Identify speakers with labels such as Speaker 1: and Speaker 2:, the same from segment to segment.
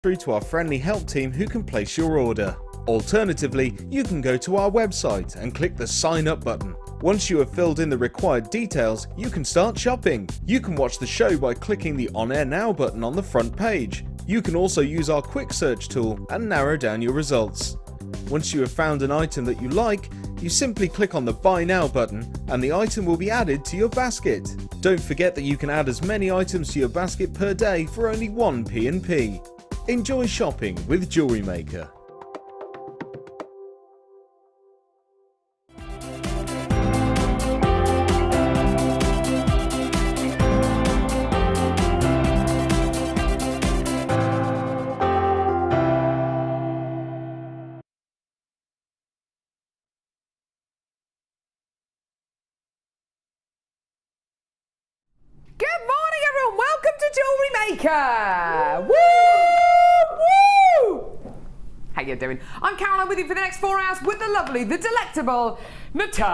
Speaker 1: through to our friendly help team who can place your order. Alternatively, you can go to our website and click the sign up button. Once you have filled in the required details, you can start shopping. You can watch the show by clicking the On Air Now button on the front page. You can also use our quick search tool and narrow down your results. Once you have found an item that you like, you simply click on the Buy Now button and the item will be added to your basket. Don't forget that you can add as many items to your basket per day for only 1 P&P. Enjoy shopping with Jewellery Maker.
Speaker 2: Maker! Woo! Woo! How you doing? I'm Carol, I'm with you for the next 4 hours with the lovely, the delectable Natalia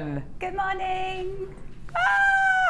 Speaker 2: Coleman!
Speaker 3: Good morning!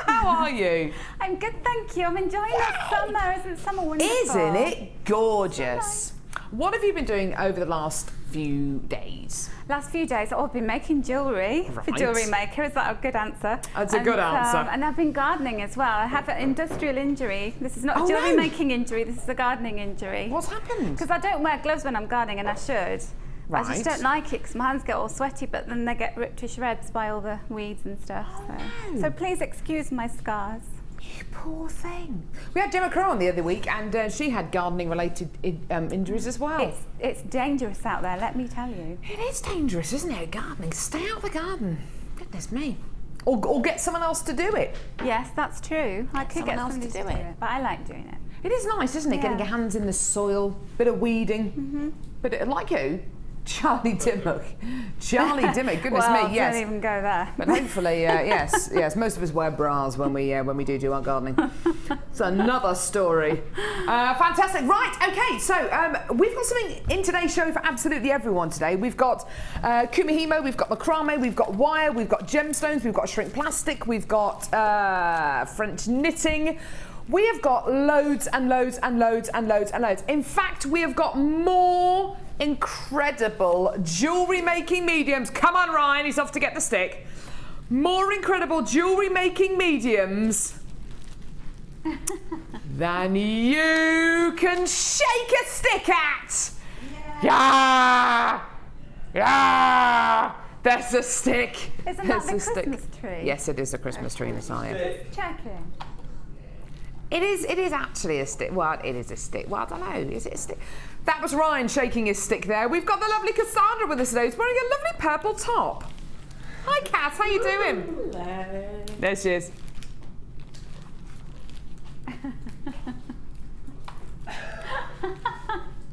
Speaker 2: How are you?
Speaker 3: I'm good, thank you. I'm enjoying the summer. Isn't summer wonderful?
Speaker 2: Isn't it gorgeous? What have you been doing over the last few days?
Speaker 3: Last few days, I've been making jewellery for Jewellery Maker. Is that a good answer?
Speaker 2: That's a good answer.
Speaker 3: And I've been gardening as well. I have an industrial injury. This is not a jewellery making injury, this is a gardening injury.
Speaker 2: What's happened?
Speaker 3: Because I don't wear gloves when I'm gardening, and I should.
Speaker 2: Right.
Speaker 3: I just don't like it because my hands get all sweaty, but then they get ripped to shreds by all the weeds and stuff. So please excuse my scars.
Speaker 2: You poor thing. We had Macrame on the other week, and she had gardening-related injuries as well.
Speaker 3: It's dangerous out there, let me tell you.
Speaker 2: It is dangerous, isn't it, gardening? Stay out of the garden. Goodness me. Or get someone else to do it.
Speaker 3: Yes, that's true. I could get
Speaker 2: someone else to do it.
Speaker 3: But I like doing it.
Speaker 2: It is nice, isn't it?
Speaker 3: Yeah.
Speaker 2: Getting your hands in the soil, bit of weeding. But like who? Charlie Dimmock. Charlie Dimmock, goodness
Speaker 3: well,
Speaker 2: me, yes.
Speaker 3: Don't even go there.
Speaker 2: But hopefully, yes. Most of us wear bras when we do our gardening. It's another story. Fantastic. Right, okay, so we've got something in today's show for absolutely everyone today. We've got Kumihimo, we've got Macrame, we've got wire, we've got gemstones, we've got shrink plastic, we've got French knitting. We have got loads and loads and loads and loads and loads. In fact, we have got more incredible jewellery making mediums. Come on, Ryan, he's off to get the stick. More incredible jewellery making mediums than you can shake a stick at. Yeah! Yeah! There's a stick.
Speaker 3: Isn't that the Christmas tree?
Speaker 2: Yes, it is a Christmas tree, Natalia.
Speaker 3: Checking.
Speaker 2: It is actually a stick. Well, it is a stick. Well, I don't know. Is it a stick? That was Ryan shaking his stick there. We've got the lovely Cassandra with us today. She's wearing a lovely purple top. Hi, Cass. How you doing?
Speaker 4: Hello.
Speaker 2: There she is.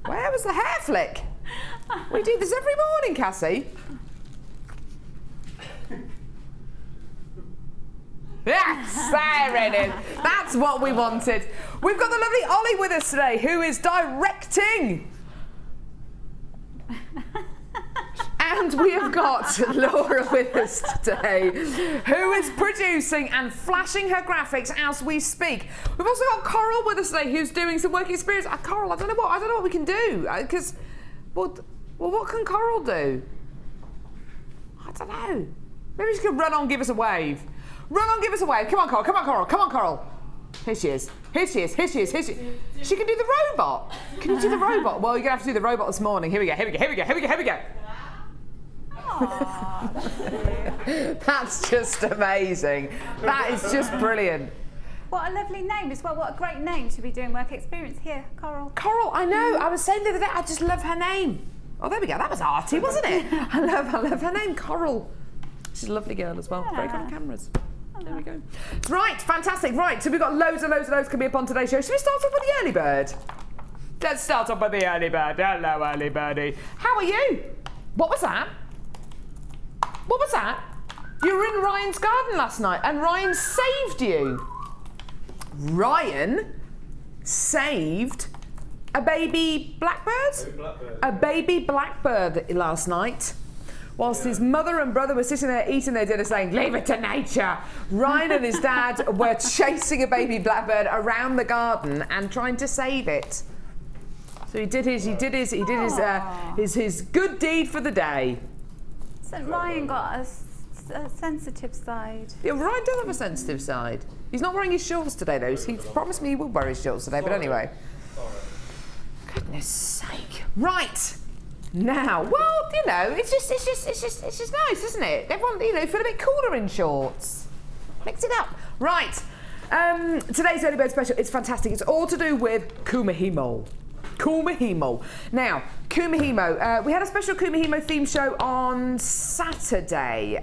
Speaker 2: Where was the hair flick? We do this every morning, Cassie. Yes, there it is. That's what we wanted. We've got the lovely Ollie with us today, who is directing. And we have got Laura with us today, who is producing and flashing her graphics as we speak. We've also got Coral with us today, who's doing some work experience. Coral, I don't know what we can do, because, well, what can Coral do? I don't know. Maybe she could run on, give us a wave. Run on, give us a wave. Come on, Coral. Come on, Coral. Come on, Coral. Here she is. Here she is. Here she is. Here she is. She can do the robot. Can you do the robot? Well, you're going to have to do the robot this morning. Here we go. Here we go. Here we go. Here we go. Here we go. That's just amazing. That is just brilliant.
Speaker 3: What a lovely name as well. What a great name to be doing work experience here, Coral.
Speaker 2: Coral, I know. I was saying the other day, I just love her name. Oh, there we go. That was arty, wasn't it? I love her name, Coral. She's a lovely girl as well.
Speaker 3: Yeah.
Speaker 2: Very good on cameras. There we go. Right, fantastic. Right, so we've got loads and loads and loads coming up on today's show. Should we start off with the early bird? Let's start off with the early bird. Hello, early birdie. How are you? What was that? What was that? You were in Ryan's garden last night and Ryan saved you. Ryan saved a baby blackbird? A baby blackbird last night. whilst his mother and brother were sitting there eating their dinner saying, "Leave it to nature." Ryan and his dad were chasing a baby blackbird around the garden and trying to save it. So he did his good deed for the day.
Speaker 3: So Ryan got a sensitive side.
Speaker 2: Yeah, Ryan does have a sensitive side. He's not wearing his shorts today though. He promised me he would wear his shorts today, but anyway. Goodness sake. Right. Now, well, you know, it's just nice, isn't it? Everyone, you know, feel a bit cooler in shorts. Mix it up. Right. Today's Early Bird Special, it's fantastic. It's all to do with Kumihimo. Kumihimo. Now, Kumihimo. We had a special Kumihimo theme show on Saturday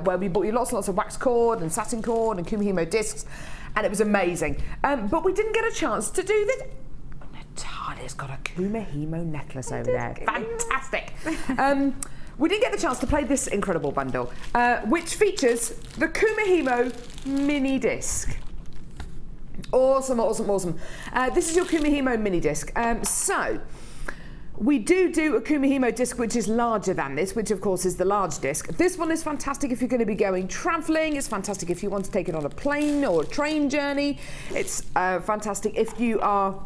Speaker 2: where we bought you lots and lots of wax cord and satin cord and Kumihimo discs, and it was amazing. But we didn't get a chance to do this. Natalia's got a Kumihimo necklace over there. Fantastic. We didn't get the chance to play this incredible bundle, which features the Kumihimo mini disc. Awesome, awesome, awesome. This is your Kumihimo mini disc. So, we do a Kumihimo disc which is larger than this, which of course is the large disc. This one is fantastic if you're going to be going travelling. It's fantastic if you want to take it on a plane or a train journey. It's fantastic if you are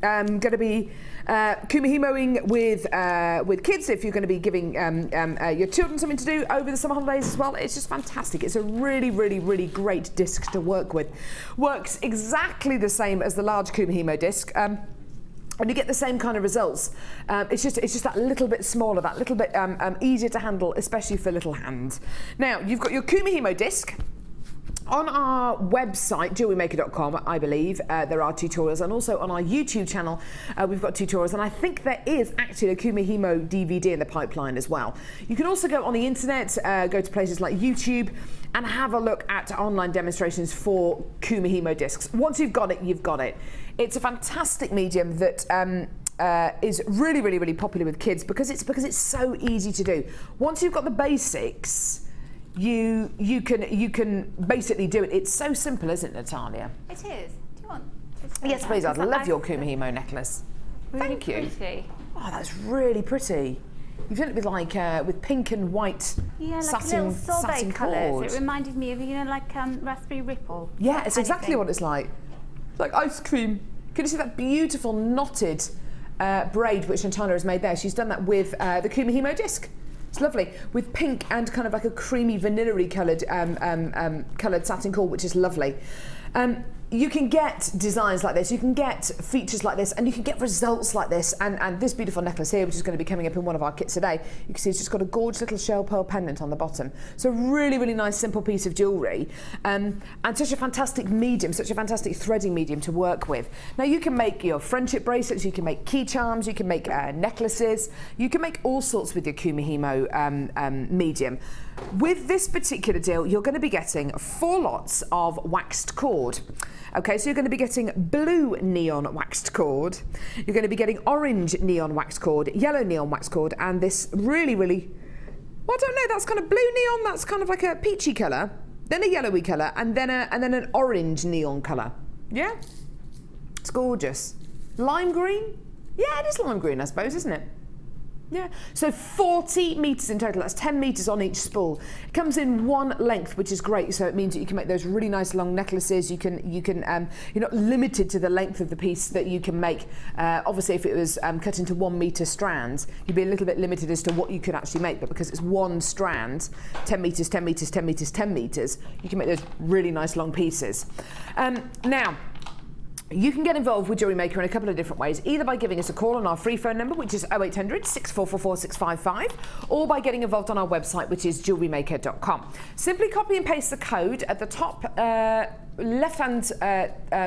Speaker 2: going to be Kumihimoing with kids, if you're going to be giving your children something to do over the summer holidays as well. It's just fantastic. It's a really, really, really great disc to work with. Works exactly the same as the large Kumihimo disc. And you get the same kind of results. It's just that little bit smaller, that little bit easier to handle, especially for little hands. Now, you've got your Kumihimo disc. On our website, JewelleryMaker.com, I believe, there are tutorials, and also on our YouTube channel, we've got tutorials, and I think there is actually a Kumihimo DVD in the pipeline as well. You can also go on the internet, go to places like YouTube, and have a look at online demonstrations for Kumihimo discs. Once you've got it, you've got it. It's a fantastic medium that is really, really, really popular with kids because it's so easy to do. Once you've got the basics, you can basically do it. It's so simple, isn't it, Natalia?
Speaker 3: It is. Do you want to
Speaker 2: Yes,
Speaker 3: that?
Speaker 2: please. I'd love your Kumihimo necklace.
Speaker 3: Really
Speaker 2: Thank you.
Speaker 3: Pretty.
Speaker 2: Oh, that's really pretty. You've done it with like with pink and white satin, satin
Speaker 3: colours.
Speaker 2: cord.
Speaker 3: It reminded me of, you know, like raspberry ripple.
Speaker 2: Yeah, it's exactly what it's like. It's like ice cream. Can you see that beautiful knotted braid which Natalia has made there? She's done that with the Kumihimo disc. It's lovely, with pink and kind of like a creamy vanilla-y coloured coloured satin cord, which is lovely. You can get designs like this, you can get features like this, and you can get results like this. And this beautiful necklace here, which is going to be coming up in one of our kits today, you can see it's just got a gorgeous little shell pearl pendant on the bottom. So really, really nice, simple piece of jewellery, and such a fantastic medium, such a fantastic threading medium to work with. Now you can make your friendship bracelets, you can make key charms, you can make necklaces, you can make all sorts with your Kumihimo medium. With this particular deal, you're going to be getting 4 lots of waxed cord. Okay, so you're going to be getting blue neon waxed cord, you're going to be getting orange neon waxed cord, yellow neon waxed cord, and this really, really, well, I don't know, that's kind of blue neon, that's kind of like a peachy colour, then a yellowy colour, and then an orange neon colour. Yeah? It's gorgeous. Lime green? Yeah, it is lime green, I suppose, isn't it? Yeah, so 40 metres in total, that's 10 metres on each spool. It comes in one length, which is great, so it means that you can make those really nice long necklaces. You're not limited to the length of the piece that you can make. Obviously, if it was cut into 1 metre strands, you'd be a little bit limited as to what you could actually make, but because it's one strand, 10 metres, 10 metres, 10 metres, 10 metres, you can make those really nice long pieces. Now, you can get involved with Jewellery Maker in a couple of different ways, either by giving us a call on our free phone number, which is 0800 6444 655, or by getting involved on our website, which is JewelleryMaker.com. Simply copy and paste the code at the top left-hand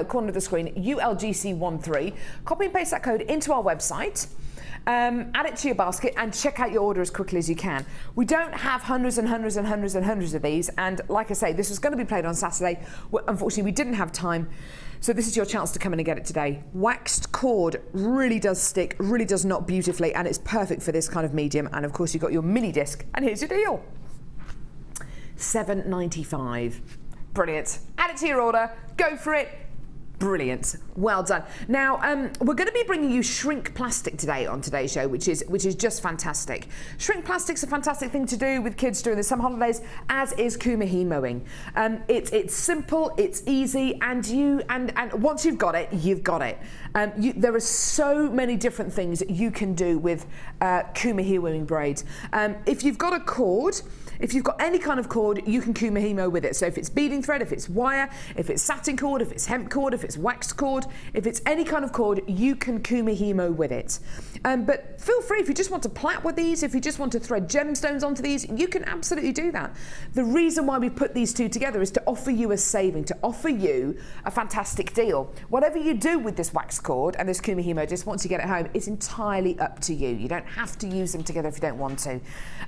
Speaker 2: corner of the screen, ULGC13. Copy and paste that code into our website. Add it to your basket and check out your order as quickly as you can. We don't have hundreds and hundreds and hundreds and hundreds of these, and like I say, this was going to be played on Saturday. Unfortunately, we didn't have time, so this is your chance to come in and get it today. Waxed cord really does stick, really does knot beautifully, and it's perfect for this kind of medium. And of course, you've got your mini disc, and here's your deal. $7.95. Brilliant. Add it to your order. Go for it. Brilliant. Well done. Now, we're going to be bringing you shrink plastic today on today's show, which is just fantastic. Shrink plastic's a fantastic thing to do with kids during the summer holidays, as is Kumihimoing. It's simple, it's easy, and once you've got it, you've got it. There are so many different things you can do with Kumihimoing braids. If you've got a cord, if you've got any kind of cord, you can Kumihimo with it. So if it's beading thread, if it's wire, if it's satin cord, if it's hemp cord, if it's wax cord, if it's any kind of cord, you can Kumihimo with it. But feel free, if you just want to plait with these, if you just want to thread gemstones onto these, you can absolutely do that. The reason why we put these two together is to offer you a saving, to offer you a fantastic deal. Whatever you do with this wax cord and this Kumihimo, just once you get it home, it's entirely up to you. You don't have to use them together if you don't want to.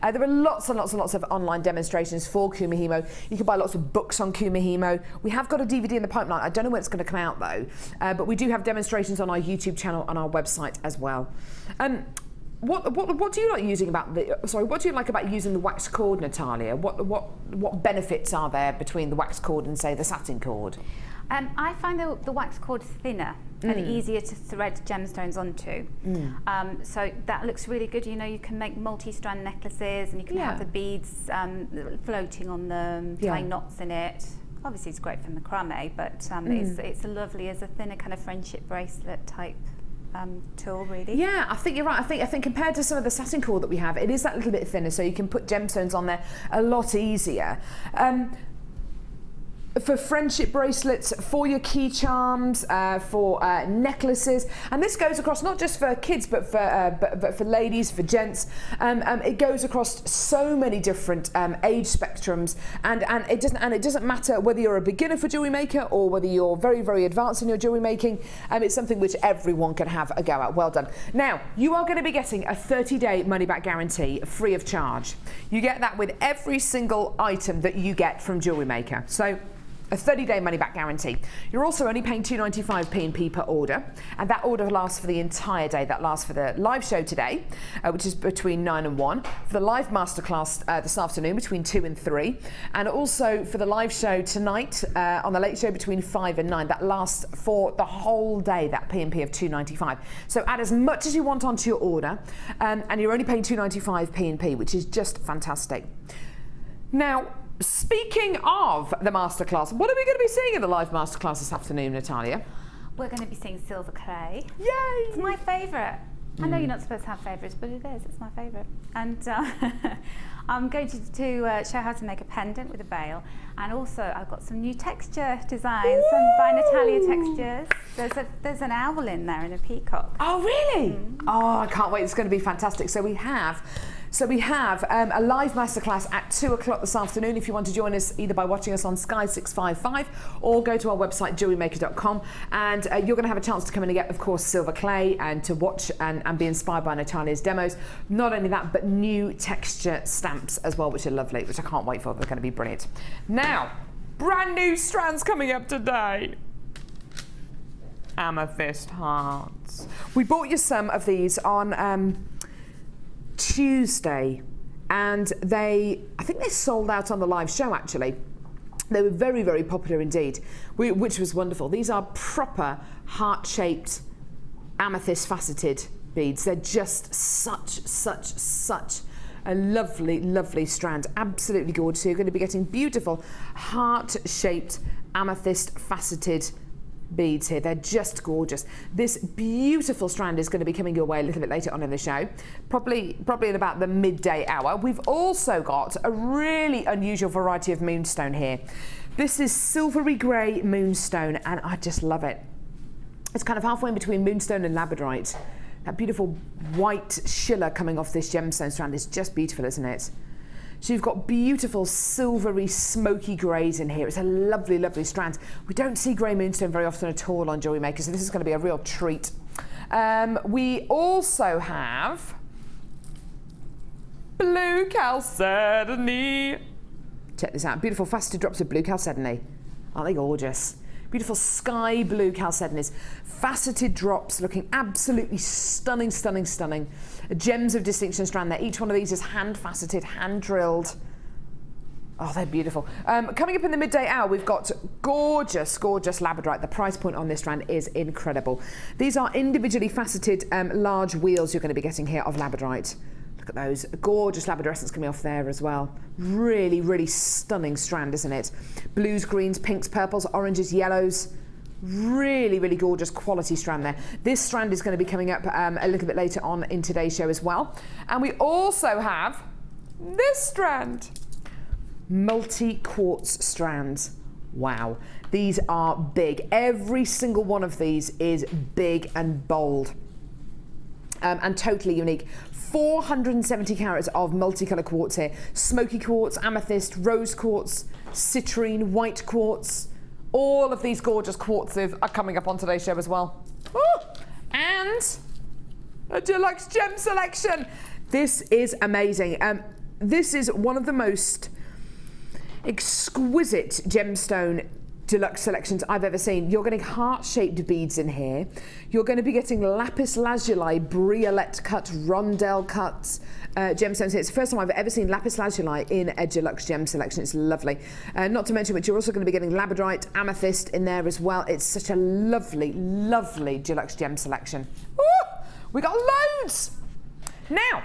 Speaker 2: There are lots and lots and lots of online demonstrations for Kumihimo. You can buy lots of books on Kumihimo. We have got a DVD in the pipeline. I don't know when it's going to come out though, but we do have demonstrations on our YouTube channel and our website as well. What do you like using about what do you like about using the wax cord, Natalia? What benefits are there between the wax cord and say the satin cord?
Speaker 3: I find the wax cord thinner and easier to thread gemstones onto. So that looks really good. You know, you can make multi-strand necklaces and you can have the beads floating on them, tying knots in it. Obviously it's great for macrame, but it's lovely as a thinner kind of friendship bracelet type tool, really. Yeah,
Speaker 2: I think you're right. I think compared to some of the satin cord that we have, it is that little bit thinner, so you can put gemstones on there a lot easier. For friendship bracelets, for your key charms, for necklaces, and this goes across not just for kids but for ladies, for gents. It goes across so many different age spectrums, and it doesn't matter whether you're a beginner for jewellery maker or whether you're very, very advanced in your jewellery making. It's something which everyone can have a go at. Well done. Now you are going to be getting a 30-day money-back guarantee free of charge. You get that with every single item that you get from Jewellery Maker. So a 30-day money-back guarantee. You're also only paying $2.95 P&P per order, and that order lasts for the entire day. That lasts for the live show today, which is between 9 and 1, for the live masterclass this afternoon between 2 and 3, and also for the live show tonight on the late show between 5 and 9. That lasts for the whole day, that P&P of $2.95. So add as much as you want onto your order, and you're only paying $2.95 P&P, which is just fantastic. Now, speaking of the masterclass, what are we going to be seeing in the live masterclass this afternoon, Natalia?
Speaker 3: We're going to be seeing silver clay.
Speaker 2: Yay!
Speaker 3: It's my favourite. I know you're not supposed to have favourites, but it is. It's my favourite. And I'm going to show how to make a pendant with a veil, and also I've got some new texture designs, some by Natalia textures. There's an owl in there and a peacock.
Speaker 2: Oh really? Oh, I can't wait. It's going to be fantastic. So we have a live masterclass at 2 o'clock this afternoon. If you want to join us either by watching us on Sky 655 or go to our website JewelleryMaker.com, and you're going to have a chance to come in and get, of course, silver clay and to watch and be inspired by Natalia's demos. Not only that, but new texture stamps as well, which are lovely, which I can't wait for. They're going to be brilliant. Now, brand new strands coming up today. Amethyst hearts. We bought you some of these on Tuesday, and I think they sold out on the live show actually. They were very, very popular indeed, which was wonderful. These are proper heart-shaped amethyst faceted beads. They're just such a lovely, lovely strand. Absolutely gorgeous. So you're going to be getting beautiful heart-shaped amethyst faceted beads here. They're just gorgeous. This beautiful strand is going to be coming your way a little bit later on in the show, probably in about the midday hour. We've also got a really unusual variety of moonstone here. This is silvery grey moonstone, and I just love it. It's kind of halfway in between moonstone and labradorite. That beautiful white schiller coming off this gemstone strand is just beautiful, isn't it? So you've got beautiful silvery smoky greys in here. It's a lovely, lovely strand. We don't see grey moonstone very often at all on Jewellery Maker, so this is going to be a real treat. We also have blue chalcedony. Check this out. Beautiful faceted drops of blue chalcedony. Aren't they gorgeous? Beautiful sky blue chalcedonies. Faceted drops looking absolutely stunning, stunning, stunning. Gems of distinction strand there. Each one of these is hand faceted, hand drilled. Oh, they're beautiful. Coming up in the midday hour, we've got gorgeous, gorgeous Labradorite. The price point on this strand is incredible. These are individually faceted large wheels you're going to be getting here of Labradorite. Look at those. Gorgeous labradorescence coming off there as well. Really, really stunning strand, isn't it? Blues, greens, pinks, purples, oranges, yellows. Really, really gorgeous quality strand there. This strand is going to be coming up a little bit later on in today's show as well. And we also have this strand. Multi-quartz strands. Wow. These are big. Every single one of these is big and bold. And totally unique. 470 carats of multicolour quartz here. Smoky quartz, amethyst, rose quartz, citrine, white quartz. All of these gorgeous quartzes are coming up on today's show as well. Ooh! And a deluxe gem selection. This is amazing. This is one of the most exquisite gemstone deluxe selections I've ever seen. You're getting heart-shaped beads in here. You're going to be getting lapis lazuli, briolette cut, rondelle cut gemstones here. It's the first time I've ever seen lapis lazuli in a deluxe gem selection. It's lovely. Not to mention which you're also going to be getting labradorite, amethyst in there as well. It's such a lovely, lovely deluxe gem selection. Woo! We got loads! Now,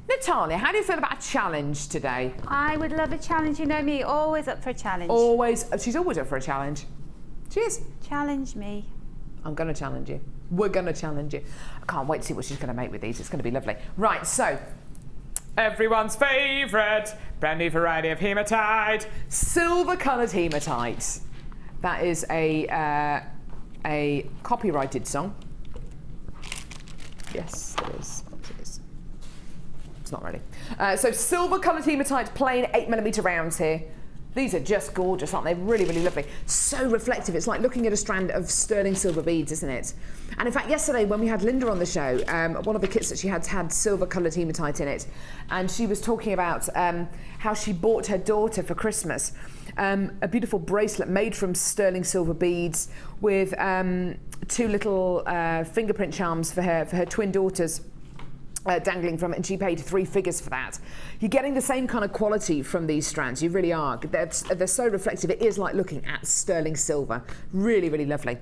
Speaker 2: Natalia, how do you feel about a challenge today?
Speaker 3: I would love a challenge. You know me, always up for a challenge.
Speaker 2: Always. She's always up for a challenge. She is.
Speaker 3: Challenge me.
Speaker 2: I'm going to challenge you. We're going to challenge you. I can't wait to see what she's going to make with these. It's going to be lovely. Right, so everyone's favourite brand new variety of hematite, silver coloured hematite. That is a copyrighted song. Yes, it is. It's not ready. So silver coloured hematite, plain 8mm rounds here. These are just gorgeous, aren't they? Really, really lovely. So reflective. It's like looking at a strand of sterling silver beads, isn't it? And in fact, yesterday when we had Linda on the show, one of the kits that she had silver coloured hematite in it. And she was talking about how she bought her daughter for Christmas a beautiful bracelet made from sterling silver beads with 2 little fingerprint charms for her twin daughters. Dangling from it, and she paid 3 figures for that. You're getting the same kind of quality from these strands. You really are. They're so reflective. It is like looking at sterling silver. Really, really lovely.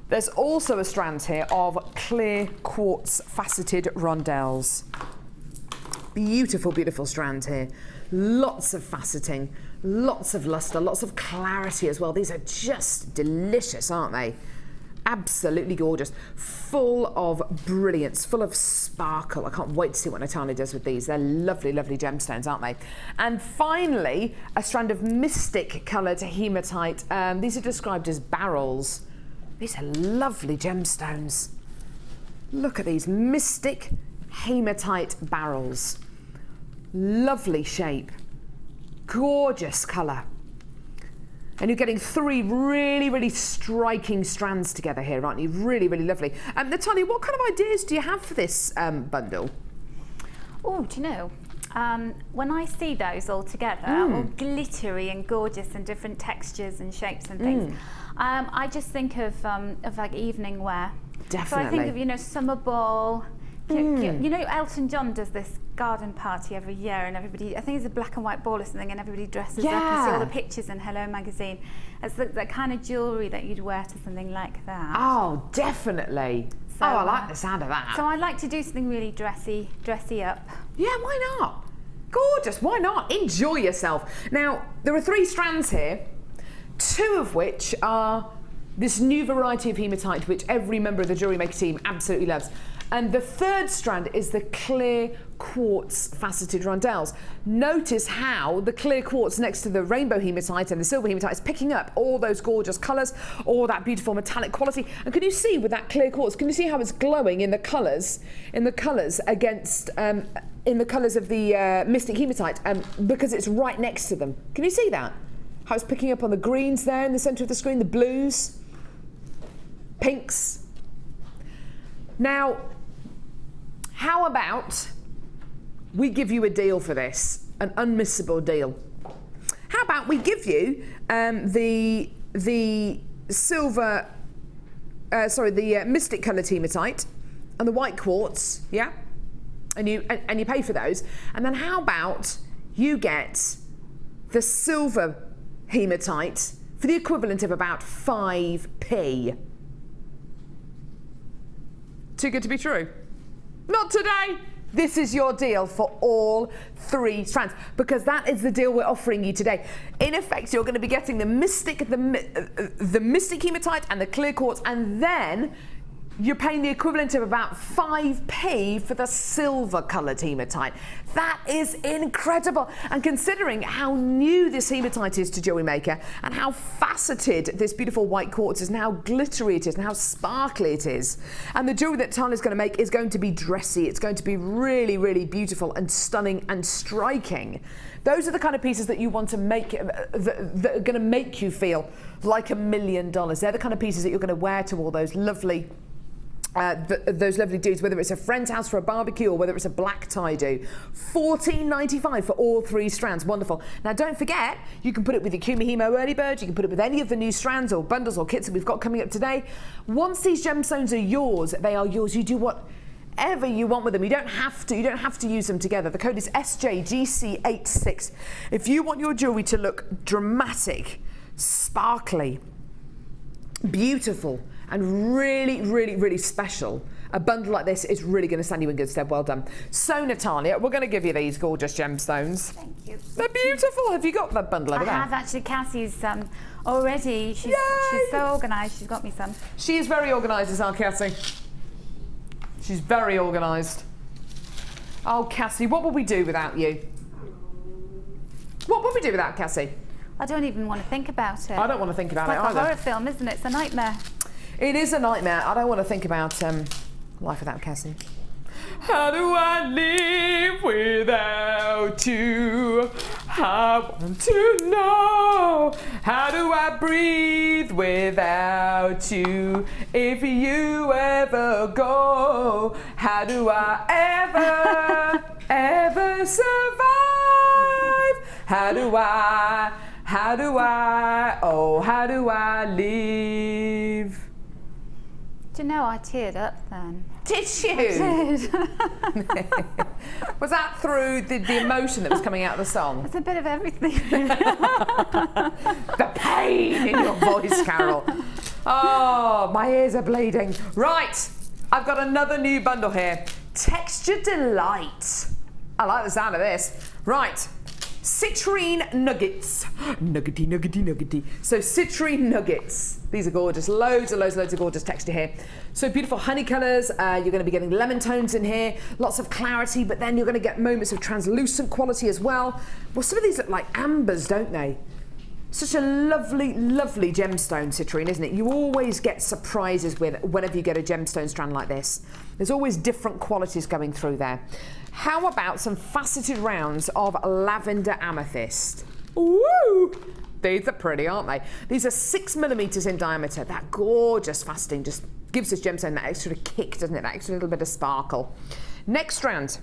Speaker 2: There's also a strand here of clear quartz faceted rondelles. Beautiful, beautiful strand here. Lots of faceting, lots of luster, lots of clarity as well. These are just delicious, aren't they? Absolutely gorgeous, full of brilliance, full of sparkle. I can't wait to see what Natalia does with these. They're lovely, lovely gemstones, aren't they? And finally, a strand of mystic coloured hematite. These are described as barrels. These are lovely gemstones. Look at these mystic hematite barrels. Lovely shape, gorgeous colour. And you're getting 3 really, really striking strands together here, aren't you? Really, really lovely. Natalia, what kind of ideas do you have for this bundle?
Speaker 3: Oh, do you know, when I see those all together, all glittery and gorgeous and different textures and shapes and things, I just think of like evening wear.
Speaker 2: Definitely.
Speaker 3: So I think of, you know, summer ball. You know, Elton John does this garden party every year, and everybody, I think it's a black and white ball or something, and everybody dresses up and see all the pictures in Hello magazine. It's that kind of jewellery that you'd wear to something like that.
Speaker 2: Oh, definitely. So, I like the sound of that.
Speaker 3: So I like to do something really dressy up.
Speaker 2: Yeah, why not? Gorgeous, why not? Enjoy yourself. Now, there are 3 strands here, 2 of which are this new variety of hematite, which every member of the Jewellery Maker team absolutely loves. And the 3rd strand is the clear quartz faceted rondelles. Notice how the clear quartz next to the rainbow hematite and the silver hematite is picking up all those gorgeous colours, all that beautiful metallic quality. And can you see with that clear quartz, can you see how it's glowing in the colours against, in the colours of the mystic hematite, because it's right next to them. Can you see that? How it's picking up on the greens there in the centre of the screen, the blues, pinks. Now, how about we give you a deal for this, an unmissable deal? How about we give you the silver, the mystic coloured hematite and the white quartz, yeah? And you pay for those. And then how about you get the silver hematite for the equivalent of about 5p. Too good to be true? Not today! This is your deal for all 3 strands, because that is the deal we're offering you today. In effect, you're going to be getting the mystic, the mystic hematite and the clear quartz, and then you're paying the equivalent of about 5p for the silver coloured hematite. That is incredible. And considering how new this hematite is to Jewellery Maker and how faceted this beautiful white quartz is and how glittery it is and how sparkly it is, and the jewellery that Talia's going to make is going to be dressy, it's going to be really, really beautiful and stunning and striking. Those are the kind of pieces that you want to make, that are going to make you feel like $1 million. They're the kind of pieces that you're going to wear to all those lovely those lovely dudes, whether it's a friend's house for a barbecue or whether it's a black tie-do. $14.95 for all 3 strands. Wonderful. Now don't forget, you can put it with your Kumihimo early bird, you can put it with any of the new strands or bundles or kits that we've got coming up today. Once these gemstones are yours, they are yours. You do whatever you want with them. You don't have to use them together. The code is SJGC86. If you want your jewellery to look dramatic, sparkly, beautiful, and really, really, really special, a bundle like this is really going to stand you in good stead. Well done. So, Natalia, we're going to give you these gorgeous gemstones. Thank you. They're beautiful. Have you got that bundle over there?
Speaker 3: I have actually. Cassie's already. She's so organised. She's got me some.
Speaker 2: She is very organised, is our Cassie. She's very organised. Oh, Cassie, what would we do without you? What would we do without Cassie?
Speaker 3: I don't even want to think about it.
Speaker 2: I don't want to think about it either.
Speaker 3: It's like a horror film, isn't it? It's a nightmare.
Speaker 2: It is a nightmare. I don't want to think about life without Cassie. How do I live without you? I want to know. How do I breathe without you? If you ever go, how do I ever survive? How do I live?
Speaker 3: Do you know I teared up then?
Speaker 2: Did you?
Speaker 3: I did.
Speaker 2: Was that through the emotion that was coming out of the song?
Speaker 3: It's a bit of everything.
Speaker 2: The pain in your voice, Carol. Oh, my ears are bleeding. Right, I've got another new bundle here. Texture Delight. I like the sound of this. Right. Citrine nuggets. Nuggety, nuggety, nuggety. So citrine nuggets. These are gorgeous. Loads of gorgeous texture here. So beautiful honey colours. You're going to be getting lemon tones in here. Lots of clarity, but then you're going to get moments of translucent quality as well. Well, some of these look like ambers, don't they? Such a lovely, lovely gemstone, citrine, isn't it? You always get surprises whenever you get a gemstone strand like this. There's always different qualities going through there. How about some faceted rounds of lavender amethyst? Woo! These are pretty, aren't they? These are 6mm in diameter. That gorgeous faceting just gives this gemstone that extra kick, doesn't it? That extra little bit of sparkle. Next strand.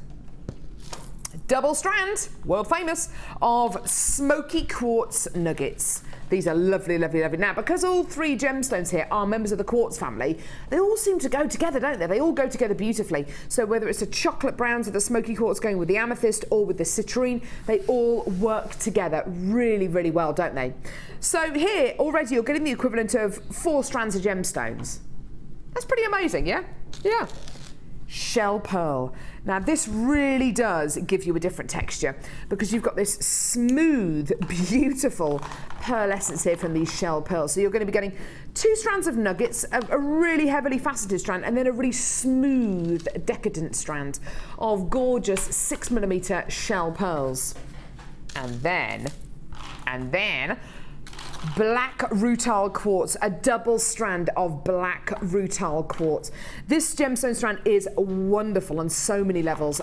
Speaker 2: Double strand, world famous, of smoky quartz nuggets. These are lovely, lovely, lovely. Now, because all 3 gemstones here are members of the quartz family, they all seem to go together, don't they? They all go together beautifully. So whether it's the chocolate browns or the smoky quartz going with the amethyst or with the citrine, they all work together really, really well, don't they? So here, already you're getting the equivalent of 4 strands of gemstones. That's pretty amazing, yeah? Yeah. Shell pearl. Now this really does give you a different texture because you've got this smooth, beautiful pearlescence here from these shell pearls. So you're going to be getting 2 strands of nuggets, a really heavily faceted strand, and then a really smooth, decadent strand of gorgeous 6mm shell pearls. And then black rutile quartz, a double strand of black rutile quartz. This gemstone strand is wonderful on so many levels.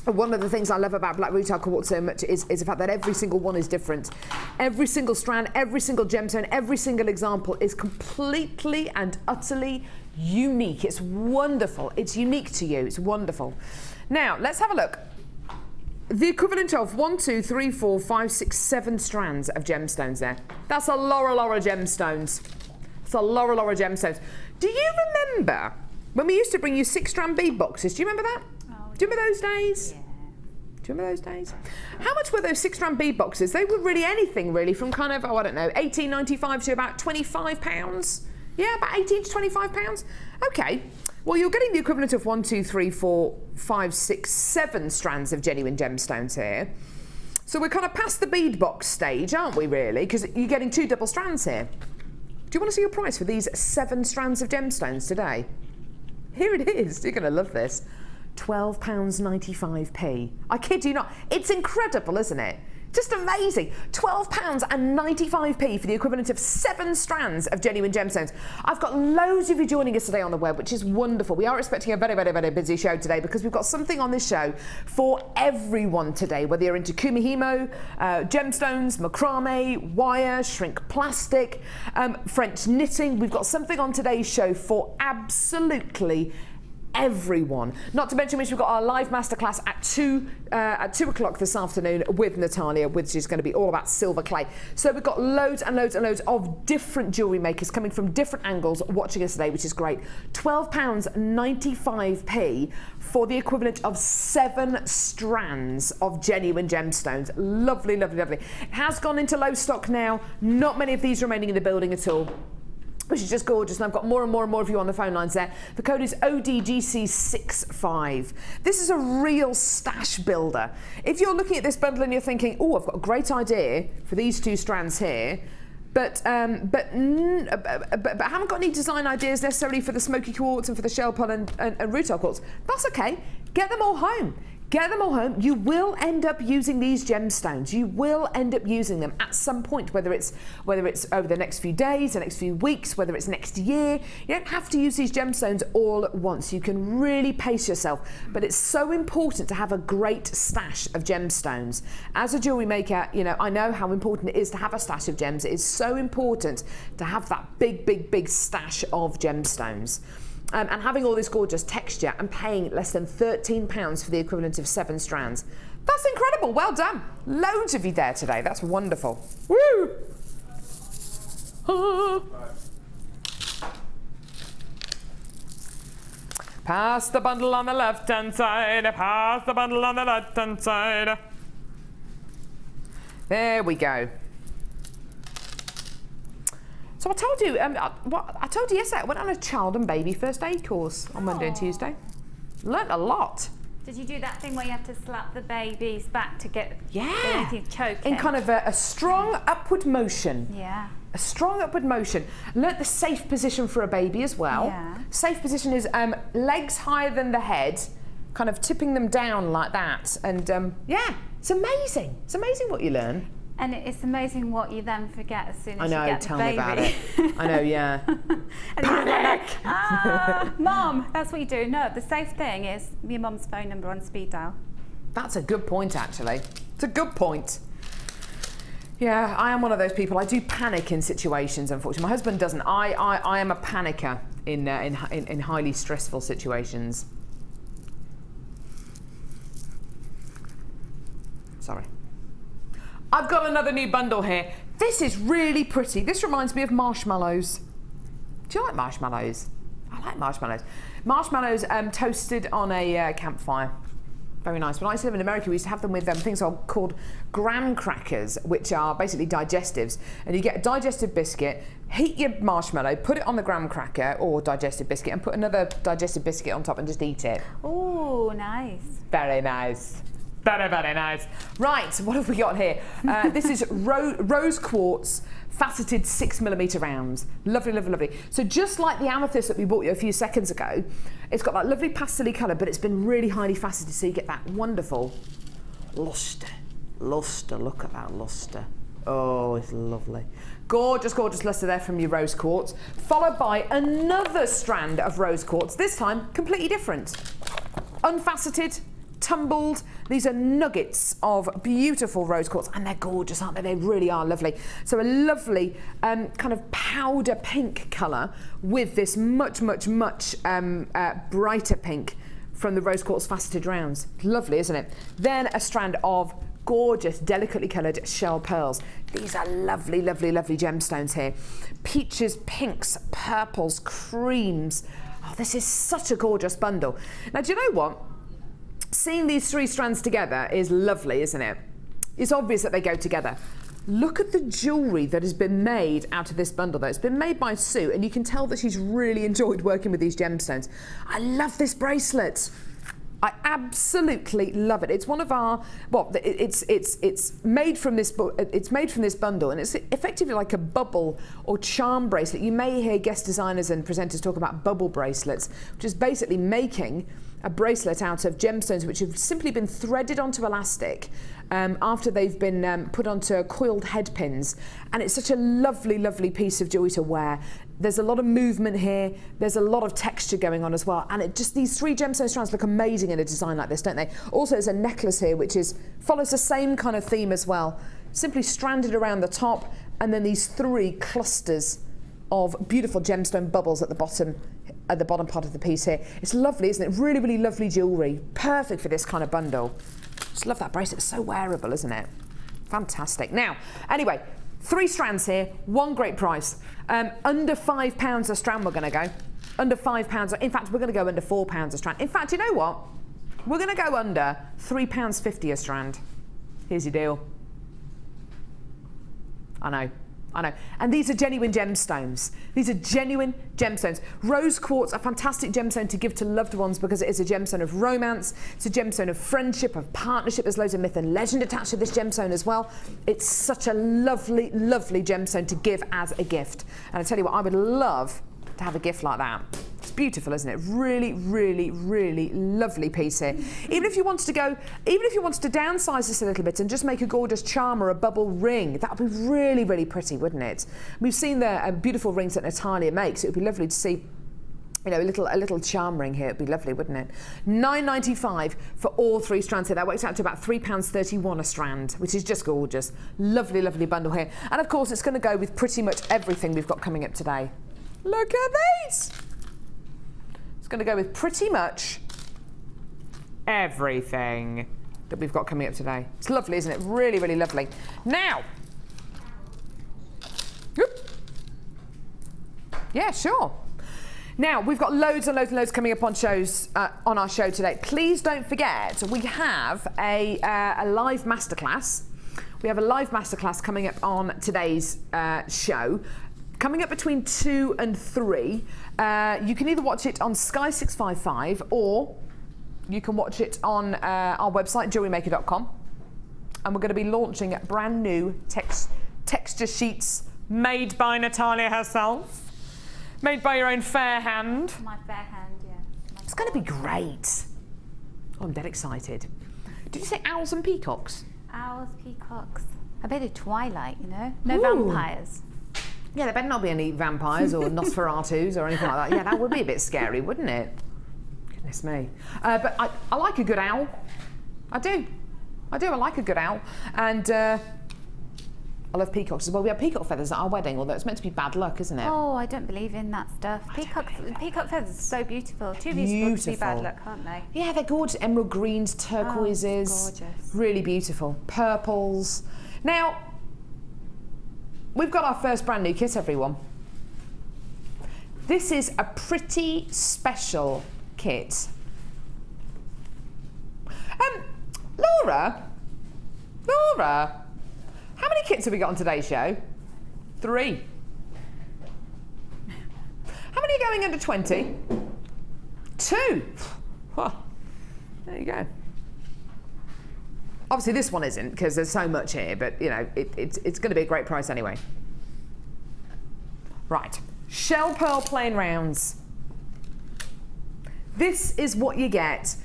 Speaker 2: One of the things I love about black rutile quartz so much is the fact that every single one is different. Every single strand, every single gemstone, every single example is completely and utterly unique. It's wonderful. It's unique to you. It's wonderful. Now, let's have a look. The equivalent of 1, 2, 3, 4, 5, 6, 7 strands of gemstones there. That's a lot of gemstones. It's a lot of gemstones. Do you remember when we used to bring you 6-strand bead boxes? Do you remember that?
Speaker 3: Oh,
Speaker 2: do you remember those days?
Speaker 3: Yeah.
Speaker 2: Do you remember those days? How much were those 6-strand bead boxes? They were really anything, really, from kind of, oh, I don't know, £18.95 to about £25. Yeah, about £18 to £25. Okay. Well, you're getting the equivalent of 1, 2, 3, 4, 5, 6, 7 strands of genuine gemstones here. So we're kind of past the bead box stage, aren't we, really? Because you're getting 2 double strands here. Do you want to see your price for these 7 strands of gemstones today? Here it is. You're going to love this. £12.95p. I kid you not. It's incredible, isn't it? Just amazing. £12.95p for the equivalent of 7 strands of genuine gemstones. I've got loads of you joining us today on the web, which is wonderful. We are expecting a very, very, very busy show today because we've got something on this show for everyone today, whether you're into Kumihimo, gemstones, macrame, wire, shrink plastic, French knitting. We've got something on today's show for absolutely everyone. Not to mention which we've got our live masterclass at 2 o'clock this afternoon with Natalia, which is going to be all about silver clay. So we've got loads and loads and loads of different jewellery makers coming from different angles watching us today, which is great. £12.95p for the equivalent of 7 strands of genuine gemstones. Lovely, lovely, lovely. It has gone into low stock now. Not many of these remaining in the building at all, which is just gorgeous, and I've got more and more and more of you on the phone lines there. The code is ODGC65. This is a real stash builder. If you're looking at this bundle and you're thinking, oh, I've got a great idea for these 2 strands here, but haven't got any design ideas necessarily for the smoky quartz and for the shell pearl and rutile quartz, that's okay. Get them all home. Get them all home. You will end up using these gemstones. You will end up using them at some point, whether it's over the next few days, the next few weeks, whether it's next year. You don't have to use these gemstones all at once. You can really pace yourself. But it's so important to have a great stash of gemstones. As a jewellery maker, you know, I know how important it is to have a stash of gems. It is so important to have that big, big, big stash of gemstones. And having all this gorgeous texture and paying less than £13 for the equivalent of 7 strands. That's incredible. Well done. Loads of you there today. That's wonderful. Woo! Ah. Pass the bundle on the left-hand side. Pass the bundle on the left-hand side. There we go. So I told you, I told you yesterday, I went on a child and baby first aid course on Monday and Tuesday. Learnt a lot.
Speaker 3: Did you do that thing where you have to slap the baby's back to get anything choking?
Speaker 2: In kind of a strong upward motion.
Speaker 3: Yeah.
Speaker 2: A strong upward motion. Learnt the safe position for a baby as well.
Speaker 3: Yeah.
Speaker 2: Safe position is legs higher than the head, kind of tipping them down like that. And yeah, it's amazing. It's amazing what you learn.
Speaker 3: And it's amazing what you then forget as soon as you get the baby.
Speaker 2: I know, tell me about it. I know, yeah.
Speaker 3: Panic! Mom, that's what you do. No, the safe thing is your mum's phone number on speed dial.
Speaker 2: That's a good point, actually. It's a good point. Yeah, I am one of those people. I do panic in situations, unfortunately. My husband doesn't. I am a panicker in highly stressful situations. Sorry. I've got another new bundle here. This is really pretty. This reminds me of marshmallows. Do you like marshmallows? I like marshmallows. Marshmallows toasted on a campfire. Very nice. When I used to live in America, we used to have them with things called graham crackers, which are basically digestives. And you get a digestive biscuit, heat your marshmallow, put it on the graham cracker or digestive biscuit, and put another digestive biscuit on top and just eat it.
Speaker 3: Oh, nice.
Speaker 2: Very nice. Very, very nice. Right, what have we got here? This is rose quartz, faceted 6mm rounds. Lovely, lovely, lovely. So just like the amethyst that we bought you a few seconds ago, it's got that lovely pastel-y colour, but it's been really highly faceted, so you get that wonderful lustre. Lustre, look at that lustre. Oh, it's lovely. Gorgeous, gorgeous lustre there from your rose quartz, followed by another strand of rose quartz, this time completely different. Unfaceted, tumbled. These are nuggets of beautiful rose quartz, and they're gorgeous, aren't they? They really are lovely. So a lovely kind of powder pink colour with this much, much, much brighter pink from the rose quartz faceted rounds. Lovely, isn't it? Then a strand of gorgeous, delicately coloured shell pearls. These are lovely, lovely, lovely gemstones here. Peaches, pinks, purples, creams. Oh, this is such a gorgeous bundle. Now, do you know what? seeing these 3 strands together is lovely, isn't it? It's obvious that they go together. Look at the jewellery that has been made out of this bundle though. It's been made by Sue, and you can tell that she's really enjoyed working with these gemstones. I love this bracelet. I absolutely love it. It's one of our, well, it's made from this bundle, and it's effectively like a bubble or charm bracelet. You may hear guest designers and presenters talk about bubble bracelets, which is basically making a bracelet out of gemstones which have simply been threaded onto elastic after they've been put onto coiled head pins, and it's such a lovely, lovely piece of jewellery to wear. There's a lot of movement here, there's a lot of texture going on as well, and it just, these 3 gemstone strands look amazing in a design like this, don't they? Also, there's a necklace here which follows the same kind of theme as well, simply stranded around the top, and then these 3 clusters of beautiful gemstone bubbles at the bottom part of the piece here. It's lovely, isn't it? Really, really lovely jewellery. Perfect for this kind of bundle. Just love that bracelet. It's so wearable, isn't it? Fantastic. Now, anyway, 3 strands here, 1 great price. Under £5 a strand we're going to go. Under £5. In fact, we're going to go under £4 a strand. In fact, you know what? We're going to go under £3.50 a strand. Here's your deal. I know. And these are genuine gemstones. These are genuine gemstones. Rose quartz, a fantastic gemstone to give to loved ones because it is a gemstone of romance. It's a gemstone of friendship, of partnership. There's loads of myth and legend attached to this gemstone as well. It's such a lovely, lovely gemstone to give as a gift. And I tell you what, I would love to have a gift like that. It's beautiful, isn't it? Really, really, really lovely piece here. Even if you wanted to downsize this a little bit and just make a gorgeous charm or a bubble ring, that would be really, really pretty, wouldn't it? We've seen the beautiful rings that Natalia makes. It would be lovely to see, you know, a little charm ring here. It'd be lovely, wouldn't it? £9.95 for all 3 strands here. That works out to about £3.31 a strand, which is just gorgeous. Lovely, lovely bundle here. And of course, it's going to go with pretty much everything we've got coming up today. Look at these! It's going to go with pretty much everything that we've got coming up today. It's lovely, isn't it? Really, really lovely. Now, yeah, sure. Now, we've got loads and loads and loads coming up on shows on our show today. Please don't forget, we have a live masterclass. We have a live masterclass coming up on today's show. Coming up between 2 and 3. You can either watch it on Sky 655 or you can watch it on our website, JewelleryMaker.com. And we're going to be launching brand new texture sheets made by Natalia herself. Made by your own fair hand.
Speaker 3: My fair hand, yeah.
Speaker 2: It's going to be great. Oh, I'm dead excited. Did you say owls and peacocks?
Speaker 3: Owls, peacocks. A bit of Twilight, you know? No
Speaker 2: Ooh.
Speaker 3: vampires.
Speaker 2: Yeah, there better not be any vampires or Nosferatus or anything like that. Yeah, that would be a bit scary, wouldn't it? Goodness me. But I like a good owl. I do. I like a good owl. And I love peacocks as well. We have peacock feathers at our wedding, although it's meant to be bad luck, isn't it?
Speaker 3: Oh, I don't believe in that stuff. Peacock feathers are so beautiful. Too beautiful to be bad luck, aren't they?
Speaker 2: Yeah, they're gorgeous. Emerald greens, turquoises.
Speaker 3: Oh, gorgeous.
Speaker 2: Really beautiful. Purples. Now, we've got our first brand new kit, everyone. This is a pretty special kit. Laura, how many kits have we got on today's show? 3. How many are going under 20? 2. Well, there you go. Obviously this one isn't because there's so much here, but you know, it's going to be a great price anyway. Right, shell pearl plain rounds. This is what you get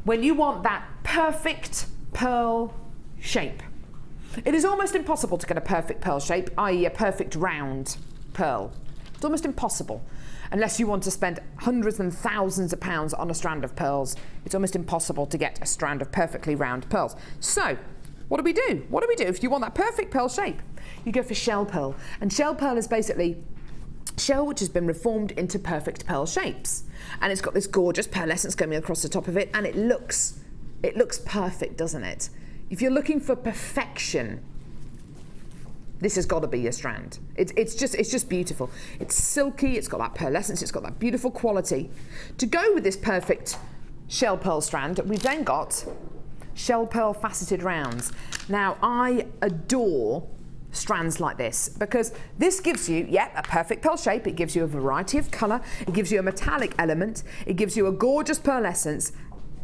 Speaker 2: when you want that perfect pearl shape. It is almost impossible to get a perfect pearl shape, i.e. a perfect round pearl. It's almost impossible. Unless you want to spend hundreds and thousands of pounds on a strand of pearls, it's almost impossible to get a strand of perfectly round pearls. So, what do we do? What do we do if you want that perfect pearl shape? You go for shell pearl. And shell pearl is basically shell which has been reformed into perfect pearl shapes. And it's got this gorgeous pearlescence going across the top of it, and it looks perfect, doesn't it? If you're looking for perfection, this has got to be your strand. It's just beautiful. It's silky, it's got that pearlescence, it's got that beautiful quality. To go with this perfect shell pearl strand. We've then got shell pearl faceted rounds. Now, I adore strands like this because this gives you, a perfect pearl shape. It gives you a variety of colour. It gives you a metallic element. It gives you a gorgeous pearl essence.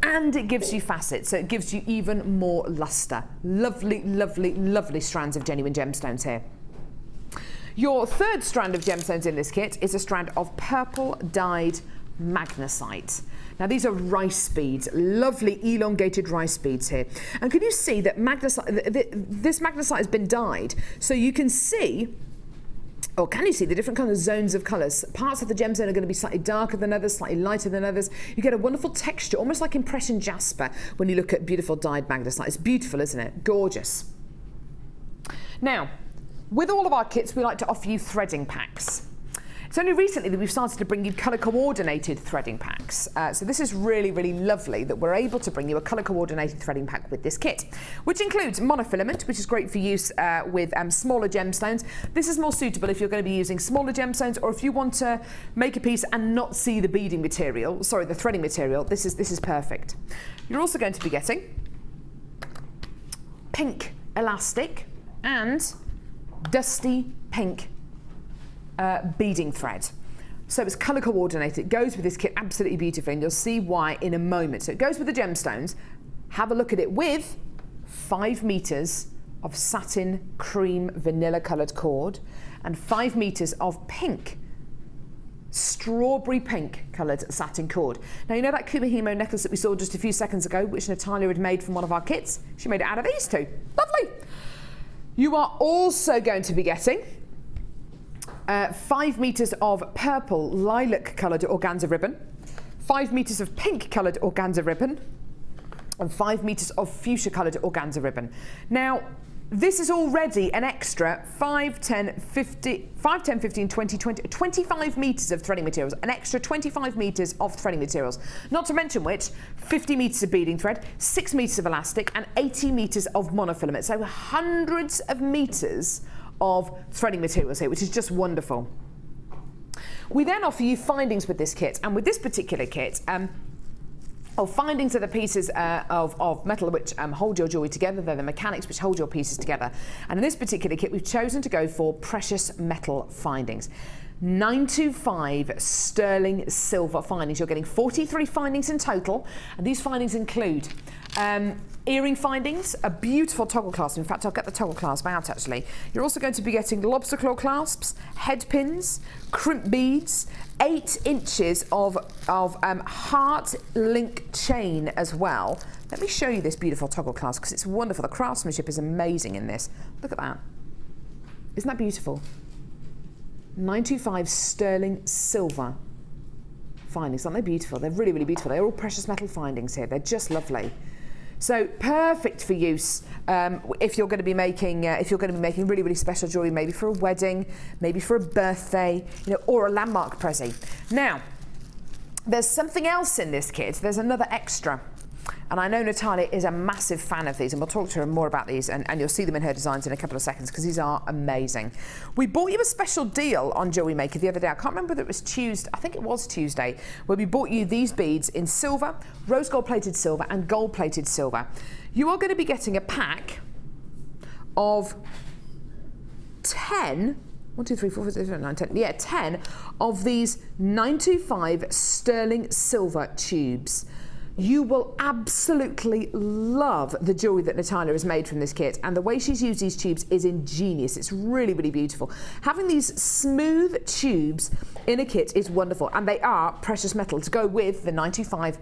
Speaker 2: And it gives you facets, so it gives you even more lustre. Lovely, lovely, lovely strands of genuine gemstones here. Your third strand of gemstones in this kit is a strand of purple dyed magnesite. Now these are rice beads, lovely elongated rice beads here. And can you see that this magnesite has been dyed? So you can see, or can you see the different kind of zones of colours? Parts of the gemstone are going to be slightly darker than others, slightly lighter than others. You get a wonderful texture, almost like impression jasper when you look at beautiful dyed magnesite. It's beautiful, isn't it? Gorgeous. Now, with all of our kits, we like to offer you threading packs. It's only recently that we've started to bring you colour-coordinated threading packs. So this is really, really lovely that we're able to bring you a colour-coordinated threading pack with this kit, which includes monofilament, which is great for use with smaller gemstones. This is more suitable if you're going to be using smaller gemstones, or if you want to make a piece and not see the beading material, sorry, the threading material. This is perfect. You're also going to be getting pink elastic and dusty pink beading thread. So it's colour coordinated. It goes with this kit absolutely beautifully, and you'll see why in a moment. So it goes with the gemstones. Have a look at it with 5 meters of satin cream vanilla coloured cord and 5 meters of pink, strawberry pink coloured satin cord. Now you know that Kumihimo necklace that we saw just a few seconds ago, which Natalia had made from one of our kits? She made it out of these two. Lovely. You are also going to be getting 5 meters of purple lilac coloured organza ribbon, 5 meters of pink coloured organza ribbon, and 5 meters of fuchsia coloured organza ribbon. Now, this is already an extra 5, 10, 15, 20, 25 meters of threading materials, an extra 25 meters of threading materials. Not to mention which, 50 meters of beading thread, 6 meters of elastic, and 80 meters of monofilament. So hundreds of meters of threading materials here, which is just wonderful. We then offer you findings with this kit, and with this particular kit, findings are the pieces of metal which hold your jewellery together. They're the mechanics which hold your pieces together. And in this particular kit, we've chosen to go for precious metal findings. 925 sterling silver findings. You're getting 43 findings in total, and these findings include earring findings, a beautiful toggle clasp. In fact, I'll get the toggle clasp out actually. You're also going to be getting lobster claw clasps, head pins, crimp beads, 8 inches of heart link chain as well. Let me show you this beautiful toggle clasp because it's wonderful. The craftsmanship is amazing in this. Look at that. Isn't that beautiful? 925 sterling silver findings. Aren't they beautiful? They're really, really beautiful. They're all precious metal findings here. They're just lovely. So perfect for use if you're going to be making really, really special jewellery, maybe for a wedding, maybe for a birthday, or a landmark prezi. Now, there's something else in this kit. There's another extra. And I know Natalia is a massive fan of these, and we'll talk to her more about these, and you'll see them in her designs in a couple of seconds because these are amazing. We bought you a special deal on Jewellery Maker the other day. I can't remember whether it was Tuesday. I think it was Tuesday, where we bought you these beads in silver, rose gold plated silver, and gold plated silver. You are going to be getting a pack of 10. 1, 2, 3, 4, 5, 6, 7, 8, 9, 10. Yeah, 10 of these 925 sterling silver tubes. You will absolutely love the jewellery that Natalia has made from this kit, and the way she's used these tubes is ingenious. It's really, really beautiful. Having these smooth tubes in a kit is wonderful, and they are precious metal to go with the 95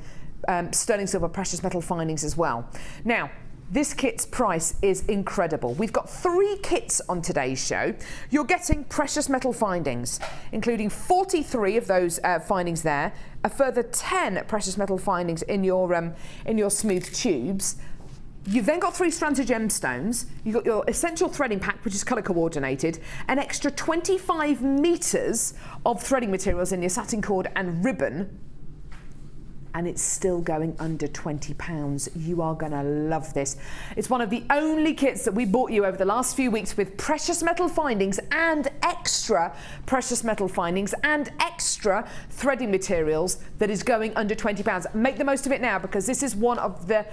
Speaker 2: sterling silver precious metal findings as well. Now, this kit's price is incredible. We've got 3 kits on today's show. You're getting precious metal findings, including 43 of those findings there, a further 10 precious metal findings in your smooth tubes. You've then got 3 strands of gemstones. You've got your essential threading pack, which is colour coordinated, an extra 25 meters of threading materials in your satin cord and ribbon. and it's still going under £20. You are going to love this. It's one of the only kits that we bought you over the last few weeks with precious metal findings and extra precious metal findings and extra threading materials that is going under £20. Make the most of it now, because this is one of the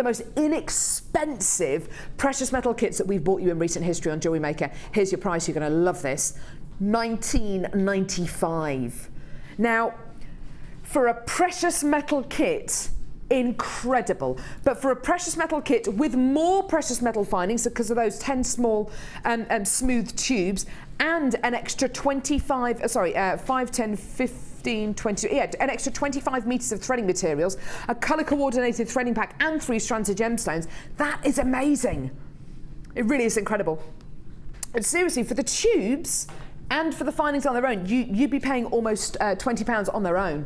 Speaker 2: most inexpensive precious metal kits that we've bought you in recent history on Jewellery Maker. Here's your price. You're going to love this. $19.95. Now, for a precious metal kit, incredible. But for a precious metal kit with more precious metal findings, because of those 10 small smooth tubes, and an extra 5, 10, 15, 20, yeah, an extra 25 metres of threading materials, a colour-coordinated threading pack, and 3 strands of gemstones, that is amazing. It really is incredible. And seriously, for the tubes and for the findings on their own, you'd be paying almost £20 on their own.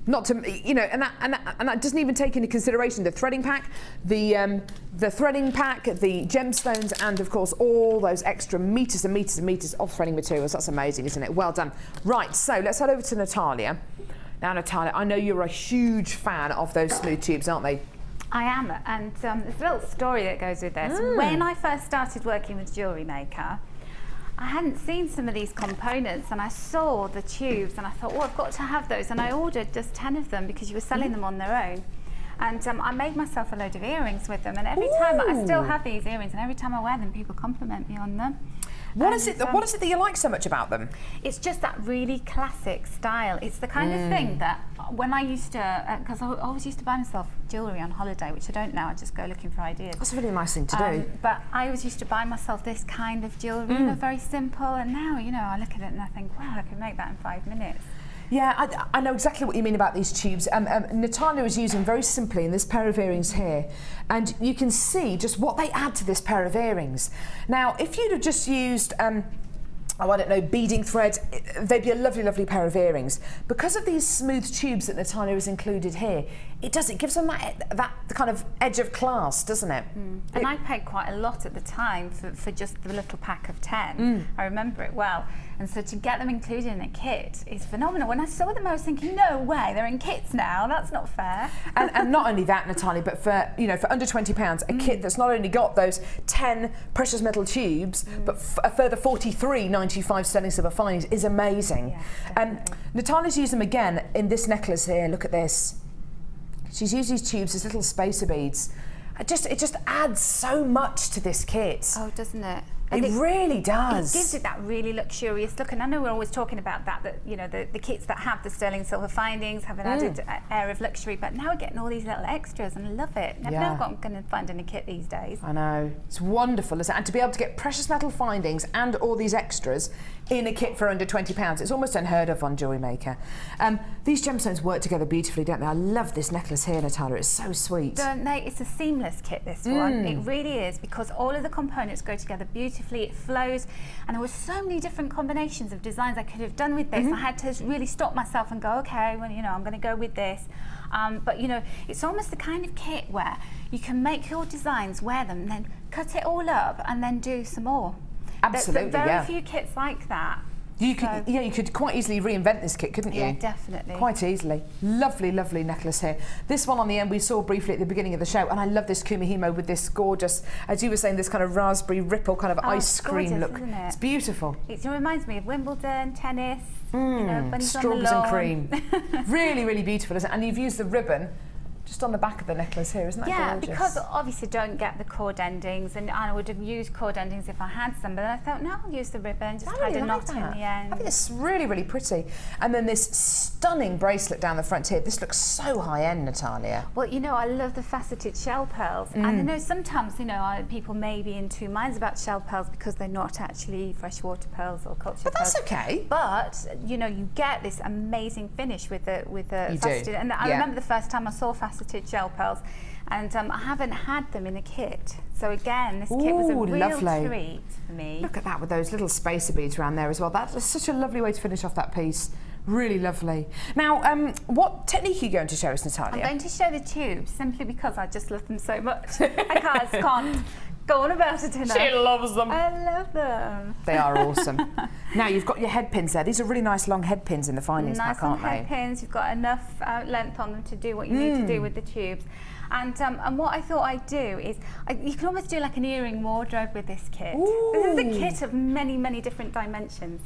Speaker 2: Not to, you know, and that doesn't even take into consideration the threading pack, the threading pack, the gemstones, and of course all those extra metres and metres and metres of threading materials. That's amazing, isn't it? Well done. Right, so let's head over to Natalia. Now, Natalia, I know you're a huge fan of those smooth tubes, aren't they?
Speaker 3: I am, and there's a little story that goes with this. When I first started working with Jewellery Maker, I hadn't seen some of these components, and I saw the tubes and I thought, oh, I've got to have those, and I ordered just 10 of them because you were selling them on their own. And I made myself a load of earrings with them, and every time I still have these earrings, and every time I wear them, people compliment me on them.
Speaker 2: What is it that you like so much about them?
Speaker 3: It's just that really classic style. It's the kind of thing that when I used to, because I always used to buy myself jewellery on holiday, which I don't now, I just go looking for ideas.
Speaker 2: That's a really nice thing to do.
Speaker 3: But I always used to buy myself this kind of jewellery, you know, very simple, and now, you know, I look at it and I think, wow, I can make that in 5 minutes.
Speaker 2: Yeah, I know exactly what you mean about these tubes. Natalia is using very simply in this pair of earrings here, and you can see just what they add to this pair of earrings. Now, if you'd have just used, I don't know, beading thread, they'd be a lovely, lovely pair of earrings. Because of these smooth tubes that Natalia has included here, it gives them that kind of edge of class, doesn't it?
Speaker 3: And I paid quite a lot at the time for just the little pack of 10. I remember it well. And so to get them included in a kit is phenomenal. When I saw them, I was thinking, no way, they're in kits now. That's not fair.
Speaker 2: And not only that, Natalia, but for under £20, a kit that's not only got those 10 precious metal tubes, but a further 43.95 sterling silver findings is amazing.
Speaker 3: Yeah,
Speaker 2: Natalia's used them again in this necklace here. Look at this. She's used these tubes as little spacer beads. It just adds so much to this kit.
Speaker 3: Oh, doesn't it?
Speaker 2: It really does.
Speaker 3: It gives it that really luxurious look, and I know we're always talking about that you know, the kits that have the sterling silver findings have an added air of luxury, but now we're getting all these little extras, and I love it. Never know what I'm going to find in a kit these days.
Speaker 2: I know. It's wonderful, isn't it? And to be able to get precious metal findings and all these extras in a kit for under £20, it's almost unheard of on Jewellery Maker. These gemstones work together beautifully, don't they? I love this necklace here, Natalia. It's so sweet.
Speaker 3: Don't they? It's a seamless kit, this one. It really is, because all of the components go together beautifully. It flows, and there were so many different combinations of designs I could have done with this. I had to really stop myself and go, okay, well, you know, I'm going to go with this. But you know, it's almost the kind of kit where you can make your designs, wear them, then cut it all up, and then do some more.
Speaker 2: Absolutely,
Speaker 3: There's very few kits like that.
Speaker 2: You could quite easily reinvent this kit, couldn't you?
Speaker 3: Yeah, definitely.
Speaker 2: Quite easily. Lovely, lovely necklace here. This one on the end we saw briefly at the beginning of the show, and I love this Kumihimo with this gorgeous, as you were saying, this kind of raspberry ripple kind of ice cream look.
Speaker 3: Isn't it?
Speaker 2: It's beautiful.
Speaker 3: It reminds me of Wimbledon, tennis, you know,
Speaker 2: strawberries and cream. Really, really beautiful, isn't it? And you've used the ribbon just on the back of the necklace here, isn't that gorgeous?
Speaker 3: Yeah, because obviously don't get the cord endings, and I would have used cord endings if I had some, but I thought, no, I'll use the ribbon, just tied a knot in the end.
Speaker 2: I think it's really, really pretty. And then this stunning bracelet down the front here. This looks so high-end, Natalia.
Speaker 3: Well, you know, I love the faceted shell pearls, and I know sometimes, you know, people may be in two minds about shell pearls because they're not actually freshwater pearls or cultured pearls.
Speaker 2: But that's okay.
Speaker 3: But, you know, you get this amazing finish with the faceted. And I remember the first time I saw faceted gel pearls, and I haven't had them in a kit. So again, this kit was a real treat for me.
Speaker 2: Look at that with those little spacer beads around there as well. That's such a lovely way to finish off that piece. Really lovely. Now, what technique are you going to show us, Natalia?
Speaker 3: I'm going to show the tubes simply because I just love them so much. I can't Go on about it, Tina.
Speaker 2: She loves them.
Speaker 3: I love them.
Speaker 2: They are awesome. Now you've got your head pins there. These are really nice long head pins in the findings pack, aren't
Speaker 3: Nice long
Speaker 2: they?
Speaker 3: head pins. You've got enough length on them to do what you need to do with the tubes. And what I thought I'd do is, you can almost do like an earring wardrobe with this kit.
Speaker 2: Ooh.
Speaker 3: This is a kit of many, many different dimensions.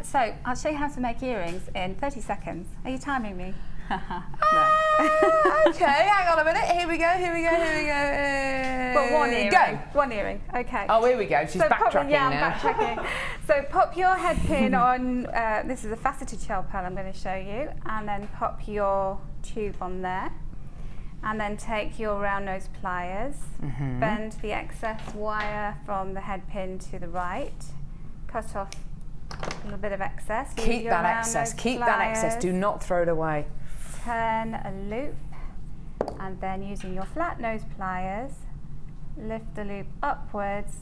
Speaker 3: So I'll show you how to make earrings in 30 seconds. Are you timing me? No.
Speaker 2: Okay, hang on a minute. Here we go.
Speaker 3: But one earring.
Speaker 2: Go.
Speaker 3: One earring. Okay.
Speaker 2: Oh, here we go. She's backtracking
Speaker 3: now.
Speaker 2: now.
Speaker 3: I'm backtracking. So pop your head pin on. This is a faceted shell pearl I'm going to show you, and then pop your tube on there, and then take your round nose pliers. Bend the excess wire from the head pin to the right. Cut off a little bit of excess.
Speaker 2: Keep that excess. Keep that excess. Do not throw it away.
Speaker 3: Turn a loop, and then using your flat nose pliers, lift the loop upwards,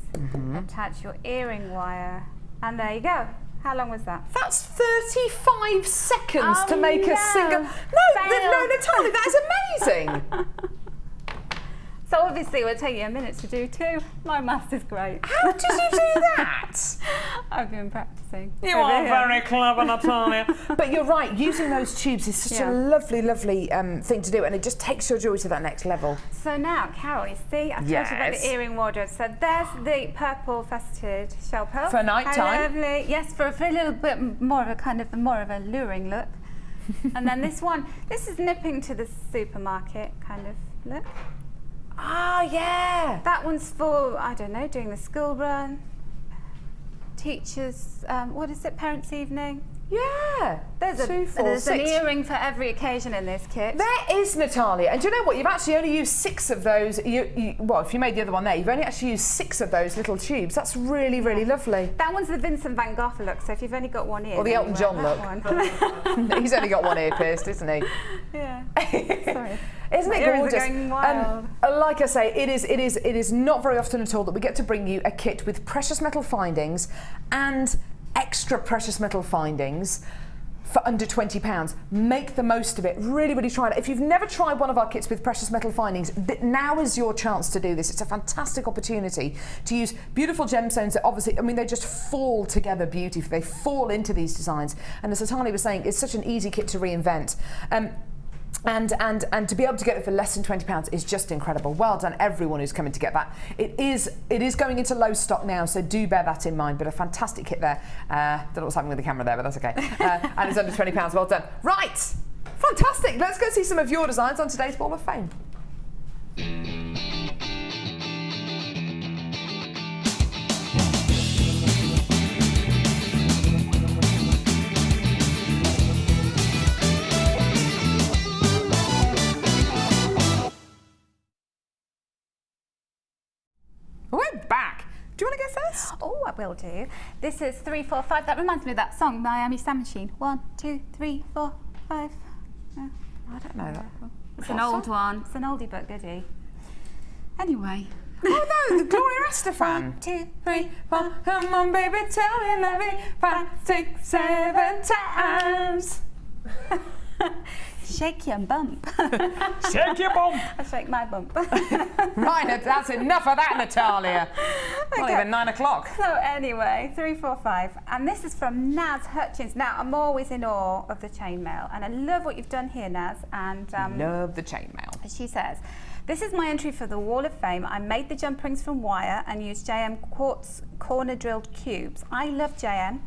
Speaker 3: attach your earring wire, and there you go. How long was that?
Speaker 2: That's 35 seconds to make a single. No, Natalia, that is amazing.
Speaker 3: So obviously it will take you a minute to do two. My maths is great.
Speaker 2: How did you do that?
Speaker 3: I've been practicing.
Speaker 2: You are very clever, Natalia. But you're right, using those tubes is such a lovely, lovely thing to do, and it just takes your jewellery to that next level.
Speaker 3: So now, Carol, you see, I've told you about the earring wardrobe. So there's the purple faceted shell pearl.
Speaker 2: For night
Speaker 3: How
Speaker 2: time.
Speaker 3: lovely. Yes, for a little bit more of a more of a luring look. And then this one, this is nipping to the supermarket kind of look.
Speaker 2: Ah, yeah.
Speaker 3: That one's for, I don't know, doing the school run, teachers, what is it, parents' evening?
Speaker 2: Yeah.
Speaker 3: There's an earring for every occasion in this kit.
Speaker 2: There is, Natalia. And do you know what? You've actually only used 6 of those. Well, if you made the other one there, you've only actually used 6 of those little tubes. That's really, really lovely.
Speaker 3: That one's the Vincent van Gogh look, so if you've only got one ear.
Speaker 2: Or the Elton John look. He's only got one ear pierced, isn't he?
Speaker 3: Yeah. Sorry.
Speaker 2: Isn't it gorgeous?
Speaker 3: Going wild.
Speaker 2: Like I say, it is not very often at all that we get to bring you a kit with precious metal findings and extra precious metal findings for under £20. Make the most of it. Really, really try it. If you've never tried one of our kits with precious metal findings, now is your chance to do this. It's a fantastic opportunity to use beautiful gemstones that obviously, I mean, they just fall together beautifully. They fall into these designs. And as Natalia was saying, it's such an easy kit to reinvent. And to be able to get it for less than £20 is just incredible. Well done, everyone who's coming to get that. It is going into low stock now, so do bear that in mind. But a fantastic kit there. Don't know what's happening with the camera there, but that's okay. And it's under £20. Well done. Right, fantastic. Let's go see some of your designs on today's Wall of Fame. We're back. Do you want to go first?
Speaker 3: Oh, I will do. This is 3, 4, 5. That reminds me of that song, Miami Sound Machine. 1, 2, 3, 4, 5. Yeah.
Speaker 2: I don't know that.
Speaker 3: It's an old one. It's an oldie but goodie. Anyway.
Speaker 2: Oh no, the Gloria Estefan.
Speaker 3: 1, 2,
Speaker 2: 3, 4. Come on, baby, tell me, love me. 5, 6, 7 times.
Speaker 3: Shake your bump.
Speaker 2: Shake your bump.
Speaker 3: I shake my bump.
Speaker 2: Right, that's enough of that, Natalia. Not even 9 o'clock.
Speaker 3: So anyway, 3, 4, 5. And this is from Naz Hutchins. Now, I'm always in awe of the chainmail. And I love what you've done here, Naz. And
Speaker 2: love the chainmail.
Speaker 3: she says, this is my entry for the Wall of Fame. I made the jump rings from wire and used JM quartz corner drilled cubes. I love JM.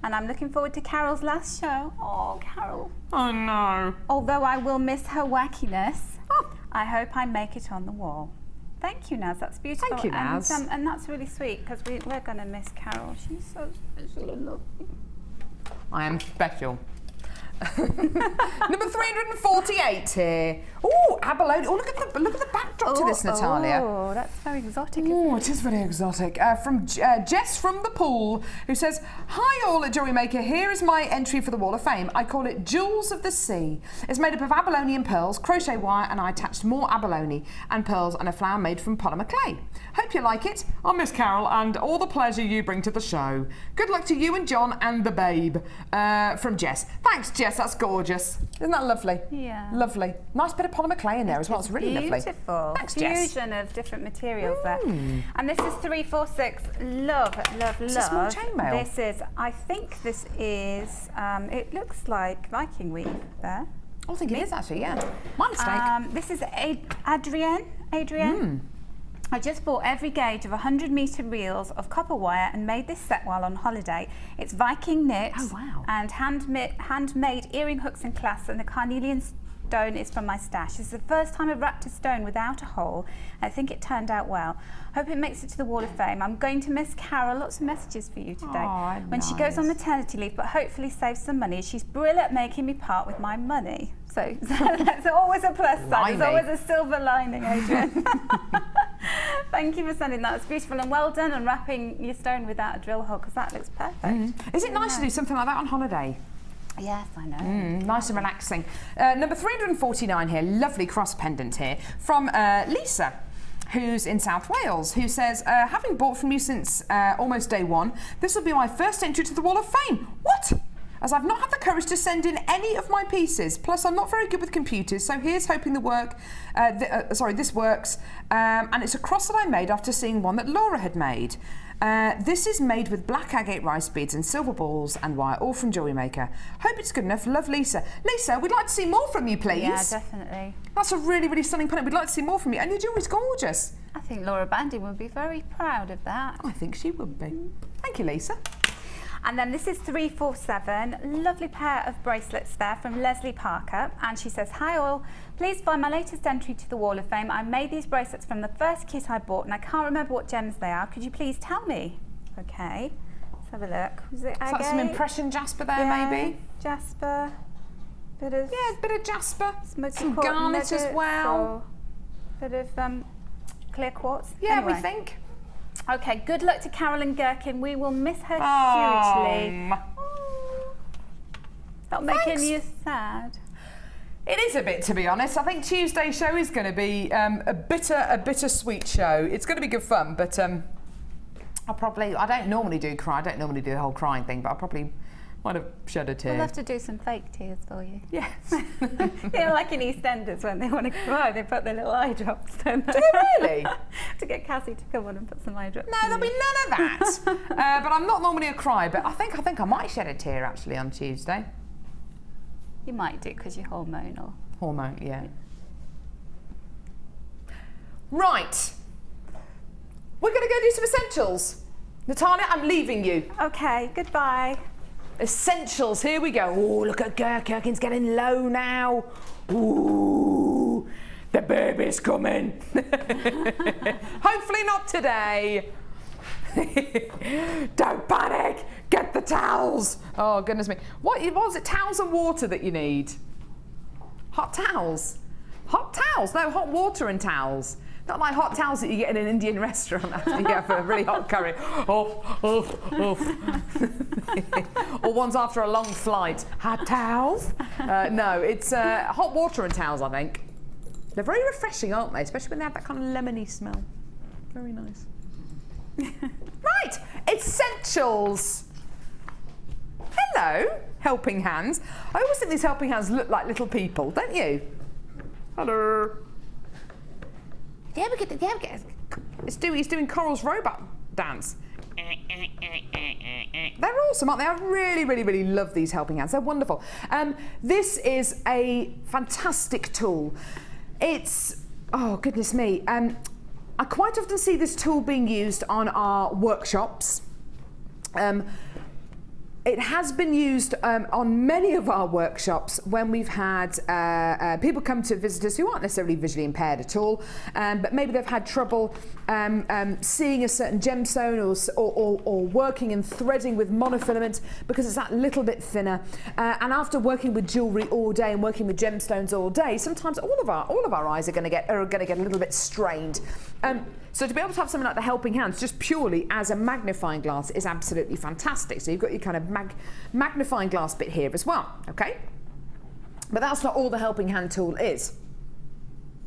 Speaker 3: And I'm looking forward to Carol's last show. Oh, Carol.
Speaker 2: Oh, no.
Speaker 3: Although I will miss her wackiness, I hope I make it on the wall. Thank you, Naz. That's beautiful.
Speaker 2: Thank you, Naz.
Speaker 3: And that's really sweet, because we're going to miss Carol. She's so special and lovely.
Speaker 2: I am special. Number 348 here. Oh, abalone. Oh, look at the backdrop to this, Natalia.
Speaker 3: Oh, that's very exotic.
Speaker 2: Oh, it is very exotic. From Jess from the Pool, who says, hi all at Jewellery Maker, here is my entry for the Wall of Fame. I call it Jewels of the Sea. It's made up of abalone and pearls, crochet wire, and I attached more abalone and pearls and a flower made from polymer clay. Hope you like it. I'm Miss Carol and all the pleasure you bring to the show. Good luck to you and John and the babe. From Jess. Thanks, Jess. Yes, that's gorgeous. Isn't that lovely?
Speaker 3: Yeah.
Speaker 2: Lovely. Nice bit of polymer clay in there as well. It's really lovely.
Speaker 3: Beautiful.
Speaker 2: Thanks, Jess.
Speaker 3: Fusion of different materials there. And this is 346. Love, love, love.
Speaker 2: It's a small chainmail.
Speaker 3: This is, I think this is, it looks like Viking weave there.
Speaker 2: I think it is actually, yeah. My mistake.
Speaker 3: This is Adrienne. I just bought every gauge of 100-metre reels of copper wire and made this set while on holiday. It's Viking knit and handmade earring hooks and clasps, and the carnelian stone is from my stash. This is the first time I've wrapped a stone without a hole. I think it turned out well. Hope it makes it to the Wall of Fame. I'm going to miss Carol. Lots of messages for you today. When she goes on maternity leave, but hopefully save some money. She's brilliant at making me part with my money. So that's always a plus side. There's always a silver lining, Adrian. Thank you for sending that. It's beautiful, and well done on wrapping your stone without a drill hole, because that looks perfect.
Speaker 2: Is it nice to do something like that on holiday?
Speaker 3: Yes, I know.
Speaker 2: Nice and relaxing. Number 349 here, lovely cross pendant here from Lisa, who's in South Wales, who says, having bought from you since almost day one, this will be my first entry to the Wall of Fame. What? As I've not had the courage to send in any of my pieces. Plus, I'm not very good with computers, so here's hoping this works. And it's a cross that I made after seeing one that Laura had made. This is made with black agate rice beads and silver balls and wire, all from Jewellery Maker. Hope it's good enough. Love, Lisa. Lisa, we'd like to see more from you, please.
Speaker 3: Yeah, definitely.
Speaker 2: That's a really, really stunning pendant. We'd like to see more from you. And your jewellery's gorgeous.
Speaker 3: I think Laura Bandy would be very proud of that.
Speaker 2: I think she would be. Thank you, Lisa.
Speaker 3: And then this is 347, lovely pair of bracelets there from Leslie Parker. And she says, hi all, please find my latest entry to the Wall of Fame. I made these bracelets from the first kit I bought and I can't remember what gems they are. Could you please tell me? Okay, let's have a look. Was it agate?
Speaker 2: Some impression jasper there, maybe?
Speaker 3: Jasper, bit of
Speaker 2: jasper,
Speaker 3: some
Speaker 2: garnet as well.
Speaker 3: Bit of clear quartz.
Speaker 2: Yeah,
Speaker 3: anyway.
Speaker 2: we think.
Speaker 3: Okay, good luck to Carol and Gherkin. We will miss her hugely. Not making you sad.
Speaker 2: It is a bit, to be honest. I think Tuesday's show is going to be a bittersweet show. It's going to be good fun, but I don't normally do cry. I don't normally do the whole crying thing, but I probably might have shed a tear.
Speaker 3: We'll have to do some fake tears for you.
Speaker 2: Yes.
Speaker 3: Like in EastEnders when they want to cry, they put their little eye drops, don't they?
Speaker 2: Do they really?
Speaker 3: To get Cassie to come on and put some eye drops.
Speaker 2: No, there'll be none of that. But I'm not normally a cry, but I think I might shed a tear actually on Tuesday.
Speaker 3: You might do because you're hormonal.
Speaker 2: Hormone, yeah. Right. We're going to go do some essentials. Natalia, I'm leaving you.
Speaker 3: Okay, goodbye.
Speaker 2: Essentials, here we go. Oh, look at Gherkin's getting low now. Ooh, the baby's coming. Hopefully not today. Don't panic. Get the towels. Oh, goodness me. What was it? Towels and water that you need? Hot towels? Hot towels? No, hot water and towels. Not like hot towels that you get in an Indian restaurant after you have a really hot curry. Or ones after a long flight. Hot towels? No, it's hot water and towels, I think. They're very refreshing, aren't they? Especially when they have that kind of lemony smell. Very nice. Right, essentials. Hello, helping hands. I always think these helping hands look like little people, don't you? Hello. Yeah, he's doing Coral's robot dance. They're awesome, aren't they? I really, really, really love these helping hands. They're wonderful. This is a fantastic tool. It's, oh goodness me. I quite often see this tool being used on our workshops. It has been used on many of our workshops when we've had people come to visit us who aren't necessarily visually impaired at all, but maybe they've had trouble seeing a certain gemstone or working and threading with monofilament because it's that little bit thinner. And after working with jewellery all day and working with gemstones all day, sometimes all of our eyes are going to get a little bit strained. So to be able to have something like the helping hands just purely as a magnifying glass is absolutely fantastic. So you've got your kind of magnifying glass bit here as well, okay? But that's not all the helping hand tool is.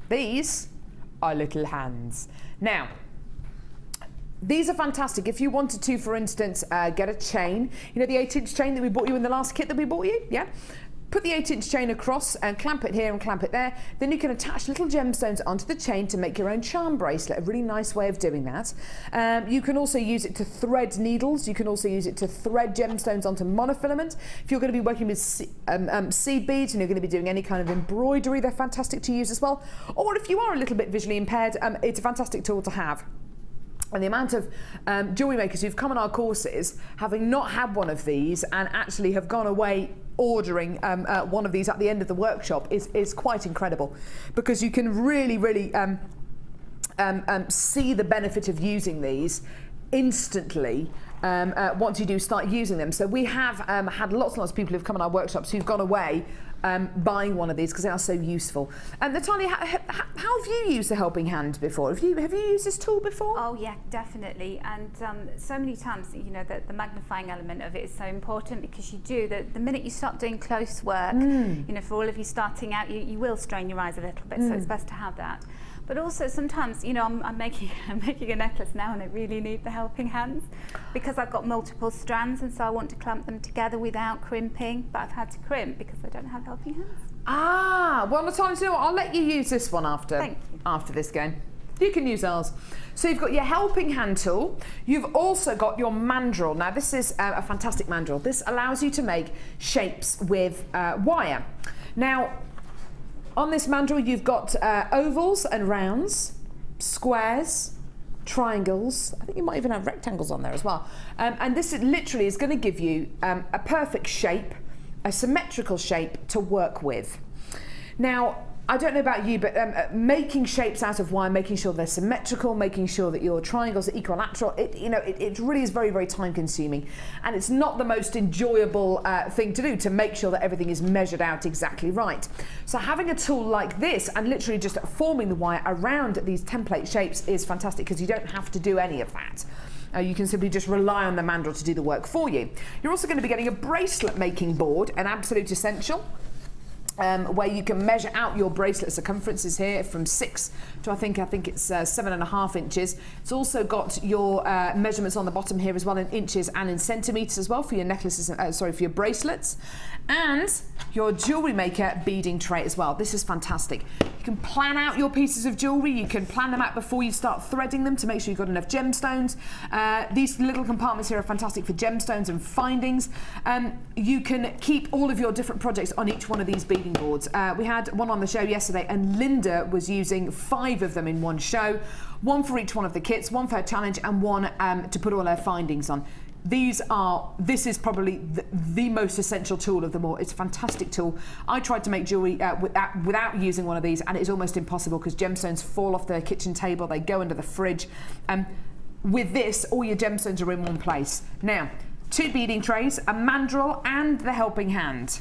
Speaker 2: These are little hands. Now, these are fantastic. If you wanted to, for instance, get a chain, you know the 8-inch chain that we bought you in the last kit that we bought you? Yeah? Put the 8-inch chain across and clamp it here and clamp it there. Then you can attach little gemstones onto the chain to make your own charm bracelet. A really nice way of doing that. You can also use it to thread needles. You can also use it to thread gemstones onto monofilament. If you're going to be working with seed beads and you're going to be doing any kind of embroidery, they're fantastic to use as well. Or if you are a little bit visually impaired, it's a fantastic tool to have. And the amount of jewellery makers who've come on our courses having not had one of these and actually have gone away ordering one of these at the end of the workshop is quite incredible, because you can really see the benefit of using these instantly once you do start using them. So we have had lots and lots of people who've come on our workshops who've gone away buying one of these because they are so useful. Natalia, how have you used the helping hand before? Have you used this tool before?
Speaker 3: Oh yeah, definitely. And so many times, you know, the magnifying element of it is so important, because you do, the minute you start doing close work, you know, for all of you starting out, you will strain your eyes a little bit, so it's best to have that. But also sometimes, you know, I'm making a necklace now and I really need the helping hands because I've got multiple strands, and so I want to clamp them together without crimping, but I've had to crimp because I don't have helping hands.
Speaker 2: Ah, well, Natalia, you know what? I'll let you use this one after this game. You can use ours. So you've got your helping hand tool. You've also got your mandrel. Now this is a fantastic mandrel. This allows you to make shapes with wire. Now, on this mandrel, you've got ovals and rounds, squares, triangles. I think you might even have rectangles on there as well. And this literally is going to give you a perfect shape, a symmetrical shape to work with. Now, I don't know about you, but making shapes out of wire, making sure they're symmetrical, making sure that your triangles are equilateral, it really is very, very time consuming. And it's not the most enjoyable thing to do, to make sure that everything is measured out exactly right. So having a tool like this and literally just forming the wire around these template shapes is fantastic, because you don't have to do any of that. You can simply just rely on the mandrel to do the work for you. You're also going to be getting a bracelet making board, an absolute essential. Where you can measure out your bracelet circumferences here from 6 to I think it's 7.5 inches. It's also got your measurements on the bottom here as well, in inches and in centimetres as well, for your necklaces, for your bracelets, and your Jewellery Maker beading tray as well. This is fantastic. You can plan out your pieces of jewellery. You can plan them out before you start threading them to make sure you've got enough gemstones. These little compartments here are fantastic for gemstones and findings. You can keep all of your different projects on each one of these beading boards. We had one on the show yesterday, and Linda was using 5 of them in one show, one for each one of the kits, one for her challenge, and one to put all her findings on. This is probably the most essential tool of them all. It's a fantastic tool. I tried to make jewellery without using one of these, and it is almost impossible because gemstones fall off the kitchen table, they go under the fridge. With this, all your gemstones are in one place. Now, 2 beading trays, a mandrel, and the helping hand.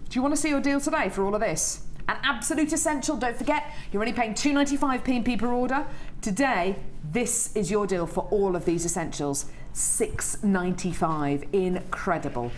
Speaker 2: Do you want to see your deal today for all of this? An absolute essential, don't forget, you're only paying £2.95 P&P per order. Today, this is your deal for all of these essentials. £6.95, incredible.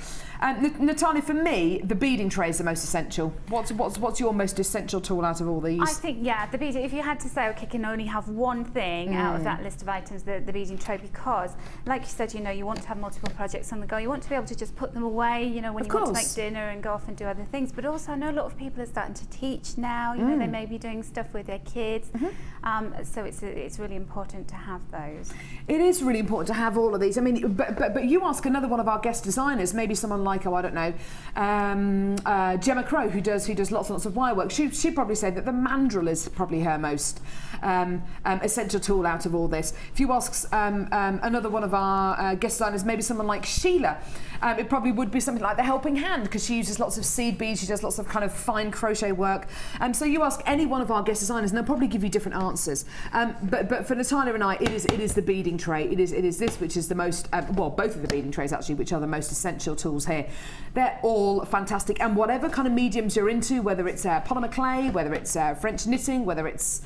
Speaker 2: Natalia, for me, the beading tray is the most essential. What's your most essential tool out of all these?
Speaker 3: I think, yeah, the beading. If you had to say, okay, can only have one thing out of that list of items, the beading tray, because, like you said, you know, you want to have multiple projects on the go. You want to be able to just put them away, you know, when you want to make dinner and go off and do other things. But also, I know a lot of people are starting to teach now. You know, they may be doing stuff with their kids. So it's really important to have those.
Speaker 2: It is really important to have all of these. I mean, but you ask another one of our guest designers, maybe someone like, oh, I don't know, Gemma Crow, who does lots and lots of wire work. She'd probably say that the mandrel is probably her most essential tool out of all this. If you ask another one of our guest designers, maybe someone like Sheila, it probably would be something like the helping hand, because she uses lots of seed beads, she does lots of kind of fine crochet work. So you ask any one of our guest designers and they'll probably give you different answers. But for Natalia and I, it is the beading tray. It is this which is the most, well, both of the beading trays actually, which are the most essential tools here. They're all fantastic, and whatever kind of mediums you're into, whether it's polymer clay, whether it's French knitting, whether it's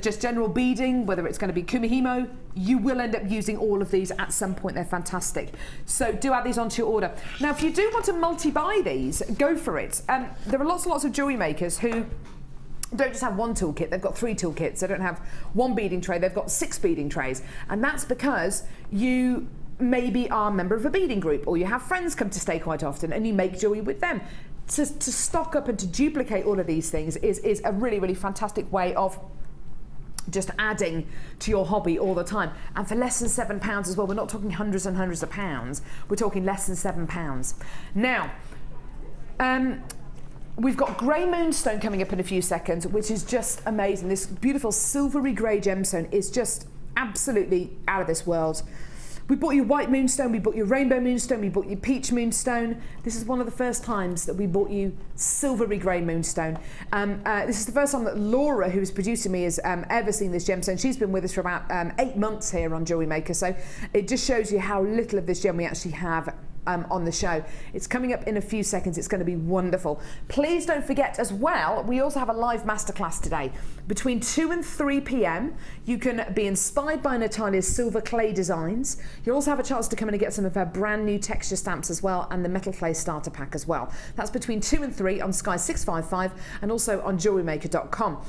Speaker 2: just general beading, whether it's going to be Kumihimo, you will end up using all of these at some point. They're fantastic. So do add these onto your order. Now, if you do want to multi-buy these, go for it. There are lots and lots of jewellery makers who don't just have one toolkit, they've got 3 toolkits. They don't have one beading tray, they've got 6 beading trays. And that's because you maybe are a member of a beading group, or you have friends come to stay quite often and you make jewellery with them. to stock up and to duplicate all of these things is a really, really fantastic way of just adding to your hobby all the time. And for less than £7 as well, we're not talking hundreds and hundreds of pounds, we're talking less than £7. Now, we've got grey moonstone coming up in a few seconds, which is just amazing. This beautiful silvery grey gemstone is just absolutely out of this world. We bought you white moonstone, we bought you rainbow moonstone, we bought you peach moonstone. This is one of the first times that we bought you silvery grey moonstone. This is the first time that Laura, who's producing me, has ever seen this gemstone. She's been with us for about 8 months here on Jewellery Maker, so it just shows you how little of this gem we actually have on the show. It's coming up in a few seconds. It's going to be wonderful. Please don't forget as well, we also have a live masterclass today. Between 2 and 3 p.m. you can be inspired by Natalia's silver clay designs. You'll also have a chance to come in and get some of her brand new texture stamps as well, and the metal clay starter pack as well. That's between 2 and 3 on Sky 655 and also on jewellerymaker.com.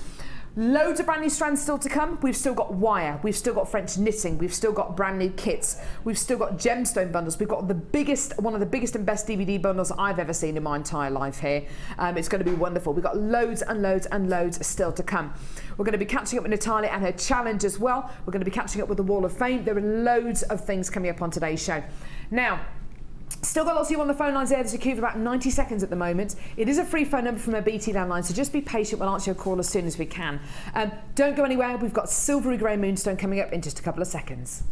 Speaker 2: Loads of brand new strands still to come. We've still got wire, we've still got French knitting, we've still got brand new kits, we've still got gemstone bundles. We've got one of the biggest and best DVD bundles I've ever seen in my entire life here. It's going to be wonderful. We've got loads and loads and loads still to come. We're going to be catching up with Natalia and her challenge as well. We're going to be catching up with the Wall of Fame. There are loads of things coming up on today's show. Now, still got lots of you on the phone lines there. There's a queue for about 90 seconds at the moment. It is a free phone number from a BT landline, so just be patient. We'll answer your call as soon as we can. Don't go anywhere. We've got silvery grey moonstone coming up in just a couple of seconds.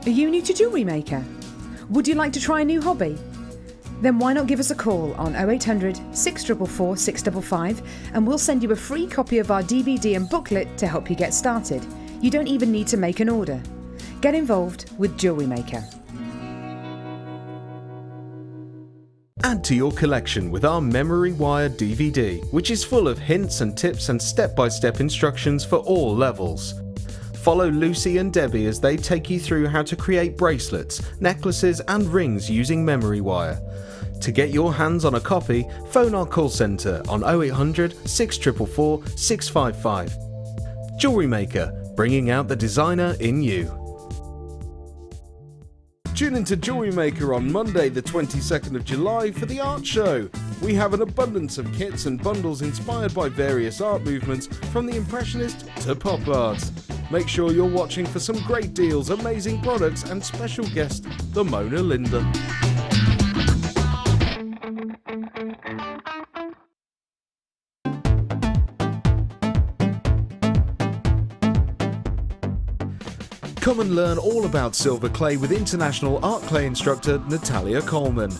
Speaker 2: Are you new to Jewellery Maker? Would you like to try a new hobby? Then why not give us a call on 0800 644 655 and we'll send you a free copy of our DVD and booklet to help you get started. You don't even need to make an order. Get involved with Jewellery Maker.
Speaker 1: Add to your collection with our Memory Wire DVD, which is full of hints and tips and step-by-step instructions for all levels. Follow Lucy and Debbie as they take you through how to create bracelets, necklaces and rings using memory wire. To get your hands on a copy, phone our call centre on 0800 644 655. Jewellery Maker, bringing out the designer in you. Tune into Jewellery Maker on Monday the 22nd of July for the art show. We have an abundance of kits and bundles inspired by various art movements from the Impressionist to pop art. Make sure you're watching for some great deals, amazing products and special guest, the Mona Linda. Come and learn all about silver clay with international art clay instructor Natalia Coleman.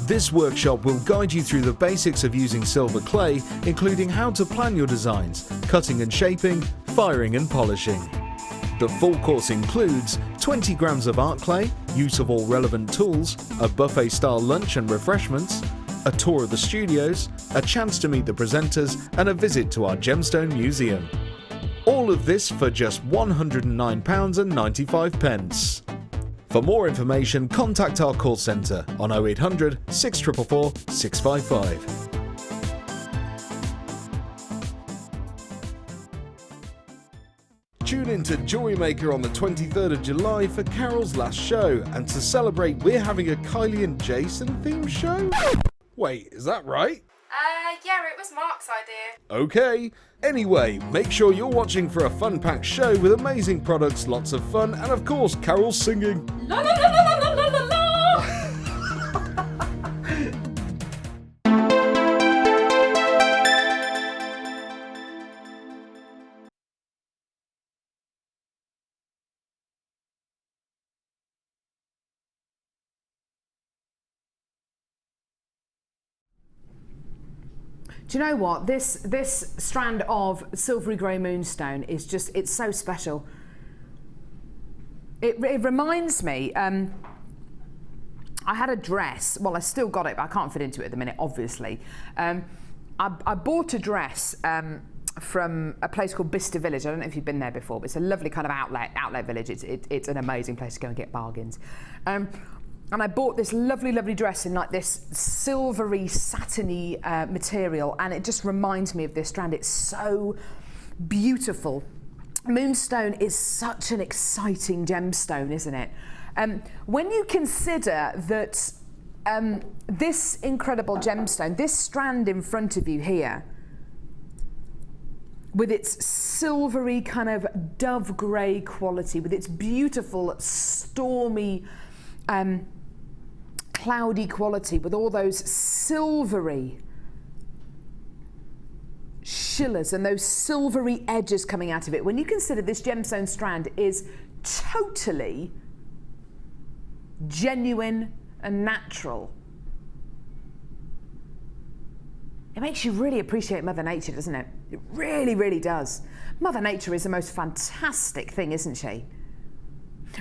Speaker 1: This workshop will guide you through the basics of using silver clay, including how to plan your designs, cutting and shaping, firing and polishing. The full course includes 20 grams of art clay, use of all relevant tools, a buffet-style lunch and refreshments, a tour of the studios, a chance to meet the presenters, and a visit to our Gemstone Museum. All of this for just £109.95. For more information, contact our call centre on 0800 644 655. Tune in to Jewellery Maker on the 23rd of July for Carol's last show, and to celebrate we're having a Kylie and Jason themed show? Wait, is that right?
Speaker 4: Yeah, it was Mark's idea.
Speaker 1: Okay. Anyway, make sure you're watching for a fun-packed show with amazing products, lots of fun, and of course, Carol singing.
Speaker 4: La la la la la la la la.
Speaker 2: Do you know what? This strand of silvery grey moonstone is just, it's so special. It reminds me, I had a dress, well I still got it, but I can't fit into it at the minute, obviously. I bought a dress a place called Bicester Village. I don't know if you've been there before, but it's a lovely kind of outlet village. It's an amazing place to go and get bargains. And I bought this lovely dress in like this silvery, satiny material, and it just reminds me of this strand. It's so beautiful. Moonstone is such an exciting gemstone, isn't it? When you consider that this incredible gemstone, this strand in front of you here, with its silvery kind of dove grey quality, with its beautiful stormy cloudy quality, with all those silvery shillers and those silvery edges coming out of it. When you consider this gemstone strand is totally genuine and natural, it makes you really appreciate Mother Nature, doesn't it? It really does. Mother Nature is the most fantastic thing, isn't she?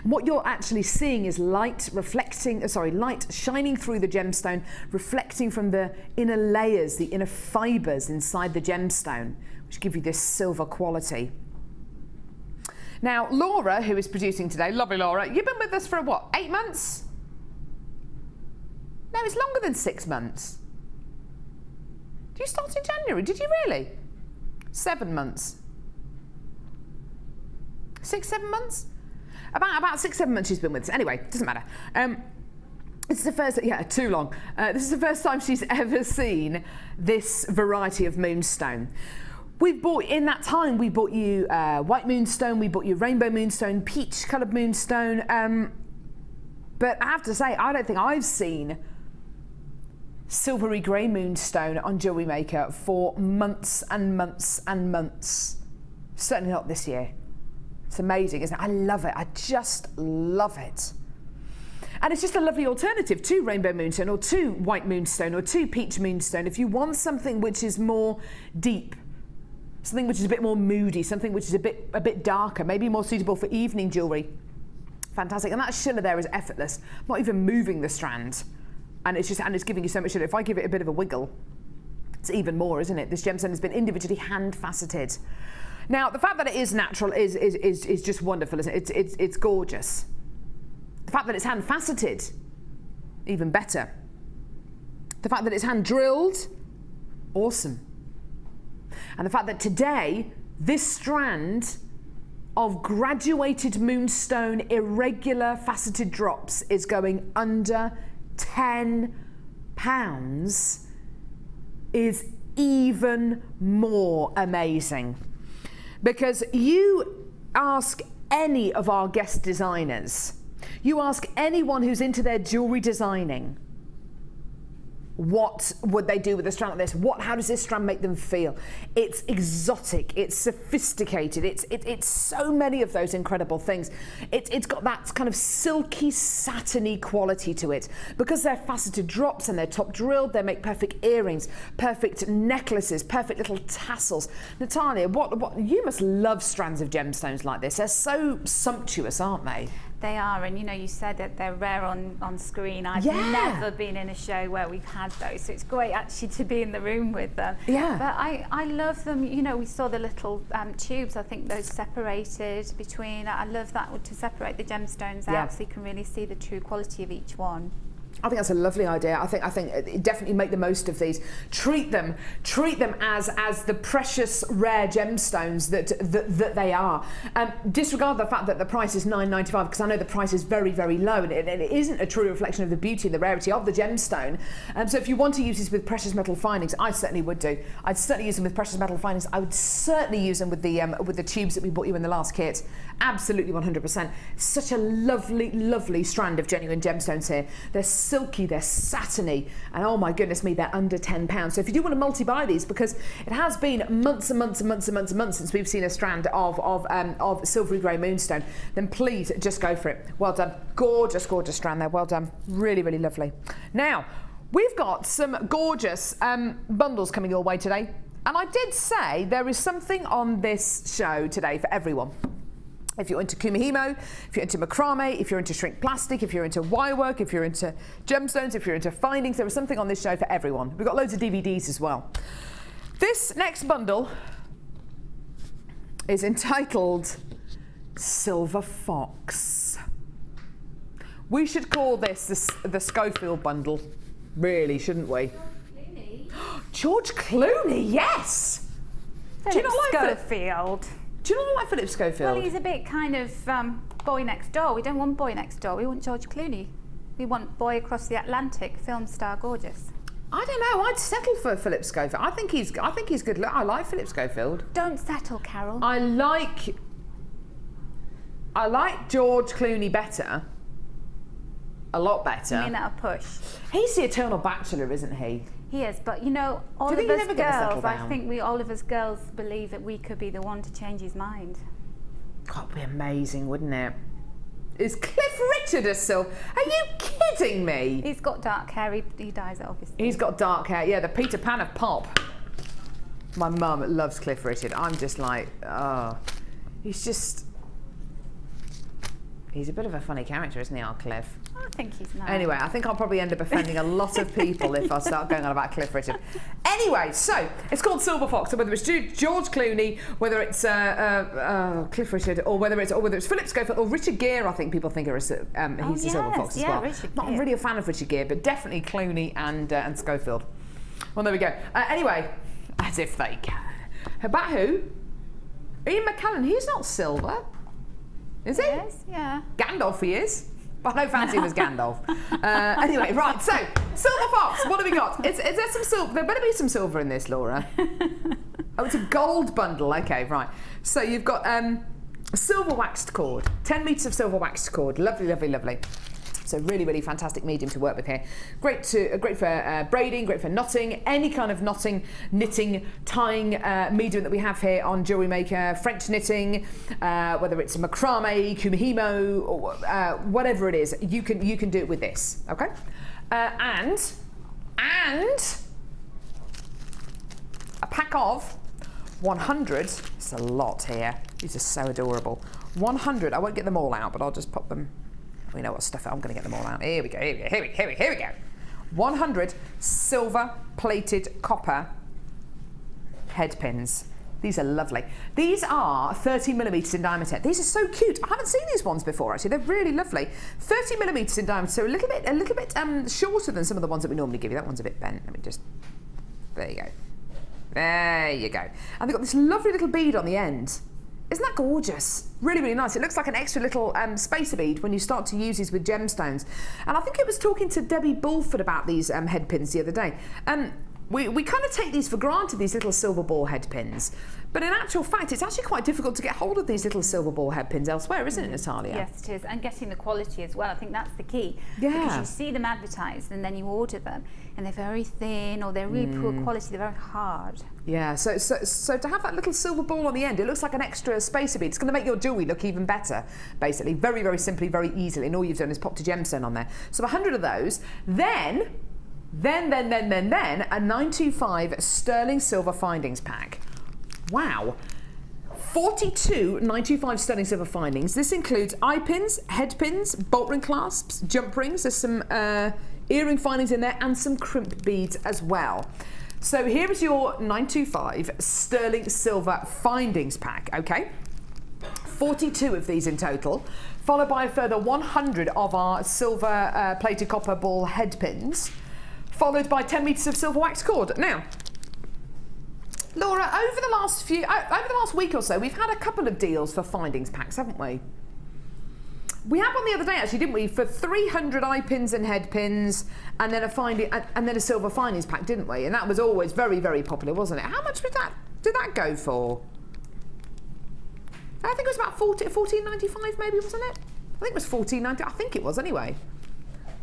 Speaker 2: What you're actually seeing is light shining through the gemstone, reflecting from the inner layers, the inner fibres inside the gemstone, which give you this silver quality. Now, Laura, who is producing today, lovely Laura, you've been with us for what, 8 months? No, it's longer than 6 months. Did you start in January? Did you really? 7 months. 6, 7 months? About 6, 7 months she's been with us. Anyway, doesn't matter. This is the first, too long. This is the first time she's ever seen this variety of moonstone. In that time, we bought you white moonstone, we bought you rainbow moonstone, peach coloured moonstone. But I have to say, I don't think I've seen silvery grey moonstone on Jewellery Maker for months and months and months. Certainly not this year. It's amazing, isn't it? I love it. I just love it. And it's just a lovely alternative to rainbow moonstone or to white moonstone or to peach moonstone. If you want something which is more deep, something which is a bit more moody, something which is a bit darker, maybe more suitable for evening jewellery. Fantastic. And that shiller there is effortless. I'm not even moving the strand. And it's giving you so much shiller. If I give it a bit of a wiggle, it's even more, isn't it? This gemstone has been individually hand faceted. Now, the fact that it is natural is just wonderful, isn't it? It's gorgeous. The fact that it's hand faceted, even better. The fact that it's hand drilled, awesome. And the fact that today, this strand of graduated moonstone irregular faceted drops is going under £10 is even more amazing. Because you ask any of our guest designers, you ask anyone who's into their jewellery designing, what would they do with a strand like this? How does this strand make them feel? It's exotic, it's sophisticated, it's so many of those incredible things. It's got that kind of silky, satiny quality to it. Because they're faceted drops and they're top drilled, they make perfect earrings, perfect necklaces, perfect little tassels. Natalia, what you must love strands of gemstones like this. They're so sumptuous, aren't they?
Speaker 3: They are, and you said that they're rare on screen. I've never been in a show where we've had those, so it's great actually to be in the room with them.
Speaker 2: Yeah.
Speaker 3: But I love them. We saw the little tubes. I think those separated between. I love that to separate the gemstones out, so you can really see the true quality of each one.
Speaker 2: I think that's a lovely idea. I think definitely make the most of these. Treat them as the precious, rare gemstones that they are. Disregard the fact that the price is $9.95, because I know the price is very, very low, and it isn't a true reflection of the beauty and the rarity of the gemstone. So if you want to use these with precious metal findings, I certainly would do. I'd certainly use them with precious metal findings. I would certainly use them with the tubes that we bought you in the last kit. Absolutely, 100%. Such a lovely, lovely strand of genuine gemstones here. They're silky, they're satiny, and oh my goodness me, they're under £10. So if you do want to multi-buy these, because it has been months and months and months and months and months since we've seen a strand of silvery grey moonstone, then please just go for it. Well done. Gorgeous, gorgeous strand there. Well done. Really, really lovely. Now, we've got some gorgeous bundles coming your way today. And I did say there is something on this show today for everyone. If you're into Kumihimo, if you're into Macrame, if you're into shrink plastic, if you're into wire work, if you're into gemstones, if you're into findings, there is something on this show for everyone. We've got loads of DVDs as well. This next bundle is entitled Silver Fox. We should call this the Schofield bundle, really, shouldn't we? George Clooney, yes!
Speaker 3: Do you not like Schofield?
Speaker 2: Do you not like Philip Schofield?
Speaker 3: Well, he's a bit kind of boy next door. We don't want boy next door. We want George Clooney. We want boy across the Atlantic, film star, gorgeous. I
Speaker 2: don't know. I'd settle for Philip Schofield. I think he's good. I like Philip Schofield.
Speaker 3: Don't settle, Carol.
Speaker 2: I like George Clooney better. A lot better.
Speaker 3: You mean at a push?
Speaker 2: He's the eternal bachelor, isn't he?
Speaker 3: He is, but you know, all of us girls, I think all of us girls believe that we could be the one to change his mind.
Speaker 2: God, it'd be amazing, wouldn't it? Is Cliff Richard a Silver? Are you kidding me?
Speaker 3: He's got dark hair. He dyes it, obviously.
Speaker 2: He's got dark hair. Yeah, the Peter Pan of pop. My mum loves Cliff Richard. I'm just like, oh, he's a bit of a funny character, isn't he, our Cliff?
Speaker 3: I think he's nice.
Speaker 2: Anyway, I think I'll probably end up offending a lot of people if I start going on about Cliff Richard. Anyway, so it's called Silver Fox. So whether it's George Clooney, whether it's Cliff Richard, or whether it's Philip Schofield or Richard Gere, I think people think he's the Silver Fox as well.
Speaker 3: Richard
Speaker 2: Not really a fan of Richard Gere, but definitely Clooney and Schofield. Well, there we go. Anyway, as if they can. About who? Ian McKellen. He's not silver, is he?
Speaker 3: Yes, yeah.
Speaker 2: Gandalf he is. But no fancy him as Gandalf. Anyway, right, so, Silver Fox, what have we got? Is there some silver? There better be some silver in this, Laura. Oh, it's a gold bundle. Okay, right. So you've got silver waxed cord, 10 metres of silver waxed cord. Lovely, lovely, lovely. So really, really fantastic medium to work with here. Great for braiding, great for knotting, any kind of knotting, knitting, tying medium that we have here on Jewellery Maker, French knitting, whether it's macrame, kumihimo, or whatever it is, you can do it with this. Okay, and a pack of 100. It's a lot here. These are so adorable. 100. I won't get them all out, but I'll just pop them. We know what stuff. I'm going to get them all out. Here we go. Here we go. 100 silver plated copper head pins. These are lovely. These are 30mm in diameter. These are so cute. I haven't seen these ones before, actually. They're really lovely. 30mm in diameter, so a little bit shorter than some of the ones that we normally give you. That one's a bit bent. Let me just. There you go. There you go. And they've got this lovely little bead on the end. Isn't that gorgeous? Really, really nice. It looks like an extra little spacer bead when you start to use these with gemstones. And I think it was talking to Debbie Bulford about these head pins the other day. We kind of take these for granted, these little silver ball head pins. But in actual fact, it's actually quite difficult to get hold of these little silver ball head pins elsewhere, isn't it, Natalia?
Speaker 3: Yes, it is. And getting the quality as well. I think that's the key.
Speaker 2: Yeah.
Speaker 3: Because you see them advertised and then you order them and they're very thin or they're really poor quality, they're very hard.
Speaker 2: Yeah, so to have that little silver ball on the end, it looks like an extra spacer bead. It's going to make your jewellery look even better, basically. Very, very simply, very easily. And all you've done is popped a gemstone on there. So 100 of those. Then a 925 sterling silver findings pack. Wow. 42 925 sterling silver findings. This includes eye pins, head pins, bolt ring clasps, jump rings. There's some earring findings in there and some crimp beads as well. So here is your 925 sterling silver findings pack, okay? 42 of these in total, followed by a further 100 of our silver plated copper ball head pins, followed by 10 metres of silver wax cord. Now, Laura, over the last week or so, we've had a couple of deals for findings packs, haven't we? We had one the other day, actually, didn't we? For 300 eye pins and head pins, and then a silver findings pack, didn't we? And that was always very, very popular, wasn't it? How much did that go for? I think it was about $14.95, maybe, wasn't it? I think it was $14.90. I think it was anyway.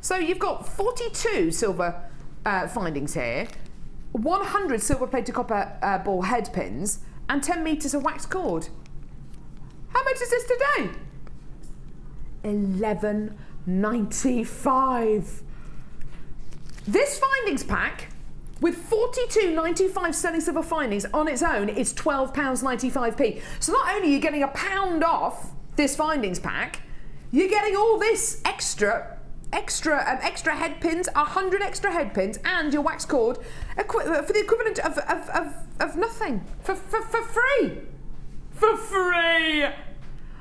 Speaker 2: So you've got 42 silver findings here, 100 silver plated copper ball head pins, and 10 metres of wax cord. How much is this today? $11.95. This findings pack with 42.95 sterling silver findings on its own is £12.95p. So not only are you getting £1 off this findings pack, you're getting all this extra head pins, 100 extra head pins, and your wax cord for the equivalent of nothing, for free. for free.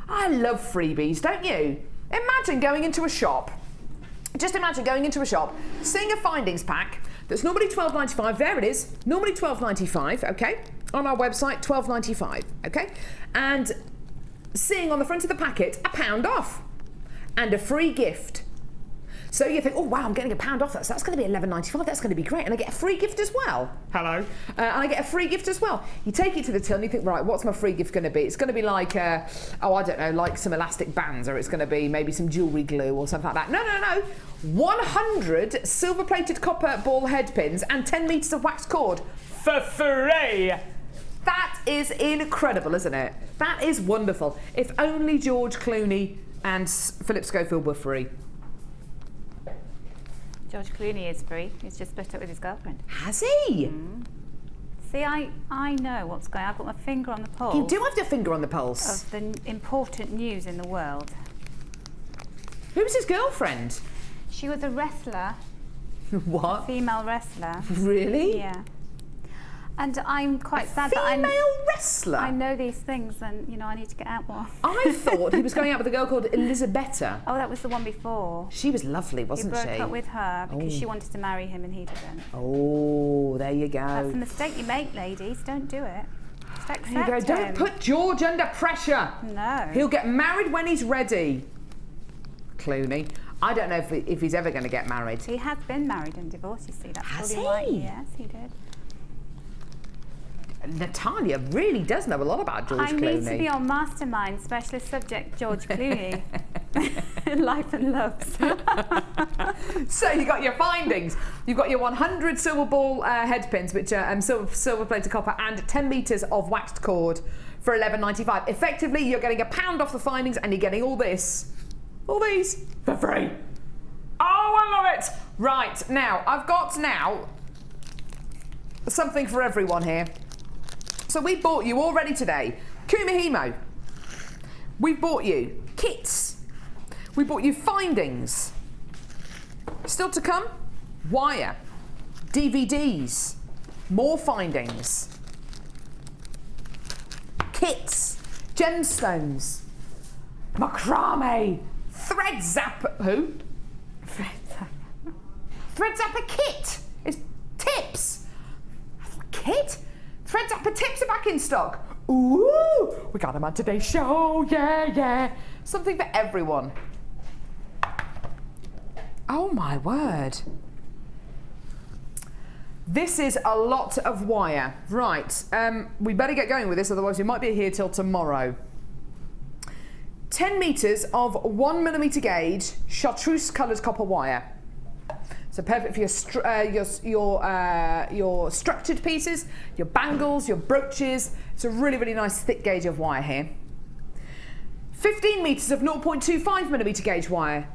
Speaker 2: I love freebies, don't you? Imagine going into a shop. Just imagine going into a shop, seeing a findings pack that's normally $12.95. There it is, normally $12.95, okay? On our website, $12.95, okay? And seeing on the front of the packet, £1 off and a free gift. So you think, oh wow, I'm getting £1 off that, so that's going to be $11.95, that's going to be great, and I get a free gift as well. Hello. And I get a free gift as well. You take it to the till and you think, right, what's my free gift going to be? It's going to be like, oh, I don't know, like some elastic bands, or it's going to be maybe some jewellery glue or something like that. No. 100 silver-plated copper ball head pins and 10 metres of waxed cord for free. That is incredible, isn't it? That is wonderful. If only George Clooney and Philip Schofield were free.
Speaker 3: George Clooney is free. He's just split up with his girlfriend.
Speaker 2: Has he?
Speaker 3: Mm. See, I know what's going on. I've got my finger on the pulse.
Speaker 2: You do have your finger on the pulse.
Speaker 3: Of the important news in the world.
Speaker 2: Who was his girlfriend?
Speaker 3: She was a wrestler.
Speaker 2: What?
Speaker 3: A female wrestler.
Speaker 2: Really?
Speaker 3: Yeah. And I'm quite sad that
Speaker 2: female wrestler?
Speaker 3: I know these things, and you know I need to get out more.
Speaker 2: I thought he was going out with a girl called Elizabetta.
Speaker 3: Oh, that was the one before.
Speaker 2: She was lovely, wasn't she?
Speaker 3: He broke up with her because she wanted to marry him and he didn't.
Speaker 2: Oh, there you go.
Speaker 3: That's a mistake you make, ladies. Don't do it. Just accept
Speaker 2: There you go. Don't put George under pressure.
Speaker 3: No.
Speaker 2: He'll get married when he's ready. Clooney. I don't know if he's ever going to get married.
Speaker 3: He has been married and divorced, you see. That's
Speaker 2: Has
Speaker 3: probably
Speaker 2: he?
Speaker 3: why. Yes, he did.
Speaker 2: Natalia really does know a lot about George Clooney.
Speaker 3: I need to be on Mastermind, specialist subject George Clooney. Life and loves.
Speaker 2: So you got your findings. You've got your 100 silver ball head pins, which are silver plated copper, and 10 metres of waxed cord for $11.95. Effectively, you're getting £1 off the findings, and you're getting all these for free. Oh, I love it. Right, now, I've got something for everyone here. So we bought you already today Kumihimo. We bought you kits. We bought you findings. Still to come, wire, DVDs, more findings, kits, gemstones, macrame, thread zapper. Who? Thread zapper kit. It's tips. Kit? Thread zapper tips are back in stock. Ooh, we got them on today's show. Yeah. Something for everyone. Oh my word. This is a lot of wire. Right, we better get going with this, otherwise we might be here till tomorrow. 10 metres of 1mm gauge chartreuse coloured copper wire. So perfect for your structured pieces, your bangles, your brooches. It's a really, really nice thick gauge of wire here. 15 metres of 0.25mm gauge wire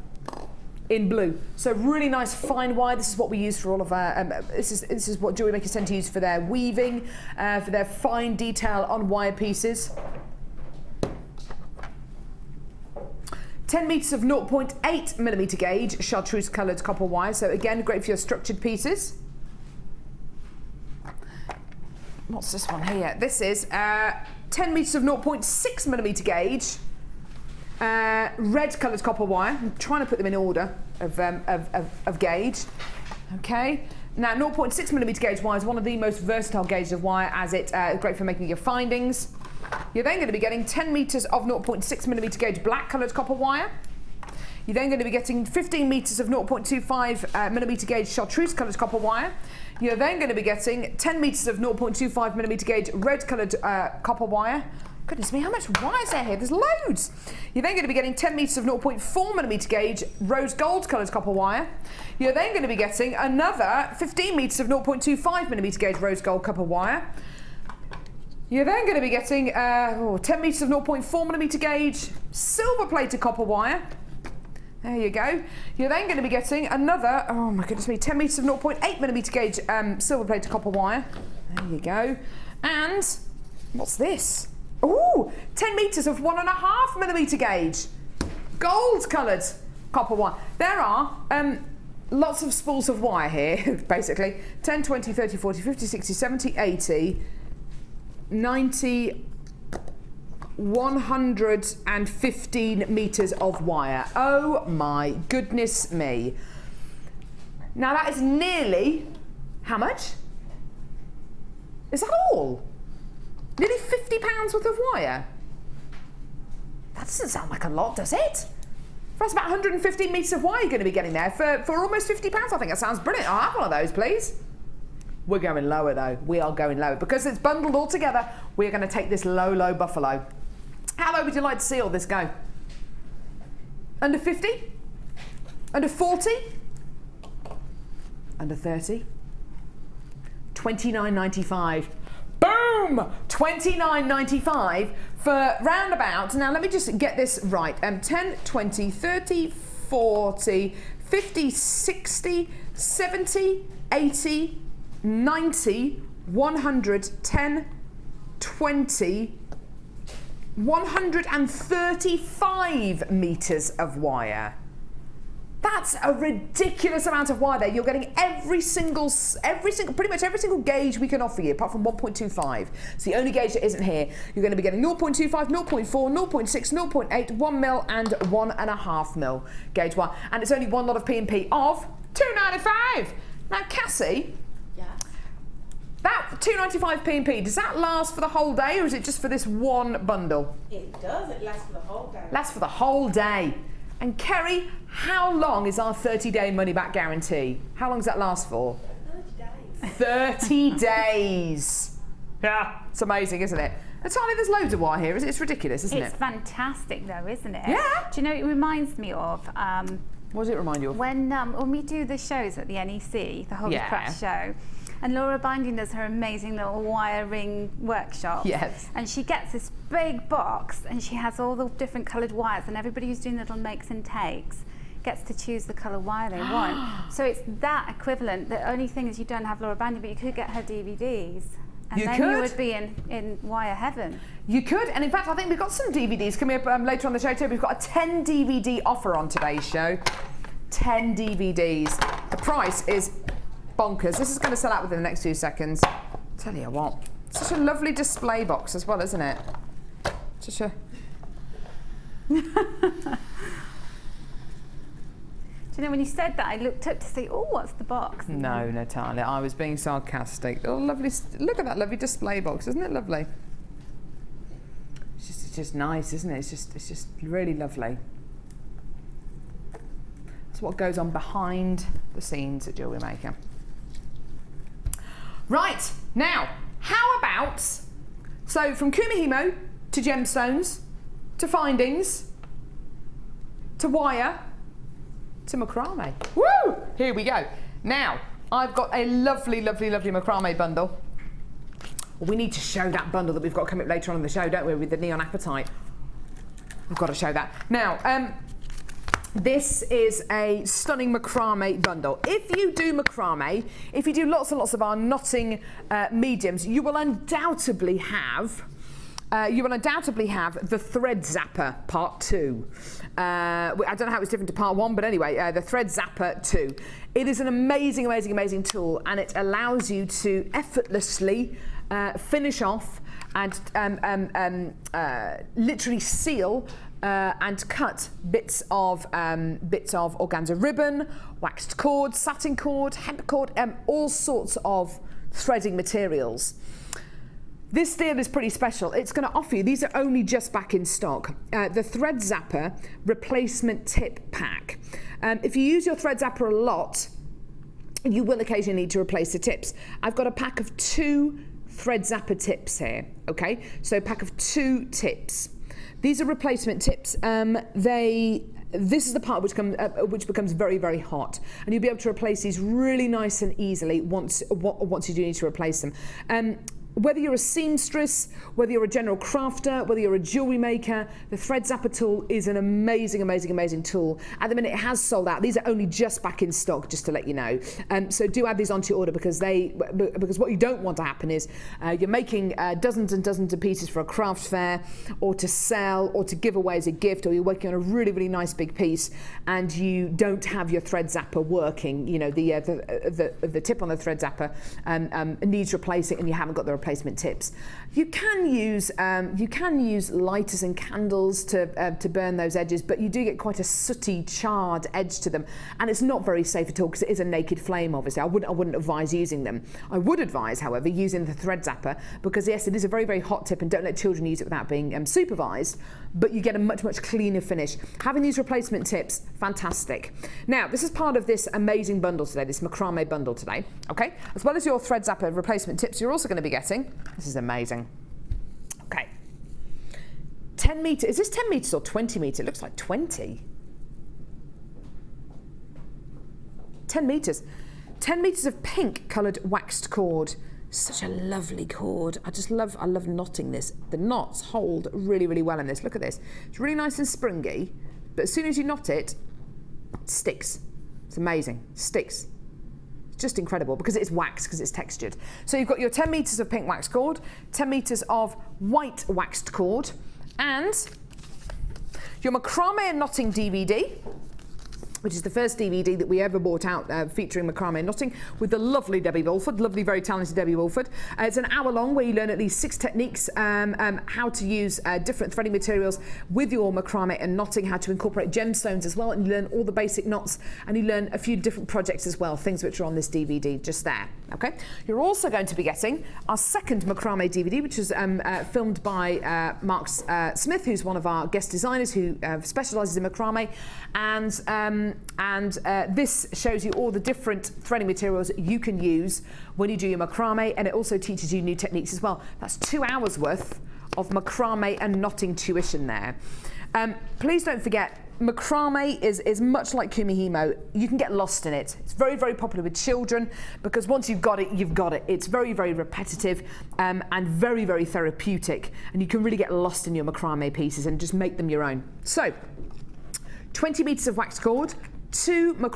Speaker 2: in blue. So really nice fine wire. This is what we use for all of our, this is what Jewellery Makers tend to use for their weaving, for their fine detail on wire pieces. 10 metres of 0.8mm gauge chartreuse coloured copper wire, so again great for your structured pieces. What's this one here? This is 10 metres of 0.6mm gauge red coloured copper wire. I'm trying to put them in order of gauge. Okay. Now 0.6mm gauge wire is one of the most versatile gauges of wire, as it's great for making your findings. You're then going to be getting 10 metres of 0.6mm gauge black coloured copper wire. You're then going to be getting 15 metres of 0.25mm gauge chartreuse coloured copper wire. You're then going to be getting 10 metres of 0.25mm gauge red coloured copper wire. Goodness me, how much wire is there here? There's loads. You're then going to be getting 10 metres of 0.4mm gauge rose gold coloured copper wire. You're then going to be getting another 15 metres of 0.25mm gauge rose gold copper wire. You're then going to be getting 10 metres of 0.4mm gauge silver plated copper wire. There you go. You're then going to be getting another, oh my goodness me, 10 metres of 0.8mm gauge silver plated copper wire. There you go. And what's this? Ooh, 10 metres of 1.5mm gauge gold coloured copper wire. There are lots of spools of wire here, basically. 10, 20, 30, 40, 50, 60, 70, 80, 90, 115 meters of wire. Oh my goodness me. Now that is nearly, how much? Is that all? Nearly £50 worth of wire? That doesn't sound like a lot, does it? That's about 115 metres of wire you're going to be getting there for almost £50. I think that sounds brilliant. I'll have one of those, please. We're going lower though. We are going lower. Because it's bundled all together, we're going to take this low, low buffalo. How low would you like to see all this go? Under 50? Under 40? Under 30? $29.95. Boom! $29.95 for roundabout. Now let me just get this right. 10, 20, 30, 40, 50, 60, 70, 80, 90, 100, 10, 20, 135 meters of wire. That's a ridiculous amount of wire there. You're getting pretty much every single gauge we can offer you, apart from 1.25. It's the only gauge that isn't here. You're going to be getting 0.25, 0.4, 0.6, 0.8, 1 mil and 1.5 mil gauge wire. And it's only one lot of P&P of $2.95. Now, Cassie, that $2.95 P&P, does that last for the whole day or is it just for this one bundle?
Speaker 5: It does. It lasts for the whole day.
Speaker 2: Lasts for the whole day. And Kerry, how long is our 30-day money-back guarantee? How long does that last for?
Speaker 5: 30 days.
Speaker 2: 30 days. Yeah, it's amazing, isn't it? Natalia, there's loads of wire here. It's ridiculous, isn't it?
Speaker 3: It's fantastic, though, isn't it?
Speaker 2: Yeah.
Speaker 3: Do you know what it reminds me of?
Speaker 2: What does it remind you of?
Speaker 3: When we do the shows at the NEC, the Holy Crutch show, and Laura Binding does her amazing little wiring workshop.
Speaker 2: Yes.
Speaker 3: And she gets this big box and she has all the different coloured wires, and everybody who's doing little makes and takes gets to choose the colour wire they want. So it's that equivalent. The only thing is you don't have Laura Binding, but you could get her DVDs. And
Speaker 2: you
Speaker 3: then
Speaker 2: could.
Speaker 3: you would be in wire heaven.
Speaker 2: You could, and in fact I think we've got some DVDs coming up later on the show too. We've got a 10 DVD offer on today's show. 10 DVDs. The price is bonkers. This is going to sell out within the next few seconds. Tell you what, such a lovely display box as well, isn't it? Such a...
Speaker 3: Do you know, when you said that, I looked up to see, oh, what's the box?
Speaker 2: No, Natalia, I was being sarcastic. Oh, lovely, look at that lovely display box, isn't it lovely? It's just nice, isn't it? It's just really lovely. That's what goes on behind the scenes at Jewellery Maker. Right, now, how about, so from Kumihimo to gemstones, to findings, to wire, to macrame. Woo! Here we go. Now, I've got a lovely, lovely, lovely macrame bundle. We need to show that bundle that we've got coming up later on in the show, don't we, with the neon apatite. We've got to show that. Now, this is a stunning macrame bundle. If you do macrame, if you do lots and lots of our knotting mediums, you will undoubtedly have the thread zapper part 2. I don't know how it's different to part 1, but anyway, the thread zapper 2. It is an amazing, amazing, amazing tool, and it allows you to effortlessly finish off and literally seal and cut bits of organza ribbon, waxed cord, satin cord, hemp cord, all sorts of threading materials. This deal is pretty special. It's going to offer you, these are only just back in stock, the Thread Zapper Replacement Tip Pack. If you use your Thread Zapper a lot, you will occasionally need to replace the tips. I've got a pack of 2 Thread Zapper tips here, okay? So a pack of 2 tips. These are replacement tips. This is the part which becomes very, very hot, and you'll be able to replace these really nice and easily once you do need to replace them. Whether you're a seamstress, whether you're a general crafter, whether you're a jewellery maker, the Thread Zapper tool is an amazing, amazing, amazing tool. At the minute, it has sold out. These are only just back in stock, just to let you know. So do add these onto your order, because what you don't want to happen is you're making dozens and dozens of pieces for a craft fair, or to sell, or to give away as a gift, or you're working on a really, really nice big piece, and you don't have your Thread Zapper working. You know, the tip on the Thread Zapper needs replacing, and you haven't got the replacement tips. You can use lighters and candles to burn those edges, but you do get quite a sooty, charred edge to them, and it's not very safe at all because it is a naked flame. Obviously, I wouldn't advise using them. I would advise, however, using the thread zapper, because yes, it is a very, very hot tip, and don't let children use it without being supervised. But you get a much, much cleaner finish. Having these replacement tips, fantastic. Now, this is part of this amazing bundle today, this macrame bundle today, okay? As well as your thread zapper replacement tips, you're also going to be getting, this is amazing, okay, 10 metres, is this 10 metres or 20 metres? It looks like 20. 10 metres. 10 metres of pink coloured waxed cord. Such a lovely cord. I love knotting this. The knots hold really, really well in this. Look at this. It's really nice and springy, but as soon as you knot it, it sticks. It's amazing. Sticks. It's just incredible because it's wax, because it's textured. So you've got your 10 metres of pink waxed cord, 10 metres of white waxed cord, and your macrame and knotting DVD, which is the first DVD that we ever brought out featuring macrame and knotting, with the lovely Debbie Wolford, lovely, very talented Debbie Wolford. It's an hour long where you learn at least 6 techniques, how to use different threading materials with your macrame and knotting, how to incorporate gemstones as well, and you learn all the basic knots, and you learn a few different projects as well, things which are on this DVD just there, okay? You're also going to be getting our second macrame DVD, which is filmed by Mark Smith, who's one of our guest designers who specialises in macrame, and this shows you all the different threading materials you can use when you do your macrame, and it also teaches you new techniques as well. That's 2 hours worth of macrame and knotting tuition there. Please don't forget, macrame is much like Kumihimo. You can get lost in it. It's very, very popular with children because once you've got it, you've got it. It's very, very repetitive and very, very therapeutic, and you can really get lost in your macrame pieces and just make them your own. So 20 metres of waxed cord, 2 bead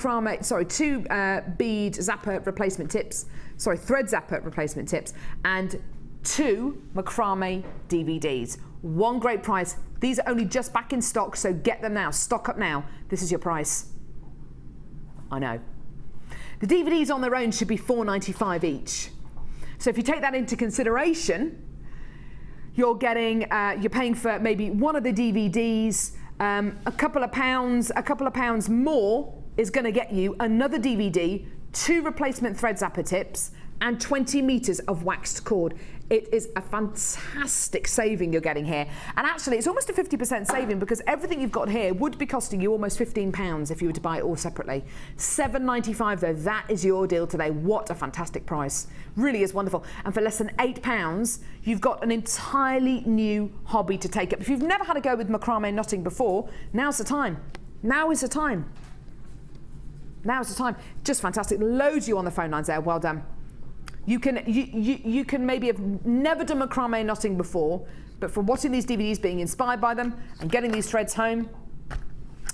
Speaker 2: zapper replacement tips, thread zapper replacement tips, and 2 macrame DVDs. One great price. These are only just back in stock, so get them now. Stock up now. This is your price. I know. The DVDs on their own should be £4.95 each. So if you take that into consideration, you're paying for maybe one of the DVDs. A couple of pounds more is going to get you another DVD, 2 replacement thread zapper tips, and 20 metres of waxed cord. It is a fantastic saving you're getting here. And actually, it's almost a 50% saving because everything you've got here would be costing you almost £15 if you were to buy it all separately. £7.95 though, that is your deal today. What a fantastic price. Really is wonderful. And for less than £8, you've got an entirely new hobby to take up. If you've never had a go with macrame knotting before, now's the time. Now is the time. Now's the time. Just fantastic. Loads of you on the phone lines there. Well done. You can maybe have never done macrame knotting before, but from watching these DVDs, being inspired by them, and getting these threads home,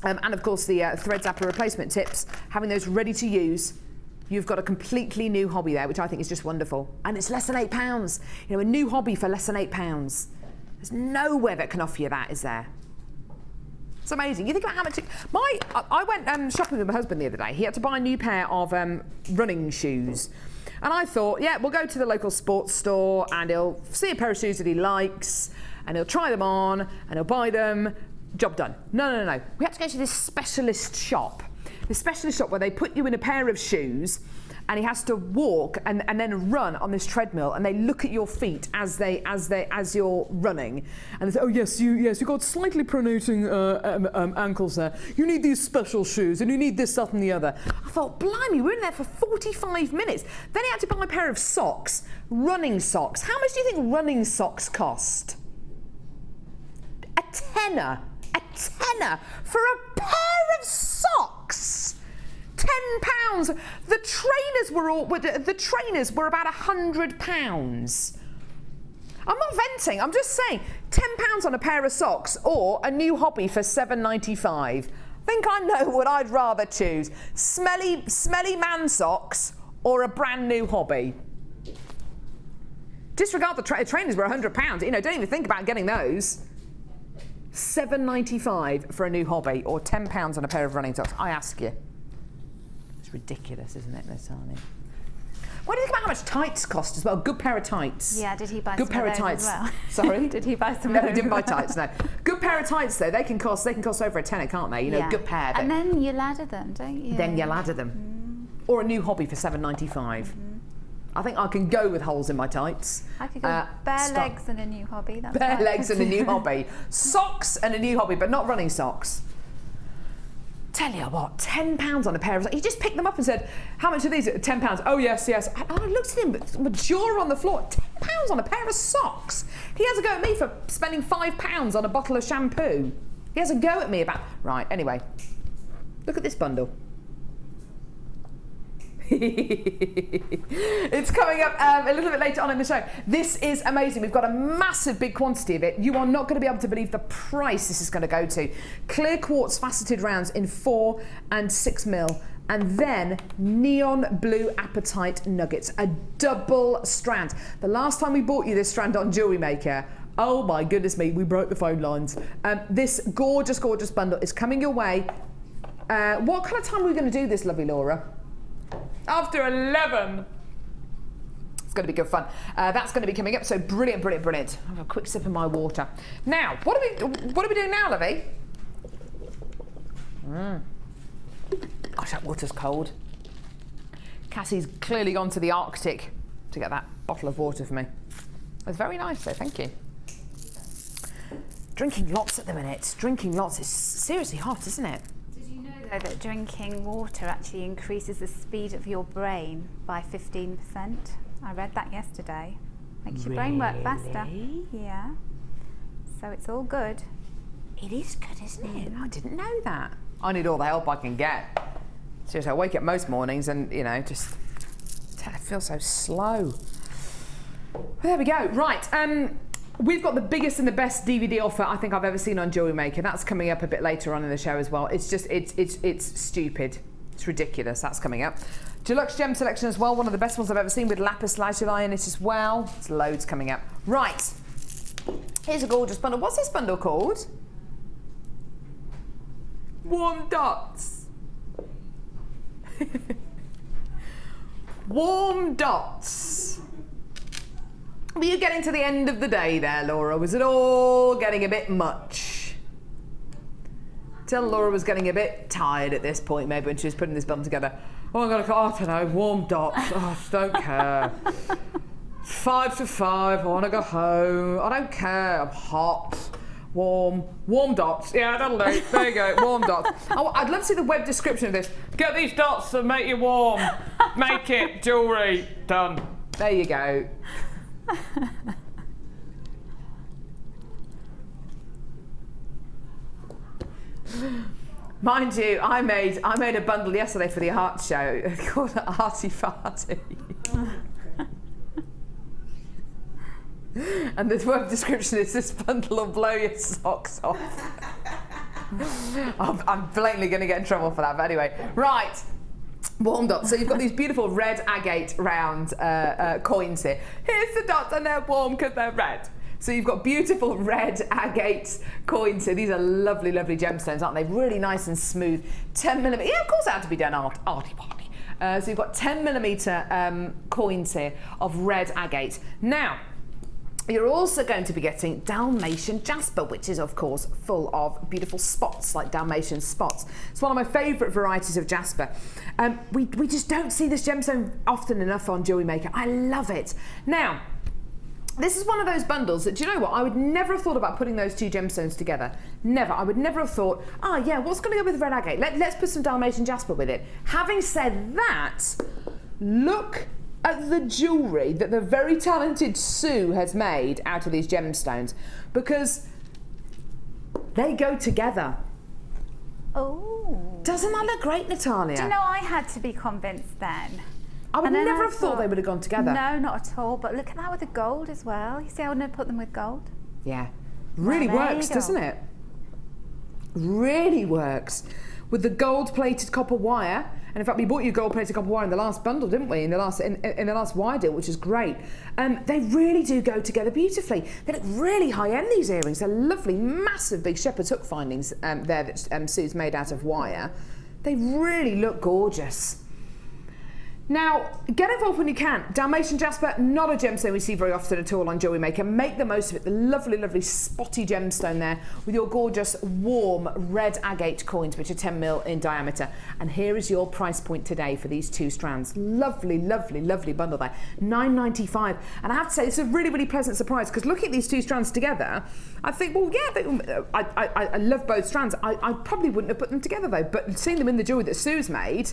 Speaker 2: and of course the thread zapper replacement tips, having those ready to use, you've got a completely new hobby there, which I think is just wonderful. And it's less than £8. You know, a new hobby for less than £8. There's nowhere that can offer you that, is there? It's amazing. You think about how much. I went shopping with my husband the other day. He had to buy a new pair of running shoes. And I thought, yeah, we'll go to the local sports store and he'll see a pair of shoes that he likes and he'll try them on and he'll buy them. Job done. No. We had to go to this specialist shop. This specialist shop where they put you in a pair of shoes and he has to walk and then run on this treadmill, and they look at your feet as you're running, and they say, oh yes, you've got slightly pronating ankles there. You need these special shoes, and you need this, that, and the other. I thought, blimey, we were in there for 45 minutes. Then he had to buy a pair of socks, running socks. How much do you think running socks cost? A tenner for a pair of socks. £10. The trainers were about £100. I'm not venting. I'm just saying, £10 on a pair of socks or a new hobby for £7.95. I think I know what I'd rather choose: smelly man socks or a brand new hobby. Disregard the trainers were £100. You know, don't even think about getting those. £7.95 for a new hobby or £10 on a pair of running socks. I ask you. It's ridiculous, isn't it, Natalia? What do you think about how much tights cost as well? Good pair of tights.
Speaker 3: Yeah, did he buy
Speaker 2: Good
Speaker 3: some
Speaker 2: pair
Speaker 3: of
Speaker 2: of
Speaker 3: those
Speaker 2: tights.
Speaker 3: as well?
Speaker 2: Sorry?
Speaker 3: Did he buy some
Speaker 2: No,
Speaker 3: of
Speaker 2: he
Speaker 3: those?
Speaker 2: didn't buy tights, no. Good pair of tights though, they can cost over a tenner, can't they? You know,
Speaker 3: Yeah.
Speaker 2: good pair.
Speaker 3: And then you ladder them, don't you?
Speaker 2: Then you ladder them. Or a new hobby for $7.95. I think I can go with holes in my tights.
Speaker 3: I could go bare legs and a new hobby. That's
Speaker 2: Bare
Speaker 3: fine.
Speaker 2: legs and a new hobby. Socks and a new hobby, but not running socks. Tell you what, £10 on a pair of socks. He just picked them up and said, how much are these? £10. Oh, yes, yes. I looked at him, my jaw on the floor. £10 on a pair of socks. He has a go at me for spending £5 on a bottle of shampoo. He has a go at me about... Right, anyway. Look at this bundle. It's coming up a little bit later on in the show. This is amazing. We've got a massive big quantity of it. You are not going to be able to believe the price this is going to go to. Clear quartz faceted rounds in 4 and 6 mil. And then neon blue apatite nuggets, a double strand. The last time we bought you this strand on Jewellery Maker, oh my goodness me, we broke the phone lines. This gorgeous, gorgeous bundle is coming your way. What kind of time are we going to do this, lovely Laura? After 11. It's going to be good fun. That's going to be coming up. So brilliant, brilliant, brilliant. I'll have a quick sip of my water. Now, what are we doing now, Lovey? Gosh, that water's cold. Cassie's clearly gone to the Arctic to get that bottle of water for me. It's very nice, though. Thank you. Drinking lots at the minute. Drinking lots. It's seriously hot, isn't it?
Speaker 3: That drinking water actually increases the speed of your brain by 15%. I read that yesterday. Makes your brain work faster. Yeah. So it's all good.
Speaker 2: It is good, isn't it? I didn't know that. I need all the help I can get. Seriously, I wake up most mornings and, you know, just I feel so slow. There we go. Right. We've got the biggest and the best DVD offer I think I've ever seen on Jewellery Maker. That's coming up a bit later on in the show as well. It's just, it's stupid. It's ridiculous. That's coming up. Deluxe gem selection as well. One of the best ones I've ever seen with lapis lazuli in it as well. There's loads coming up. Right. Here's a gorgeous bundle. What's this bundle called? Warm dots. Warm dots. Were you getting to the end of the day there, Laura? Was it all getting a bit much? Tell Laura was getting a bit tired at this point, maybe, when she was putting this bundle together. Oh, I don't know, warm dots. Oh, I don't care. 5 to 5, I want to go home. I don't care, I'm hot. Warm dots. Yeah, that'll do. There you go, warm dots. Oh, I'd love to see the web description of this. Get these dots to make you warm. Make it jewellery. Done. There you go. Mind you, I made a bundle yesterday for the art show called Arty Farty. And the web description is this bundle will blow your socks off. I'm blatantly going to get in trouble for that, but anyway. Right. Warm dots. So you've got these beautiful red agate round coins here. Here's the dots and they're warm because they're red. So you've got beautiful red agate coins here. These are lovely, lovely gemstones, aren't they? Really nice and smooth. 10mm. Yeah, of course they have to be done arty-party. So you've got 10mm coins here of red agate. Now, you're also going to be getting Dalmatian jasper, which is, of course, full of beautiful spots, like Dalmatian spots. It's one of my favourite varieties of jasper. We just don't see this gemstone often enough on Jewellery Maker. I love it. Now, this is one of those bundles that, do you know what? I would never have thought about putting those two gemstones together. Never. I would never have thought, yeah, what's going to go with red agate? Let's put some Dalmatian jasper with it. Having said that, look at the jewellery that the very talented Sue has made out of these gemstones, because they go together.
Speaker 3: Oh.
Speaker 2: Doesn't that look great, Natalia?
Speaker 3: Do you know, I had to be convinced then.
Speaker 2: I would never have thought they would have gone together.
Speaker 3: No, not at all. But look at that with the gold as well. You see, I wouldn't have put them with gold.
Speaker 2: Yeah. Really works, doesn't it? Really works. With the gold-plated copper wire, and in fact we bought you gold-plated copper wire in the last bundle, didn't we? In the last wire deal, which is great. They really do go together beautifully. They look really high-end, these earrings. They're lovely, massive big shepherd's hook findings there that Sue's made out of wire. They really look gorgeous. Now, get involved when you can. Dalmatian jasper, not a gemstone we see very often at all on Jewellery Maker. Make the most of it. The lovely, lovely spotty gemstone there with your gorgeous warm red agate coins, which are 10mm in diameter. And here is your price point today for these 2 strands. Lovely, lovely, lovely bundle there. $9.95. And I have to say, it's a really, really pleasant surprise because looking at these 2 strands together, I think, well, yeah, I love both strands. I probably wouldn't have put them together though, but seeing them in the jewellery that Sue's made,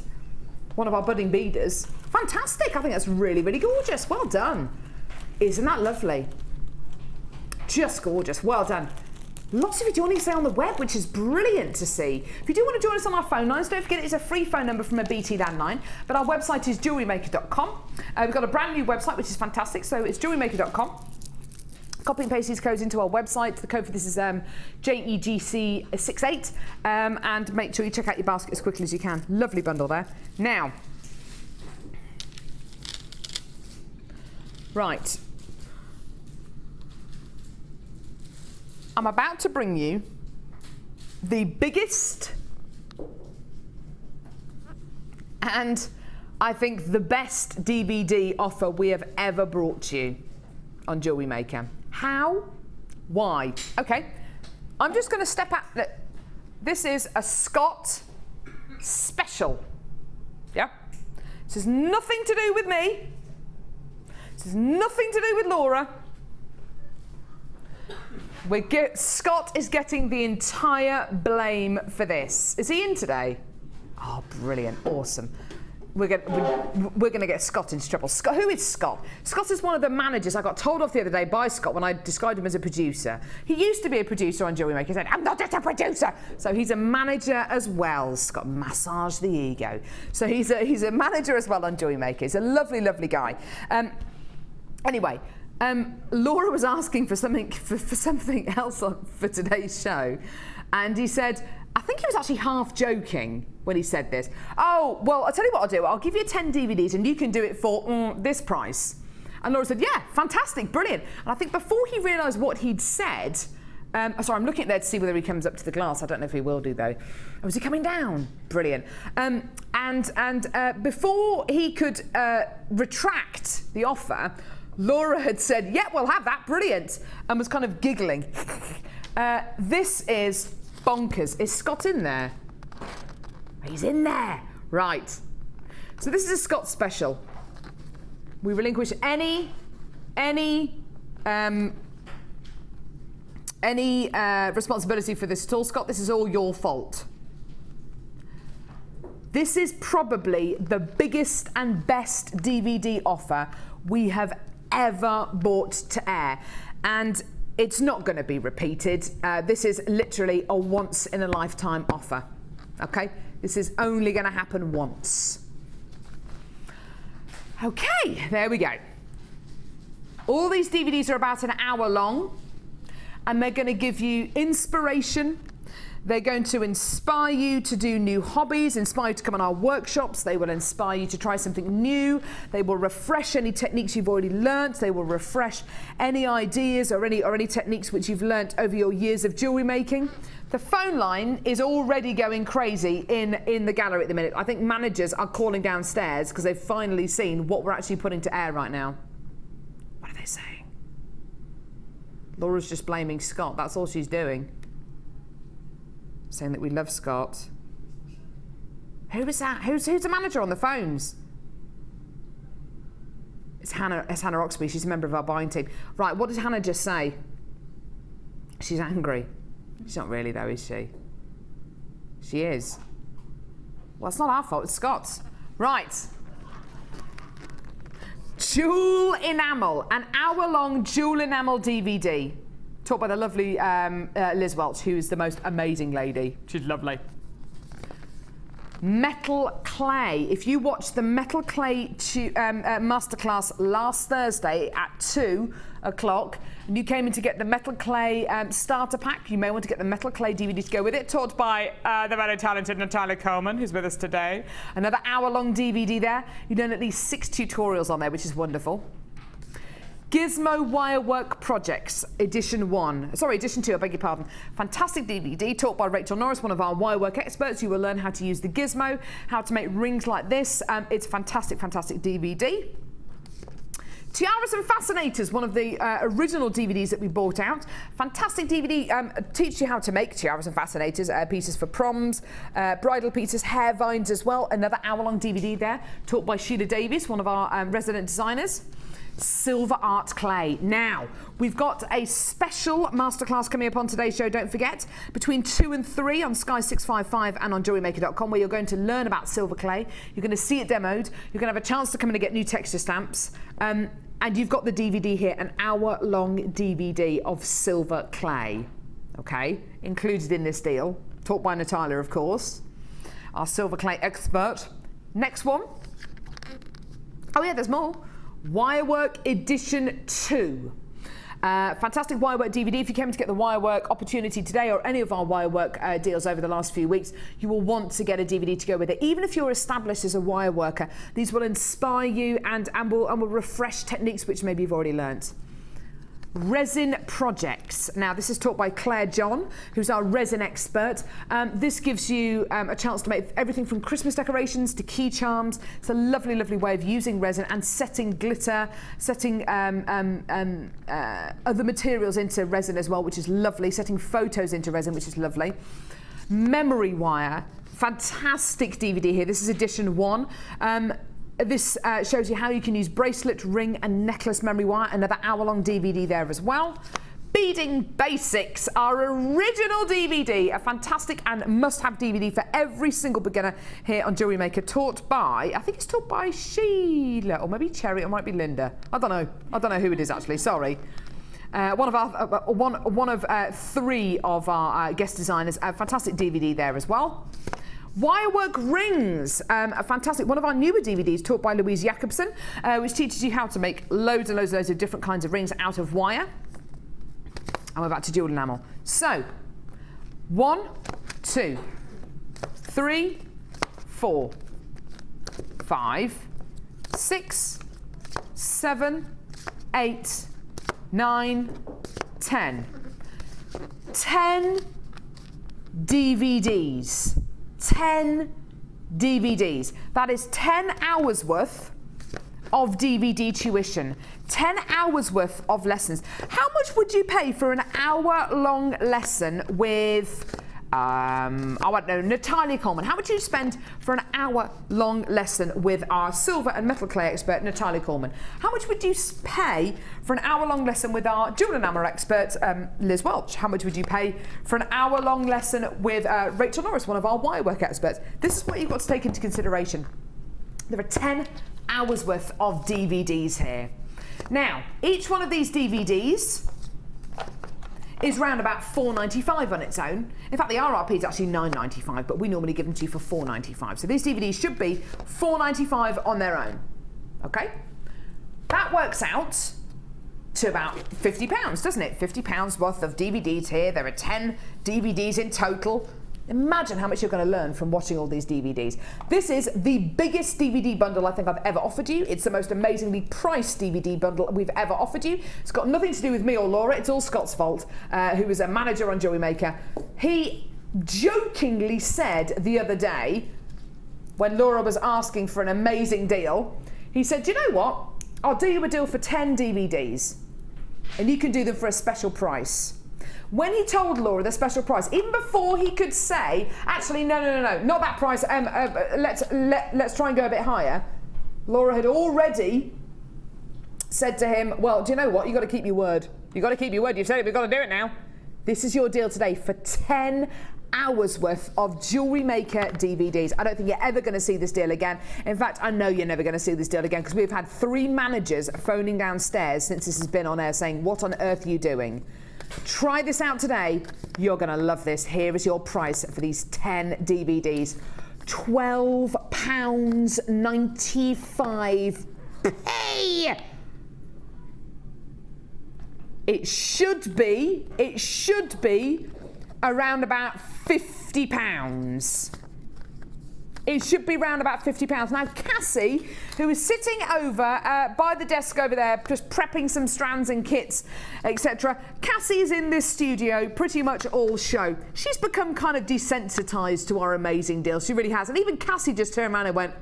Speaker 2: one of our budding beaders. Fantastic. I think that's really, really gorgeous. Well done. Isn't that lovely? Just gorgeous. Well done. Lots of you joining us on the web, which is brilliant to see. If you do want to join us on our phone lines, don't forget it's a free phone number from a BT landline, but our website is JewelleryMaker.com. We've got a brand new website, which is fantastic, so it's JewelleryMaker.com. Copy and paste these codes into our website. The code for this is JEGC68, and make sure you check out your basket as quickly as you can. Lovely bundle there. Now, right, I'm about to bring you the biggest and I think the best DVD offer we have ever brought you on Jewellery Maker. How? Why? Okay, I'm just going to step out. This is a Scott special. Yeah? This has nothing to do with me. This has nothing to do with Laura. Scott is getting the entire blame for this. Is he in today? Oh, brilliant. Awesome. We're going to get Scott into trouble. Scott, who is Scott? Scott is one of the managers. I got told off the other day by Scott when I described him as a producer. He used to be a producer on Jewellery Maker. He said, I'm not just a producer. So he's a manager as well. Scott, massage the ego. So he's a manager as well on Jewellery Maker. He's a lovely, lovely guy. Anyway, Laura was asking for something else for today's show, and he said, I think he was actually half joking when he said this. Oh, well, I'll tell you what I'll do. I'll give you 10 DVDs and you can do it for this price. And Laura said, yeah, fantastic, brilliant. And I think before he realised what he'd said, sorry, I'm looking at there to see whether he comes up to the glass. I don't know if he will do, though. Oh, is he coming down? Brilliant. Before he could retract the offer, Laura had said, yeah, we'll have that, brilliant, and was kind of giggling. This is bonkers. Is Scott in there? He's in there. Right. So this is a Scott special. We relinquish any responsibility for this at all. Scott, this is all your fault. This is probably the biggest and best DVD offer we have ever brought to air. And it's not going to be repeated. This is literally a once-in-a-lifetime offer. Okay? This is only going to happen once. Okay, there we go. All these DVDs are about an hour long, and they're going to give you inspiration. They're going to inspire you to do new hobbies, inspire you to come on our workshops. They will inspire you to try something new. They will refresh any techniques you've already learnt. They will refresh any ideas or any techniques which you've learnt over your years of jewellery making. The phone line is already going crazy in the gallery at the minute. I think managers are calling downstairs because they've finally seen what we're actually putting to air right now. What are they saying? Laura's just blaming Scott. That's all she's doing. Saying that we love Scott. Who is that? Who's the manager on the phones? It's Hannah Oxby. She's a member of our buying team. Right, what did Hannah just say? She's angry. She's not really though, is she? She is. Well, it's not our fault, it's Scott's. Right. Jewel Enamel, an hour-long Jewel Enamel DVD. Taught by the lovely Liz Welch, who's the most amazing lady. She's lovely. Metal clay. If you watched the metal clay masterclass last Thursday at 2 o'clock, and you came in to get the metal clay starter pack, you may want to get the metal clay DVD to go with it. Taught by the very talented Natalia Coleman, who's with us today. Another hour-long DVD there. You've done at least 6 tutorials on there, which is wonderful. Gizmo Wirework Projects, Edition 1. Sorry, Edition 2, I beg your pardon. Fantastic DVD taught by Rachel Norris, one of our wirework experts. You will learn how to use the gizmo, how to make rings like this. It's a fantastic, fantastic DVD. Tiaras and Fascinators, one of the original DVDs that we bought out. Fantastic DVD, teaches you how to make tiaras and fascinators, pieces for proms, bridal pieces, hair vines as well. Another hour-long DVD there, taught by Sheila Davies, one of our resident designers. Silver art clay. Now, we've got a special masterclass coming up on today's show, don't forget, between 2 and 3 on Sky 655 and on JewelleryMaker.com, where you're going to learn about silver clay. You're going to see it demoed. You're going to have a chance to come in and get new texture stamps. And you've got the DVD here, an hour-long DVD of silver clay, okay, included in this deal, taught by Natalia, of course, our silver clay expert. Next one. Oh yeah, there's more. Wirework Edition 2. Fantastic wirework DVD. If you came to get the wirework opportunity today or any of our wirework deals over the last few weeks, you will want to get a DVD to go with it. Even if you're established as a wire worker, these will inspire you and will refresh techniques which maybe you've already learnt. Resin projects. Now, this is taught by Claire John, who's our resin expert. This gives you a chance to make everything from Christmas decorations to key charms. It's a lovely, lovely way of using resin and setting glitter, setting other materials into resin as well, which is lovely. Setting photos into resin, which is lovely. Memory wire. Fantastic DVD here. This is edition 1. This shows you how you can use bracelet, ring and necklace memory wire. Another hour-long DVD there as well. Beading Basics, our original DVD, a fantastic and must-have DVD for every single beginner here on Jewellery Maker, taught by, I think it's taught by Sheila, or maybe Cherry, or it might be Linda. I don't know who it is actually, sorry. One of 3 of our guest designers. A fantastic DVD there as well. Wirework Rings, a fantastic, one of our newer DVDs taught by Louise Jacobson, which teaches you how to make loads and loads of different kinds of rings out of wire. And we're back to jewel enamel. So, 1, 2, 3, 4, 5, 6, 7, 8, 9, 10. 10 DVDs. 10 DVDs. That is 10 hours worth of DVD tuition. 10 hours worth of lessons. How much would you pay for an hour-long lesson with, I don't know, Natalia Coleman? How much would you spend for an hour-long lesson with our silver and metal clay expert, Natalia Coleman? How much would you pay for an hour-long lesson with our jewel enamel expert, Liz Welch? How much would you pay for an hour-long lesson with Rachel Norris, one of our wirework experts? This is what you've got to take into consideration. There are 10 hours worth of DVDs here. Now, each one of these DVDs is round about $4.95 on its own. In fact, the RRP is actually $9.95, but we normally give them to you for $4.95. So these DVDs should be $4.95 on their own. Okay? That works out to about £50, doesn't it? £50 worth of DVDs here. There are 10 DVDs in total. Imagine how much you're going to learn from watching all these DVDs. This is the biggest DVD bundle I think I've ever offered you. It's the most amazingly priced DVD bundle we've ever offered you. It's got nothing to do with me or Laura. It's all Scott's fault, who is a manager on Jewellery Maker. He jokingly said the other day, when Laura was asking for an amazing deal, he said, do you know what? I'll do you a deal for 10 DVDs, and you can do them for a special price. When he told Laura the special price, even before he could say, actually, no, not that price, let's try and go a bit higher, Laura had already said to him, well, do you know what? You've got to keep your word. You've got to keep your word. You've said it, we've got to do it now. This is your deal today for 10 hours worth of Jewellery Maker DVDs. I don't think you're ever going to see this deal again. In fact, I know you're never going to see this deal again because we've had 3 managers phoning downstairs since this has been on air saying, what on earth are you doing? Try this out today. You're going to love this. Here is your price for these 10 DVDs. £12.95. It should be around about £50. It should be round about £50. Now, Cassie, who is sitting over by the desk over there, just prepping some strands and kits, etc. Cassie is in this studio pretty much all show. She's become kind of desensitised to our amazing deals. She really has. And even Cassie just turned around and went,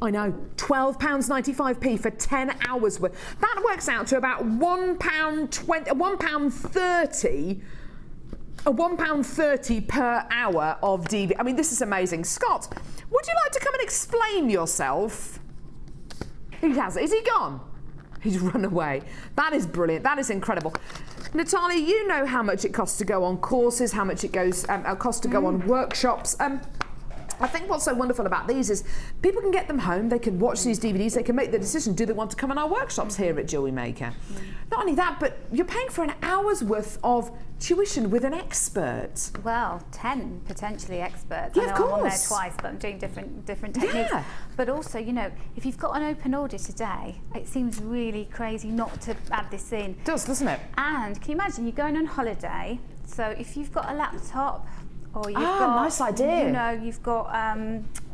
Speaker 2: I know, £12.95p for 10 hours worth. That works out to about £1.30 per hour of DVD. I mean, this is amazing. Scott, would you like to come and explain yourself? He has. Is he gone? He's run away. That is brilliant. That is incredible. Natalia, you know how much it costs to go on courses, how much it costs to go on workshops. I think what's so wonderful about these is people can get them home, they can watch these DVDs, they can make the decision, do they want to come on our workshops here at Jewellery Maker? Not only that, but you're paying for an hour's worth of tuition with an expert.
Speaker 3: Well, 10 potentially experts.
Speaker 2: Yeah,
Speaker 3: I know
Speaker 2: of course.
Speaker 3: I'm on there twice, but I'm doing different techniques.
Speaker 2: Yeah.
Speaker 3: But also, you know, if you've got an open order today, it seems really crazy not to add this in.
Speaker 2: It does, doesn't it?
Speaker 3: And can you imagine, you're going on holiday, so if you've got a laptop, or you've got,
Speaker 2: nice idea.
Speaker 3: You know, you've got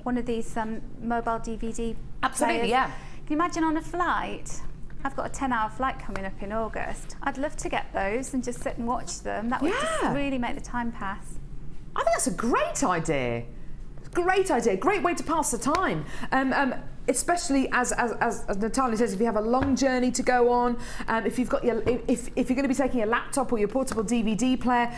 Speaker 3: one of these mobile DVD
Speaker 2: Absolutely,
Speaker 3: players.
Speaker 2: yeah.
Speaker 3: Can you imagine on a flight? I've got a 10-hour flight coming up in August. I'd love to get those and just sit and watch them. That would just really make the time pass.
Speaker 2: I think that's a great idea. Great idea. Great way to pass the time. Especially as Natalia says, if you have a long journey to go on, if you've got if you're going to be taking a laptop or your portable DVD player,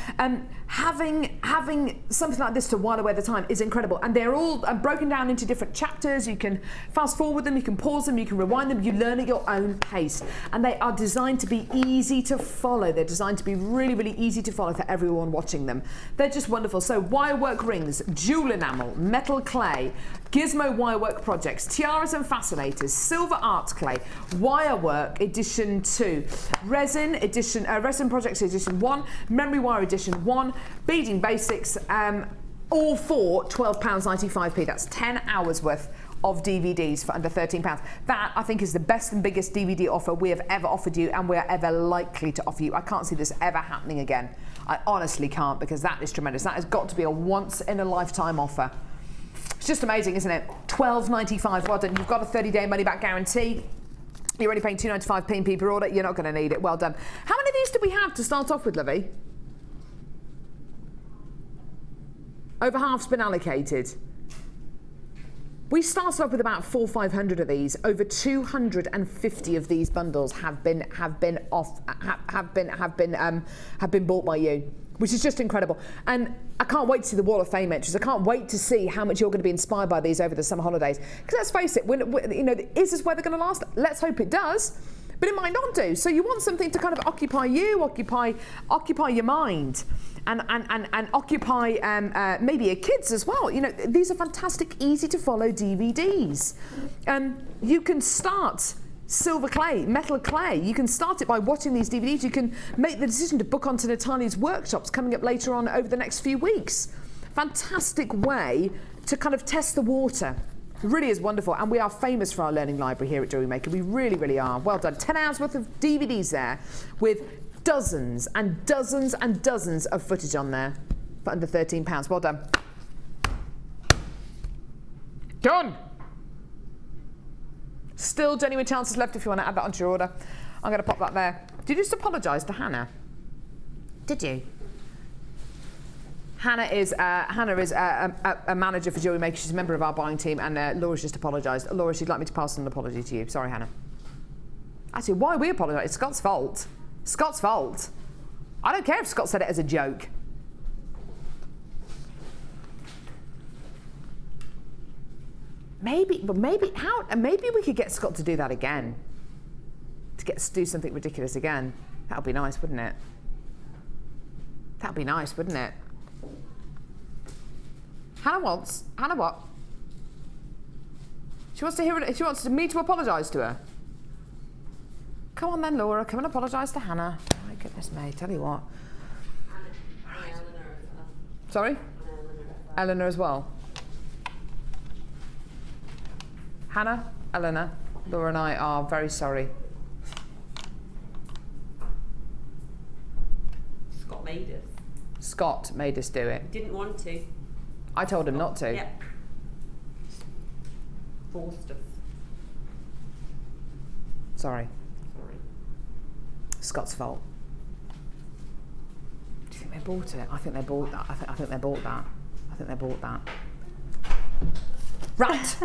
Speaker 2: having something like this to while away the time is incredible. And they're all broken down into different chapters. You can fast forward them, you can pause them, you can rewind them. You learn at your own pace, and they are designed to be easy to follow. They're designed to be really, really easy to follow for everyone watching them. They're just wonderful. So wirework rings, jewel enamel, metal clay, gizmo wirework projects, tiaras and fascinators, silver art clay, wirework edition 2, resin edition, resin projects edition 1, memory wire edition 1, beading basics, all for £12.95p. That's 10 hours worth of DVDs for under £13. That, I think, is the best and biggest DVD offer we have ever offered you, and we are ever likely to offer you. I can't see this ever happening again. I honestly can't, because that is tremendous. That has got to be a once in a lifetime offer. It's just amazing, isn't it? £12.95. Well done. You've got a 30-day money-back guarantee. You're only paying £2.95p per order. You're not going to need it. Well done. How many of these do we have to start off with, Lovey? Over half's been allocated. We started off with about 400 or 500 of these. Over 250 of these bundles have been bought by you, which is just incredible. And I can't wait to see the Wall of Fame entries. I can't wait to see how much you're going to be inspired by these over the summer holidays. Because let's face it, you know, is this weather going to last? Let's hope it does, but it might not do. So you want something to kind of occupy you, occupy your mind, and occupy maybe your kids as well. You know, these are fantastic, easy to follow DVDs. You can start silver clay, metal clay. You can start it by watching these DVDs. You can make the decision to book onto Natalia's workshops coming up later on over the next few weeks. Fantastic way to kind of test the water. It really is wonderful, and we are famous for our learning library here at Jewellery Maker. We really, really are. Well done. 10 hours worth of DVDs there with dozens and dozens and dozens of footage on there for under £13. Well done. Done. Still genuine chances left if you want to add that onto your order. I'm going to pop that there. Did you just apologise to Hannah? Did you? Hannah is a manager for Jewellery Maker. She's a member of our buying team, and Laura's just apologised. Laura, she'd like me to pass on an apology to you. Sorry, Hannah. Actually, why we apologise? It's Scott's fault. Scott's fault. I don't care if Scott said it as a joke. Maybe we could get Scott to do that again. To do something ridiculous again. That would be nice, wouldn't it? That would be nice, wouldn't it? Hannah what? She wants to hear it. She wants me to apologise to her. Come on then, Laura. Come and apologise to Hannah. Oh, my goodness me. Tell you what. Right. Sorry? Eleanor as well. Hannah, Eleanor, Laura and I are very sorry.
Speaker 6: made us.
Speaker 2: Scott made us do it.
Speaker 6: Didn't want to.
Speaker 2: I told him not to.
Speaker 6: Yeah. Forced us.
Speaker 2: Sorry.
Speaker 6: Sorry.
Speaker 2: Scott's fault. Do you think they bought it? I think they bought that. I think they bought that. I think they bought that. Right.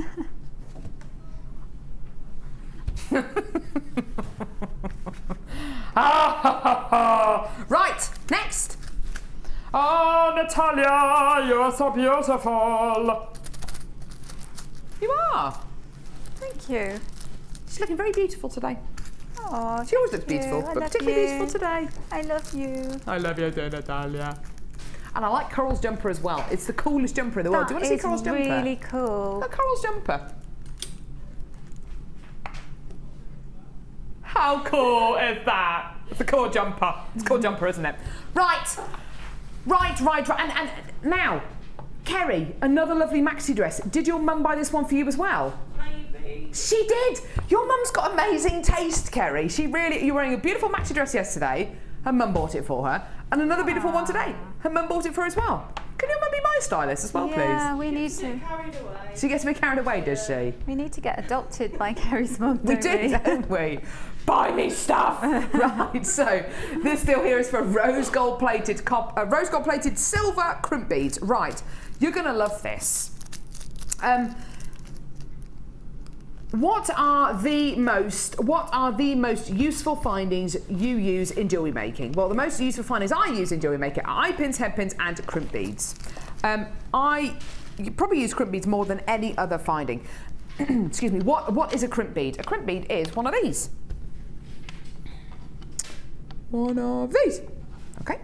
Speaker 2: Right, next. Oh, Natalia, you're so beautiful. You are.
Speaker 3: Thank you.
Speaker 2: She's looking very beautiful today.
Speaker 3: Oh,
Speaker 2: She always looks beautiful, but particularly beautiful today.
Speaker 3: I love you.
Speaker 2: I love you too, Natalia. And I like Coral's jumper as well. It's the coolest jumper in the world. Do you want to see Coral's jumper?
Speaker 3: Really cool.
Speaker 2: Look, Coral's jumper. How cool is that? It's a cool jumper. It's a cool jumper, isn't it? Right. And now, Kerry, another lovely maxi dress. Did your mum buy this one for you as well?
Speaker 6: Maybe.
Speaker 2: She did. Your mum's got amazing taste, Kerry. She really. You're wearing a beautiful maxi dress yesterday. Her mum bought it for her, and another beautiful one today. Her mum bought it for her as well. Can your mum be my stylist as well,
Speaker 3: Yeah, we need to.
Speaker 5: Carried away.
Speaker 2: please? She gets me carried away, does she?
Speaker 3: We need to get adopted by Kerry's mum.
Speaker 2: We do, don't we? Buy me stuff. Right. So this deal here is for rose gold plated silver crimp beads. Right. You're gonna love this. What are the most useful findings you use in jewellery making? Well, the most useful findings I use in jewellery making are eye pins, head pins, and crimp beads. You probably use crimp beads more than any other finding. Excuse me. What is a crimp bead? A crimp bead is one of these. One of these. Okay.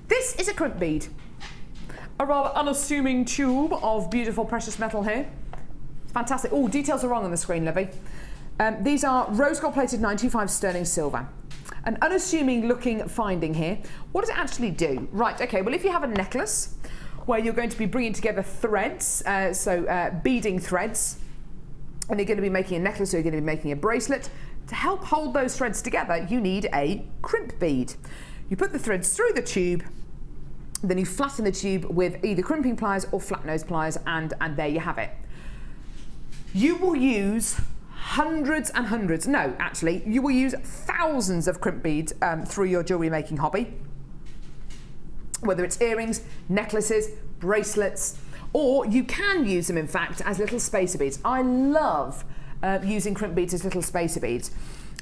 Speaker 2: This is a crimp bead. A rather unassuming tube of beautiful precious metal here. Fantastic. Oh, details are wrong on the screen, Livy. These are rose gold plated 925 sterling silver. An unassuming looking finding here. What does it actually do? Right, okay, well, if you have a necklace where you're going to be bringing together threads, beading threads, and you're going to be making a necklace or you're going to be making a bracelet, to help hold those threads together, you need a crimp bead. You put the threads through the tube, then you flatten the tube with either crimping pliers or flat nose pliers, and there you have it. You will use hundreds and hundreds, no, actually, you will use thousands of crimp beads through your jewellery making hobby. Whether it's earrings, necklaces, bracelets, or you can use them, in fact, as little spacer beads. I love using crimp beads as little spacer beads,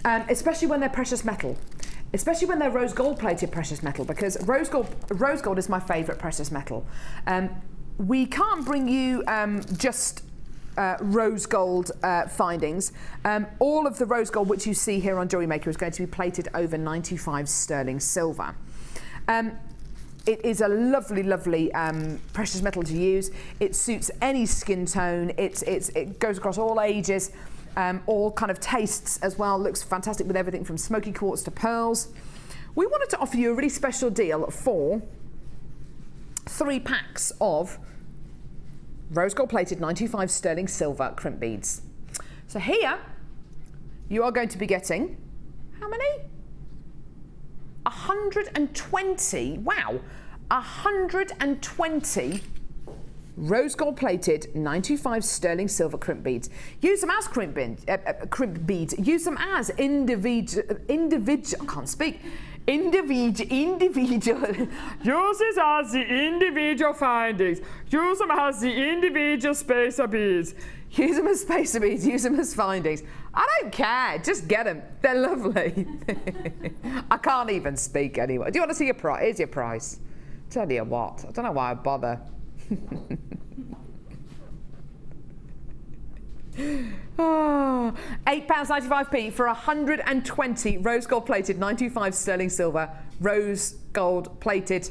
Speaker 2: especially when they're precious metal. Especially when they're rose gold plated precious metal, because rose gold is my favourite precious metal. We can't bring you just rose gold findings. All of the rose gold which you see here on Jewellery Maker is going to be plated over 95 sterling silver. It is a lovely, lovely precious metal to use. It suits any skin tone. It goes across all ages, all kind of tastes as well. Looks fantastic with everything from smoky quartz to pearls. We wanted to offer you a really special deal for 3 packs of rose gold plated 95 sterling silver crimp beads. So here you are going to be getting how many? 120, wow, 120 rose gold plated 95 sterling silver crimp beads. Use them as crimp beads. Use them as individual, I can't speak. Individual. Use it as the individual findings. Use them as the individual spacer beads. Use them as spacer beads. Use them as findings. I don't care. Just get them. They're lovely. I can't even speak anyway. Do you want to see your price? Here's your price. Tell you what. I don't know why I bother. Oh, £8.95p for 120 rose gold plated 925 sterling silver rose gold plated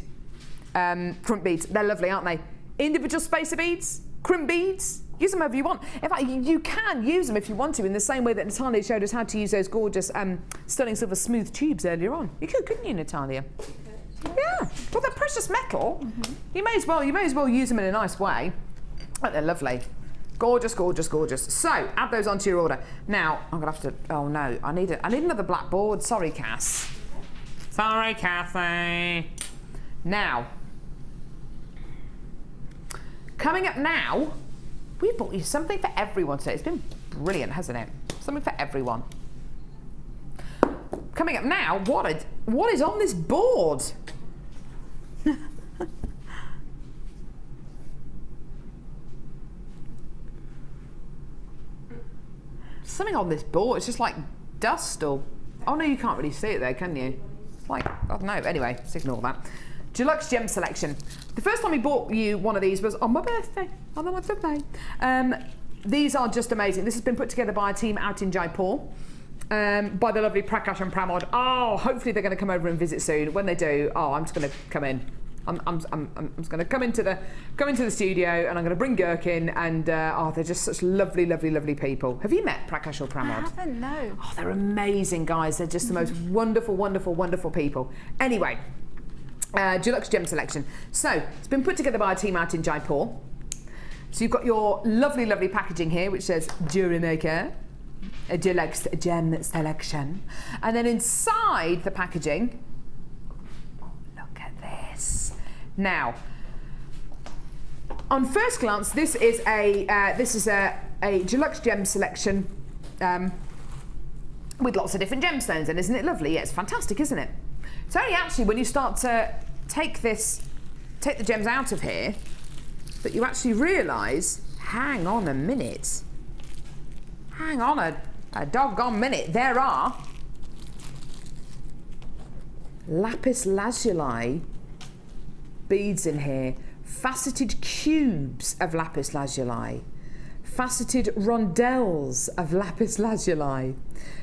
Speaker 2: crimp beads. They're lovely, aren't they? Individual spacer beads, crimp beads. Use them however you want. In fact, you can use them if you want to, in the same way that Natalia showed us how to use those gorgeous sterling silver smooth tubes earlier on. You could, couldn't you, Natalia? Yeah. Well, they're precious metal. Mm-hmm. You may as well use them in a nice way. Oh, they're lovely. Gorgeous, gorgeous, gorgeous. So add those onto your order. Now I'm gonna have to. Oh no, I need another black board. Sorry, Cass. Sorry, Kathy. Now, coming up now, we've brought you something for everyone today. It's been brilliant, hasn't it? Something for everyone. Coming up now, what is on this board? Something on this board. It's just like dust or... Oh no, you can't really see it there, can you? It's like, I don't know. Anyway, just ignore that. Deluxe Gem Selection. The first time we bought you one of these was on my birthday, on the month of May. These are just amazing. This has been put together by a team out in Jaipur, by the lovely Prakash and Pramod. Oh, hopefully they're going to come over and visit soon. When they do, oh, I'm just going to come in. I'm just going to come into the studio, and I'm going to bring Gherkin, and oh, they're just such lovely, lovely, lovely people. Have you met Prakash or Pramod?
Speaker 3: I haven't, no.
Speaker 2: Oh, they're amazing guys. They're just the most wonderful, wonderful, wonderful people. Anyway, Deluxe Gem Selection. So it's been put together by a team out in Jaipur. So you've got your lovely, lovely packaging here, which says Jewellery Maker, a Deluxe Gem Selection, and then inside the packaging, look at this. Now, on first glance, this is a Deluxe Gem Selection with lots of different gemstones, and isn't it lovely? Yeah, it's fantastic, isn't it? It's only actually when you start to take the gems out of here that you actually realise, hang on a minute. Hang on a doggone minute. There are lapis lazuli beads in here, faceted cubes of lapis lazuli, faceted rondelles of lapis lazuli,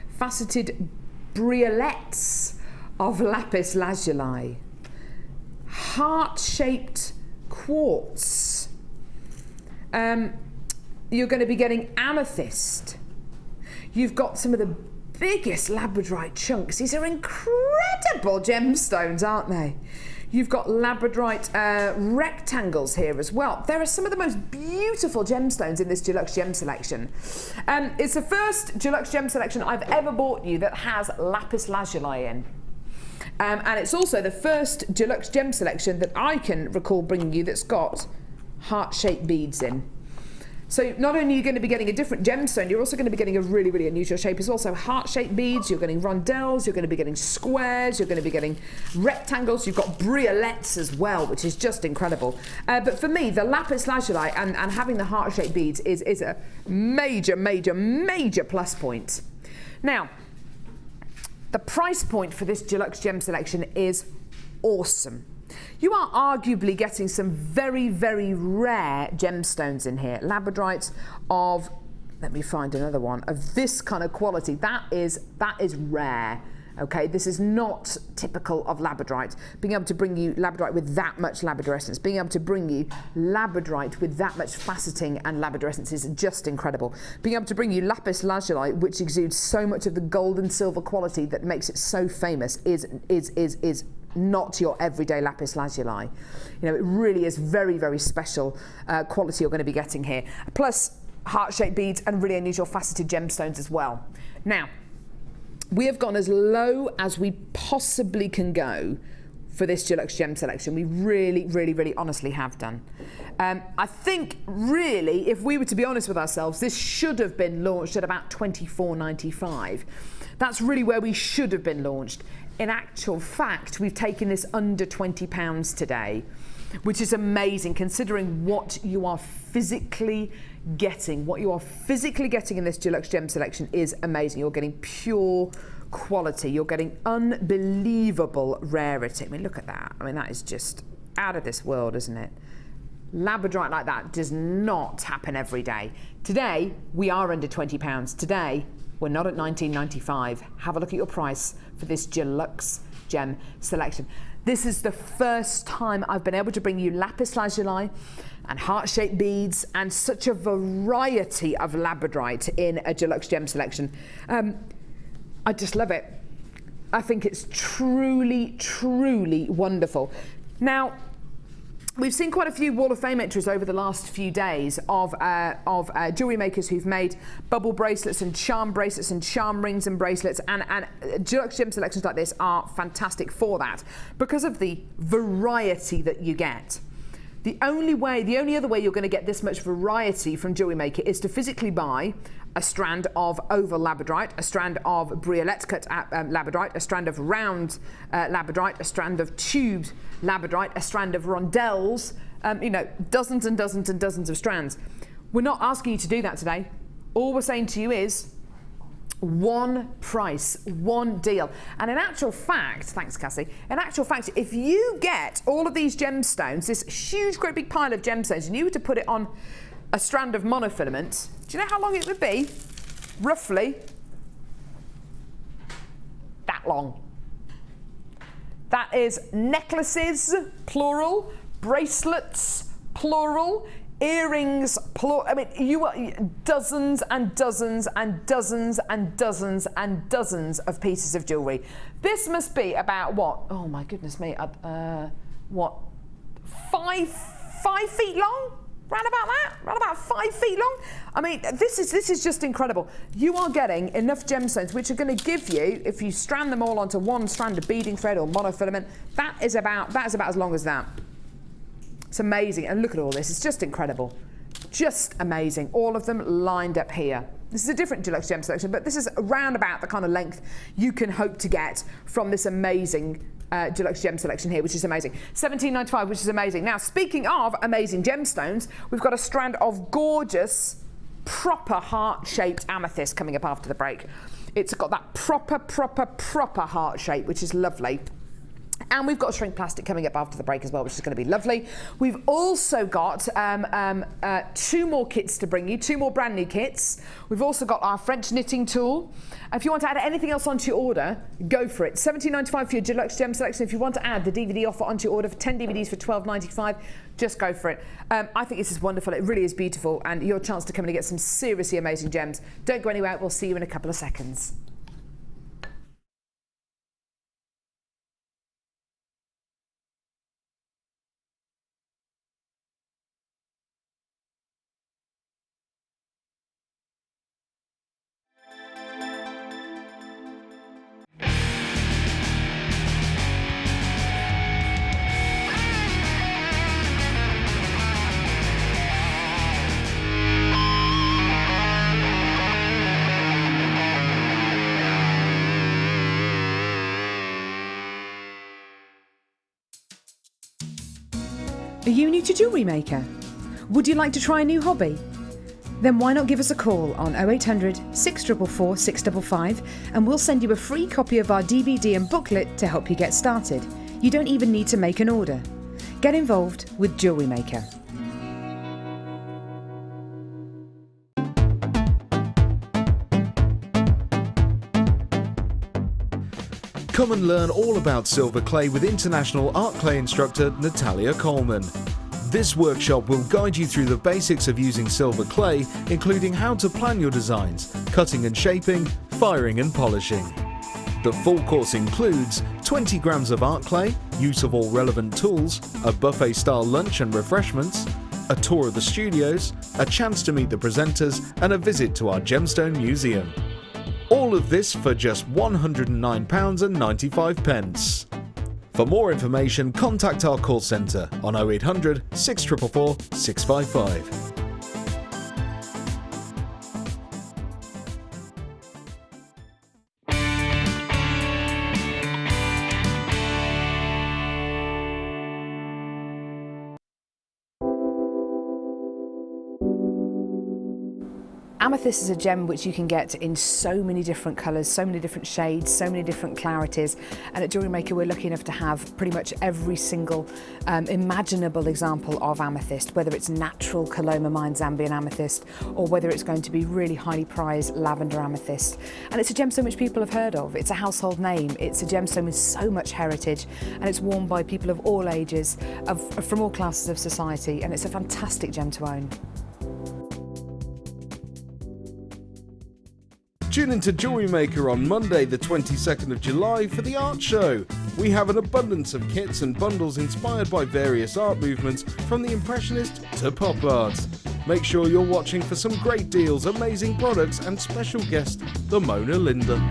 Speaker 2: faceted briolets of lapis lazuli, heart-shaped quartz. You're going to be getting amethyst. You've got some of the biggest labradorite chunks. These are incredible gemstones, aren't they? You've got labradorite rectangles here as well. There are some of the most beautiful gemstones in this Deluxe Gem Selection. It's the first Deluxe Gem Selection I've ever bought you that has lapis lazuli in. And it's also the first Deluxe Gem Selection that I can recall bringing you that's got heart-shaped beads in. So not only are you going to be getting a different gemstone, you're also going to be getting a really, really unusual shape as well. So heart-shaped beads, you're getting rondelles, you're going to be getting squares, you're going to be getting rectangles, you've got briolets as well, which is just incredible. But for me, the lapis lazuli and having the heart-shaped beads is a major, major, major plus point. Now, the price point for this Deluxe Gem Selection is awesome. You are arguably getting some very, very rare gemstones in here. Labradorite of, let me find another one, of this kind of quality. That is rare. Okay, this is not typical of labradorite. Being able to bring you labradorite with that much labradorescence, being able to bring you labradorite with that much faceting and labradorescence is just incredible. Being able to bring you lapis lazuli, which exudes so much of the gold and silver quality that makes it so famous, is not your everyday lapis lazuli. You know, it really is very, very special quality you're going to be getting here. Plus heart-shaped beads and really unusual faceted gemstones as well. Now, we have gone as low as we possibly can go for this Deluxe Gem Selection. We really, really, really honestly have done. I think really, if we were to be honest with ourselves, this should have been launched at about $24.95. That's really where we should have been launched. In actual fact, we've taken this under £20 today, which is amazing considering what you are physically getting. What you are physically getting in this Deluxe Gem Selection is amazing. You're getting pure quality. You're getting unbelievable rarity. I mean, look at that. I mean, that is just out of this world, isn't it? Labradorite like that does not happen every day. Today, we are under £20. Today, we're not at $19.95. Have a look at your price for this Deluxe Gem Selection. This is the first time I've been able to bring you lapis lazuli and heart-shaped beads and such a variety of labradorite in a Deluxe Gem Selection. I just love it. I think it's truly, truly wonderful. Now, We've seen quite a few Wall of Fame entries over the last few days of jewellery makers who've made bubble bracelets and charm rings and bracelets, and Deluxe gem selections like this are fantastic for that because of the variety that you get. The only other way you're going to get this much variety from Jewellery Maker is to physically buy a strand of oval labradorite, a strand of briolette cut labradorite, a strand of round labradorite, a strand of tubed labradorite, a strand of rondelles, you know, dozens and dozens and dozens of strands. We're not asking you to do that today. All we're saying to you is one price, one deal. And in actual fact, thanks Cassie, in actual fact, if you get all of these gemstones, this huge great big pile of gemstones, and you were to put it on a strand of monofilament, do you know how long it would be? Roughly that long. That is necklaces, plural, bracelets, plural, earrings, plural. I mean, you are dozens and dozens and dozens and dozens and dozens of pieces of jewellery. This must be about what? Oh my goodness me! What? 5 feet long? Round about that? Round about 5 feet long? I mean, this is just incredible. You are getting enough gemstones which are going to give you, if you strand them all onto one strand of beading thread or monofilament, that is about as long as that. It's amazing. And look at all this. It's just incredible. Just amazing. All of them lined up here. This is a different Deluxe gem selection, but this is around about the kind of length you can hope to get from this amazing Deluxe gem selection here, which is amazing. $17.95, which is amazing. Now, speaking of amazing gemstones, we've got a strand of gorgeous, proper heart-shaped amethyst coming up after the break. It's got that proper heart shape, which is lovely. And we've got shrink plastic coming up after the break as well, which is going to be lovely. We've also got 2 more kits to bring you, 2 more brand new kits. We've also got our French knitting tool. If you want to add anything else onto your order, go for it. $17.95 for your Deluxe gem selection. If you want to add the DVD offer onto your order for 10 DVDs for $12.95, just go for it. I think this is wonderful. It really is beautiful, and your chance to come in and get some seriously amazing gems. Don't go anywhere. We'll see you in a couple of seconds.
Speaker 6: Are you new to Jewellery Maker? Would you like to try a new hobby? Then why not give us a call on 0800 644 655 and we'll send you a free copy of our DVD and booklet to help you get started. You don't even need to make an order. Get involved with Jewellery Maker.
Speaker 1: Come and learn all about silver clay with international art clay instructor Natalia Coleman. This workshop will guide you through the basics of using silver clay, including how to plan your designs, cutting and shaping, firing and polishing. The full course includes 20 grams of art clay, use of all relevant tools, a buffet-style lunch and refreshments, a tour of the studios, a chance to meet the presenters, and a visit to our Gemstone Museum. All of this for just £109.95. For more information, contact our call centre on 0800 644 655.
Speaker 6: Amethyst is a gem which you can get in so many different colours, so many different shades, so many different clarities, and at Jewellery Maker we're lucky enough to have pretty much every single imaginable example of amethyst, whether it's natural Coloma Mine Zambian amethyst or whether it's going to be really highly prized lavender amethyst. And it's a gemstone which people have heard of. It's a household name. It's a gemstone with so much heritage, and it's worn by people of all ages, from all classes of society, and it's a fantastic gem to own.
Speaker 1: Tune into Jewellery Maker on Monday the 22nd of July for the art show. We have an abundance of kits and bundles inspired by various art movements from the Impressionist to pop art. Make sure you're watching for some great deals, amazing products and special guest, the Mona Linda.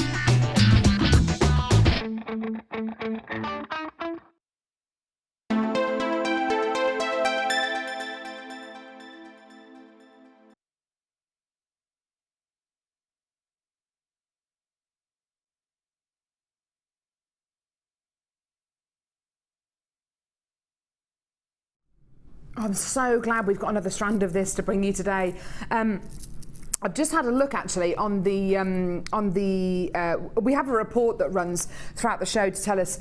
Speaker 2: I'm so glad we've got another strand of this to bring you today. I've just had a look actually on the we have a report that runs throughout the show to tell us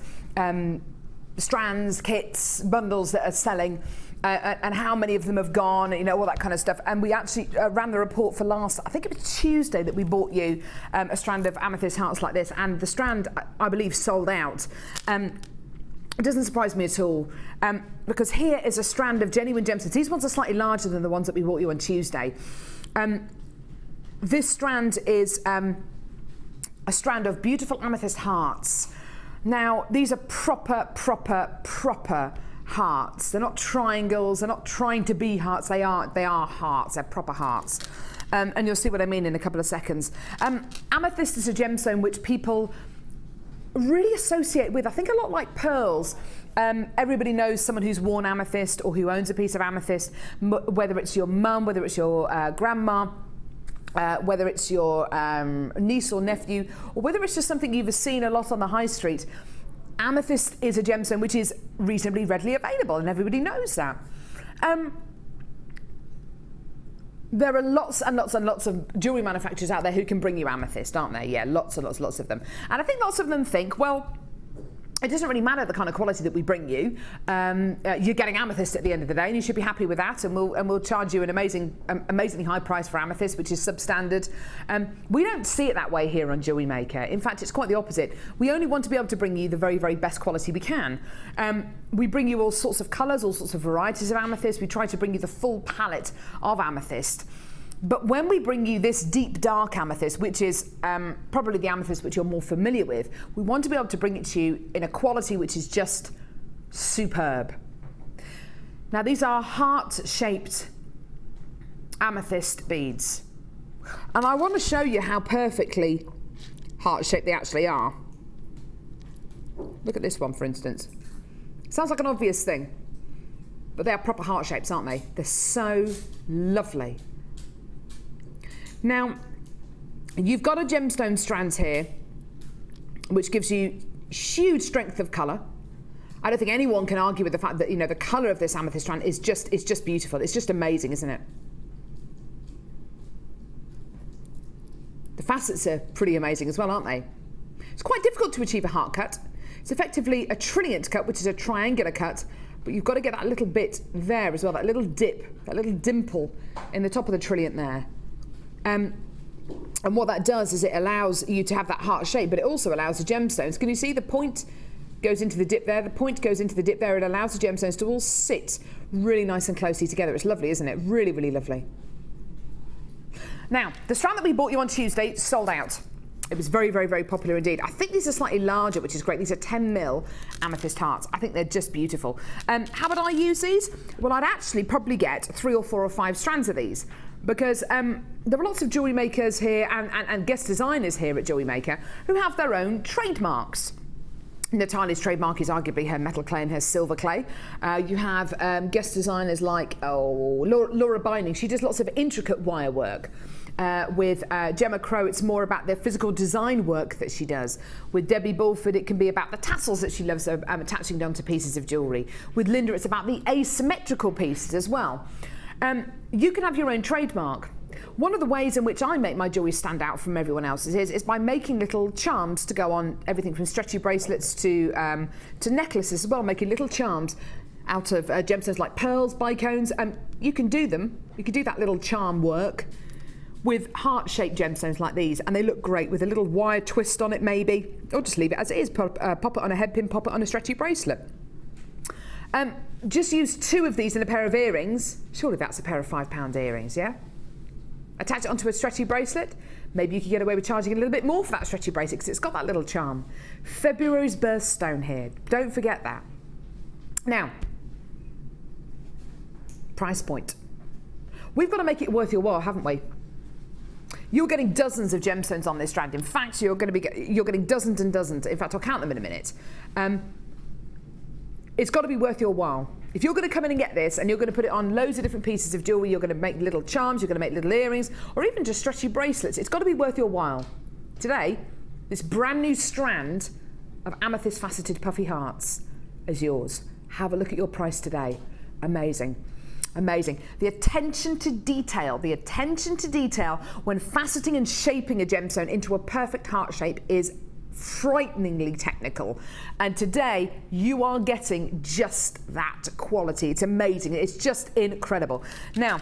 Speaker 2: strands, kits, bundles that are selling and how many of them have gone, you know, all that kind of stuff. And we actually ran the report for last, I think it was Tuesday, that we bought you a strand of amethyst hearts like this, and the strand, I believe, sold out. It doesn't surprise me at all, because here is a strand of genuine gemstones. These ones are slightly larger than the ones that we bought you on Tuesday. This strand is a strand of beautiful amethyst hearts. Now, these are proper hearts. They're not triangles, they're not trying to be hearts, they are hearts, they're proper hearts. And you'll see what I mean in a couple of seconds. Amethyst is a gemstone which people really associate with, I think, a lot like pearls. Everybody knows someone who's worn amethyst or who owns a piece of amethyst, whether it's your mum, whether it's your grandma, whether it's your niece or nephew, or whether it's just something you've seen a lot on the high street. Amethyst is a gemstone which is reasonably readily available, and everybody knows that. There are lots and lots and lots of jewellery manufacturers out there who can bring you amethyst, aren't there? Yeah, lots and lots of them. And I think lots of them think, well, it doesn't really matter the kind of quality that we bring you. You're getting amethyst at the end of the day, and you should be happy with that. And we'll charge you an amazingly high price for amethyst, which is substandard. We don't see it that way here on Jewellery Maker. In fact, it's quite the opposite. We only want to be able to bring you the very, very best quality we can. We bring you all sorts of colours, all sorts of varieties of amethyst. We try to bring you the full palette of amethyst. But when we bring you this deep dark amethyst, which is probably the amethyst which you're more familiar with, we want to be able to bring it to you in a quality which is just superb. Now, these are heart-shaped amethyst beads, and I want to show you how perfectly heart-shaped they actually are. Look at this one, for instance. Sounds like an obvious thing, but they are proper heart shapes, aren't they? They're so lovely. Now, you've got a gemstone strands here, which gives you huge strength of colour. I don't think anyone can argue with the fact that, you know, the colour of this amethyst strand is just beautiful. It's just amazing, isn't it? The facets are pretty amazing as well, aren't they? It's quite difficult to achieve a heart cut. It's effectively a trilliant cut, which is a triangular cut, but you've got to get that little bit there as well, that little dip, that little dimple in the top of the trilliant there. And what that does is it allows you to have that heart shape, but it also allows the gemstones. Can you see the point goes into the dip there? The point goes into the dip there. It allows the gemstones to all sit really nice and closely together. It's lovely, isn't it? Really, really lovely. Now, the strand that we bought you on Tuesday sold out. It was very, very, very popular indeed. I think these are slightly larger, which is great. These are 10mm amethyst hearts. I think they're just beautiful. How would I use these? Well, I'd actually probably get 3 or 4 or 5 strands of these, because there are lots of jewellery makers here and guest designers here at Jewellery Maker who have their own trademarks. Natalia's trademark is arguably her metal clay and her silver clay. You have guest designers like Laura Binding. She does lots of intricate wire work. With Gemma Crow, it's more about the physical design work that she does. With Debbie Bulford, it can be about the tassels that she loves attaching onto pieces of jewellery. With Linda, it's about the asymmetrical pieces as well. You can have your own trademark. One of the ways in which I make my jewellery stand out from everyone else's is by making little charms to go on everything from stretchy bracelets to necklaces as well, making little charms out of gemstones like pearls, bicones. You can do them. You can do that little charm work with heart-shaped gemstones like these, and they look great with a little wire twist on it maybe, or just leave it as it is, pop it on a headpin, pop it on a stretchy bracelet. Just use 2 of these in a pair of earrings. Surely that's a pair of £5 earrings, yeah? Attach it onto a stretchy bracelet,
Speaker 6: Maybe you could get away with charging a little bit more for that stretchy bracelet because it's got that little charm. February's birthstone here. Don't forget that. Now, price point. We've got to make it worth your while, haven't we? You're getting dozens of gemstones on this strand. In fact, you're getting dozens and dozens. In fact, I'll count them in a minute. It's got to be worth your while. If you're going to come in and get this and you're going to put it on loads of different pieces of jewellery, you're going to make little charms, you're going to make little earrings, or even just stretchy bracelets, it's got to be worth your while. Today, this brand new strand of amethyst faceted puffy hearts is yours. Have a look at your price today. Amazing. Amazing. The attention to detail when faceting and shaping a gemstone into a perfect heart shape is frighteningly technical, and today you are getting just that quality. It's amazing. It's just incredible. Now,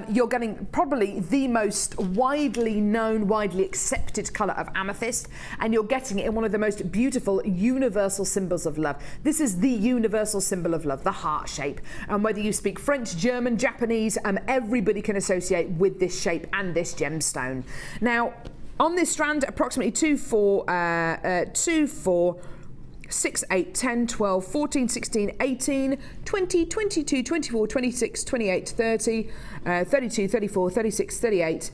Speaker 6: you're getting probably the most widely known, widely accepted colour of amethyst, and you're getting it in one of the most beautiful universal symbols of love. This is the universal symbol of love, the heart shape. And whether you speak French, German, Japanese, everybody can associate with this shape and this gemstone. Now, on this strand, approximately 2, 4, 6, 8, 10, 12, 14, 16, 18, 20, 22, 24, 26, 28, 30, 32, 34, 36, 38,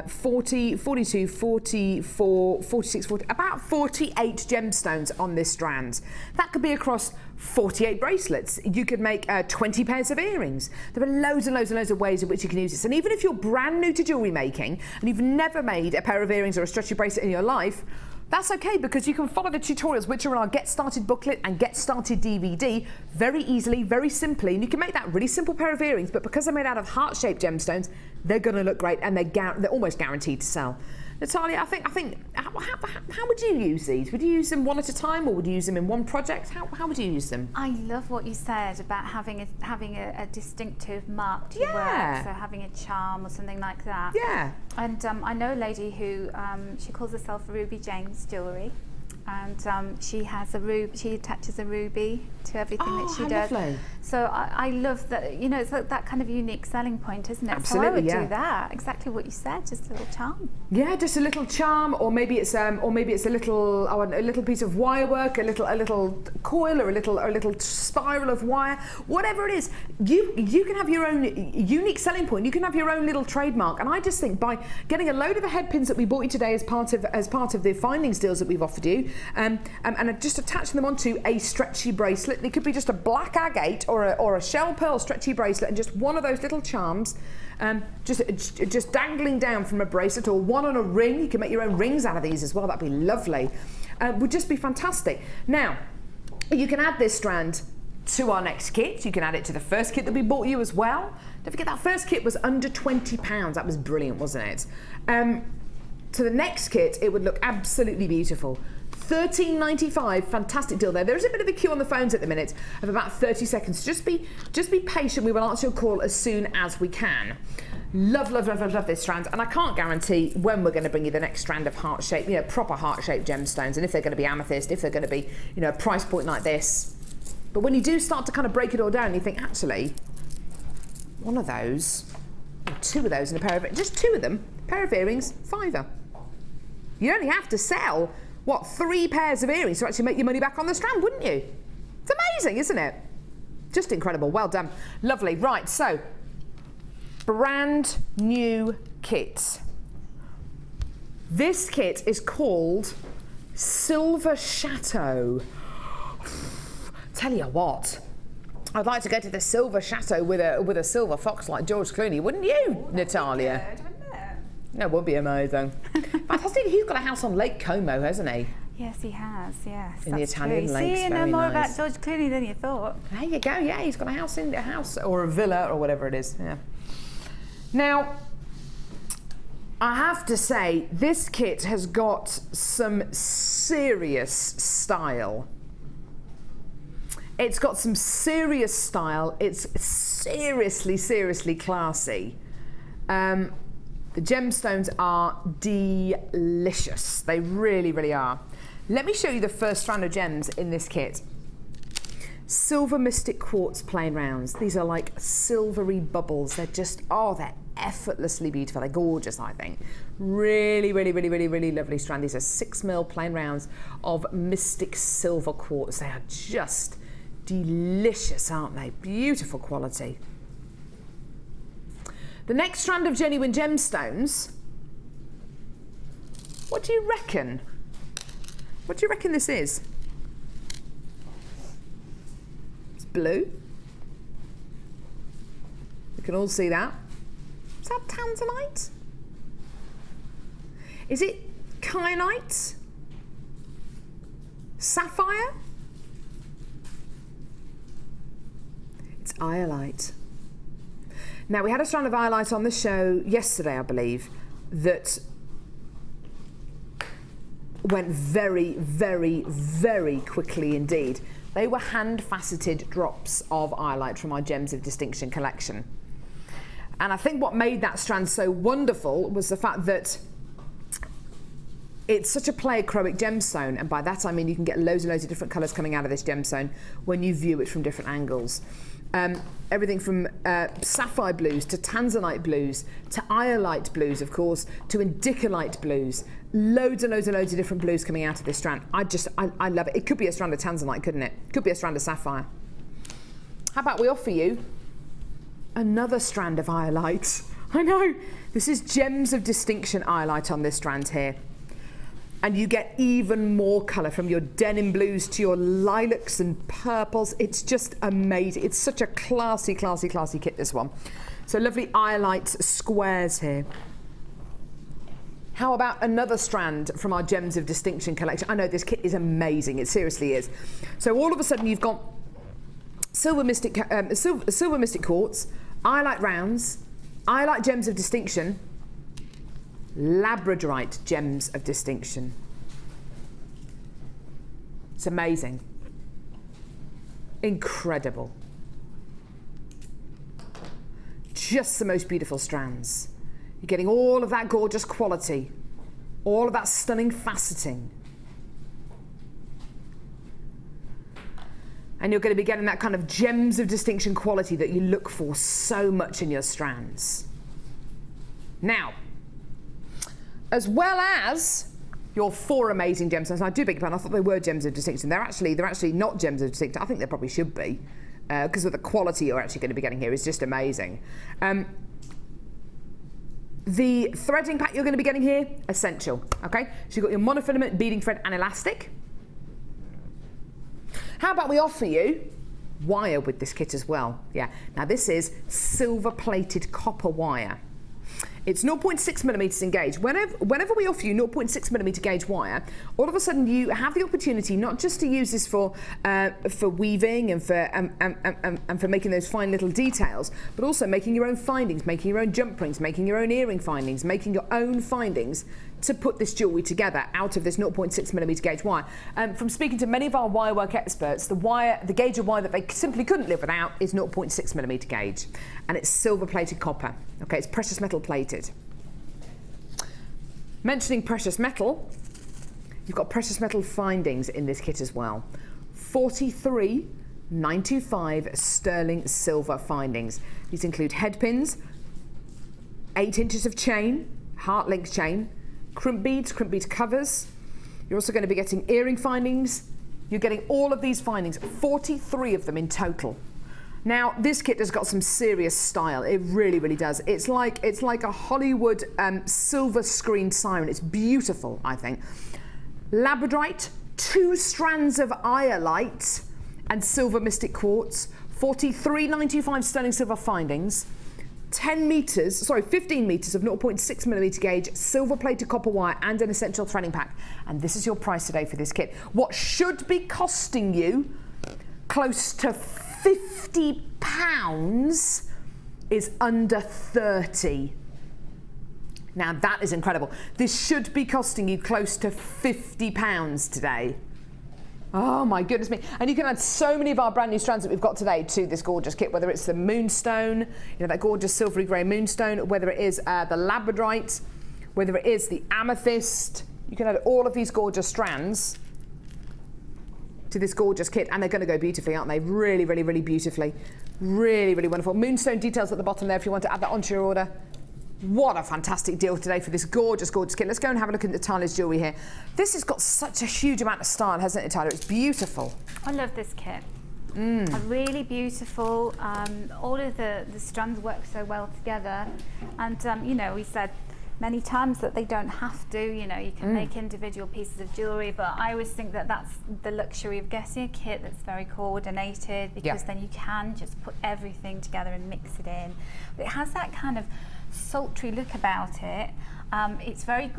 Speaker 6: 40, 42, 44, 46, 40, about 48 gemstones on this strand. That could be across 48 bracelets. You could make 20 pairs of earrings. There are loads and loads and loads of ways in which you can use this. And even if you're brand new to jewellery making and you've never made a pair of earrings or a stretchy bracelet in your life, that's okay, because you can follow the tutorials which are in our Get Started booklet and Get Started DVD very easily, very simply, and you can make that really simple pair of earrings, but because they're made out of heart-shaped gemstones, they're going to look great and they're almost guaranteed to sell. Natalia, I think, how would you use these? Would you use them one at a time, or would you use them in one project? How would you use them?
Speaker 3: I love what you said about having a distinctive mark to your work, so having a charm or something like that.
Speaker 6: Yeah.
Speaker 3: And I know a lady who she calls herself Ruby James Jewellery, and she attaches a ruby to everything that she does.
Speaker 6: Lovely.
Speaker 3: So I love that. You know, it's like that kind of unique selling point, isn't it?
Speaker 6: Absolutely,
Speaker 3: so I would
Speaker 6: yeah.
Speaker 3: do that. Exactly what you said. Just a little charm.
Speaker 6: Yeah, just a little charm, or maybe it's a little piece of wire work, a little coil, or a little spiral of wire, whatever it is. You can have your own unique selling point. You can have your own little trademark. And I just think by getting a load of the head pins that we bought you today as part of the findings deals that we've offered you, and just attaching them onto a stretchy bracelet. It could be just a black agate or a shell pearl stretchy bracelet, and just one of those little charms, just dangling down from a bracelet, or one on a ring. You can make your own rings out of these as well. That'd be lovely. Would just be fantastic. Now, you can add this strand to our next kit. You can add it to the first kit that we bought you as well. Don't forget that first kit was under £20. That was brilliant, wasn't it? To the next kit, it would look absolutely beautiful. $13.95, fantastic deal there. There is a bit of a queue on the phones at the minute of about 30 seconds. Just be patient. We will answer your call as soon as we can. Love this strand, and I can't guarantee when we're going to bring you the next strand of heart-shaped, proper heart-shaped gemstones, and if they're going to be amethyst, if they're going to be, a price point like this. But when you do start to kind of break it all down, you think, actually, one of those, or two of those in a pair of, just two of them, pair of earrings, £5. You only have to sell, 3 pairs of earrings to actually make your money back on the strand, wouldn't you? It's amazing, isn't it? Just incredible. Well done. Lovely. Right, so brand new kit. This kit is called Silver Chateau. Tell you what, I'd like to go to the Silver Chateau with a silver fox like George Clooney, wouldn't you, Natalia?
Speaker 5: Good, wouldn't it?
Speaker 6: That would be amazing. Fantastic. He's got a house on Lake Como, hasn't he?
Speaker 3: Yes, he has. Yes,
Speaker 6: In the Italian
Speaker 3: true.
Speaker 6: lakes.
Speaker 3: See, you know
Speaker 6: very
Speaker 3: more
Speaker 6: nice.
Speaker 3: about George Clooney than you thought.
Speaker 6: There you go. Yeah, he's got a house or a villa or whatever it is. Yeah. Now, I have to say, this kit has got some serious style. It's got some serious style. It's seriously classy. The gemstones are delicious. They really are. Let me show you the first strand of gems in this kit. Silver Mystic Quartz plain rounds. These are like silvery bubbles. They're just, oh, they're effortlessly beautiful. They're gorgeous, I think. Really, really, really, really, really lovely strand. These are 6mm plain rounds of Mystic Silver Quartz. They are just delicious, aren't they? Beautiful quality. The next strand of genuine gemstones, what do you reckon? What do you reckon this is? It's blue. You can all see that. Is that tanzanite? Is it kyanite? Sapphire? It's iolite. Now, we had a strand of iolite on the show yesterday, I believe, that went very, very, very quickly indeed. They were hand-faceted drops of iolite from our Gems of Distinction collection. And I think what made that strand so wonderful was the fact that it's such a pleiochroic gemstone, and by that I mean you can get loads and loads of different colours coming out of this gemstone when you view it from different angles. Everything from sapphire blues to tanzanite blues to iolite blues, of course, to indicolite blues. Loads and loads and loads of different blues coming out of this strand. I love it. It could be a strand of tanzanite, couldn't it? Could be a strand of sapphire. How about we offer you another strand of iolite? I know. This is Gems of Distinction iolite on this strand here. And you get even more colour, from your denim blues to your lilacs and purples. It's just amazing. It's such a classy, classy, classy kit, this one. So lovely iolite squares here. How about another strand from our Gems of Distinction collection? I know this kit is amazing. It seriously is. So all of a sudden you've got silver mystic quartz, iolite rounds, iolite Gems of Distinction, Labradorite Gems of Distinction. It's amazing. Incredible. Just the most beautiful strands. You're getting all of that gorgeous quality, all of that stunning faceting. And you're going to be getting that kind of Gems of Distinction quality that you look for so much in your strands. Now, as well as your 4 amazing gemstones. I do beg your pardon, I thought they were Gems of Distinction. They're actually not Gems of Distinction. I think they probably should be, because of the quality you're actually going to be getting here is just amazing. The threading pack you're going to be getting here, essential. Okay, so you've got your monofilament, beading thread, and elastic. How about we offer you wire with this kit as well? Yeah. Now this is silver-plated copper wire. It's 0.6mm in gauge. Whenever we offer you 0.6mm gauge wire, all of a sudden you have the opportunity not just to use this for weaving and for making those fine little details, but also making your own findings, making your own jump rings, making your own earring findings, making your own findings to put this jewellery together out of this 0.6mm gauge wire. From speaking to many of our wire work experts, the gauge of wire that they simply couldn't live without is 0.6mm gauge, and it's silver-plated copper. Okay, it's precious metal plated. Mentioning precious metal, you've got precious metal findings in this kit as well. 43,925 sterling silver findings. These include head pins, 8 inches of chain, heart link chain, crimp bead covers. You're also going to be getting earring findings. You're getting all of these findings, 43 of them in total. Now, this kit has got some serious style. It really, really does. It's like a Hollywood silver screen siren. It's beautiful, I think. Labradorite, 2 strands of iolite and silver mystic quartz, 43,925 sterling silver findings, 15 meters of 0.6mm gauge silver-plated copper wire and an essential threading pack. And this is your price today for this kit. What should be costing you close to £50 is under 30. Now that is incredible. This should be costing you close to £50 today. Oh my goodness me. And you can add so many of our brand new strands that we've got today to this gorgeous kit, whether it's the Moonstone, you know, that gorgeous silvery grey Moonstone, whether it is the Labradorite, whether it is the Amethyst. You can add all of these gorgeous strands
Speaker 2: to this gorgeous kit, and they're going to go beautifully, aren't they? Really, really, really beautifully. Really, really wonderful. Moonstone details at the bottom there if you want to add that onto your order. What a fantastic deal today for this gorgeous, gorgeous kit. Let's go and have a look at Natalia's jewellery here. This has got such a huge amount of style, hasn't it, Natalia? It's beautiful.
Speaker 3: I love this kit. Really beautiful. All of the strands work so well together, and you know, we said many times that they don't have to. You know, you can make individual pieces of jewellery, but I always think that that's the luxury of getting a kit that's very coordinated, because then you can just put everything together and mix it in. But it has that kind of sultry look about it. It's very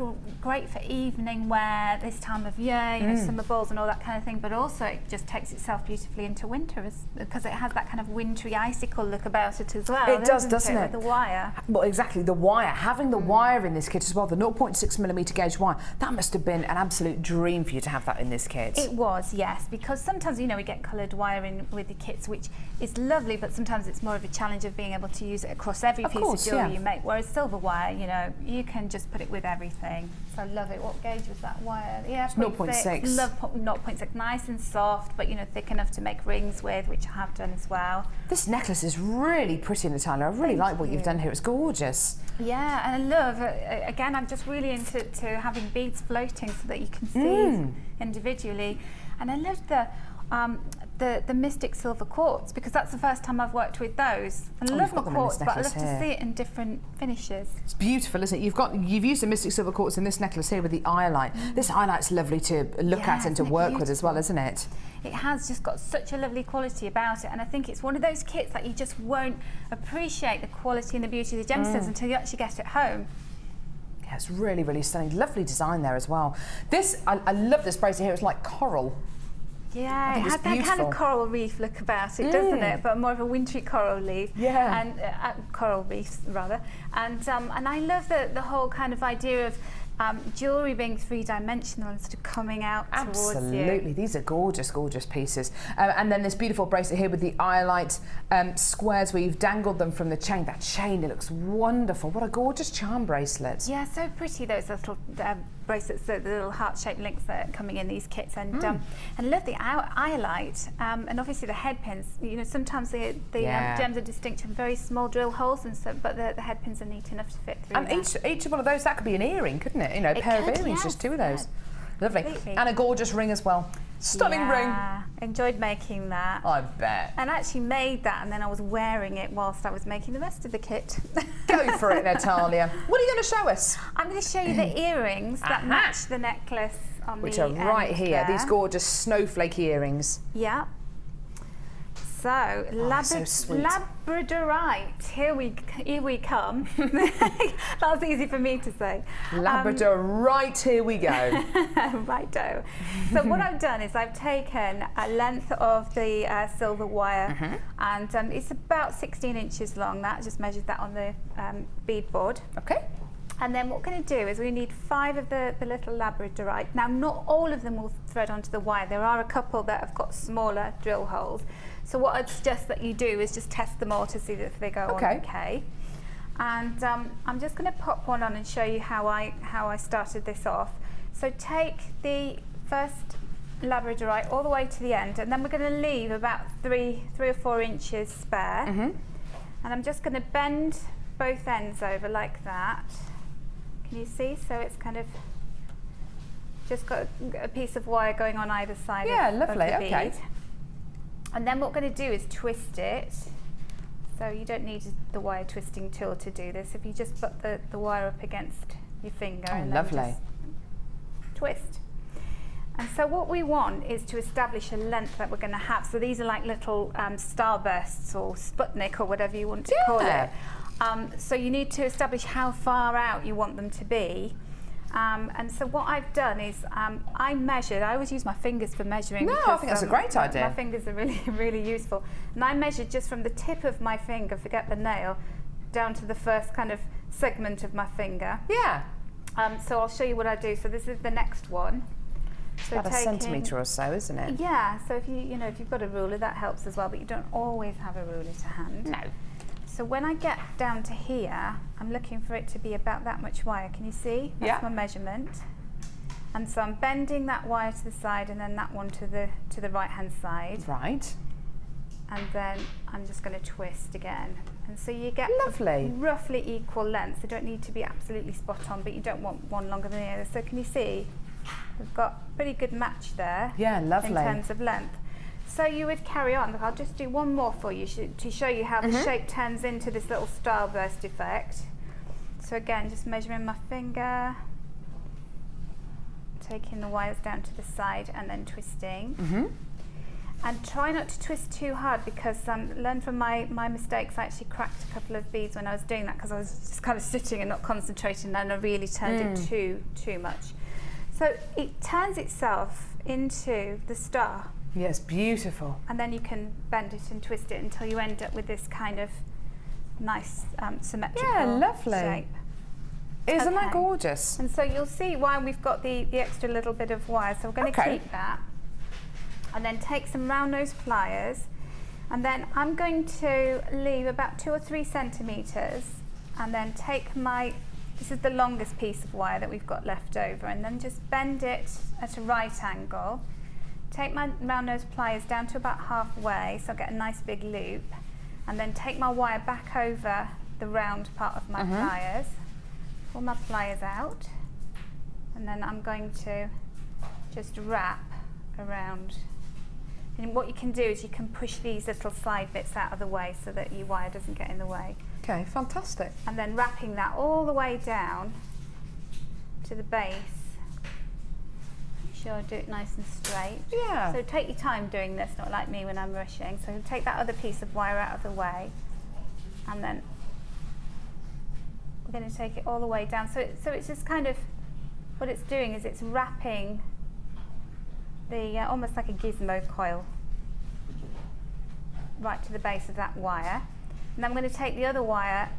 Speaker 3: great for evening wear this time of year, you know, summer balls and all that kind of thing, but also it just takes itself beautifully into winter because it has that kind of wintry icicle look about it as well.
Speaker 2: It does, doesn't it?
Speaker 3: With the wire.
Speaker 2: Well, exactly, the wire. Having the wire in this kit as well, the 0.6mm gauge wire, that must have been an absolute dream for you to have that in this kit.
Speaker 3: It was, yes, because sometimes, you know, we get coloured wire in with the kits, which is lovely, but sometimes it's more of a challenge of being able to use it across every piece of jewellery you make, whereas silver wire, you know, you can just put it with everything. So I love it. What gauge was that wire? Yeah,
Speaker 2: 0.6.
Speaker 3: Love 0.6. Nice and soft, but you know, thick enough to make rings with, which I have done as well.
Speaker 2: This necklace is really pretty, Natalia. I really like what you've done here. It's gorgeous.
Speaker 3: Yeah, and I love, again, I'm just really into having beads floating so that you can see individually. And I love the Mystic Silver Quartz, because that's the first time I've worked with those. I love the quartz, but I love to see it in different finishes.
Speaker 2: It's beautiful, isn't it? You've used the Mystic Silver Quartz in this necklace here with the eye light. This eye light's lovely to look at and to work with as well, isn't it?
Speaker 3: It has just got such a lovely quality about it, and I think it's one of those kits that you just won't appreciate the quality and the beauty of the gemstones until you actually get it home.
Speaker 2: Yeah, it's really, really stunning. Lovely design there as well. This, I love this bracelet here. It's like coral.
Speaker 3: Yeah, it has that kind of coral reef look about it, doesn't it? But more of a wintry coral leaf.
Speaker 2: Yeah.
Speaker 3: And coral reefs rather. And I love the whole kind of idea of jewellery being three-dimensional and sort of coming out towards you.
Speaker 2: Absolutely, these are gorgeous, gorgeous pieces. And then this beautiful bracelet here with the eye light squares where you've dangled them from the chain. That chain, it looks wonderful. What a gorgeous charm bracelet.
Speaker 3: Yeah, so pretty those little bracelets, the little heart-shaped links that are coming in these kits, and love the eye light, and obviously the head pins. You know, sometimes the gems are distinct and very small drill holes, and so, but the head pins are neat enough to fit through.
Speaker 2: And each one of those, that could be an earring, couldn't it? You know, a pair of earrings, just two of those. Lovely.
Speaker 3: Completely.
Speaker 2: And a gorgeous ring as well. Stunning ring.
Speaker 3: Enjoyed making that.
Speaker 2: I bet.
Speaker 3: And actually made that, and then I was wearing it whilst I was making the rest of the kit.
Speaker 2: Go for it, Natalia. What are you going to show us?
Speaker 3: I'm going to show you the earrings that match the necklace on
Speaker 2: which
Speaker 3: the
Speaker 2: are right here.
Speaker 3: there.
Speaker 2: These gorgeous snowflake earrings.
Speaker 3: Yeah. So,
Speaker 2: so sweet.
Speaker 3: Labradorite, here we come. That's easy for me to say.
Speaker 2: Labradorite, here we go.
Speaker 3: Righto. So what I've done is I've taken a length of the silver wire, and it's about 16 inches long. That just measured that on the bead board.
Speaker 2: Okay.
Speaker 3: And then what we're going to do is we need 5 of the little Labradorite. Now, not all of them will thread onto the wire. There are a couple that have got smaller drill holes. So what I'd suggest that you do is just test them all to see if they go on okay. And I'm just going to pop one on and show you how I started this off. So take the first Labradorite all the way to the end, and then we're going to leave about 3 or 4 inches spare. And I'm just going to bend both ends over like that. Can you see? So it's kind of just got a piece of wire going on either side of the bead. And then what we're going to do is twist it. So you don't need the wire twisting tool to do this. If you just put the wire up against your finger and then just twist. And so what we want is to establish a length that we're going to have. So these are like little starbursts or Sputnik or whatever you want to call it. So you need to establish how far out you want them to be. And so what I've done is I measured. I always use my fingers for measuring.
Speaker 2: No,
Speaker 3: because,
Speaker 2: I think that's a great idea.
Speaker 3: My fingers are really, really useful. And I measured just from the tip of my finger, forget the nail, down to the first kind of segment of my finger.
Speaker 2: Yeah.
Speaker 3: So I'll show you what I do. So this is the next one. So
Speaker 2: about a centimetre or so, isn't it?
Speaker 3: Yeah. So if if you've got a ruler, that helps as well. But you don't always have a ruler to hand.
Speaker 2: No.
Speaker 3: So when I get down to here, I'm looking for it to be about that much wire. Can you see? That's my measurement. And so I'm bending that wire to the side and then that one to the right hand side.
Speaker 2: Right.
Speaker 3: And then I'm just going to twist again. And so you get
Speaker 2: Lovely.
Speaker 3: roughly equal lengths. They don't need to be absolutely spot on, but you don't want one longer than the other. So can you see? We've got a pretty good match there.
Speaker 2: Yeah, lovely.
Speaker 3: In terms of length. So you would carry on. Look, I'll just do one more for you to show you how the shape turns into this little starburst effect. So again, just measuring my finger, taking the wires down to the side and then twisting. And try not to twist too hard because learn from my mistakes. I actually cracked a couple of beads when I was doing that because I was just kind of sitting and not concentrating, and I really turned it too much. So it turns itself into the star.
Speaker 2: Yes, beautiful.
Speaker 3: And then you can bend it and twist it until you end up with this kind of nice symmetrical
Speaker 2: lovely.
Speaker 3: shape.
Speaker 2: Isn't that gorgeous?
Speaker 3: And so you'll see why we've got the extra little bit of wire. So we're going to keep that. And then take some round nose pliers. And then I'm going to leave about 2 or 3 centimetres. And then take this is the longest piece of wire that we've got left over. And then just bend it at a right angle. Take my round nose pliers down to about halfway, so I'll get a nice big loop. And then take my wire back over the round part of my pliers. Pull my pliers out. And then I'm going to just wrap around. And what you can do is you can push these little side bits out of the way so that your wire doesn't get in the way.
Speaker 2: Okay, fantastic.
Speaker 3: And then wrapping that all the way down to the base. Make sure I do it nice and straight.
Speaker 2: Yeah.
Speaker 3: So take your time doing this, not like me when I'm rushing. So take that other piece of wire out of the way, and then we're going to take it all the way down. So it's just kind of, what it's doing is it's wrapping the almost like a gizmo coil right to the base of that wire. And I'm going to take the other wire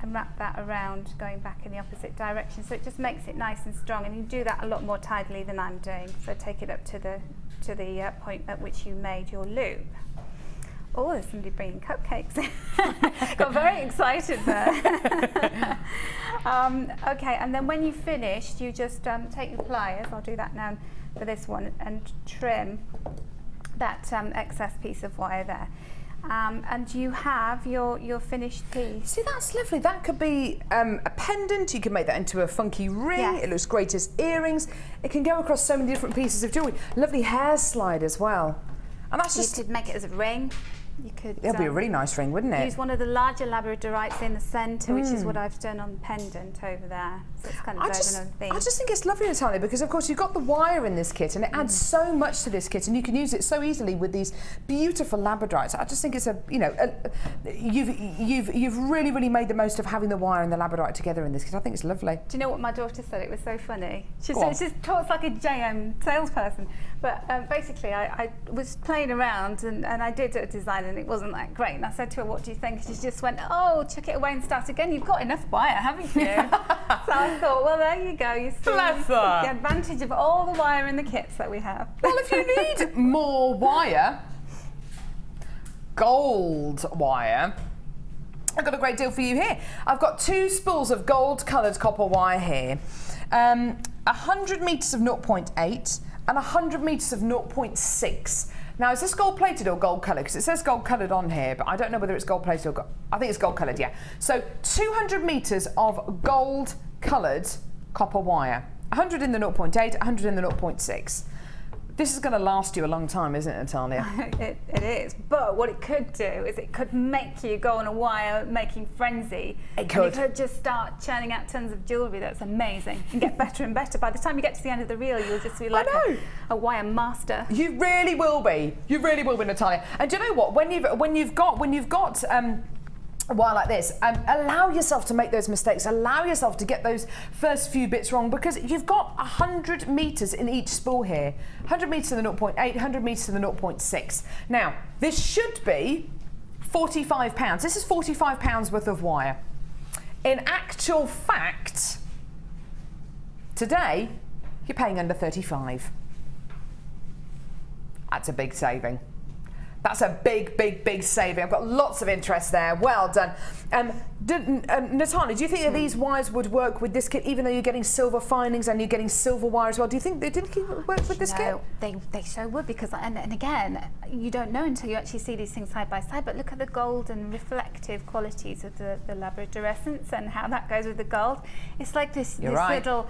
Speaker 3: and wrap that around, going back in the opposite direction. So it just makes it nice and strong, and you do that a lot more tidily than I'm doing. So take it up to the point at which you made your loop. Oh, there's somebody bringing cupcakes. Got very excited there. Okay, and then when you've finished, you just take your pliers, I'll do that now for this one, and trim that excess piece of wire there. And you have your finished piece.
Speaker 2: See, that's lovely. That could be a pendant. You can make that into a funky ring.
Speaker 3: Yes.
Speaker 2: It looks great as earrings. It can go across so many different pieces of jewellery. Lovely hair slide as well. And that's just...
Speaker 3: You could make it as a ring. You could.
Speaker 2: It'll be a really nice ring, wouldn't it?
Speaker 3: Use one of the larger Labradorites in the centre, which is what I've done on the pendant over there. So it's kind of
Speaker 2: I just think it's lovely, Natalia, because of course you've got the wire in this kit, and it adds so much to this kit, and you can use it so easily with these beautiful Labradorites. I just think it's you've really made the most of having the wire and the Labradorite together in this kit. I think it's lovely.
Speaker 3: Do you know what my daughter said? It was so funny. She talks like a JM salesperson. But basically, I was playing around and I did a design and it wasn't that great. And I said to her, "What do you think?" And she just went, "Oh, chuck it away and start again. You've got enough wire, haven't you?" So I thought, well, there you go. You see the advantage of all the wire in the kits that we have.
Speaker 2: Well, if you need more wire, gold wire, I've got a great deal for you here. I've got 2 spools of gold-coloured copper wire here. 100 metres of 0.8 and 100 metres of 0.6. Now, is this gold-plated or gold-coloured? Because it says gold-coloured on here, but I don't know whether it's gold-plated or I think it's gold-coloured, yeah. So 200 metres of gold-coloured copper wire. 100 in the 0.8, 100 in the 0.6. This is going to last you a long time, isn't it, Natalia?
Speaker 3: It is, but what it could do is it could make you go on a wire making frenzy.
Speaker 2: It could.
Speaker 3: And it could just start churning out tons of jewellery that's amazing and get better and better. By the time you get to the end of the reel, you'll just be like a wire master.
Speaker 2: You really will be. You really will be, Natalia. And do you know what? When you've got a wire like this, allow yourself to make those mistakes. Allow yourself to get those first few bits wrong, because you've got 100 metres in each spool here. 100 metres to the 0.8, 100 metres to the 0.6. Now, this should be £45. This is £45 worth of wire. In actual fact, today, you're paying under 35. That's a big saving. That's a big, big, big saving. I've got lots of interest there. Well done. Natalia, do you think that these wires would work with this kit, even though you're getting silver findings and you're getting silver wire as well? Do you think they did work with this kit?
Speaker 3: They so would, because, and again, you don't know until you actually see these things side by side, but look at the gold and reflective qualities of the Labradorescence and how that goes with the gold. It's like this little...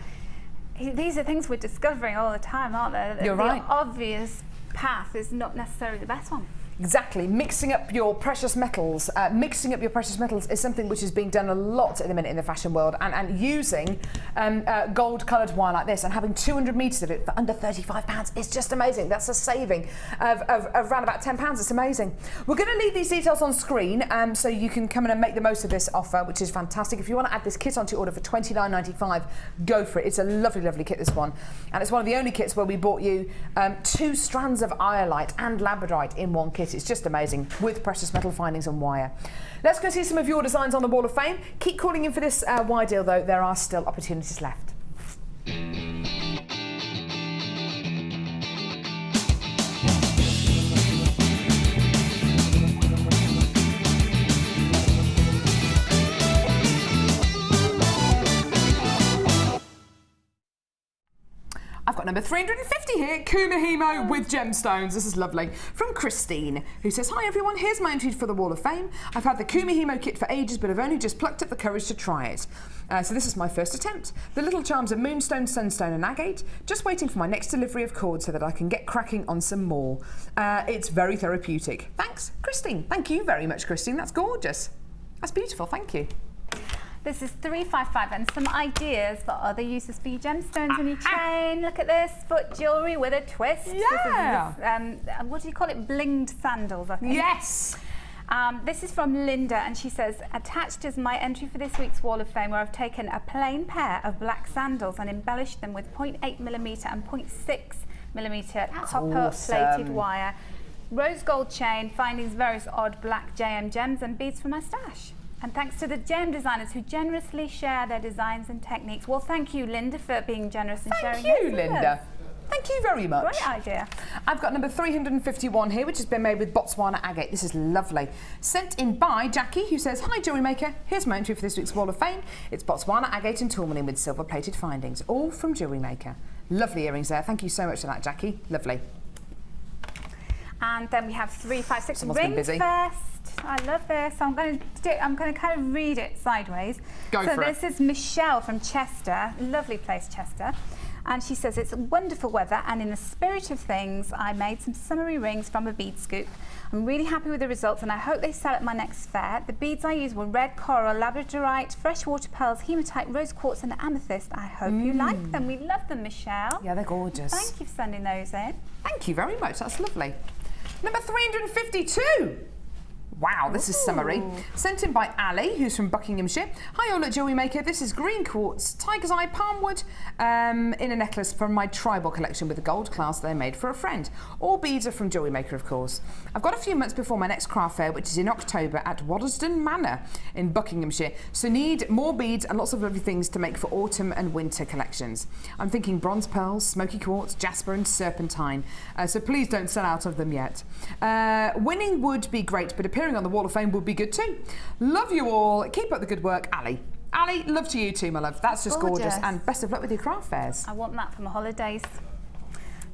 Speaker 3: These are things we're discovering all the time, aren't they?
Speaker 2: You're right.
Speaker 3: The obvious path is not necessarily the best one.
Speaker 2: Exactly. Mixing up your precious metals. Mixing up your precious metals is something which is being done a lot at the minute in the fashion world, and using gold-coloured wire like this and having 200 metres of it for under £35 is just amazing. That's a saving of around about £10. It's amazing. We're going to leave these details on screen so you can come in and make the most of this offer, which is fantastic. If you want to add this kit onto your order for £29.95, go for it. It's a lovely, lovely kit, this one. And it's one of the only kits where we bought you 2 strands of iolite and labradorite in one kit. It's just amazing, with precious metal findings and wire. Let's go see some of your designs on the Wall of Fame. Keep calling in for this wire deal though, there are still opportunities left. I've got number 350 here, Kumihimo with gemstones. This is lovely. From Christine, who says, hi everyone, here's my entry for the Wall of Fame. I've had the Kumihimo kit for ages, but I've only just plucked up the courage to try it. So this is my first attempt. The little charms are Moonstone, Sunstone and Agate. Just waiting for my next delivery of cords so that I can get cracking on some more. It's very therapeutic. Thanks, Christine. Thank you very much, Christine. That's gorgeous. That's beautiful, thank you.
Speaker 3: This is 355, and some ideas for other uses for your gemstones and your chain. Look at this, foot jewellery with a twist.
Speaker 2: Yeah.
Speaker 3: This is, what do you call it? Blinged sandals, I think.
Speaker 2: Yes.
Speaker 3: This is from Linda, and she says, attached is my entry for this week's Wall of Fame, where I've taken a plain pair of black sandals and embellished them with 0.8mm and 0.6mm copper plated wire, rose gold chain, findings various odd black JM gems and beads for my stash. And thanks to the gem designers who generously share their designs and techniques. Well, thank you, Linda, for being generous and sharing this.
Speaker 2: Thank you, Linda. Thank you very much.
Speaker 3: Great idea.
Speaker 2: I've got number 351 here, which has been made with Botswana agate. This is lovely. Sent in by Jackie, who says, hi, Jewellery Maker. Here's my entry for this week's Wall of Fame. It's Botswana agate and tourmaline with silver-plated findings, all from Jewellery Maker. Lovely earrings there. Thank you so much for that, Jackie. Lovely.
Speaker 3: And then we have 356
Speaker 2: Someone's been busy.
Speaker 3: Ring Fest. I love this. I'm going to kind of read it sideways.
Speaker 2: Go for it.
Speaker 3: So this is Michelle from Chester, lovely place, Chester. And she says, it's wonderful weather, and in the spirit of things, I made some summery rings from a bead scoop. I'm really happy with the results, and I hope they sell at my next fair. The beads I used were red coral, labradorite, freshwater pearls, hematite, rose quartz, and amethyst. I hope you like them. We love them, Michelle.
Speaker 2: Yeah, they're gorgeous.
Speaker 3: Thank you for sending those in.
Speaker 2: Thank you very much. That's lovely. Number 352. Wow, this is summery. Sent in by Ali, who's from Buckinghamshire. Hi all at Jewellery Maker. This is green quartz, tiger's eye palmwood in a necklace from my tribal collection with a gold clasp they made for a friend. All beads are from Jewellery Maker, of course. I've got a few months before my next craft fair, which is in October at Waddesdon Manor in Buckinghamshire. So need more beads and lots of lovely things to make for autumn and winter collections. I'm thinking bronze pearls, smoky quartz, jasper and serpentine. So please don't sell out of them yet. Winning would be great, but appearing on the Wall of Fame would be good too. Love you all. Keep up the good work, Ali. Ali, love to you too, my love. That's just gorgeous. And best of luck with your craft fairs.
Speaker 3: I want that for my holidays.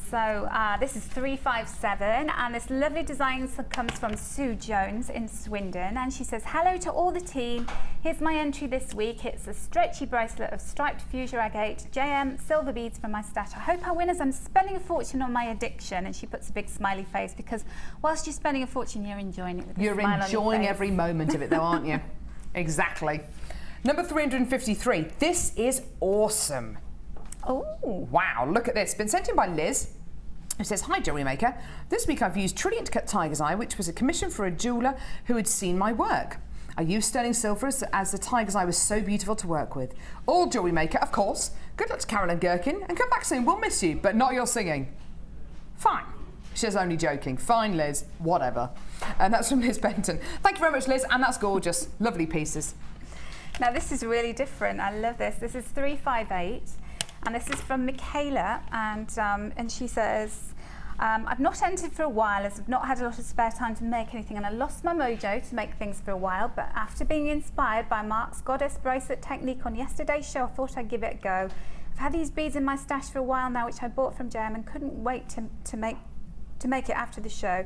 Speaker 3: So this is 357, and this lovely design comes from Sue Jones in Swindon, and she says, hello to all the team. Here's my entry this week. It's a stretchy bracelet of striped fuchsia agate, JM, silver beads from my stash. I hope our winners, I'm spending a fortune on my addiction, and she puts a big smiley face, because whilst you're spending a fortune, you're enjoying it with a smile on your face.
Speaker 2: You're enjoying every moment of it though, aren't you? Exactly. Number 353. This is awesome.
Speaker 3: Oh.
Speaker 2: Wow, look at this. Been sent in by Liz, who says, hi Jewellery Maker. This week I've used Trilliant Cut Tiger's Eye, which was a commission for a jeweller who had seen my work. I used sterling silver as the Tiger's Eye was so beautiful to work with. All Jewellery Maker, of course. Good luck to Carol and Gherkin, and come back soon. We'll miss you, but not your singing. Fine. She's only joking. Fine, Liz. Whatever. And that's from Liz Benton. Thank you very much, Liz, and that's gorgeous. Lovely pieces.
Speaker 3: Now this is really different. I love this. This is 358, and this is from Michaela, and she says, I've not entered for a while as I've not had a lot of spare time to make anything, and I lost my mojo to make things for a while, but after being inspired by Mark's goddess bracelet technique on yesterday's show, I thought I'd give it a go. I've had these beads in my stash for a while now, which I bought from Gem and couldn't wait to make it after the show.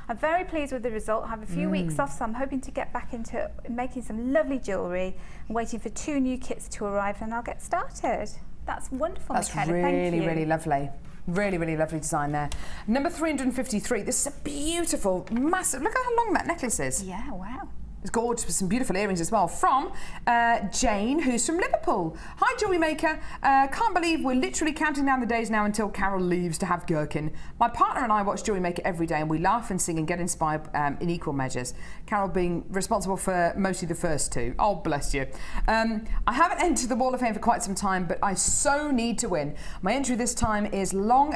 Speaker 3: I'm very pleased with the result. I have a few weeks off, so I'm hoping to get back into making some lovely jewellery. I'm waiting for 2 new kits to arrive and I'll get started. That's wonderful, Michaela.
Speaker 6: That's
Speaker 3: Thank you.
Speaker 6: really lovely. Really, really lovely design there. Number 353. This is a beautiful, massive, look at how long that necklace is.
Speaker 3: Yeah, wow.
Speaker 6: It's gorgeous with some beautiful earrings as well. From Jane, who's from Liverpool. Hi, Jewellery Maker. Can't believe we're literally counting down the days now until Carol leaves to have gherkin. My partner and I watch Jewellery Maker every day and we laugh and sing and get inspired in equal measures. Carol being responsible for mostly the first 2. Oh, bless you. I haven't entered the Wall of Fame for quite some time, but I so need to win. My entry this time is a long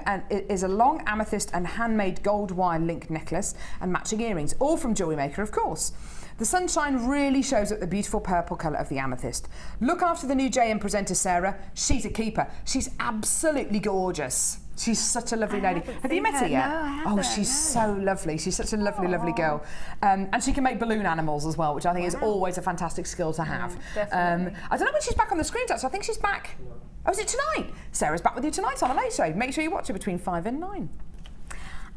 Speaker 6: amethyst and handmade gold wire link necklace and matching earrings, all from Jewellery Maker, of course. The sunshine really shows up the beautiful purple colour of the amethyst. Look after the new JM presenter, Sarah. She's a keeper. She's absolutely gorgeous. She's such a lovely lady. Have you met her yet?
Speaker 3: No, I haven't.
Speaker 6: Oh, she's so lovely. She's such a lovely girl. And she can make balloon animals as well, which I think is always a fantastic skill to have.
Speaker 3: Definitely.
Speaker 6: I don't know when she's back on the screen, so I think she's back. Oh, is it tonight? Sarah's back with you tonight on a late show. Make sure you watch her between 5 and 9.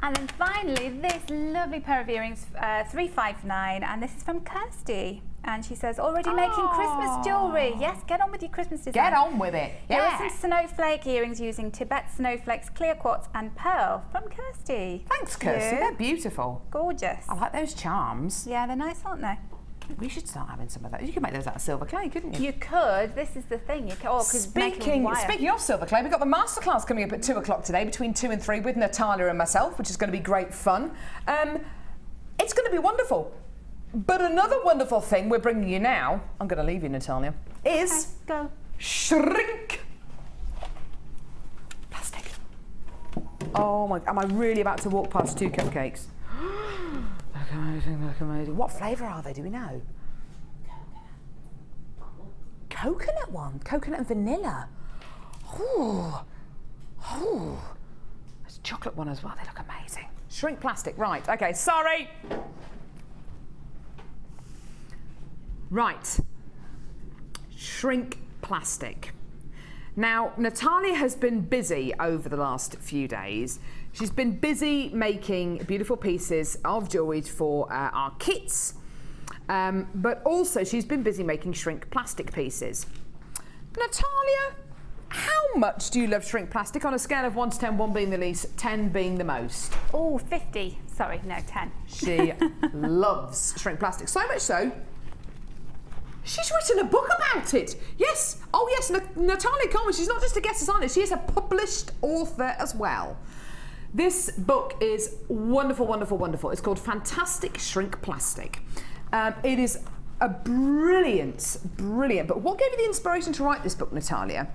Speaker 3: And then finally, this lovely pair of earrings, 359, and this is from Kirsty. And she says, already making Christmas jewellery. Yes, get on with your Christmas design.
Speaker 6: Get on with it.
Speaker 3: Here
Speaker 6: Yeah.
Speaker 3: are some snowflake earrings using Tibet snowflakes, clear quartz and pearl from Kirsty.
Speaker 6: Thanks, Kirsty.
Speaker 3: You.
Speaker 6: They're beautiful.
Speaker 3: Gorgeous.
Speaker 6: I like those charms.
Speaker 3: Yeah, they're nice, aren't they?
Speaker 6: We should start having some of those. You could make those out of silver clay, couldn't you?
Speaker 3: You could. This is the thing. You could. Oh,
Speaker 6: Speaking of silver clay, we've got the Masterclass coming up at 2 o'clock today, between 2 and 3, with Natalia and myself, which is going to be great fun. It's going to be wonderful. But another wonderful thing we're bringing you now, I'm going to leave you, Natalia, is
Speaker 3: go.
Speaker 6: shrink plastic. Oh my, am I really about to walk past 2 cupcakes? Look amazing, look amazing. What flavour are they, do we know? Coconut one, coconut and vanilla. Ooh, ooh. There's a chocolate one as well, they look amazing. Shrink plastic, right, okay, sorry. Right, shrink plastic. Now, Natalia has been busy over the last few days. She's been busy making beautiful pieces of jewellery for our kits, but also she's been busy making shrink plastic pieces. Natalia, how much do you love shrink plastic on a scale of 1 to 10, 1 being the least, 10 being the most?
Speaker 3: Oh, 50. Sorry, no, 10.
Speaker 6: She loves shrink plastic, so much so she's written a book about it. Yes, oh yes, Natalia Coleman, she's not just a guest designer, she is a published author as well. This book is wonderful, wonderful, wonderful. It's called Fantastic Shrink Plastic. It is a brilliant, but what gave you the inspiration to write this book, Natalia?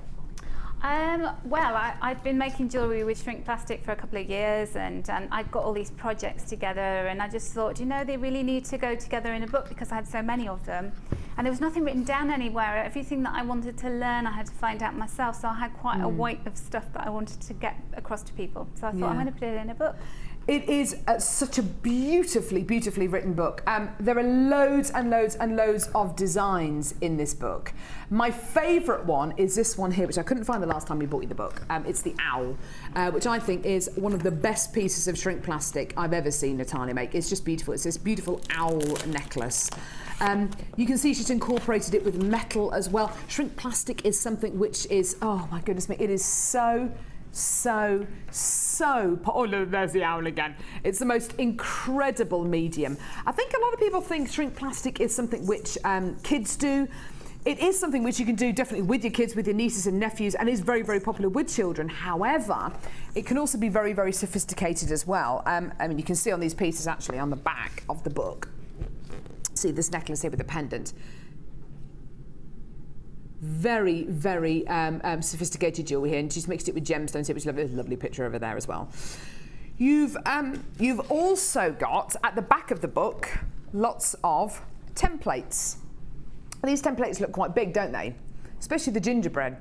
Speaker 3: Well, I've been making jewellery with shrink plastic for a couple of years, and I've got all these projects together, and I just thought, you know, they really need to go together in a book because I had so many of them. And there was nothing written down anywhere. Everything that I wanted to learn, I had to find out myself, so I had quite a weight of stuff that I wanted to get across to people. So I thought, I'm going to put it in a book.
Speaker 6: It is such a beautifully, beautifully written book. There are loads and loads and loads of designs in this book. My favourite one is this one here, which I couldn't find the last time we bought you the book. It's the owl, which I think is one of the best pieces of shrink plastic I've ever seen Natalia make. It's just beautiful. It's this beautiful owl necklace. You can see she's incorporated it with metal as well. Shrink plastic is something which is, oh my goodness me, it is so, oh look, there's the owl again. It's the most incredible medium. I think a lot of people think shrink plastic is something which kids do. It is something which you can do definitely with your kids, with your nieces and nephews, and is very, very popular with children. However, it can also be very, very sophisticated as well. I mean, you can see on these pieces actually on the back of the book. See this necklace here with the pendant. Very, very sophisticated jewellery here, and she's mixed it with gemstones here, which is a lovely picture over there as well. You've also got at the back of the book lots of templates. These templates look quite big, don't they? Especially the gingerbread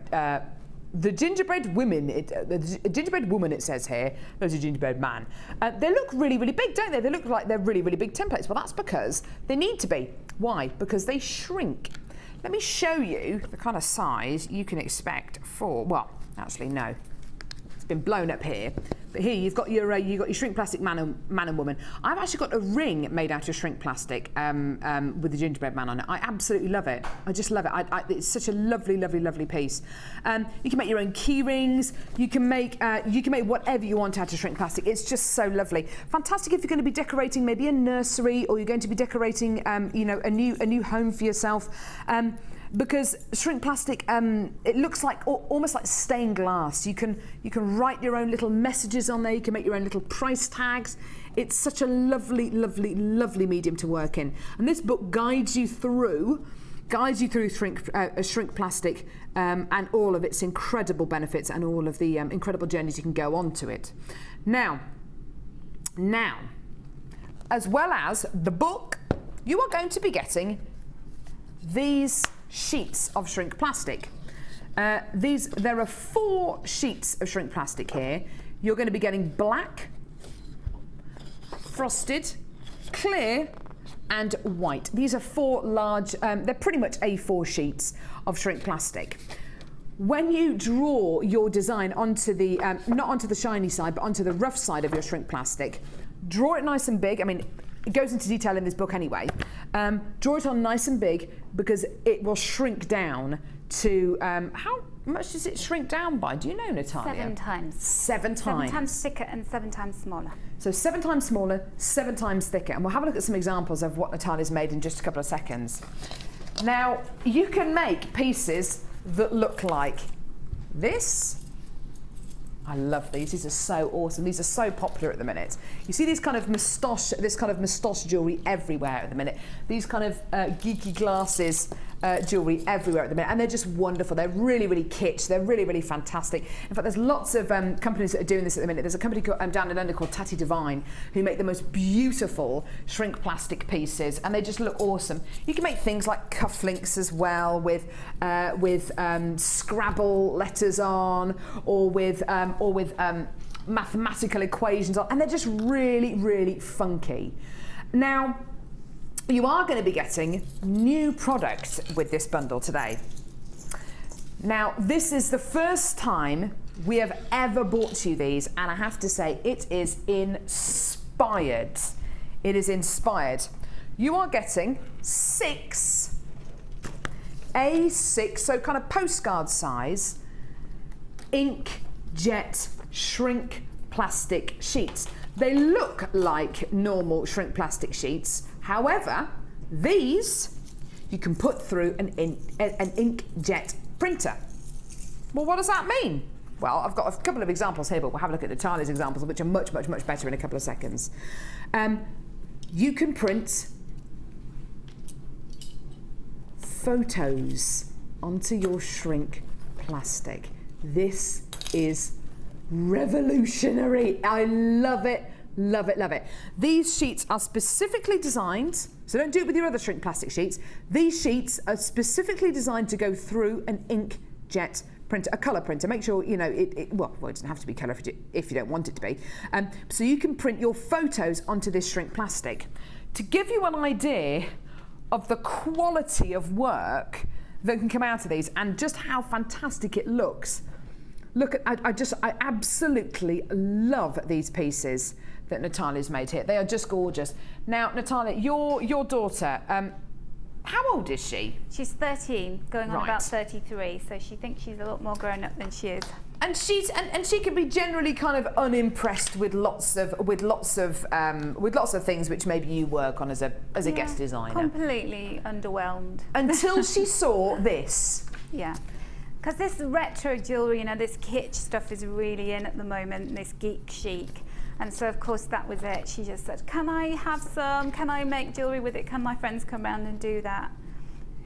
Speaker 6: the gingerbread women, the gingerbread woman it says here, there's a gingerbread man. They look really, really big, don't they? They look like they're really, really big templates. Well, that's because they need to be. Why? Because they shrink. Let me show you the kind of size you can expect for, well, actually no, it's been blown up here. But here you've got your shrink plastic man and woman. I've actually got a ring made out of shrink plastic with the gingerbread man on it. I absolutely love it. I just love it. It's such a lovely, lovely, lovely piece. You can make your own key rings. You can make whatever you want out of shrink plastic. It's just so lovely. Fantastic if you're going to be decorating maybe a nursery, or you're going to be decorating you know, a new home for yourself. Because shrink plastic, it looks like almost like stained glass. You can write your own little messages on there. You can make your own little price tags. It's such a lovely, lovely, lovely medium to work in. And this book guides you through shrink plastic and all of its incredible benefits and all of the incredible journeys you can go on to it. Now, as well as the book, you are going to be getting these sheets of shrink plastic. There are 4 sheets of shrink plastic here. You're going to be getting black, frosted, clear and white. These are 4 large, they're pretty much A4 sheets of shrink plastic. When you draw your design onto the, not onto the shiny side, but onto the rough side of your shrink plastic, draw it nice and big. I mean, it goes into detail in this book anyway. Draw it on nice and big, because it will shrink down to, how much does it shrink down by? Do you know, Natalia?
Speaker 3: 7 times.
Speaker 6: 7 times.
Speaker 3: 7 times thicker and 7 times smaller.
Speaker 6: So 7 times smaller, 7 times thicker. And we'll have a look at some examples of what Natalia's made in just a couple of seconds. Now, you can make pieces that look like this. I love these. These are so awesome. These are so popular at the minute. You see this kind of moustache jewellery everywhere at the minute. These kind of geeky glasses jewellery everywhere at the minute, and they're just wonderful. They're really, really kitsch. They're really, really fantastic. In fact, there's lots of companies that are doing this at the minute. There's a company down in London called Tatty Divine who make the most beautiful shrink plastic pieces, and they just look awesome. You can make things like cufflinks as well with Scrabble letters on, or with mathematical equations on, and they're just really, really funky. Now, you are going to be getting new products with this bundle today. Now, this is the first time we have ever bought you these, and I have to say, it is inspired. It is inspired. You are getting 6 A6, so kind of postcard size, inkjet shrink plastic sheets. They look like normal shrink plastic sheets. However, these you can put through an inkjet printer. Well, what does that mean? Well, I've got a couple of examples here, but we'll have a look at Natalia's examples, which are much, much, much better in a couple of seconds. You can print photos onto your shrink plastic. This is revolutionary. I love it. Love it, love it. These sheets are specifically designed, so don't do it with your other shrink plastic sheets. These sheets are specifically designed to go through an inkjet printer, a colour printer. Make sure, you know, it doesn't have to be colour if you don't want it to be. So you can print your photos onto this shrink plastic. To give you an idea of the quality of work that can come out of these and just how fantastic it looks, look at, I absolutely love these pieces that Natalia's made here. They are just gorgeous. Now, Natalia, your daughter, how old is she?
Speaker 3: She's 13, going on about 33, so she thinks she's a lot more grown up than she is.
Speaker 6: And she can be generally kind of unimpressed with lots of things which maybe you work on as a guest designer.
Speaker 3: Completely underwhelmed.
Speaker 6: Until she saw this.
Speaker 3: Yeah. Because this retro jewellery, you know, this kitsch stuff is really in at the moment, this geek chic. And so, of course, that was it. She just said, can I have some? Can I make jewellery with it? Can my friends come round and do that?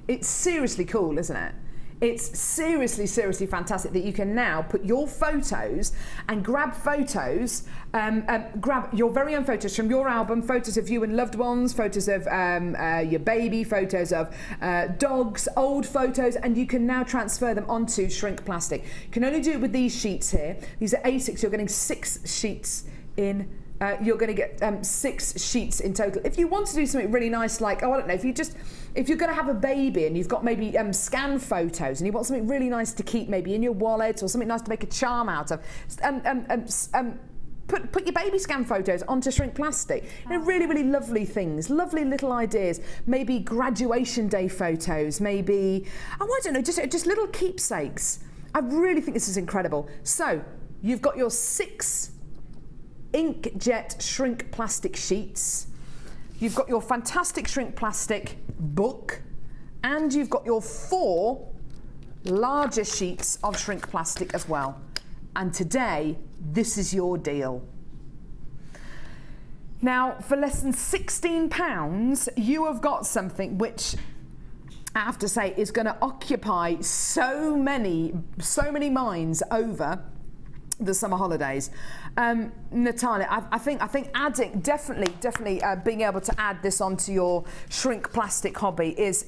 Speaker 6: It's seriously cool, isn't it?
Speaker 2: It's seriously, seriously fantastic that you can now put your photos and grab photos, grab your very own photos from your album, photos of you and loved ones, photos of your baby, photos of dogs, old photos, and you can now transfer them onto shrink plastic. You can only do it with these sheets here. These are A6, you're getting 6 sheets in. You're going to get 6 sheets in total. If you want to do something really nice, like, oh, I don't know, if you're going to have a baby and you've got maybe scan photos and you want something really nice to keep maybe in your wallet or something nice to make a charm out of, put your baby scan photos onto shrink plastic. You know, really, really lovely things, lovely little ideas. Maybe graduation day photos, maybe, oh, I don't know, just little keepsakes. I really think this is incredible. So you've got your 6 inkjet shrink plastic sheets, you've got your fantastic shrink plastic book, and you've got your 4 larger sheets of shrink plastic as well. And today, this is your deal. Now, for less than £16, you have got something which I have to say is going to occupy so many minds over the summer holidays. Natalia, I think adding definitely being able to add this onto your shrink plastic hobby is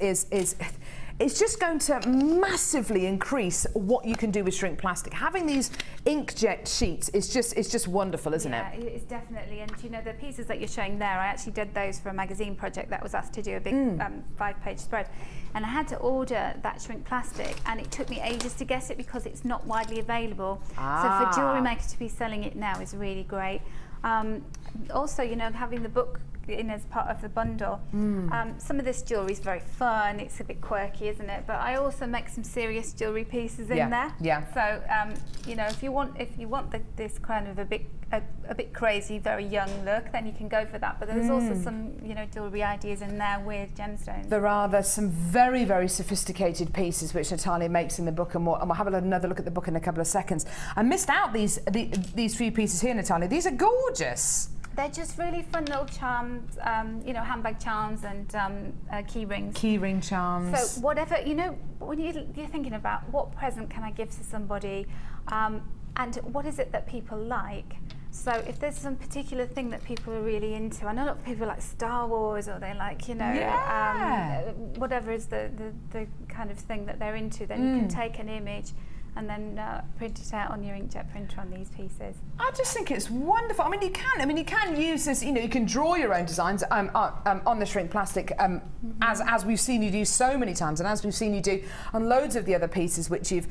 Speaker 2: it's just going to massively increase what you can do with shrink plastic. Having these inkjet sheets is just wonderful, isn't it?
Speaker 3: Yeah, it's definitely. And you know, the pieces that you're showing there, I actually did those for a magazine project that was asked to do a big 5-page spread. And I had to order that shrink plastic, and it took me ages to get it because it's not widely available. So for Jewellery Maker to be selling it now is really great. Also, you know, having the book in as part of the bundle. Some of this jewellery is very fun, it's a bit quirky, isn't it? But I also make some serious jewellery pieces in there. Yeah. So you know, if you want this kind of a bit crazy, very young look, then you can go for that. But there's also some, you know, jewellery ideas in there with gemstones.
Speaker 2: There's some very, very sophisticated pieces which Natalia makes in the book, and we'll have another look at the book in a couple of seconds. I missed out these few pieces here, Natalia. These are gorgeous.
Speaker 3: They're just really fun little charms, you know, handbag charms and key rings.
Speaker 2: Key ring charms.
Speaker 3: So whatever, you know, when you're thinking about what present can I give to somebody, and what is it that people like. So if there's some particular thing that people are really into, I know a lot of people like Star Wars, or they like, you know, whatever is the kind of thing that they're into, then you can take an image and then print it out on your inkjet printer on these pieces.
Speaker 2: I just think it's wonderful. I mean, you can use this. You know, you can draw your own designs on the shrink plastic, as we've seen you do so many times, and as we've seen you do on loads of the other pieces which you've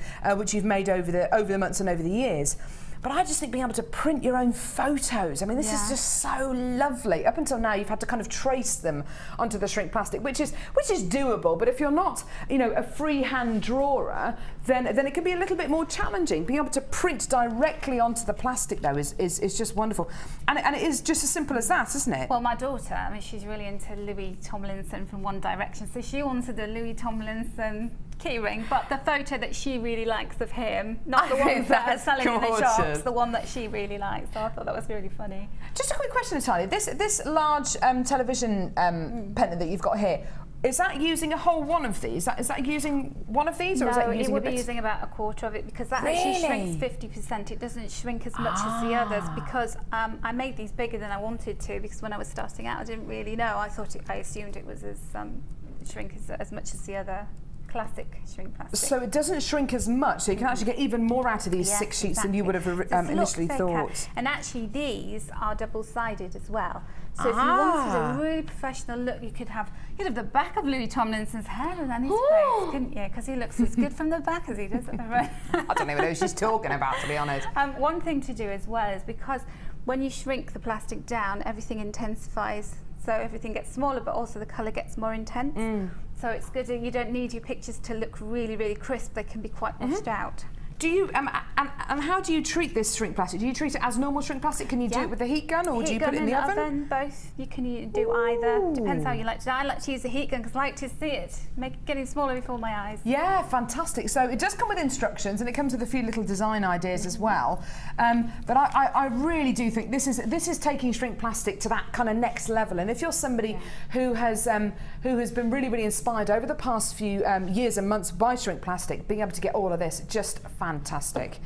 Speaker 2: made over the months and over the years. But I just think being able to print your own photos, I mean, this is just so lovely. Up until now, you've had to kind of trace them onto the shrink plastic, which is doable. But if you're not, you know, a freehand drawer, then it can be a little bit more challenging. Being able to print directly onto the plastic, though, is just wonderful. And it is just as simple as that, isn't it?
Speaker 3: Well, my daughter, I mean, she's really into Louis Tomlinson from One Direction, so she wanted a Louis Tomlinson keyring, but the photo that she really likes of him, not the ones that are selling in the shops, the one that she really likes. So I thought that was really funny.
Speaker 2: Just a quick question, Natalia. This large television pendant that you've got here, is that using a whole one of these? Is that using one of these, or is that using
Speaker 3: it would be using about a quarter of it, because that actually shrinks 50%. It doesn't shrink as much as the others, because I made these bigger than I wanted to, because when I was starting out I didn't really know. I assumed it was as shrink as much as the other classic shrink plastic.
Speaker 2: So it doesn't shrink as much, so you can actually get even more out of these 6 sheets than you would have initially thought.
Speaker 3: And actually these are double-sided as well. So if you wanted a really professional look, you'd have the back of Louis Tomlinson's hair on his face, couldn't you? Because he looks as good from the back as he does at the front.
Speaker 2: I don't even know who she's talking about, to be honest.
Speaker 3: One thing to do as well is, because when you shrink the plastic down, everything intensifies. So everything gets smaller, but also the colour gets more intense. So it's good. You don't need your pictures to look really, really crisp. They can be quite washed out.
Speaker 2: Do you
Speaker 6: And how do you treat this shrink plastic? Do you treat it as normal shrink plastic? Can you do it with a heat gun, or do you put it in the oven?
Speaker 3: Both. You can do either. Depends how you like to. I like to use the heat gun because I like to see it, make it getting smaller before my eyes.
Speaker 6: Yeah, fantastic. So it does come with instructions, and it comes with a few little design ideas as well. But I really do think this is taking shrink plastic to that kind of next level. And if you're somebody who has been really inspired over the past few years and months by shrink plastic, being able to get all of this, just fantastic.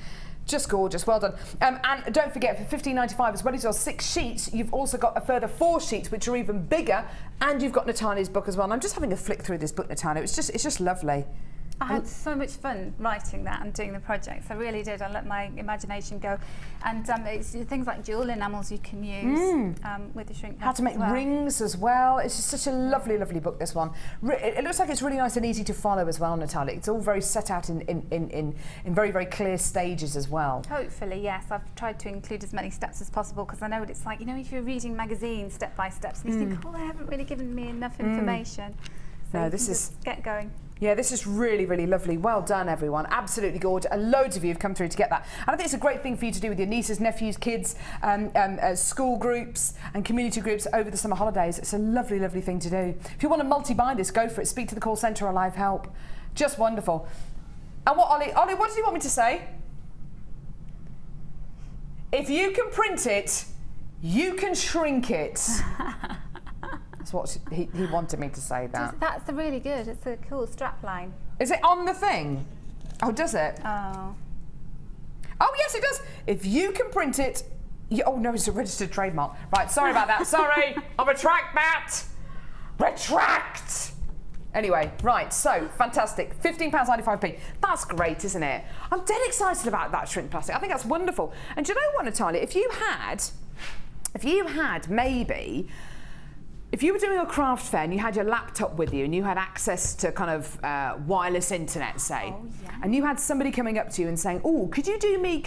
Speaker 6: Just gorgeous, well done. And don't forget, for $15.95 as well as your 6 sheets, you've also got a further 4 sheets which are even bigger, and you've got Natalia's book as well. And I'm just having a flick through this book, Natalia. It's just lovely.
Speaker 3: I had so much fun writing that and doing the projects. I really did. I let my imagination go. And it's things like jewel enamels you can use with the shrink.
Speaker 6: How to make rings as well. It's just such a lovely book, this one. It looks like it's really nice and easy to follow as well, Natalia. It's all very set out in very clear stages as well.
Speaker 3: Hopefully, yes. I've tried to include as many steps as possible because I know what it's like. You know, if you're reading magazines step by step, and you think, oh, they haven't really given me enough information. So
Speaker 6: no, this is...
Speaker 3: get going.
Speaker 6: Yeah, this is really lovely. Well done, everyone. Absolutely gorgeous. And loads of you have come through to get that. And I think it's a great thing for you to do with your nieces, nephews, kids, school groups and community groups over the summer holidays. It's a lovely thing to do. If you want to multi-buy this, go for it. Speak to the call centre or live help. Just wonderful. And what, Ollie, what did you want me to say? If you can print it, you can shrink it. That's what he wanted me to say that.
Speaker 3: That's really good. It's a cool strap line.
Speaker 6: Is it on the thing? Oh, does it?
Speaker 3: Oh.
Speaker 6: Oh, yes, it does. If you can print it... oh, no, it's a registered trademark. Right, sorry about that. Sorry. I'll retract that. Retract. Anyway, right, so, fantastic. £15.95p. That's great, isn't it? I'm dead excited about that shrink plastic. I think that's wonderful. And do you know what, Natalia? If you had maybe... If you were doing a craft fair and you had your laptop with you and you had access to kind of wireless internet, say, and you had somebody coming up to you and saying, "Oh, could you do me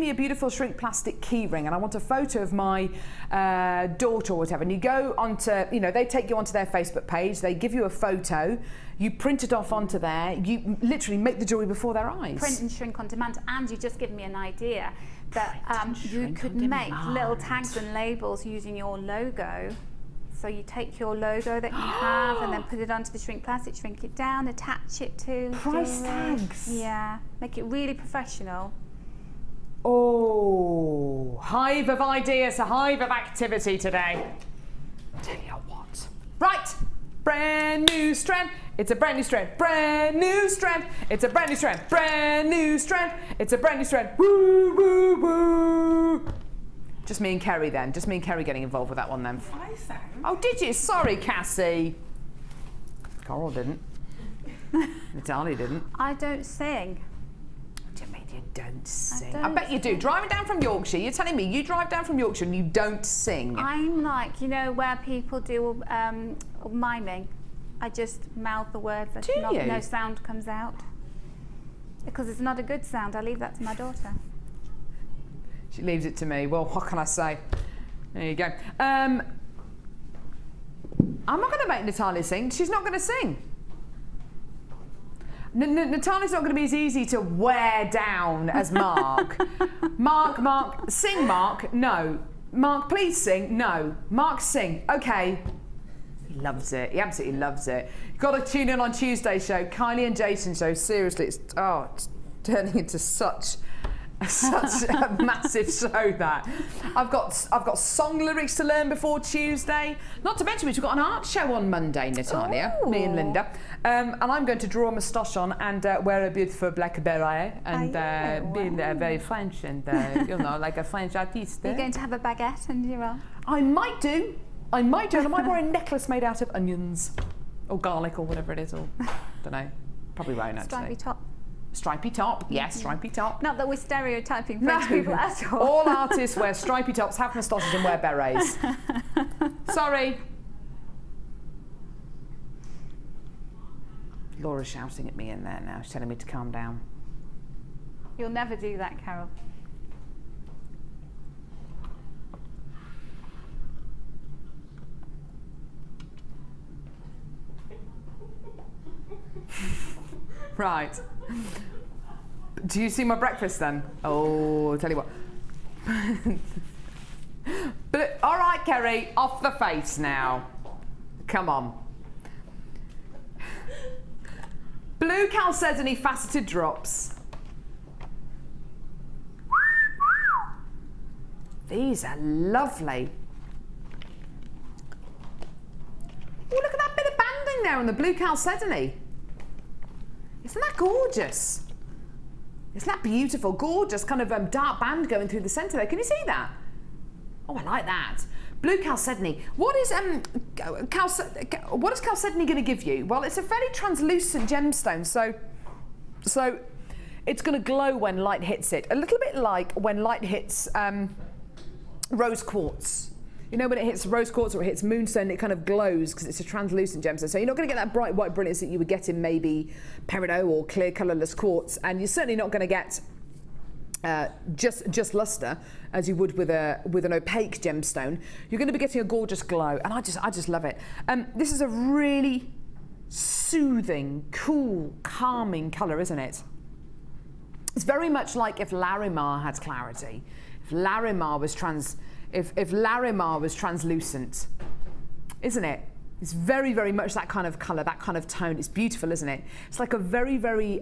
Speaker 6: a beautiful shrink plastic key ring? And I want a photo of my daughter or whatever." And you go onto, they take you onto their Facebook page, they give you a photo, you print it off onto there, you literally make the jewellery before their eyes.
Speaker 3: Print and shrink on demand, and you've just given me an idea that you could make little tags and labels using your logo. So you take your logo that you have and then put it onto the shrink plastic, shrink it down, attach it to
Speaker 6: price tags.
Speaker 3: Yeah, make it really professional.
Speaker 6: Oh, hive of ideas, a hive of activity today. Tell you what. Right, brand new strand. It's a brand new strand. Brand new strand. It's a brand new strand. Brand new strand. It's a brand new strand. Woo, woo, woo. Just me and Kerry then. Just me and Kerry getting involved with that one then.
Speaker 5: I sang.
Speaker 6: Oh, did you? Sorry, Cassie. Coral didn't. Natalia didn't.
Speaker 3: I don't sing.
Speaker 6: What do you mean you don't sing? I bet you do. Driving down from Yorkshire, you're telling me you drive down from Yorkshire and you don't sing?
Speaker 3: I'm like, where people do miming. I just mouth the words. No sound comes out. Because it's not a good sound. I leave that to my daughter.
Speaker 6: She leaves it to me. Well, what can I say? There you go. I'm not going to make Natalia sing. She's not going to sing. Natalia's not going to be as easy to wear down as Mark. Mark, sing, Mark. No. Mark, please sing. No. Mark, sing. Okay. He loves it. He absolutely loves it. You've got to tune in on Tuesday's show, Kylie and Jason show. Seriously, it's turning into such a massive show that I've got song lyrics to learn before Tuesday. Not to mention we've got an art show on Monday, Natalia, me and Linda, and I'm going to draw a moustache on and wear a beautiful black beret and be very French and like a French artiste.
Speaker 3: Are you going to have a baguette and you're on?
Speaker 6: I might do, and I might wear a necklace made out of onions or garlic or whatever it is, or don't know, probably won't actually.
Speaker 3: Stripy top.
Speaker 6: Stripy top, yes, stripy top.
Speaker 3: Not that we're stereotyping French people at all.
Speaker 6: All artists wear stripy tops, have moustaches and wear berets. Sorry. Laura's shouting at me in there now. She's telling me to calm down.
Speaker 3: You'll never do that, Carol.
Speaker 6: Right.
Speaker 2: Do you see my breakfast then? Oh, I'll tell you what. But all right, Kerry, off the face now. Come on. Blue chalcedony faceted drops. These are lovely. Oh, look at that bit of banding there on the blue chalcedony. Isn't that gorgeous? Isn't that beautiful? Gorgeous kind of dark band going through the centre there. Can you see that? Oh, I like that. Blue chalcedony. What is chalcedony going to give you? Well, it's a very translucent gemstone, so it's going to glow when light hits it. A little bit like when light hits rose quartz. You know, when it hits rose quartz or it hits moonstone, it kind of glows because it's a translucent gemstone. So you're not going to get that bright white brilliance that you would get in maybe peridot or clear colourless quartz, and you're certainly not going to get just luster as you would with an opaque gemstone. You're going to be getting a gorgeous glow, and I just love it. This is a really soothing, cool, calming colour, isn't it? It's very much like if Larimar had clarity, if Larimar was translucent, isn't it? It's very, very much that kind of colour, that kind of tone. It's beautiful, isn't it? It's like a very, very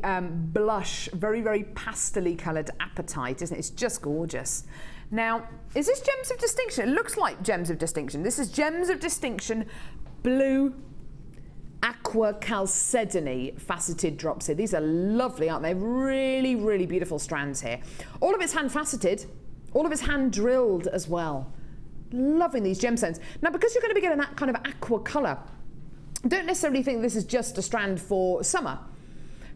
Speaker 2: blush, very, very pastel-y coloured apatite, isn't it? It's just gorgeous. Now, is this Gems of Distinction? It looks like Gems of Distinction. This is Gems of Distinction Blue Aqua Chalcedony faceted drops here. These are lovely, aren't they? Really, really beautiful strands here. All of it's hand faceted, all of it's hand drilled as well. Loving these gemstones. Now, because you're going to be getting that kind of aqua colour, don't necessarily think this is just a strand for summer.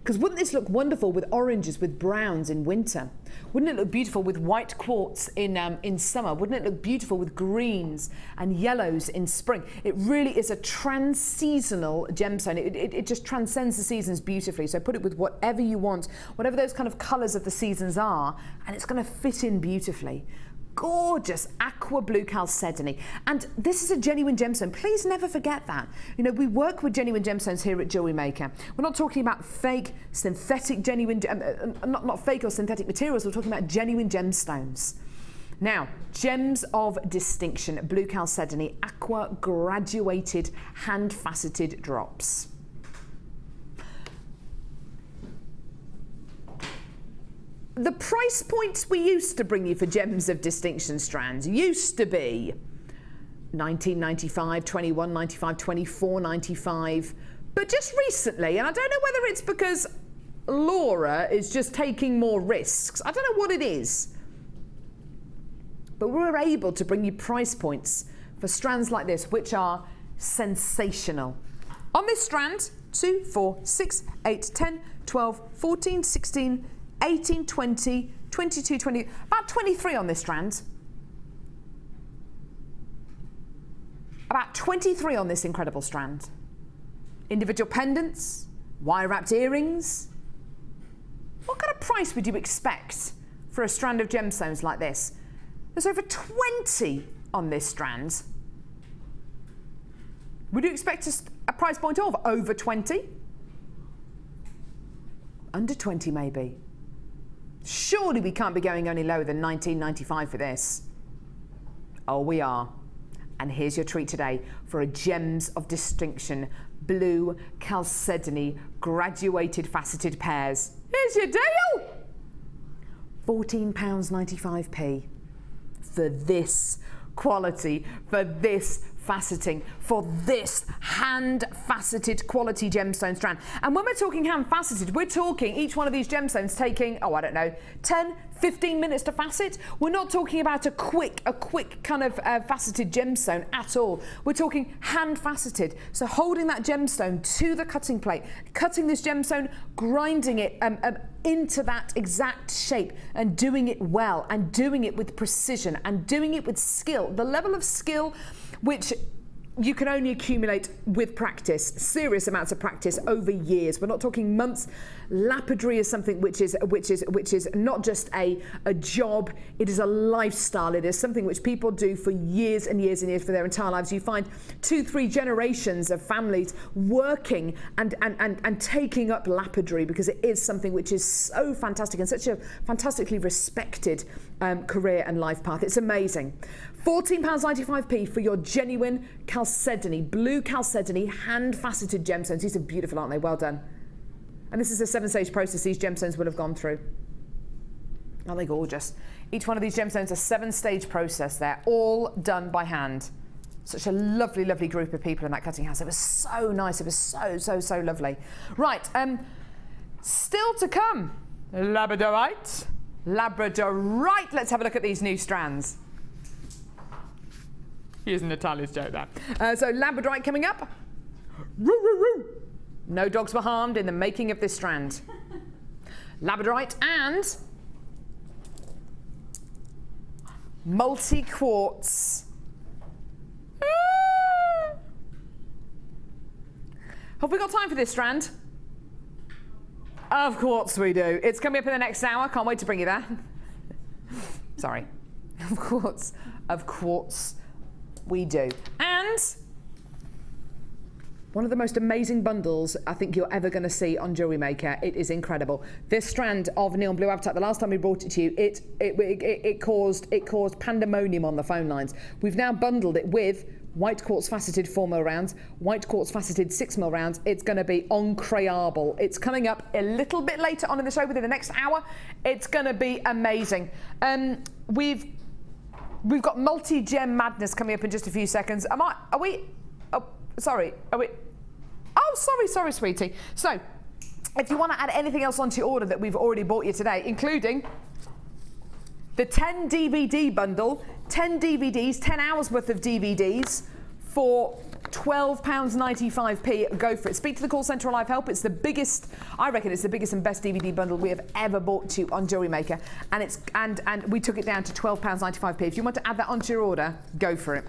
Speaker 2: Because wouldn't this look wonderful with oranges, with browns in winter? Wouldn't it look beautiful with white quartz in summer? Wouldn't it look beautiful with greens and yellows in spring? It really is a trans-seasonal gemstone. It just transcends the seasons beautifully. So put it with whatever you want, whatever those kind of colours of the seasons are, and it's going to fit in beautifully. Gorgeous aqua blue chalcedony, and this is a genuine gemstone. Please never forget that. You know, we work with genuine gemstones here at Jewellery Maker. We're not talking about fake, synthetic, genuine, not fake or synthetic materials. We're talking about genuine gemstones. Now, Gems of Distinction, blue chalcedony, aqua graduated, hand faceted drops. The price points we used to bring you for Gems of Distinction strands used to be $19.95, $21.95, $24.95. But just recently, and I don't know whether it's because Laura is just taking more risks, I don't know what it is, but we're able to bring you price points for strands like this, which are sensational. On this strand, 2, 4, 6, 8, 10, 12, 14, 16, 18, 20, 22, 20, about 23 on this strand. About 23 on this incredible strand. Individual pendants, wire-wrapped earrings. What kind of price would you expect for a strand of gemstones like this? There's over 20 on this strand. Would you expect a price point of over 20? Under 20 maybe. Surely we can't be going any lower than $19.95 for this. Oh, we are. And here's your treat today for a Gems of Distinction blue chalcedony graduated faceted pairs. Here's your deal! £14.95 for this quality, for this faceting, for this hand faceted quality gemstone strand. And when we're talking hand faceted, we're talking each one of these gemstones taking, oh, I don't know, 10, 15 minutes to facet. We're not talking about a quick kind of faceted gemstone at all. We're talking hand faceted. So holding that gemstone to the cutting plate, cutting this gemstone, grinding it into that exact shape, and doing it well, and doing it with precision, and doing it with skill. The level of skill which
Speaker 6: you can only accumulate with practice, serious amounts of practice over years. We're not talking months. Lapidary is something which is not just a job, it is a lifestyle. It is something which people do for years and years and years for their entire lives. You find 2-3 generations of families working and taking up lapidary because it is something which is so fantastic and such a fantastically respected career and life path. It's amazing. £14.95p for your genuine chalcedony, blue chalcedony, hand-faceted gemstones. These are beautiful, aren't they? Well done. And this is a 7-stage process these gemstones will have gone through. Aren't they gorgeous? Each one of these gemstones is a 7-stage process. They're all done by hand. Such a lovely, lovely group of people in that cutting house. It was so nice. It was so lovely. Right, still to come. Labradorite. Labradorite. Let's have a look at these new strands. Using Natalia's joke there. So Labradorite coming up. Roo, roo, roo. No dogs were harmed in the making of this strand. Labradorite and multi-quartz. Have we got time for this strand? Of course we do. It's coming up in the next hour. Can't wait to bring you that. Sorry. Of course we do. And one of the most amazing bundles I think you're ever going to see on Jewellery Maker. It is incredible. This strand of neon blue Hematite, the last time we brought it to you, it caused pandemonium on the phone lines. We've now bundled it with white quartz faceted 4mm rounds, white quartz faceted 6mm rounds. It's going to be incredible. It's coming up a little bit later on in the show, within the next hour. It's going to be amazing. We've got multi-gem madness coming up in just a few seconds. Sorry, sweetie. So, if you want to add anything else onto your order that we've already bought you today, including the 10 DVD bundle, 10 DVDs, 10 hours worth of DVDs for £12.95p, go for it. Speak to the call centre or live help. It's the biggest, I reckon it's the biggest and best DVD bundle we have ever bought to you on Jewellery Maker, and we took it down to £12.95p. If you want to add that onto your order, go for it,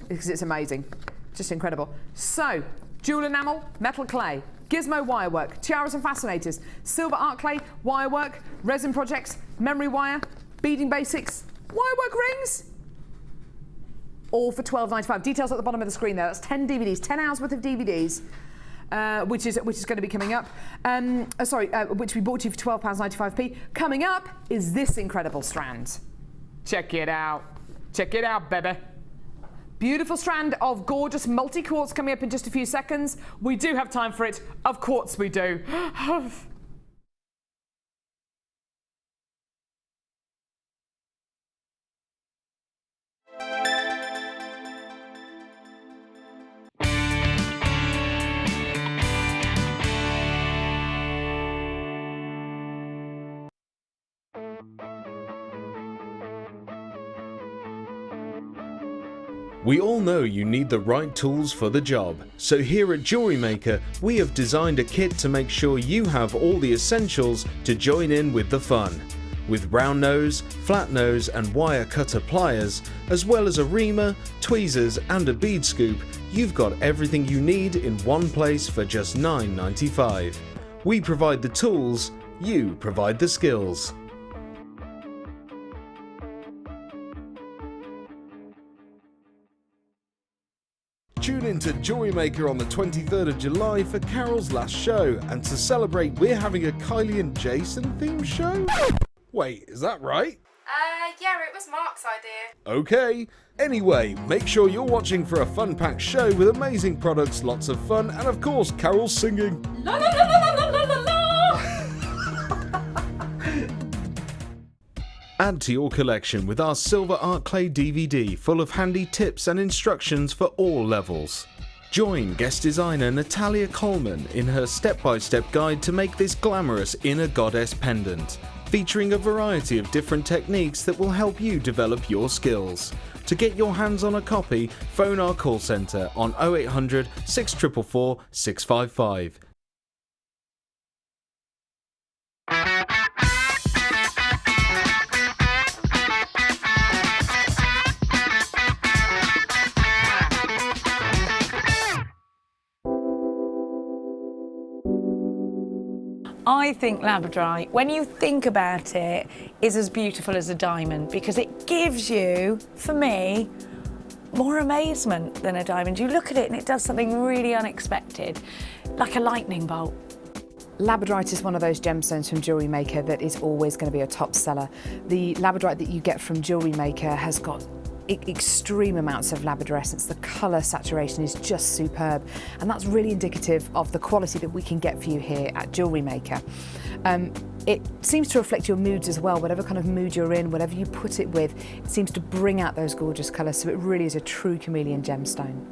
Speaker 6: because it's amazing. Just incredible. So, jewel enamel, metal clay, gizmo wirework, tiaras and fascinators, silver art clay, wirework, resin projects, memory wire, beading basics, wirework rings, all for £12.95. Details at the bottom of the screen there. That's 10 DVDs, 10 hours worth of DVDs, which is going to be coming up. Which we bought you for £12.95p. Coming up is this incredible strand. Check it out. Check it out, baby. Beautiful strand of gorgeous multi-quartz coming up in just a few seconds. We do have time for it. Of course we do.
Speaker 1: We all know you need the right tools for the job, so here at Jewellery Maker we have designed a kit to make sure you have all the essentials to join in with the fun. With round nose, flat nose and wire cutter pliers, as well as a reamer, tweezers and a bead scoop, you've got everything you need in one place for just $9.95. We provide the tools, you provide the skills. Tune in to Jewellery Maker on the 23rd of July for Carol's last show, and to celebrate we're having a Kylie and Jason themed show? Wait, is that right?
Speaker 4: Yeah, it was Mark's idea.
Speaker 1: Okay. Anyway, make sure you're watching for a fun-packed show with amazing products, lots of fun, and of course Carol's singing.
Speaker 4: La la la la la la la la.
Speaker 1: Add to your collection with our Silver Art Clay DVD full of handy tips and instructions for all levels. Join guest designer Natalia Coleman in her step-by-step guide to make this glamorous inner goddess pendant, featuring a variety of different techniques that will help you develop your skills. To get your hands on a copy, phone our call centre on 0800 644 655.
Speaker 7: I think Labradorite, when you think about it, is as beautiful as a diamond because it gives you, for me, more amazement than a diamond. You look at it and it does something really unexpected, like a lightning bolt.
Speaker 6: Labradorite is one of those gemstones from Jewellery Maker that is always going to be a top seller. The Labradorite that you get from Jewellery Maker has got extreme amounts of labradorescence. The colour saturation is just superb, and that's really indicative of the quality that we can get for you here at Jewellery Maker. It seems to reflect your moods as well. Whatever kind of mood you're in, whatever you put it with, it seems to bring out those gorgeous colours, so it really is a true chameleon gemstone.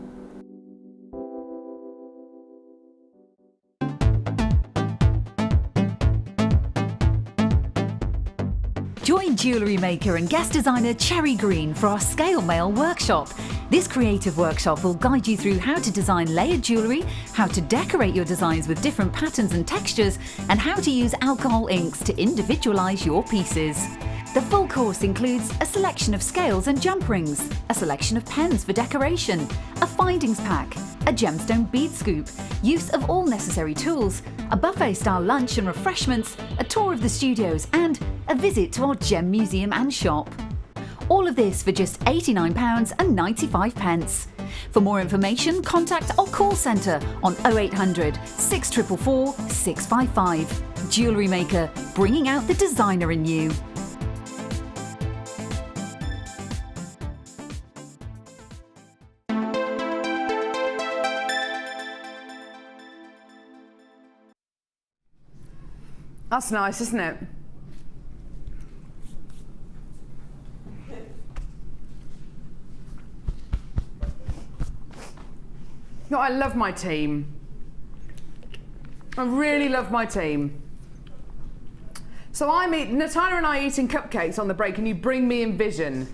Speaker 8: Join Jewellery Maker and guest designer Cherry Green for our Scale Mail workshop. This creative workshop will guide you through how to design layered jewellery, how to decorate your designs with different patterns and textures, and how to use alcohol inks to individualise your pieces. The full course includes a selection of scales and jump rings, a selection of pens for decoration, a findings pack, a gemstone bead scoop, use of all necessary tools, a buffet-style lunch and refreshments, a tour of the studios, and a visit to our gem museum and shop. All of this for just £89.95. For more information, contact our call centre on 0800 644 655. Jewellery Maker, bringing out the designer in you.
Speaker 2: That's nice, isn't it? No, I love my team. I really love my team. So Natalia and I eating cupcakes on the break, and you bring me in vision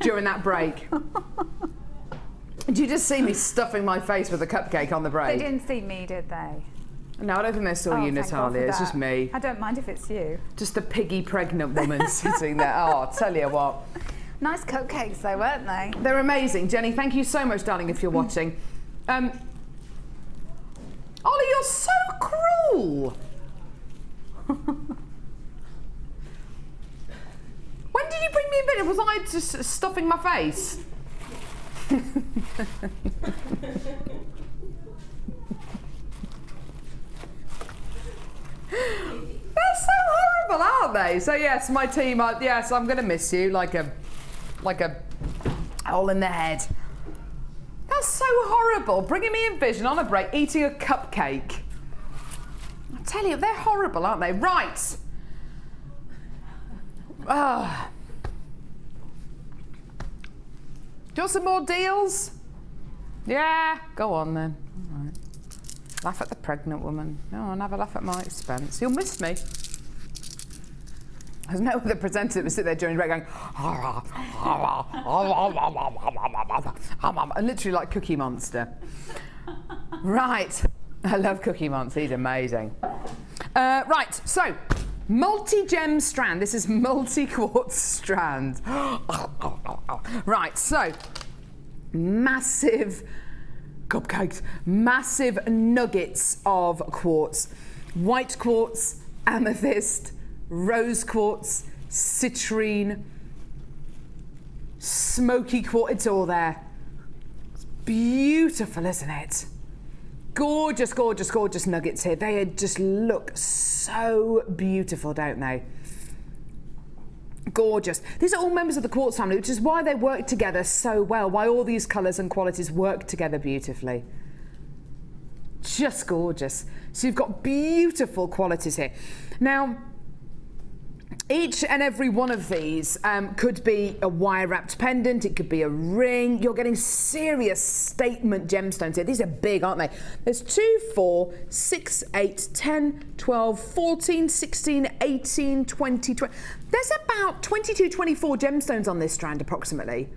Speaker 2: during that break. Did you just see me stuffing my face with a cupcake on the break?
Speaker 3: They didn't see me, did they?
Speaker 2: No, I don't think they saw you, Natalia. It's just me.
Speaker 3: I don't mind if it's you.
Speaker 2: Just a piggy pregnant woman sitting there. Oh, I'll tell you what.
Speaker 3: Nice cupcakes though, weren't they?
Speaker 2: They're amazing. Jenny, thank you so much, darling, if you're watching. Ollie, you're so cruel. When did you bring me in bed? Was I just stuffing my face? They're so horrible, aren't they? So yes, my team. Yes, I'm going to miss you like a hole in the head. That's so horrible. Bringing me in vision on a break, eating a cupcake. I tell you, they're horrible, aren't they? Right. Do you want some more deals? Yeah, go on then. All right. Laugh at the pregnant woman. No, and have a laugh at my expense. You'll miss me. There's no other presenter that would sit there during the break going, and literally like Cookie Monster. Right. I love Cookie Monster. He's amazing. Right, so multi-gem strand. This is multi-quartz strand. Right, so massive cupcakes, massive nuggets of quartz. White quartz, amethyst, rose quartz, citrine, smoky quartz, it's all there. It's beautiful, isn't it? Gorgeous, gorgeous, gorgeous nuggets here. They just look so beautiful, don't they? Gorgeous. These are all members of the quartz family, which is why they work together so well, why all these colours and qualities work together beautifully. Just gorgeous. So you've got beautiful qualities here. Now, each and every one of these could be a wire-wrapped pendant, it could be a ring. You're getting serious statement gemstones here. These are big, aren't they? There's 2, 4, 6, 8, 10, 12, 14, 16, 18, 20, 20. There's about 22, 24 gemstones on this strand, approximately.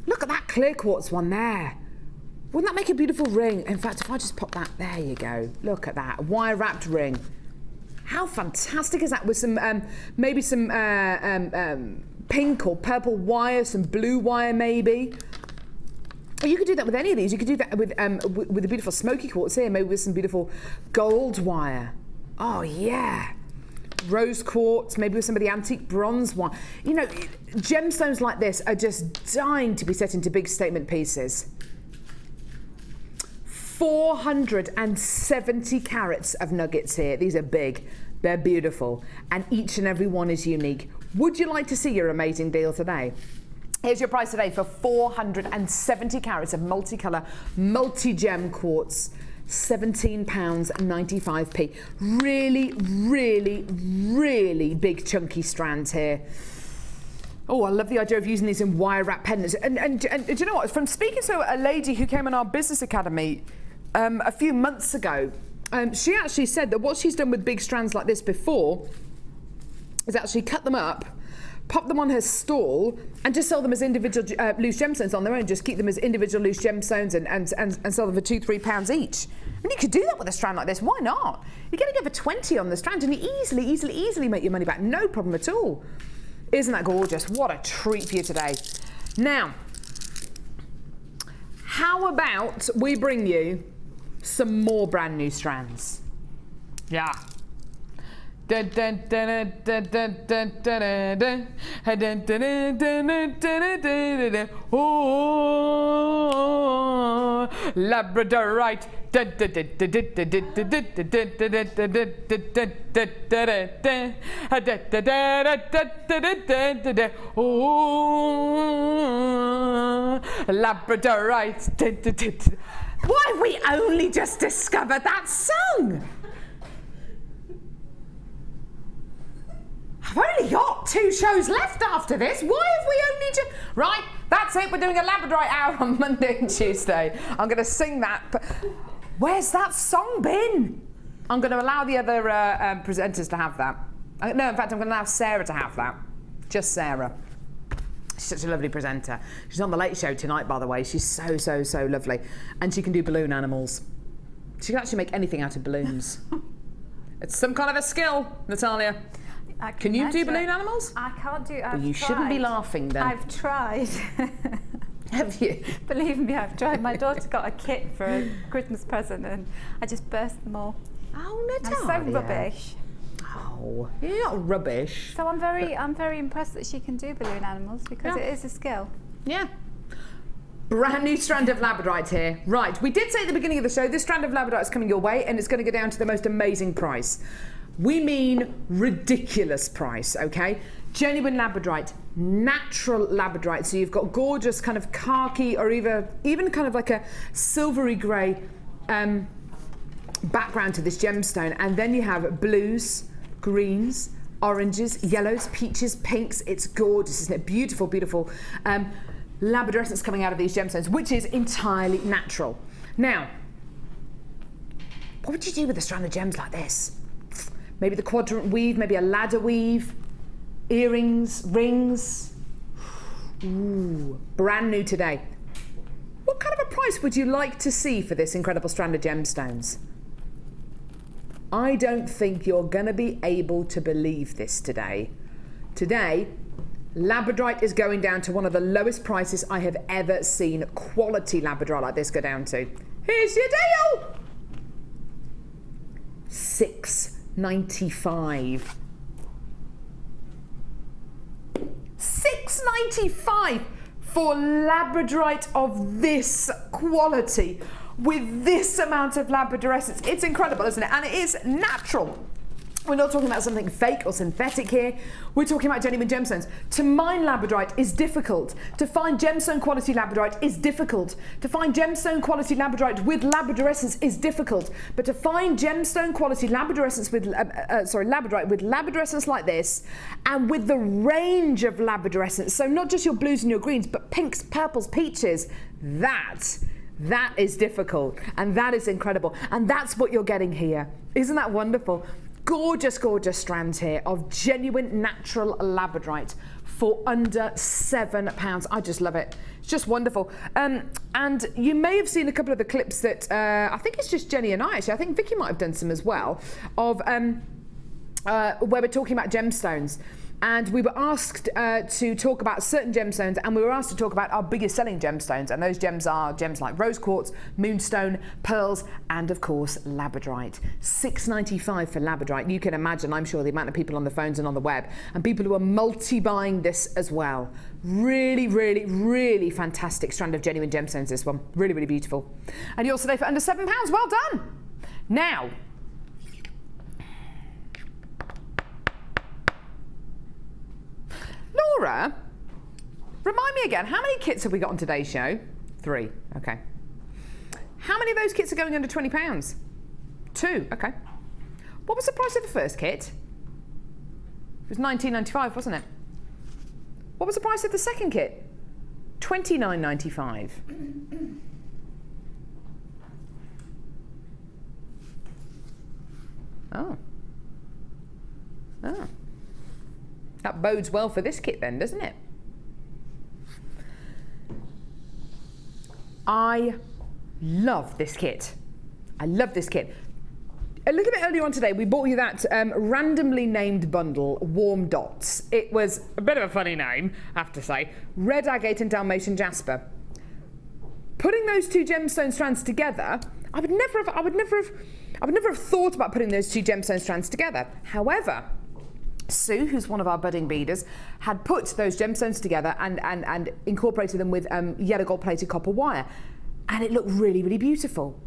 Speaker 2: Look at that clear quartz one there. Wouldn't that make a beautiful ring? In fact, if I just pop that, there you go. Look at that, a wire-wrapped ring. How fantastic is that? With some, maybe some pink or purple wire, some blue wire maybe.
Speaker 6: Or you could do that with any of these. You could do that with a beautiful smoky quartz here, maybe with some beautiful gold wire. Oh yeah. Rose quartz, maybe with some of the antique bronze one. You know, gemstones like this are just dying to be set into big statement pieces. 470 carats of nuggets here. These are big, they're beautiful, and each and every one is unique. Would you like to see your amazing deal today? Here's your price today for 470 carats of multicolour, multi-gem quartz. £17.95. Really, really, really big chunky strands here. Oh, I love the idea of using these in wire wrap pendants. And do you know what? From speaking to a lady who came on our business academy a few months ago, she actually said that what she's done with big strands like this before is actually cut them up, pop them on her stall, and just sell them as individual loose gemstones on their own. Just keep them as individual loose gemstones and sell them for £2-3 each. And you could do that with a strand like this. Why not? You're going to get for 20 on the strand, and you easily make your money back. No problem at all. Isn't that gorgeous? What a treat for you today. Now, how about we bring you some more brand new strands? Yeah. Oh, Labradorite. Oh, Labradorite. Why have we only just discovered that song? I've only got 2 shows left after this. Why have we only just... Right, that's it. We're doing a Labradorite hour on Monday and Tuesday. I'm going to sing that. But where's that song been? I'm going to allow the other presenters to have that. No, in fact, I'm going to allow Sarah to have that. Just Sarah. She's such a lovely presenter. She's on the Late Show tonight, by the way. She's so lovely. And she can do balloon animals. She can actually make anything out of balloons. It's some kind of a skill, Natalia. Can you do balloon animals?
Speaker 3: I can't do.
Speaker 6: Well, you shouldn't be laughing then.
Speaker 3: I've tried.
Speaker 6: Have you?
Speaker 3: Believe me, I've tried. My daughter got a kit for a Christmas present, and I just burst them all.
Speaker 6: Oh, Natalia.
Speaker 3: I'm so rubbish.
Speaker 6: Oh, you're not rubbish.
Speaker 3: So I'm very impressed that she can do balloon animals, because it is a skill.
Speaker 6: Yeah. Brand new strand of Labradorite here. Right, we did say at the beginning of the show, this strand of Labradorite is coming your way, and it's going to go down to the most amazing price. We mean ridiculous price, okay? Genuine Labradorite, natural Labradorite. So you've got gorgeous kind of khaki or even kind of like a silvery grey background to this gemstone. And then you have blues, greens, oranges, yellows, peaches, pinks. It's gorgeous, isn't it? Beautiful, beautiful labradorescence coming out of these gemstones, which is entirely natural. Now, what would you do with a strand of gems like this? Maybe the quadrant weave, maybe a ladder weave, earrings, rings. Ooh, brand new today. What kind of a price would you like to see for this incredible strand of gemstones? I don't think you're going to be able to believe this today. Today, Labradorite is going down to one of the lowest prices I have ever seen quality Labradorite like this go down to. Here's your deal! $6.95. $6.95 for Labradorite of this quality with this amount of labradorescence. It's incredible, isn't it? And it is natural. We're not talking about something fake or synthetic here. We're talking about genuine gemstones. To mine Labradorite is difficult. To find gemstone quality Labradorite is difficult. To find gemstone quality Labradorite with labradorescence is difficult. But to find gemstone quality labradorescence with Labradorite with labradorescence like this, and with the range of labradorescence, so not just your blues and your greens, but pinks, purples, peaches, that is difficult, and that is incredible, and that's what you're getting here. Isn't that wonderful? Gorgeous, gorgeous strands here of genuine natural Labradorite for under £7. I just love it. It's just wonderful. And you may have seen a couple of the clips that I think it's just Jenny and I actually. I think Vicky might have done some as well of where we're talking about gemstones. and we were asked to talk about certain gemstones, and we were asked to talk about our biggest selling gemstones, and those gems are gems like rose quartz, moonstone, pearls, and of course Labradorite. $6.95 for Labradorite. You can imagine, I'm sure, the amount of people on the phones and on the web, and people who are multi-buying this as well. Really, really, really fantastic strand of genuine gemstones, this one. Really, really beautiful. And yours today for under £7. Well done. Now, Laura, remind me again, how many kits have we got on today's show? 3, okay. How many of those kits are going under £20? 2, okay. What was the price of the first kit? It was $19.95, wasn't it? What was the price of the second kit? $29.95. Oh. Oh. That bodes well for this kit then, doesn't it? I love this kit. I love this kit. A little bit earlier on today, we bought you that randomly named bundle, Warm Dots. It was a bit of a funny name, I have to say. Red agate and Dalmatian jasper. Putting those two gemstone strands together, I would never have thought about putting those two gemstone strands together. However, Sue, who's one of our budding beaders, had put those gemstones together and incorporated them with yellow gold plated copper wire, and it looked really, really beautiful.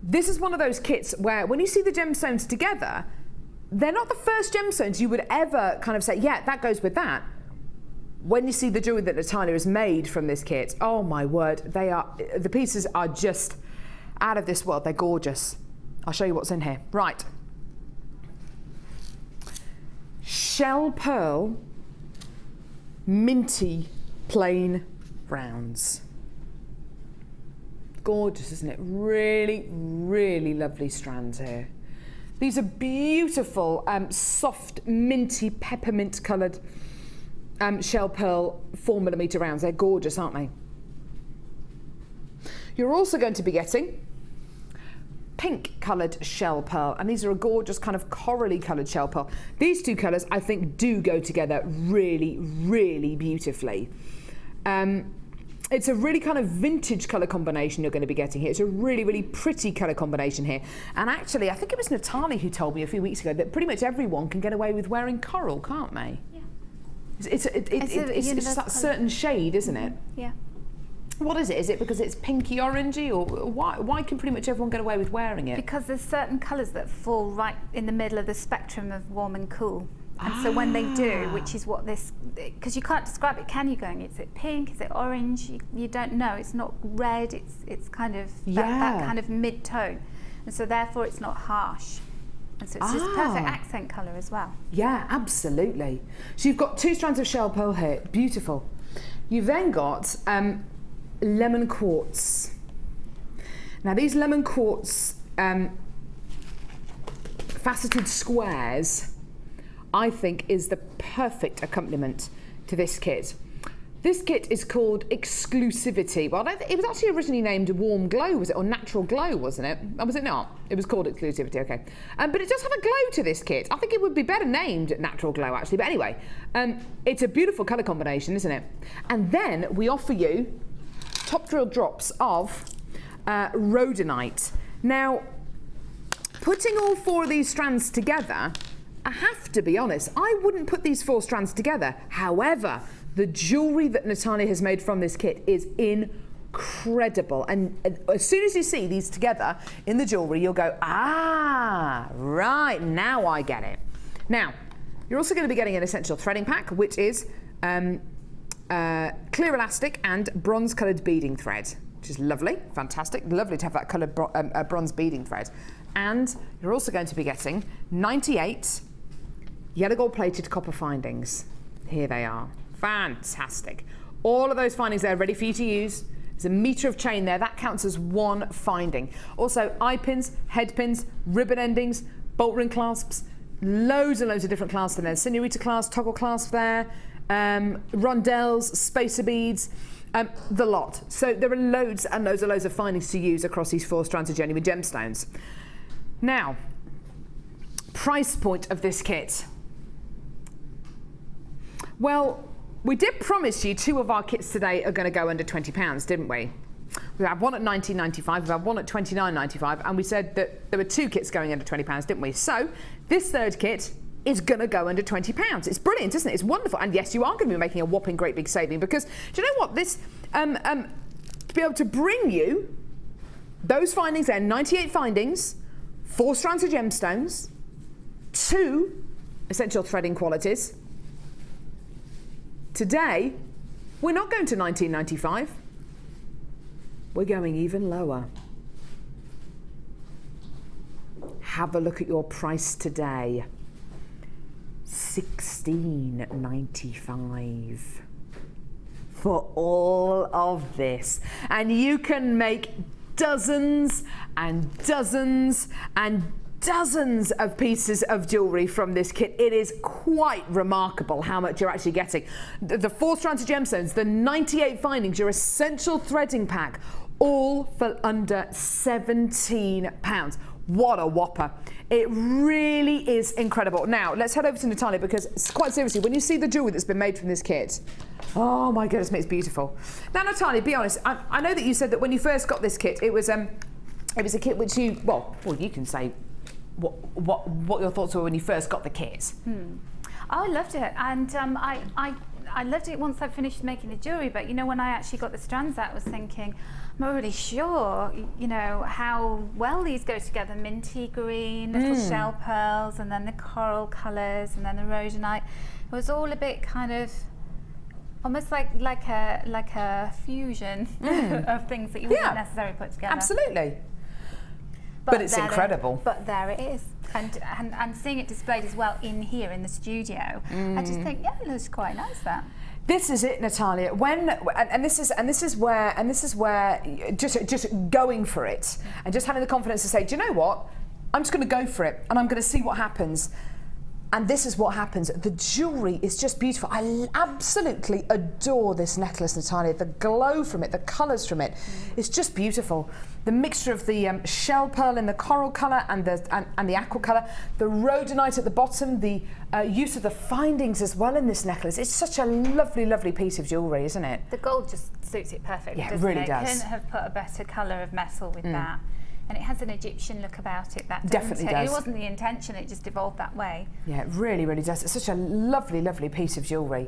Speaker 6: This is one of those kits where when you see the gemstones together, they're not the first gemstones you would ever kind of say, yeah, that goes with that. When you see the jewellery that Natalia has made from this kit, oh my word, the pieces are just out of this world. They're gorgeous. I'll show you what's in here. Right. Shell pearl, minty, plain rounds. Gorgeous, isn't it? Really, really lovely strands here. These are beautiful, soft, minty, peppermint coloured shell pearl 4mm rounds. They're gorgeous, aren't they? You're also going to be getting pink coloured shell pearl, and these are a gorgeous kind of corally coloured shell pearl. These two colours I think do go together really, really beautifully. It's a really kind of vintage colour combination you're going to be getting here. It's a really, really pretty colour combination here. And actually, I think it was Natalia who told me a few weeks ago that pretty much everyone can get away with wearing coral, can't they? Yeah. It's that certain shade, isn't it?
Speaker 3: Yeah.
Speaker 6: What is it? Is it because it's pinky orangey, or why can pretty much everyone get away with wearing it?
Speaker 3: Because there's certain colours that fall right in the middle of the spectrum of warm and cool. And so when they do, which is what this, because you can't describe it, can you? Going, is it pink? Is it orange? You don't know. It's not red. It's kind of that kind of mid-tone, and so therefore it's not harsh. And so it's just perfect accent colour as well. Yeah,
Speaker 6: absolutely. So you've got two strands of shell pearl here. Beautiful. You've then got lemon quartz. Now these lemon quartz faceted squares, I think, is the perfect accompaniment to this kit. This kit is called Exclusivity. Well, it was actually originally named Warm Glow, was it? Or Natural Glow, wasn't it? Or was it not? It was called Exclusivity, okay. But it does have a glow to this kit. I think it would be better named Natural Glow, actually. But anyway, it's a beautiful colour combination, isn't it? And then we offer you top drill drops of rhodonite. Now, putting all 4 of these strands together, I have to be honest, I wouldn't put these 4 strands together. However, the jewellery that Natalia has made from this kit is incredible. And as soon as you see these together in the jewellery, you'll go, ah, right, now I get it. Now, you're also going to be getting an essential threading pack, which is clear elastic and bronze-coloured beading thread, which is lovely, fantastic. Lovely to have that coloured bronze beading thread. And you're also going to be getting 98 yellow gold plated copper findings. Here they are. Fantastic. All of those findings there ready for you to use. There's a metre of chain there. That counts as 1 finding. Also eye pins, head pins, ribbon endings, bolt ring clasps, loads and loads of different clasps in there. Senorita clasp, toggle clasp there, rondelles, spacer beads, the lot. So there are loads and loads and loads of findings to use across these 4 strands of genuine gemstones. Now, price point of this kit.
Speaker 2: Well, we did promise you 2 of our kits today are going to go under £20, didn't we? We had one at $19.95, we had one at $29.95, and we said that there were 2 kits going under £20, didn't we? So this 3rd kit is going to go under £20. It's brilliant, isn't it? It's wonderful. And yes, you are going to be making a whopping great big saving, because do you know what? This, to be able to bring you those findings there, 98 findings, 4 strands of gemstones, 2 essential threading qualities. Today, we're not going to $19.95. We're going even lower. Have a look at your price today. $16.95 for all of this. And you can make dozens and dozens and dozens of pieces of jewellery from this kit. It is quite remarkable how much you're actually getting. The 4 strands of gemstones, the 98 findings, your essential threading pack, all for under £17. What a whopper. It really is incredible. Now, let's head over to Natalia, because quite seriously, when you see the jewellery that's been made from this kit, oh my goodness me, it's beautiful. Now, Natalia, be honest, I know that you said that when you first got this kit, it was a kit which you, well, you can say what your thoughts were when you first got the kit.
Speaker 3: I loved it, and I loved it once I finished making the jewellery, but you know, when I actually got the strands out, I was thinking, I'm not really sure, you know, how well these go together. Minty green, little shell pearls, and then the coral colours, and then the rhodonite. It was all a bit kind of almost like a fusion of things that you wouldn't necessarily put together.
Speaker 2: Absolutely. But it's incredible.
Speaker 3: But there it is. And seeing it displayed as well in here in the studio, I just think, yeah, it looks quite nice, that.
Speaker 2: This is it, Natalia. This is where just going for it and just having the confidence to say, do you know what? I'm just going to go for it, and I'm going to see what happens. And this is what happens. The jewellery is just beautiful. I absolutely adore this necklace, Natalia. The glow from it, the colours from it, it's just beautiful. The mixture of the shell pearl in the coral colour and the aqua colour, the rhodonite at the bottom, the use of the findings as well in this necklace. It's such a lovely, lovely piece of jewellery, isn't it?
Speaker 3: The gold just suits it perfectly,
Speaker 2: yeah, it really does.
Speaker 3: Couldn't have put a better colour of metal with that. And it has an Egyptian look about it, that
Speaker 2: definitely does.
Speaker 3: It wasn't the intention, it just evolved that way.
Speaker 2: Yeah, it really, really does. It's such a lovely, lovely piece of jewellery.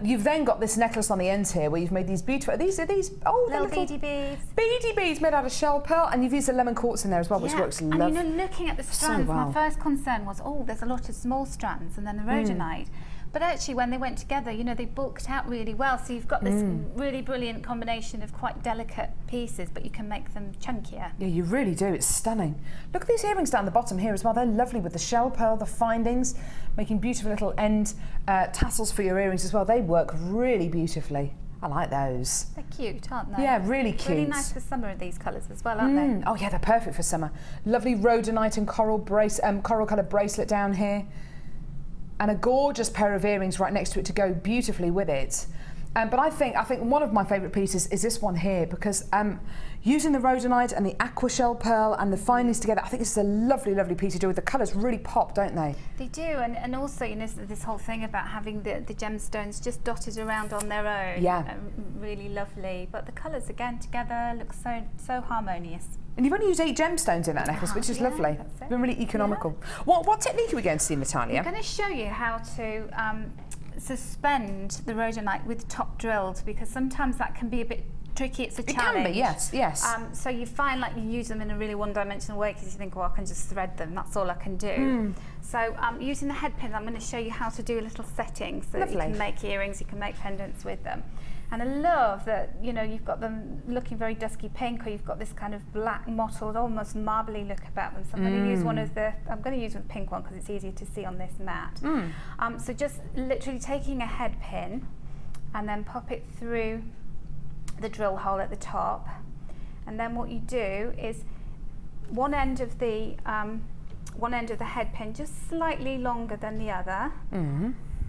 Speaker 2: You've then got this necklace on the ends here where you've made these beautiful, these little
Speaker 3: beady beads.
Speaker 2: Beady beads made out of shell pearl, and you've used the lemon quartz in there as well, which works lovely.
Speaker 3: And you know, looking at the strands,
Speaker 2: so well.
Speaker 3: My first concern was, oh, there's a lot of small strands and then the rhodonite. But actually, when they went together, you know, they bulked out really well. So you've got this really brilliant combination of quite delicate pieces, but you can make them chunkier.
Speaker 2: Yeah, you really do. It's stunning. Look at these earrings down the bottom here as well. They're lovely with the shell pearl, the findings, making beautiful little end tassels for your earrings as well. They work really beautifully. I like those.
Speaker 3: They're cute, aren't they?
Speaker 2: Yeah, really cute.
Speaker 3: Really nice for summer, these colours as well, aren't they?
Speaker 2: Oh yeah, they're perfect for summer. Lovely rhodonite and coral coloured bracelet down here. And a gorgeous pair of earrings right next to it to go beautifully with it. But I think one of my favourite pieces is this one here, because using the rhodonite and the aqua shell pearl and the findings together, I think this is a lovely, lovely piece to do with. The colours really pop, don't they?
Speaker 3: They do, and also, you know, this whole thing about having the gemstones just dotted around on their own.
Speaker 2: Yeah.
Speaker 3: Really lovely. But the colours, again, together look so harmonious.
Speaker 2: And you've only used 8 gemstones in that necklace, which is lovely. It's been really economical. Yeah. What technique are we going to see, Natalia?
Speaker 3: I'm going to show you how to suspend the rhodonite with top drilled, because sometimes that can be a bit tricky. It's a challenge.
Speaker 2: It can be, yes.
Speaker 3: So you find like you use them in a really one-dimensional way, because you think, well, I can just thread them. That's all I can do. So using the head pins, I'm going to show you how to do a little setting so that you can make earrings, you can make pendants with them. And I love that, you know, you've got them looking very dusky pink, or you've got this kind of black mottled, almost marbly look about them. So I'm going to use I'm going to use the pink one because it's easier to see on this mat. So just literally taking a head pin and then pop it through the drill hole at the top. And then what you do is one end of the head pin just slightly longer than the other,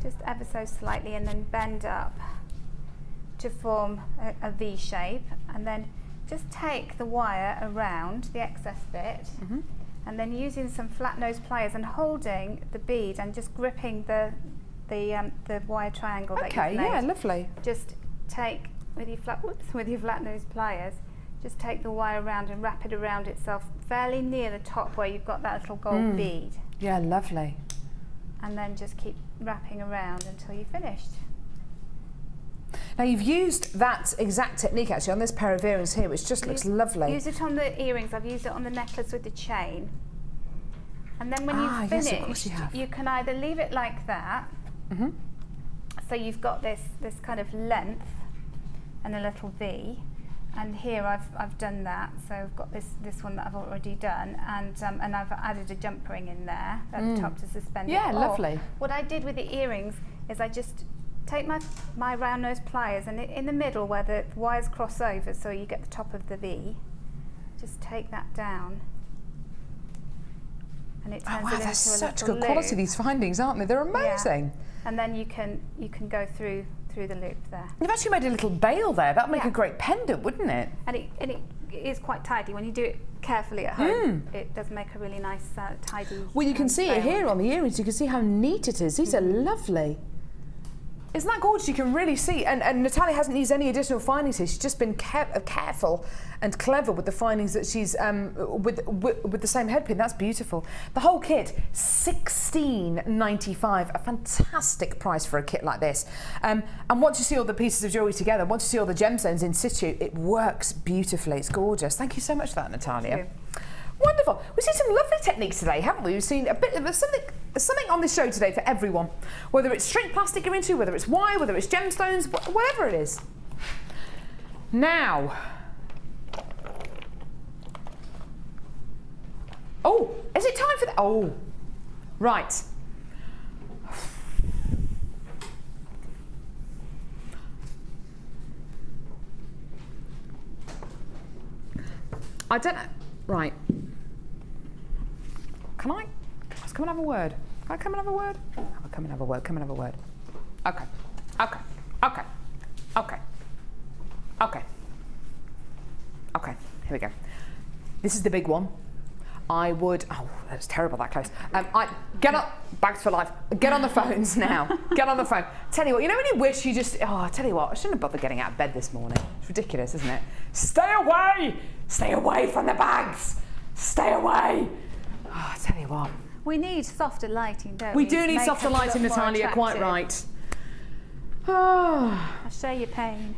Speaker 3: just ever so slightly, and then bend up to form a V shape, and then just take the wire around the excess bit, and then using some flat nose pliers and holding the bead and just gripping the the wire triangle that
Speaker 6: Okay,
Speaker 3: you've made.
Speaker 6: yeah, lovely.
Speaker 3: Just take with your flat nose pliers. Just take the wire around and wrap it around itself fairly near the top where you've got that little gold bead.
Speaker 6: Yeah, lovely.
Speaker 3: And then just keep wrapping around until you're finished.
Speaker 6: Now you've used that exact technique actually on this pair of earrings here, which just looks lovely.
Speaker 3: Use it on the earrings. I've used it on the necklace with the chain. And then when you've
Speaker 6: yes,
Speaker 3: finished,
Speaker 6: of course you have.
Speaker 3: can either leave it like that, so you've got this kind of length and a little V. And here I've done that, so I've got this one that I've already done, and I've added a jump ring in there at the top to suspend it.
Speaker 6: Yeah, lovely.
Speaker 3: What I did with the earrings is I just take my round nose pliers, and in the middle where the wires cross over, so you get the top of the V, just take that down, and it turns it into a
Speaker 6: such
Speaker 3: little
Speaker 6: good quality,
Speaker 3: loop.
Speaker 6: these findings, aren't they? They're amazing.
Speaker 3: Yeah. And then you can go through the loop there.
Speaker 6: You've actually made a little bail there. That'd make a great pendant, wouldn't it?
Speaker 3: And it is quite tidy. When you do it carefully at home, it does make a really nice, tidy.
Speaker 6: Well, you can see it here on the earrings. You can see how neat it is. These are lovely. Isn't that gorgeous? You can really see. And Natalia hasn't used any additional findings here. She's just been careful and clever with the findings that she's with the same head pin. That's beautiful. The whole kit, $16.95. A fantastic price for a kit like this. And once you see all the pieces of jewellery together, once you see all the gemstones in situ, it works beautifully. It's gorgeous. Thank you so much for that, Natalia.
Speaker 3: Thank you.
Speaker 6: Wonderful. We've seen some lovely techniques today, haven't we? We've seen a bit of something on this show today for everyone. Whether it's shrink plastic you're into, whether it's wire, whether it's gemstones, whatever it is. Now. Oh, is it time for that? Oh, right. I don't know. Right. Can I? Let's come and have a word. Can I come and have a word? Come and have a word. Come and have a word. Okay. Okay. Okay. Okay. Okay. Okay. Here we go. This is the big one. I would. Oh, that's terrible. That close. I get up. Bags for life. Get on the phones now. Get on the phone. Tell you what. You know when you wish you just. Oh, I tell you what. I shouldn't have bothered getting out of bed this morning. It's ridiculous, isn't it? Stay away. Stay away from the bags. Stay away. Oh, I tell you what.
Speaker 3: We need softer lighting, don't we?
Speaker 6: We do need softer lighting, Natalia. Quite right. Oh.
Speaker 3: I share your pain.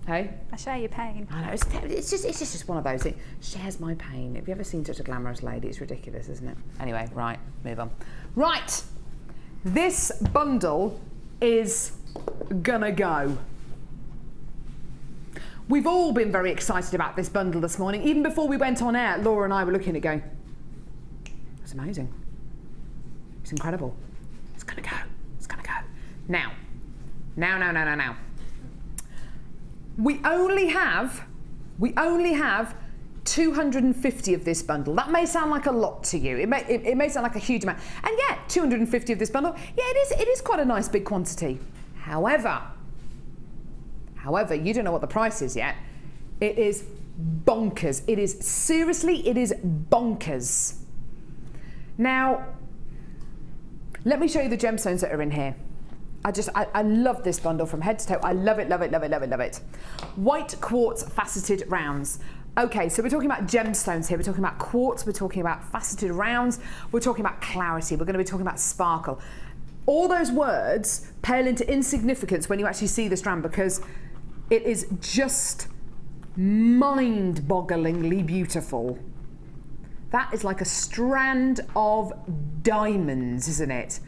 Speaker 6: Hey?
Speaker 3: I share your pain.
Speaker 6: I know, it's just one of those. It shares my pain. Have you ever seen such a glamorous lady? It's ridiculous, isn't it? Anyway, right, move on. Right, this bundle is gonna go. We've all been very excited about this bundle this morning. Even before we went on air, Laura and I were looking at it going, it's amazing. It's incredible. It's gonna go. It's gonna go. Now. We only have 250 of this bundle. That may sound like a lot to you. It may sound like a huge amount. And yeah, 250 of this bundle. Yeah, it is quite a nice big quantity. However, you don't know what the price is yet. It is bonkers. It is bonkers. Now, let me show you the gemstones that are in here. I love this bundle from head to toe. I love it, love it, love it, love it, love it. White quartz faceted rounds. Okay, so we're talking about gemstones here. We're talking about quartz. We're talking about faceted rounds. We're talking about clarity. We're going to be talking about sparkle. All those words pale into insignificance when you actually see the strand, because it is just mind-bogglingly beautiful. That is like a strand of diamonds, isn't it?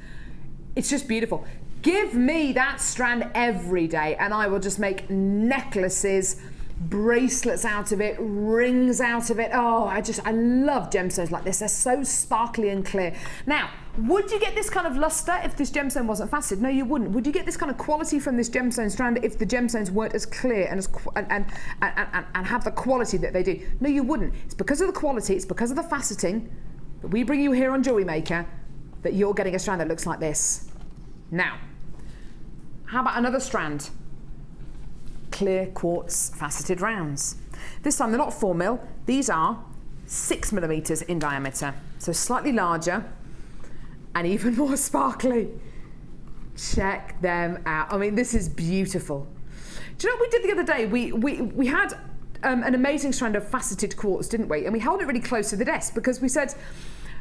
Speaker 6: It's just beautiful. Give me that strand every day and I will just make necklaces, bracelets out of it, rings out of it. Oh, I love gemstones like this. They're so sparkly and clear. Now, would you get this kind of luster if this gemstone wasn't faceted? No, you wouldn't. Would you get this kind of quality from this gemstone strand if the gemstones weren't as clear and and have the quality that they do? No, you wouldn't. It's because of the quality, it's because of the faceting that we bring you here on Jewellery Maker that you're getting a strand that looks like this. Now, how about another strand? Clear quartz faceted rounds. This time they're not 4mm, these are 6mm in diameter. So slightly larger and even more sparkly.
Speaker 2: Check them out. I mean, this is beautiful. Do you know what we did the other day? We had an amazing strand of faceted quartz, didn't we? And we held it really close to the desk because we said,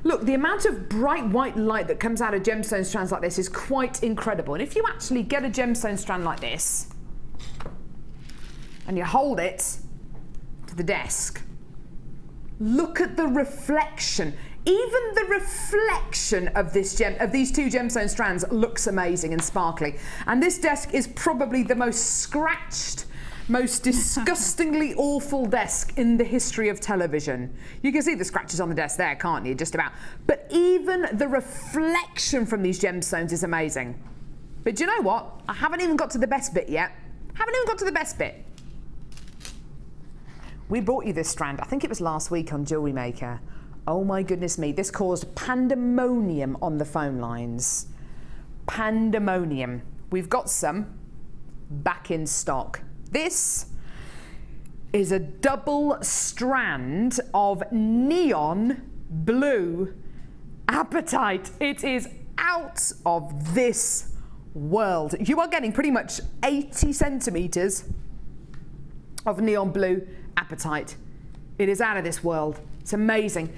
Speaker 2: look, the amount of bright white light that comes out of gemstone strands like this is quite incredible. And if you actually get a gemstone strand like this and you hold it to the desk, look at the reflection. Even the reflection of these two gemstone strands looks amazing and sparkly. And this desk is probably the most scratched, most disgustingly awful desk in the history of television. You can see the scratches on the desk there, can't you? Just about. But even the reflection from these gemstones is amazing. But do you know what? I haven't even got to the best bit yet. Haven't even got to the best bit. We brought you this strand, I think it was last week on Jewellery Maker. Oh my goodness me, this caused pandemonium on the phone lines. Pandemonium. We've got some back in stock. This is a double strand of neon blue apatite. It is out of this world. You are getting pretty much 80 centimetres of neon blue apatite. It is out of this world. It's amazing.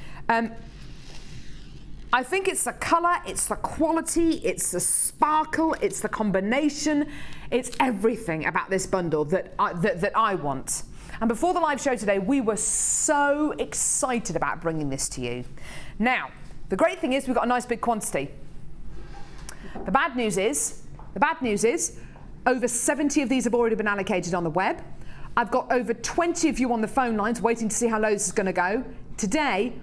Speaker 2: I think it's the colour, it's the quality, it's the sparkle, it's the combination, it's everything about this bundle that I want. And before the live show today, we were so excited about bringing this to you. Now, the great thing is we've got a nice big quantity. The bad news is, over 70 of these have already been allocated on the web. I've got over 20 of you on the phone lines waiting to see how low this is going to go. Today,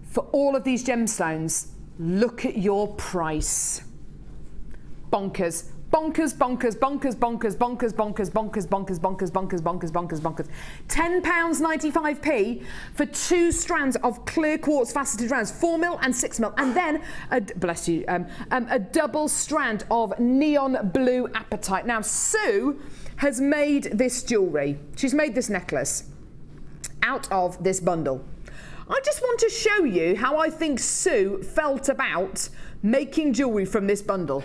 Speaker 2: for all of these gemstones, look at your price. Bonkers. Bonkers, bonkers, bonkers, bonkers, bonkers, bonkers, bonkers, bonkers, bonkers, bonkers, bonkers, bonkers, bonkers. £10.95p for 2 strands of clear quartz faceted strands, 4mm and 6mm, and then a double strand of neon blue apatite. Now, Sue has made this jewellery. She's made this necklace out of this bundle. I just want to show you how I think Sue felt about making jewellery from this bundle.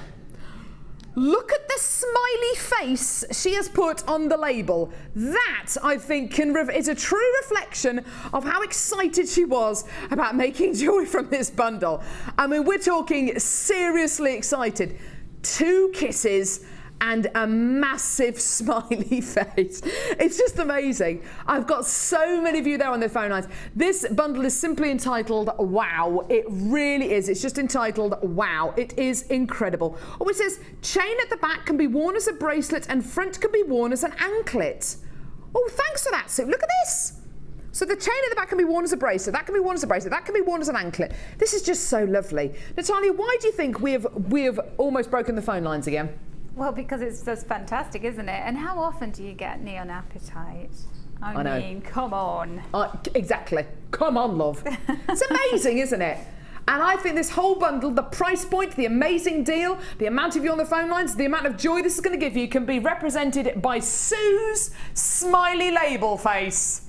Speaker 2: Look at the smiley face she has put on the label. That, I think, is a true reflection of how excited she was about making jewellery from this bundle. I mean, we're talking seriously excited. 2 kisses and a massive smiley face. It's just amazing. I've got so many of you there on the phone lines. This bundle is simply entitled Wow. It really is. It's just entitled Wow. It is incredible. Oh, it says chain at the back can be worn as a bracelet and front can be worn as an anklet. Oh, thanks for that, Sue. Look at this. So the chain at the back can be worn as a bracelet, that can be worn as a bracelet, that can be worn as an anklet. This is just so lovely. Natalia, why do you think we have almost broken the phone lines again?
Speaker 3: Well, because it's just fantastic, isn't it? And how often do you get neon apatite? I mean, come on.
Speaker 2: Exactly. Come on, love. It's amazing, isn't it? And I think this whole bundle, the price point, the amazing deal, the amount of you on the phone lines, the amount of joy this is going to give you can be represented by Sue's smiley label face.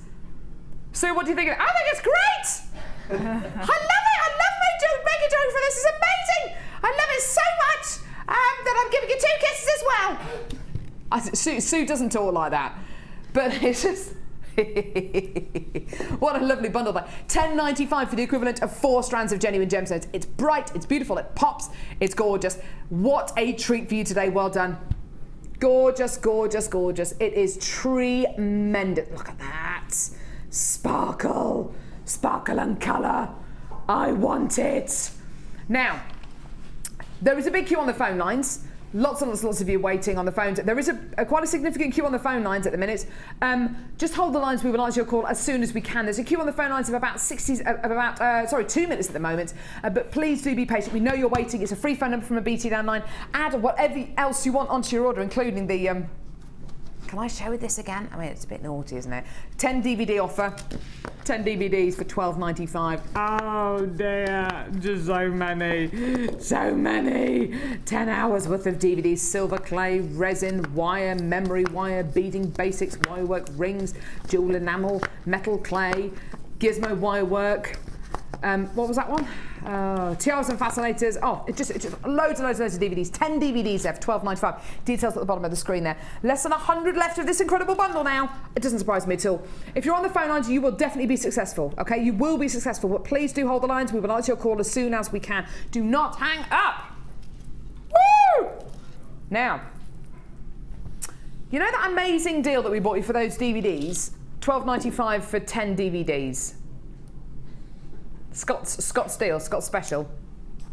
Speaker 2: Sue, what do you think? I think it's great. I love it. I love making jewellery for this. It's amazing. I love it so much. That I'm giving you 2 kisses as well. Sue doesn't talk like that, but it's just what a lovely bundle. £10.95 for the equivalent of 4 strands of genuine gemstones. It's bright, it's beautiful, it pops, it's gorgeous. What a treat for you today. Well done. Gorgeous, gorgeous, gorgeous. It is tremendous. Look at that. Sparkle, sparkle and colour. I want it. Now, there is a big queue on the phone lines. Lots and lots of you waiting on the phones. There is quite a significant queue on the phone lines at the minute. Just hold the lines. We will answer your call as soon as we can. There's a queue on the phone lines of about 2 minutes at the moment. But please do be patient. We know you're waiting. It's a free phone number from a BT landline. Add whatever else you want onto your order, including the. Can I show you this again? I mean, it's a bit naughty, isn't it? 10 DVD offer. 10 DVDs for £12.95. Oh dear, just so many. So many. 10 hours worth of DVDs. Silver, clay, resin, wire, memory wire, beading basics, wire work, rings, jewel enamel, metal clay, gizmo wire work. What was that one? Tiaras and fascinators. Oh, it's just loads and loads of DVDs. 10 DVDs left, $12.95. Details at the bottom of the screen there. Less than 100 left of this incredible bundle now. It doesn't surprise me at all. If you're on the phone lines, you will definitely be successful. Okay, you will be successful. But please do hold the lines. We will answer your call as soon as we can. Do not hang up. Woo! Now, you know that amazing deal that we bought you for those DVDs? $12.95 for 10 DVDs. Scott's deal, Scott's special.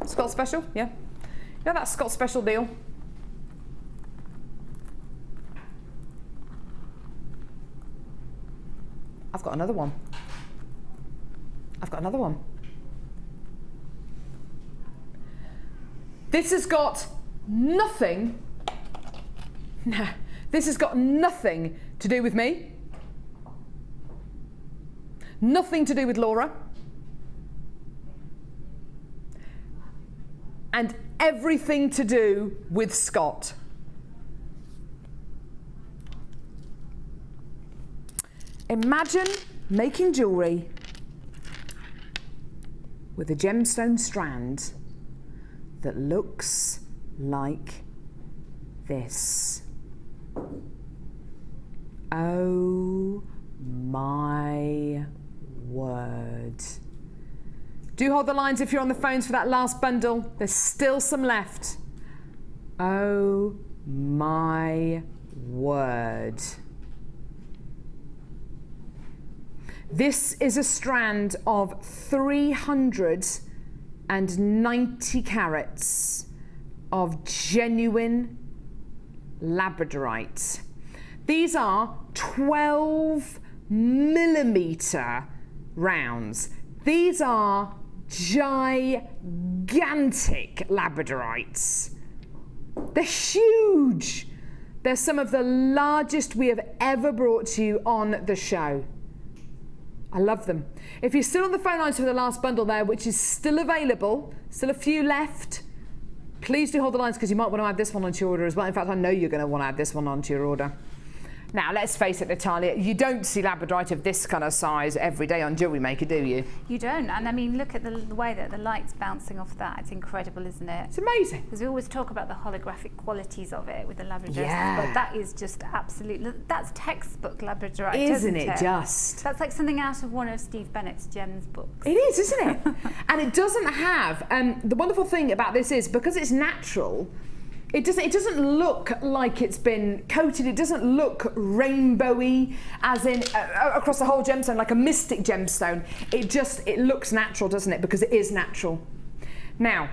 Speaker 2: Scott's special, yeah. You know that Scott's special deal? I've got another one. This has got nothing. No, this has got nothing to do with me. Nothing to do with Laura. And everything to do with Scott. Imagine making jewellery with a gemstone strand that looks like this. Oh my word. Do hold the lines if you're on the phones for that last bundle. There's still some left. Oh my word. This is a strand of 390 carats of genuine Labradorite. These are 12mm rounds. These are gigantic Labradorites. They're huge. They're some of the largest we have ever brought to you on the show. I love them. If you're still on the phone lines for the last bundle there, which is still available, still a few left, please do hold the lines because you might want to add this one onto your order as well. In fact, I know you're going to want to add this one onto your order. Now, let's face it, Natalia, you don't see Labradorite of this kind of size every day on Jewellery Maker, do you? You don't, and I mean, look at the way that the light's bouncing off that. It's incredible, isn't it? It's amazing. Because we always talk about the holographic qualities of it with the Labradorite, but that is just absolutely, that's textbook Labradorite, isn't it? Just? That's like something out of one of Steve Bennett's Gems books. It is, isn't it? And it doesn't have, the wonderful thing about this is, because it's natural, it doesn't look like it's been coated. It doesn't look rainbowy, as in across the whole gemstone, like a mystic gemstone. It looks natural, doesn't it? Because it is natural. Now,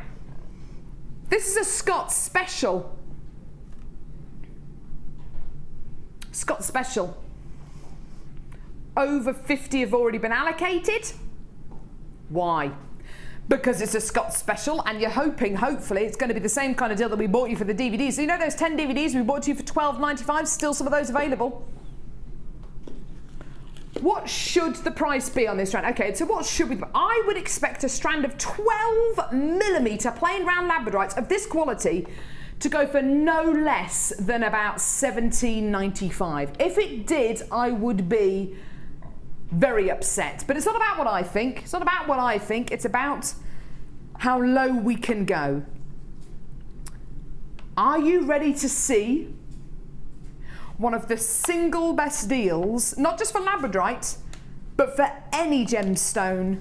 Speaker 2: this is a Scott special. Scott special. Over 50 have already been allocated. Why? Because it's a Scott special and you're hoping, hopefully, it's going to be the same kind of deal that we bought you for the DVDs. So you know those 10 DVDs we bought you for $12.95? Still some of those available. What should the price be on this strand? Okay, so what should we... I would expect a strand of 12mm plain round Labradorites of this quality to go for no less than about $17.95. If it did, I would be very upset. But it's not about what I think. It's not about what I think. It's about how low we can go. Are you ready to see one of the single best deals, not just for Labradorite, but for any gemstone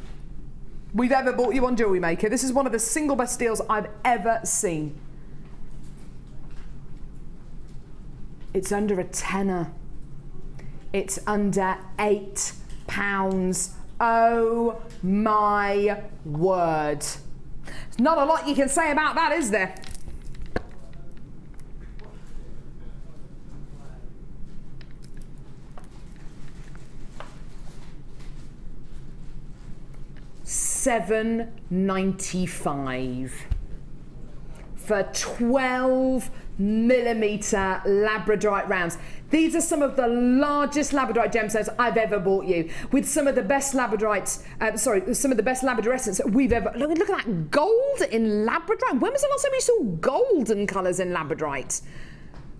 Speaker 2: we've ever bought you on Jewellery Maker? This is one of the single best deals I've ever seen. It's under a tenner. It's under £8. Oh my word. There's not a lot you can say about that, is there? $7.95 for 12mm Labradorite rounds. These are some of the largest Labradorite gemstones I've ever bought you, with some of the best Labradorites, some of the best Labradorescence we've ever... Look at that gold in Labradorite. When was the last time you saw golden colours in Labradorite?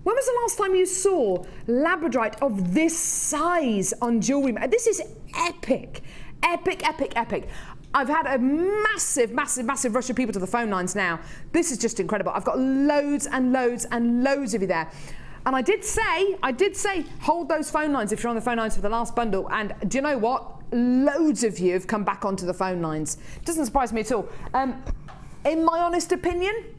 Speaker 2: When was the last time you saw Labradorite of this size on Jewellery Maker? This is epic. Epic, epic, epic. I've had a massive, massive, massive rush of people to the phone lines now. This is just incredible. I've got loads and loads and loads of you there. And I did say, hold those phone lines if you're on the phone lines for the last bundle. And do you know what? Loads of you have come back onto the phone lines. Doesn't surprise me at all. In my honest opinion,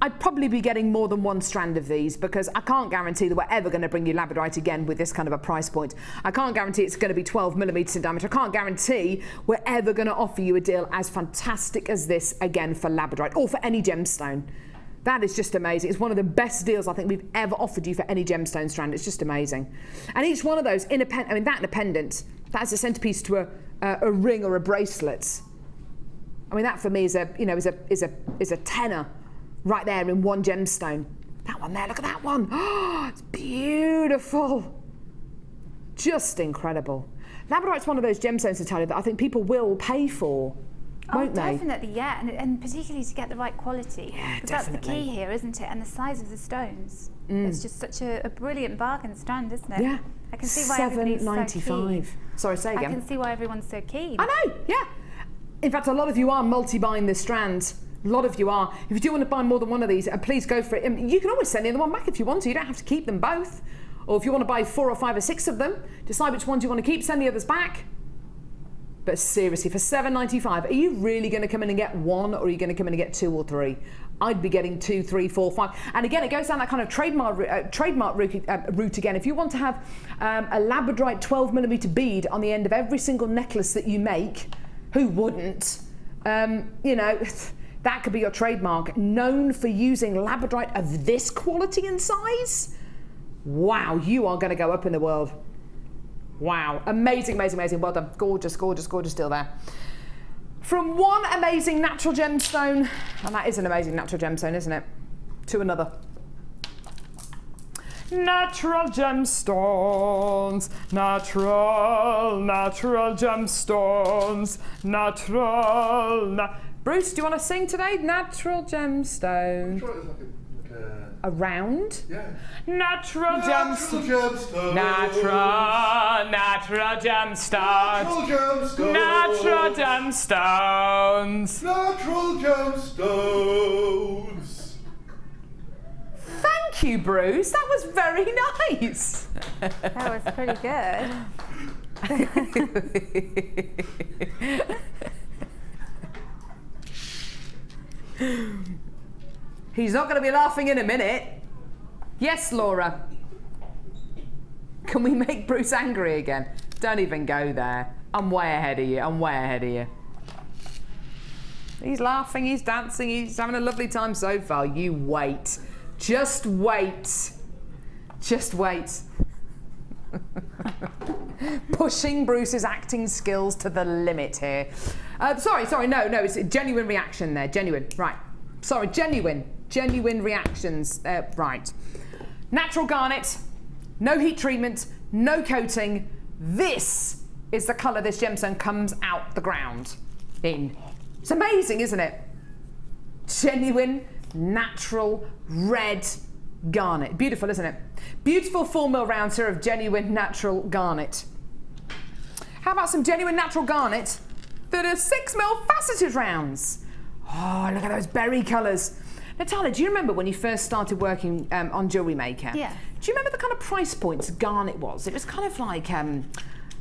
Speaker 2: I'd probably be getting more than one strand of these because I can't guarantee that we're ever going to bring you Labradorite again with this kind of a price point. I can't guarantee it's going to be 12 millimetres in diameter. I can't guarantee we're ever going to offer you a deal as fantastic as this again for Labradorite or for any gemstone. That is just amazing. It's one of the best deals I think we've ever offered you for any gemstone strand. It's just amazing. And each one of those, that and a pendant, that's a centerpiece to a ring or a bracelet. I mean, that for me is a tenner. Right there in one gemstone. That one there, look at that one. Oh, it's beautiful. Just incredible. Labradorite's one of those gemstones, Natalia, that I think people will pay for, won't they?
Speaker 3: Definitely, yeah, and particularly to get the right quality.
Speaker 2: Yeah,
Speaker 3: because that's the key here, isn't it? And the size of the stones. It's just such a brilliant bargain strand, isn't it?
Speaker 2: Yeah.
Speaker 3: I can see why everybody's so keen.
Speaker 2: Sorry, say again.
Speaker 3: I can see why everyone's so keen.
Speaker 2: I know, yeah. In fact, a lot of you are multi-buying this strand. A lot of you are. If you do want to buy more than one of these, please go for it. You can always send the other one back if you want to. You don't have to keep them both. Or if you want to buy 4 or 5 or 6 of them, decide which ones you want to keep, send the others back. But seriously, for $7.95, are you really going to come in and get 1 or are you going to come in and get 2 or 3? I'd be getting 2, 3, 4, 5. And again, it goes down that kind of trademark route again. If you want to have a Labradorite 12mm bead on the end of every single necklace that you make, who wouldn't? You know, that could be your trademark. Known for using Labradorite of this quality and size? Wow, you are going to go up in the world. Wow, amazing, amazing, amazing. Well done. Gorgeous, gorgeous, gorgeous deal there. From one amazing natural gemstone, and that is an amazing natural gemstone, isn't it? To another. Natural gemstones, natural gemstones, Bruce, do you want to sing today? Natural gemstone. Around?
Speaker 9: Yeah.
Speaker 2: Natural gemstones. Natural gemstones. Natural gemstones.
Speaker 9: Natural gemstones.
Speaker 2: Thank you, Bruce. That was very nice.
Speaker 3: That was pretty good.
Speaker 2: He's not going to be laughing in a minute. Yes, Laura. Can we make Bruce angry again? Don't even go there. I'm way ahead of you. I'm way ahead of you. He's laughing, he's dancing, he's having a lovely time so far. You wait. Just wait. Just wait. Pushing Bruce's acting skills to the limit here. Sorry, no, it's a genuine reaction there. Genuine, right. Sorry, genuine reactions. Right. Natural garnet, no heat treatment, no coating. This is the colour this gemstone comes out the ground in. It's amazing, isn't it? Genuine, natural, red garnet. Beautiful, isn't it? Beautiful 4mm rounds here of genuine, natural garnet. How about some genuine natural garnet that are 6mm faceted rounds? Oh, look at those berry colours. Natalia, do you remember when you first started working on Jewellery Maker?
Speaker 3: Yeah.
Speaker 2: Do you remember the kind of price points garnet was? It was kind of like, I don't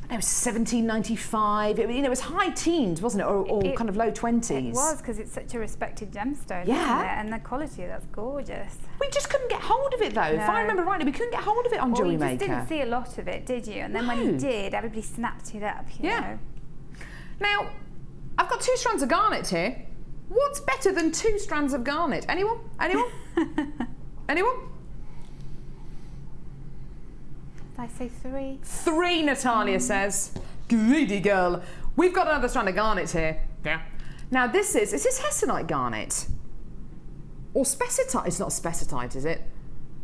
Speaker 2: know, $17.95. It was high teens, wasn't it? Or kind of low 20s.
Speaker 3: It was, because it's such a respected gemstone,
Speaker 2: yeah.
Speaker 3: Isn't it? And the quality, that's gorgeous.
Speaker 2: We just couldn't get hold of it, though.
Speaker 3: No.
Speaker 2: If I remember rightly, we couldn't get hold of it on Jewellery Maker.
Speaker 3: You just didn't see a lot of it, did you? And then when you did, everybody snapped it up, you know.
Speaker 2: Now, I've got 2 strands of garnet here. What's better than 2 strands of garnet? Anyone? Anyone? Anyone?
Speaker 3: Did I say 3?
Speaker 2: 3, Natalia says. Greedy girl. We've got another strand of garnet here. Yeah. Now is this hessonite garnet? Or spessartite? It's not spessartite, is it?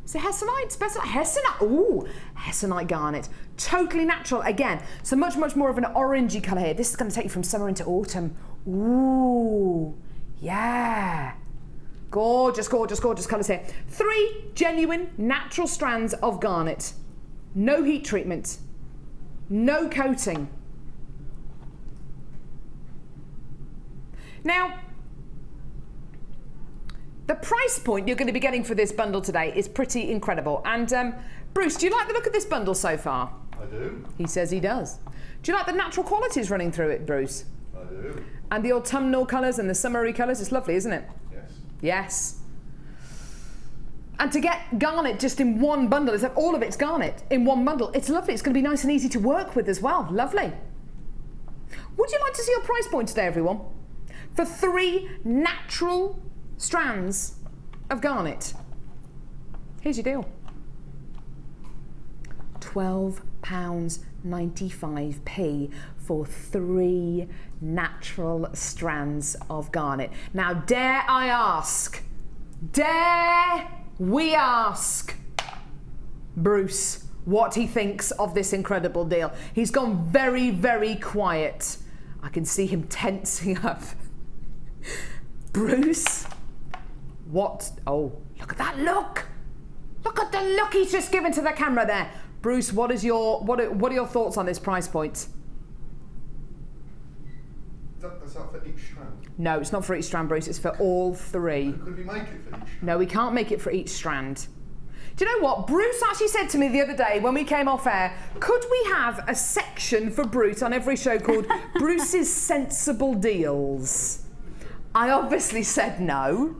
Speaker 2: Is it hessonite? Spessartite? Hessonite. Ooh, hessonite garnet. Totally natural again. So much, much more of an orangey colour here. This is going to take you from summer into autumn. Ooh, yeah. Gorgeous, gorgeous, gorgeous colours here. 3 genuine natural strands of garnet. No heat treatment. No coating. Now, the price point you're going to be getting for this bundle today is pretty incredible. And Bruce, do you like the look of this bundle so far?
Speaker 9: I do.
Speaker 2: He says he does. Do you like the natural qualities running through it, Bruce?
Speaker 9: I do.
Speaker 2: And the autumnal colours and the summery colours, it's lovely, isn't it?
Speaker 9: Yes.
Speaker 2: Yes. And to get garnet just in one bundle, is that all of it's garnet in one bundle, it's lovely. It's going to be nice and easy to work with as well. Lovely. Would you like to see your price point today, everyone? For 3 natural strands of garnet. Here's your deal. £12.95p for 3 natural strands of garnet. Now, dare I ask, dare we ask Bruce what he thinks of this incredible deal? He's gone very, very quiet. I can see him tensing up. Bruce, what? Oh, look at that look! Look at the look he's just given to the camera there. Bruce, what are your thoughts on this price point?
Speaker 9: Is that for each strand?
Speaker 2: No, it's not for each strand, Bruce. It's for all 3.
Speaker 9: Could we make it for each strand?
Speaker 2: No, we can't make it for each strand. Do you know what? Bruce actually said to me the other day when we came off air, could we have a section for Bruce on every show called Bruce's Sensible Deals? I obviously said no.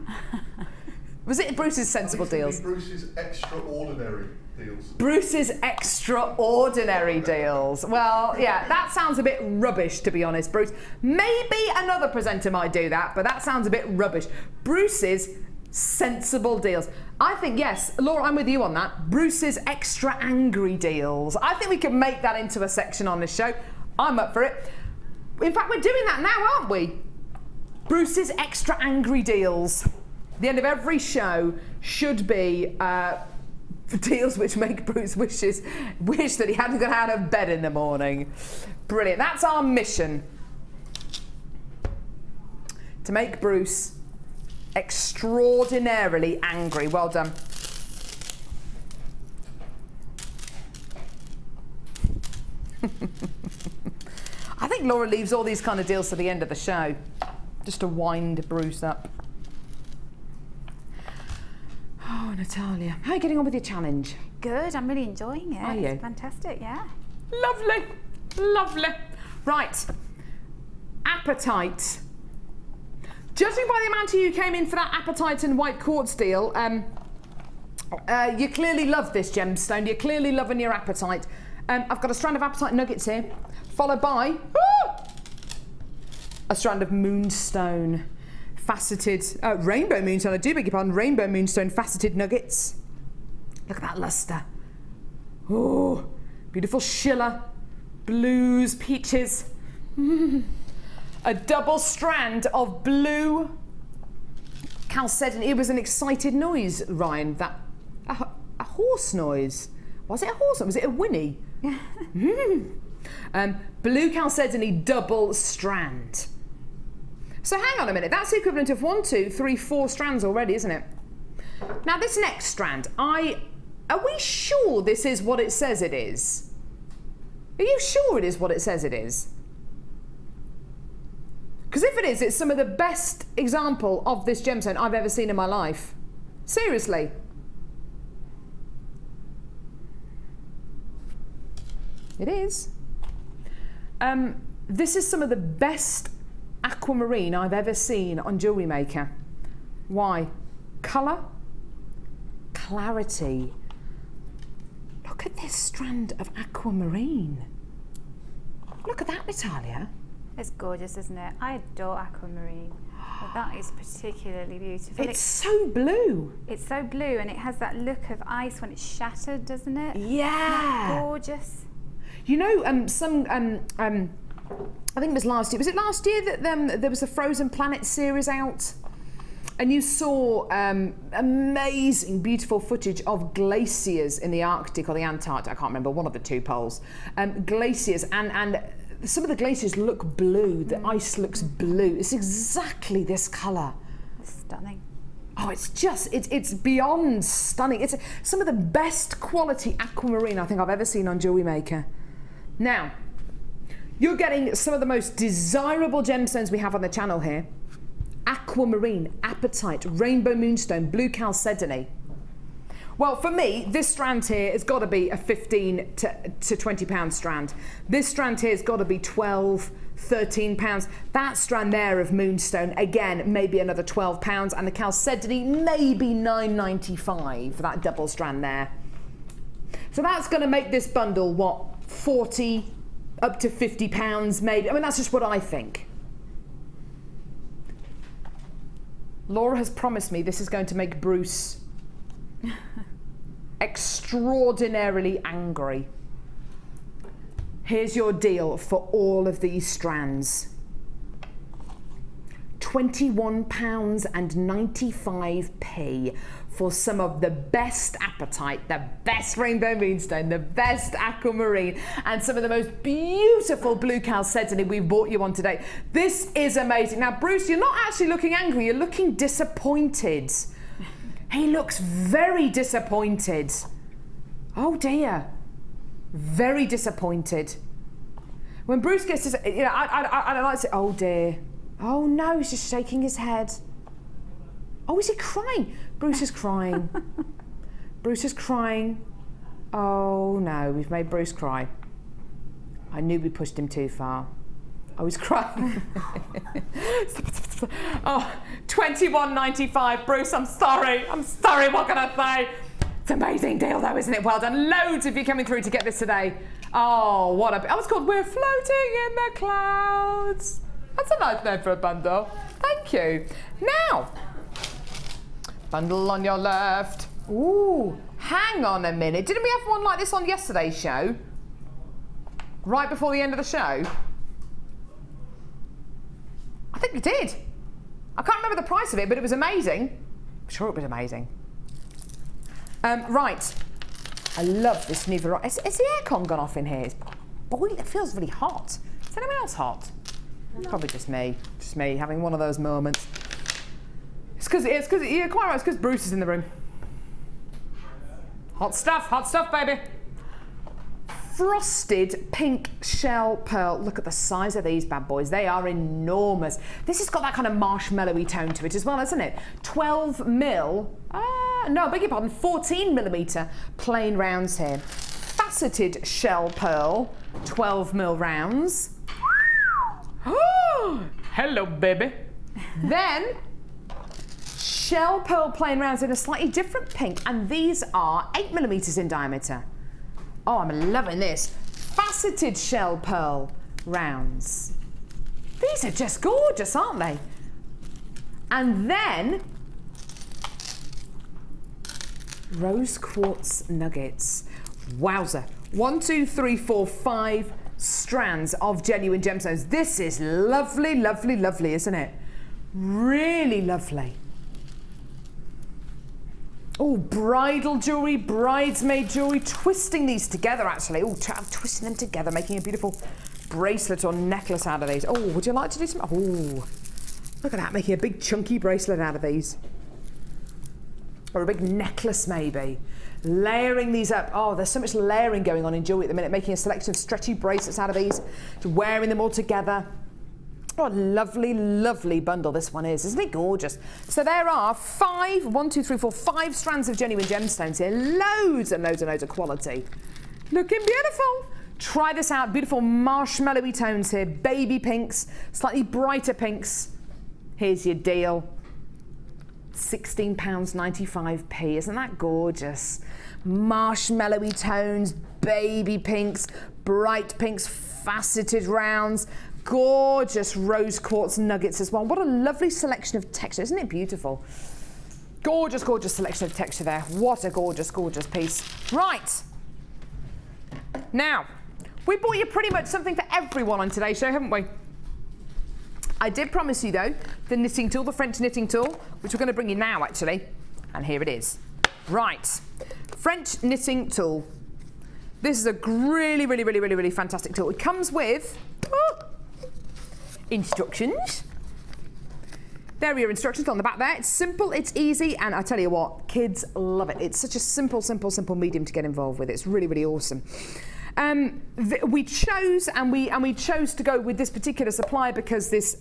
Speaker 2: Was it Bruce's Sensible Deals?
Speaker 9: Bruce's Extraordinary Deals.
Speaker 2: Bruce's Extraordinary Deals. Well, yeah, that sounds a bit rubbish, to be honest, Bruce. Maybe another presenter might do that, but that sounds a bit rubbish. Bruce's Sensible Deals. I think, yes, Laura, I'm with you on that. Bruce's Extra Angry Deals. I think we can make that into a section on the show. I'm up for it. In fact, we're doing that now, aren't we? Bruce's Extra Angry Deals. The end of every show should be deals which make Bruce wish that he hadn't got out of bed in the morning. Brilliant. That's our mission. To make Bruce extraordinarily angry. Well done. I think Laura leaves all these kind of deals to the end of the show, just to wind Bruce up. Oh, Natalia, how are you getting on with your challenge?
Speaker 3: Good, I'm really enjoying it.
Speaker 2: Are you?
Speaker 3: It's fantastic, yeah.
Speaker 2: Lovely, lovely. Right, Appetite. Judging by the amount of you who came in for that Appetite and white quartz deal, you clearly love this gemstone. You're clearly loving your Appetite. I've got a strand of Appetite nuggets here, followed by a strand of Moonstone. Faceted, rainbow moonstone, I do beg your pardon, rainbow moonstone faceted nuggets. Look at that luster. Oh, beautiful shiller, blues, peaches. A double strand of blue chalcedony. It was an excited noise, Ryan, that, a horse noise. Was it a horse or was it a whinny? Blue chalcedony double strand. So hang on a minute, that's the equivalent of 1, 2, 3, 4 strands already, isn't it? Now this next strand, are we sure this is what it says it is? Are you sure it is what it says it is? Because if it is, it's some of the best example of this gemstone I've ever seen in my life. Seriously. It is. This is some of the best Aquamarine I've ever seen on Jewellery Maker. Why? Colour, clarity. Look at this strand of Aquamarine. Look at that, Natalia.
Speaker 3: It's gorgeous, isn't it? I adore Aquamarine. But that is particularly beautiful.
Speaker 2: It's so blue.
Speaker 3: It's so blue, and it has that look of ice when it's shattered, doesn't it?
Speaker 2: Yeah.
Speaker 3: Isn't that gorgeous?
Speaker 2: You know, I think it was last year. Was it last year that there was a Frozen Planet series out? And you saw amazing, beautiful footage of glaciers in the Arctic or the Antarctic. I can't remember, one of the two poles. Glaciers, and some of the glaciers look blue. The ice looks blue. It's exactly this colour.
Speaker 3: It's stunning.
Speaker 2: Oh, it's beyond stunning. It's some of the best quality aquamarine I think I've ever seen on Jewellery Maker. Now, you're getting some of the most desirable gemstones we have on the channel here.
Speaker 6: aquamarine, apatite, rainbow moonstone, blue chalcedony. Well, for me, this strand here has got to be a 15 to 20 pound strand. This strand here has got to be 12, 13 pounds. That strand there of moonstone, again, maybe another 12 pounds, and the chalcedony, maybe $9.95 for that double strand there. So that's going to make this bundle, what, 40 up to 50 pounds maybe. I mean, that's just what I think. Laura has promised me this is going to make Bruce extraordinarily angry. Here's your deal for all of these strands. £21.95 for some of the best apatite, the best rainbow moonstone, the best aquamarine, and some of the most beautiful blue chalcedony we've brought you on today. This is amazing. Now, Bruce, you're not actually looking angry, you're looking disappointed. He looks very disappointed. Oh dear. Very disappointed. When Bruce gets this, you know, I don't like to say, oh dear. Oh no, he's just shaking his head. Oh, is he crying? Bruce is crying. Bruce is crying. Oh no, we've made Bruce cry. I knew we pushed him too far. Oh, he's crying. Oh, $21.95. Bruce, I'm sorry. I'm sorry, what can I say? It's an amazing deal though, isn't it? Well done. Loads of you coming through to get this today. Oh, what a... I was called We're Floating in the Clouds. That's a nice name for a bundle. Thank you. Now, bundle on your left. Ooh, hang on a minute. Didn't we have one like this on yesterday's show? Right before the end of the show? I think we did. I can't remember the price of it, but it was amazing. I'm sure it was amazing. Right. I love this new variety. Is the aircon gone off in here? It's boiling. It feels really hot. Is anyone else hot? No. Probably just me. Just me having one of those moments. It's because you're quite right. It's because Bruce is in the room. Hot stuff, baby. Frosted pink shell pearl. Look at the size of these bad boys. They are enormous. This has got that kind of marshmallowy tone to it as well, hasn't it? 12 mil. No, I beg your pardon. 14 millimeter plain rounds here. Faceted shell pearl. 12 mil rounds. Oh, hello, baby. Then shell pearl plain rounds in a slightly different pink, and these are 8 millimeters in diameter. Oh, I'm loving this. Faceted shell pearl rounds. These are just gorgeous, aren't they? And then rose quartz nuggets. Wowza. 1, 2, 3, 4, 5 strands of genuine gemstones. This is lovely, lovely, lovely, isn't it? Really lovely. Oh, bridal jewellery, bridesmaid jewellery, twisting these together actually. Oh, twisting them together, making a beautiful bracelet or necklace out of these. Oh, would you like to do some? Oh, look at that, making a big chunky bracelet out of these. Or a big necklace maybe. Layering these up. Oh, there's so much layering going on in jewellery at the minute, making a selection of stretchy bracelets out of these, wearing them all together. What a lovely, lovely bundle this one is. Isn't it gorgeous? So there are 5 strands of genuine gemstones here. Loads and loads and loads of quality. Looking beautiful. Try this out. Beautiful marshmallowy tones here. Baby pinks, slightly brighter pinks. Here's your deal. £16.95. Isn't that gorgeous? Marshmallowy tones, baby pinks, bright pinks, faceted rounds. Gorgeous rose quartz nuggets as well. What a lovely selection of texture. Isn't it beautiful? Gorgeous, gorgeous selection of texture there. What a gorgeous, gorgeous piece. Right. Now, we bought you pretty much something for everyone on today's show, haven't we? I did promise you, though, the knitting tool, the French knitting tool, which we're going to bring you now, actually. And here it is. Right. French knitting tool. This is a really, really, really, really, really fantastic tool. It comes with... instructions. There are your instructions on the back there. It's simple, it's easy, and I tell you what, kids love it. It's such a simple, simple, simple medium to get involved with. It's really, really awesome.
Speaker 2: we chose to go with this particular supplier because this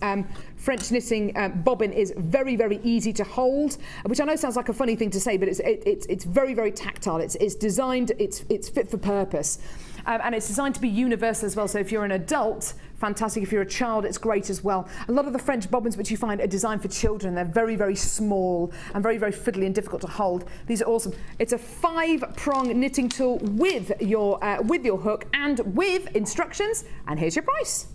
Speaker 2: French knitting bobbin is very, very easy to hold, which I know sounds like a funny thing to say, but it's very, very tactile. It's designed, it's fit for purpose. And it's designed to be universal as well, so if you're an adult, fantastic. If you're a child, it's great as well. A lot of the French bobbins which you find are designed for children. They're very, very small and very, very fiddly and difficult to hold. These are awesome. It's a 5-prong knitting tool with your hook and with instructions. And here's your price.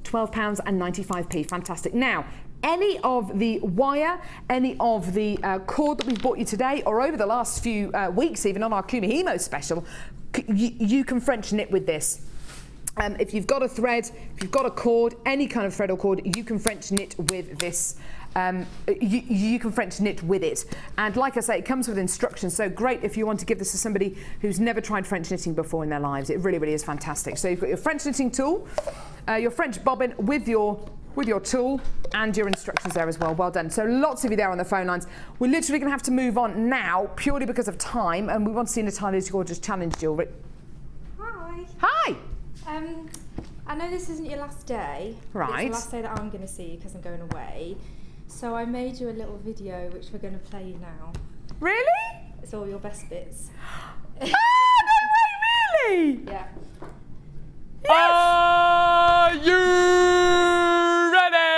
Speaker 2: £12.95. Fantastic. Now, any of the wire, any of the cord that we've bought you today or over the last few weeks, even on our Kumihimo special, you can French knit with this. If you've got a thread, if you've got a cord, any kind of thread or cord, you can French knit with this. You can French knit with it. And like I say, it comes with instructions, so great if you want to give this to somebody who's never tried French knitting before in their lives. It really, really is fantastic. So you've got your French knitting tool, your French bobbin with your tool and your instructions there as well. Well done. So lots of you there on the phone lines. We're literally going to have to move on now purely because of time, and we want to see Natalia's gorgeous challenge jewellery.
Speaker 4: Hi.
Speaker 2: Hi.
Speaker 4: I know this isn't your last day.
Speaker 2: Right.
Speaker 4: It's the last day that I'm going to see you because I'm going away. So I made you a little video which we're going to play you now.
Speaker 2: Really?
Speaker 4: It's all your best bits.
Speaker 2: Oh, no way, really?
Speaker 4: Yeah.
Speaker 2: Yes.
Speaker 10: Are you ready?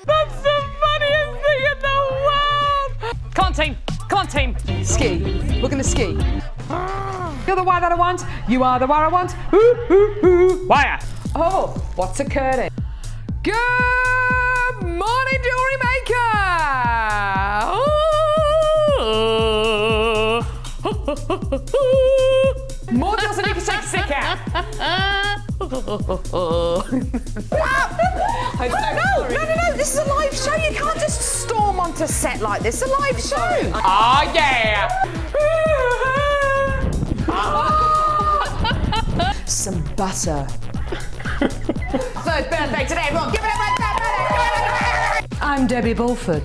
Speaker 10: That's the funniest thing in the world! Come on, team. Come on, team.
Speaker 2: Ski. We're going to ski. You're the wire that I want. You are the wire I want. Ooh, ooh, ooh.
Speaker 10: Wire.
Speaker 2: Oh, what's occurring? Good morning, Jewellery Maker. More doesn't you can take a sick out. No, this is a live show. You can't just storm onto set like this. It's a live show.
Speaker 10: Oh, yeah.
Speaker 2: Some butter. Third birthday today, everyone. Give it up. I'm Debbie Bulford.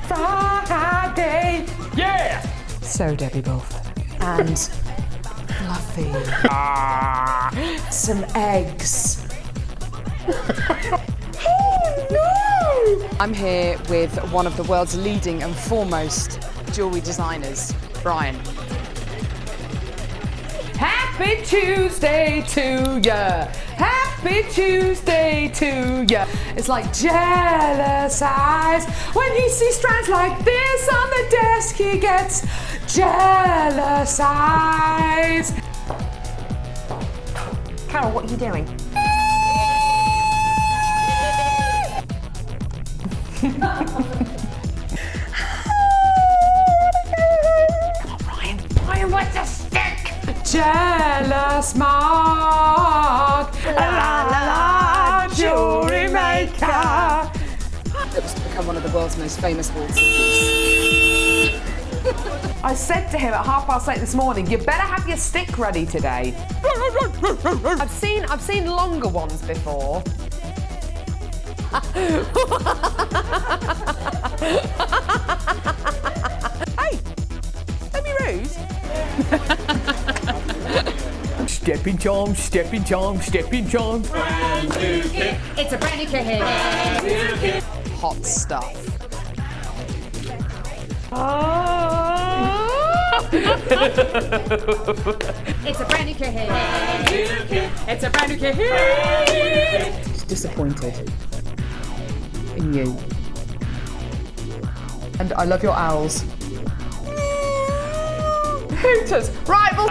Speaker 2: Friday.
Speaker 10: Yeah.
Speaker 2: So Debbie Bulford. And fluffy. Some eggs. Oh no! I'm here with one of the world's leading and foremost jewellery designers, Brian. Happy Tuesday to ya! Happy Tuesday to ya! It's like jealous eyes. When he sees strands like this on the desk, he gets jealous eyes. Carol, what are you doing? Come on, Brian. Brian, what's a stick? Jealous mark. La la la, Jewellery Maker. It was to become one of the world's most famous waltzes. I said to him at 8:30 this morning, you better have your stick ready today. I've seen longer ones before. Hey, don't be rude.
Speaker 10: Stepping charms, stepping charms, stepping charms.
Speaker 2: Brand new kit. It's a brand new kit. Brand new kit. Hot stuff. It's a brand new kit. Brand new kit. It's a brand new kit. She's disappointed in you. And I love your owls. Hooters. Right, well.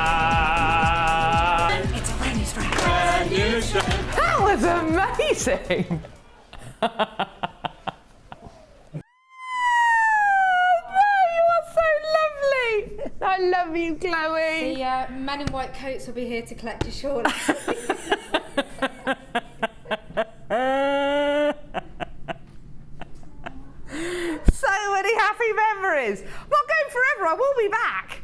Speaker 2: It's a brand new strand. Brand new strand. That was amazing. I love you, Chloe.
Speaker 4: The men in white coats will be here to collect your shorts.
Speaker 2: So many happy memories. I'm not going forever, I will be back.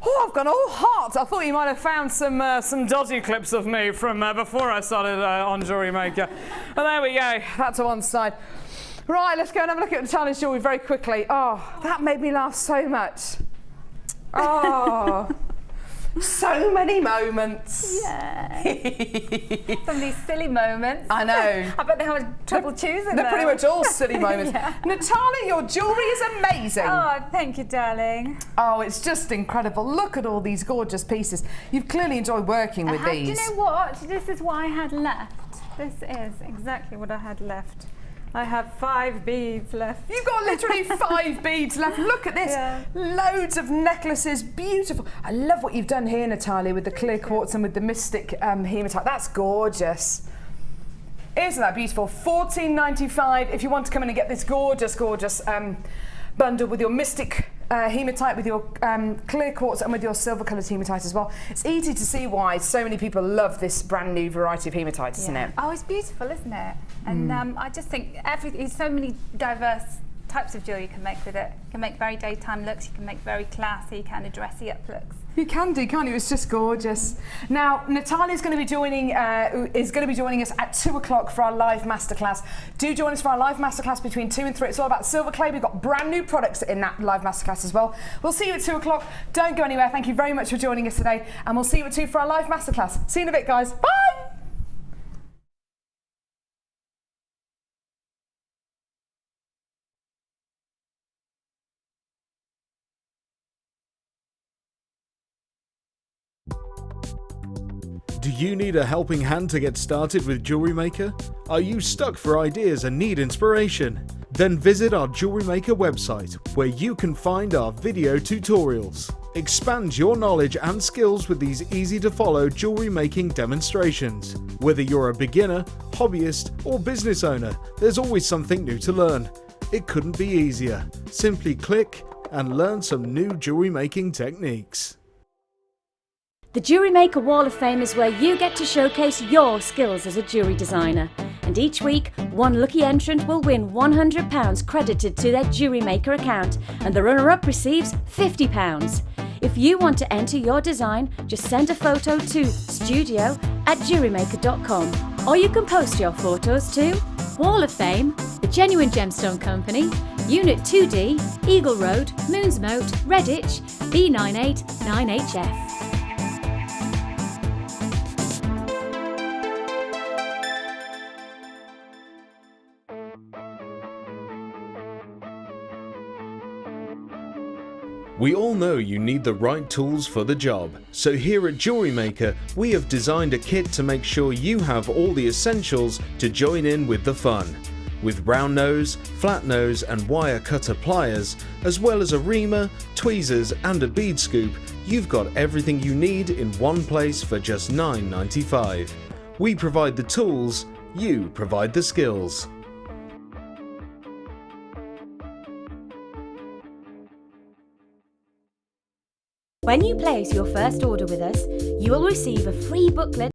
Speaker 2: Oh, I've gone all hot. I thought you might have found some dodgy clips of me from before I started on Jewellery Maker. But there we go, that's to one side.
Speaker 6: Right, let's go and have a look at Natalia's jewellery very quickly. Oh, that made me laugh so much. Oh, so many moments.
Speaker 3: Yeah. Some of these silly moments.
Speaker 6: I know.
Speaker 3: I bet they had trouble choosing
Speaker 6: They're pretty much all silly moments.
Speaker 3: Yeah.
Speaker 6: Natalia, your jewellery is amazing.
Speaker 3: Oh, thank you, darling.
Speaker 6: Oh, it's just incredible. Look at all these gorgeous pieces. You've clearly enjoyed working with these.
Speaker 3: Do you know what? This is what I had left. This is exactly what I had left. I have 5 beads left.
Speaker 6: You've got literally 5 beads left. Look at this.
Speaker 3: Yeah.
Speaker 6: Loads of necklaces. Beautiful. I love what you've done here, Natalia, with the clear quartz and with the mystic hematite. That's gorgeous. Isn't that beautiful? $14.95 if you want to come in and get this gorgeous, gorgeous bundle with your mystic hematite, with your clear quartz and with your silver coloured hematite as well. It's easy to see why so many people love this brand new variety of hematite, isn't it?
Speaker 3: Oh, it's beautiful, isn't it? And I just think there's so many diverse types of jewellery you can make with it. You can make very daytime looks, you can make very classy, kind of dressy up looks.
Speaker 6: You can do, can't you? It's just gorgeous. Now, Natalia's going to be joining us at 2 o'clock for our live masterclass. Do join us for our live masterclass between 2 and 3. It's all about silver clay. We've got brand new products in that live masterclass as well. We'll see you at 2 o'clock. Don't go anywhere. Thank you very much for joining us today, and we'll see you at 2 for our live masterclass. See you in a bit, guys. Bye.
Speaker 1: Do you need a helping hand to get started with Jewellery Maker? Are you stuck for ideas and need inspiration? Then visit our Jewellery Maker website, where you can find our video tutorials. Expand your knowledge and skills with these easy-to-follow jewellery making demonstrations. Whether you're a beginner, hobbyist, or business owner, there's always something new to learn. It couldn't be easier. Simply click and learn some new jewellery making techniques.
Speaker 11: The Jewellery Maker Wall of Fame is where you get to showcase your skills as a jewellery designer. And each week, one lucky entrant will win £100 credited to their Jewellery Maker account, and the runner-up receives £50. If you want to enter your design, just send a photo to studio@jewellerymaker.com, or you can post your photos to Wall of Fame, The Genuine Gemstone Company, Unit 2D, Eagle Road, Moonsmote, Redditch, B989HF.
Speaker 1: We all know you need the right tools for the job, so here at Jewellery Maker we have designed a kit to make sure you have all the essentials to join in with the fun. With round nose, flat nose and wire cutter pliers, as well as a reamer, tweezers and a bead scoop, you've got everything you need in one place for just $9.95. We provide the tools, you provide the skills.
Speaker 11: When you place your first order with us, you will receive a free booklet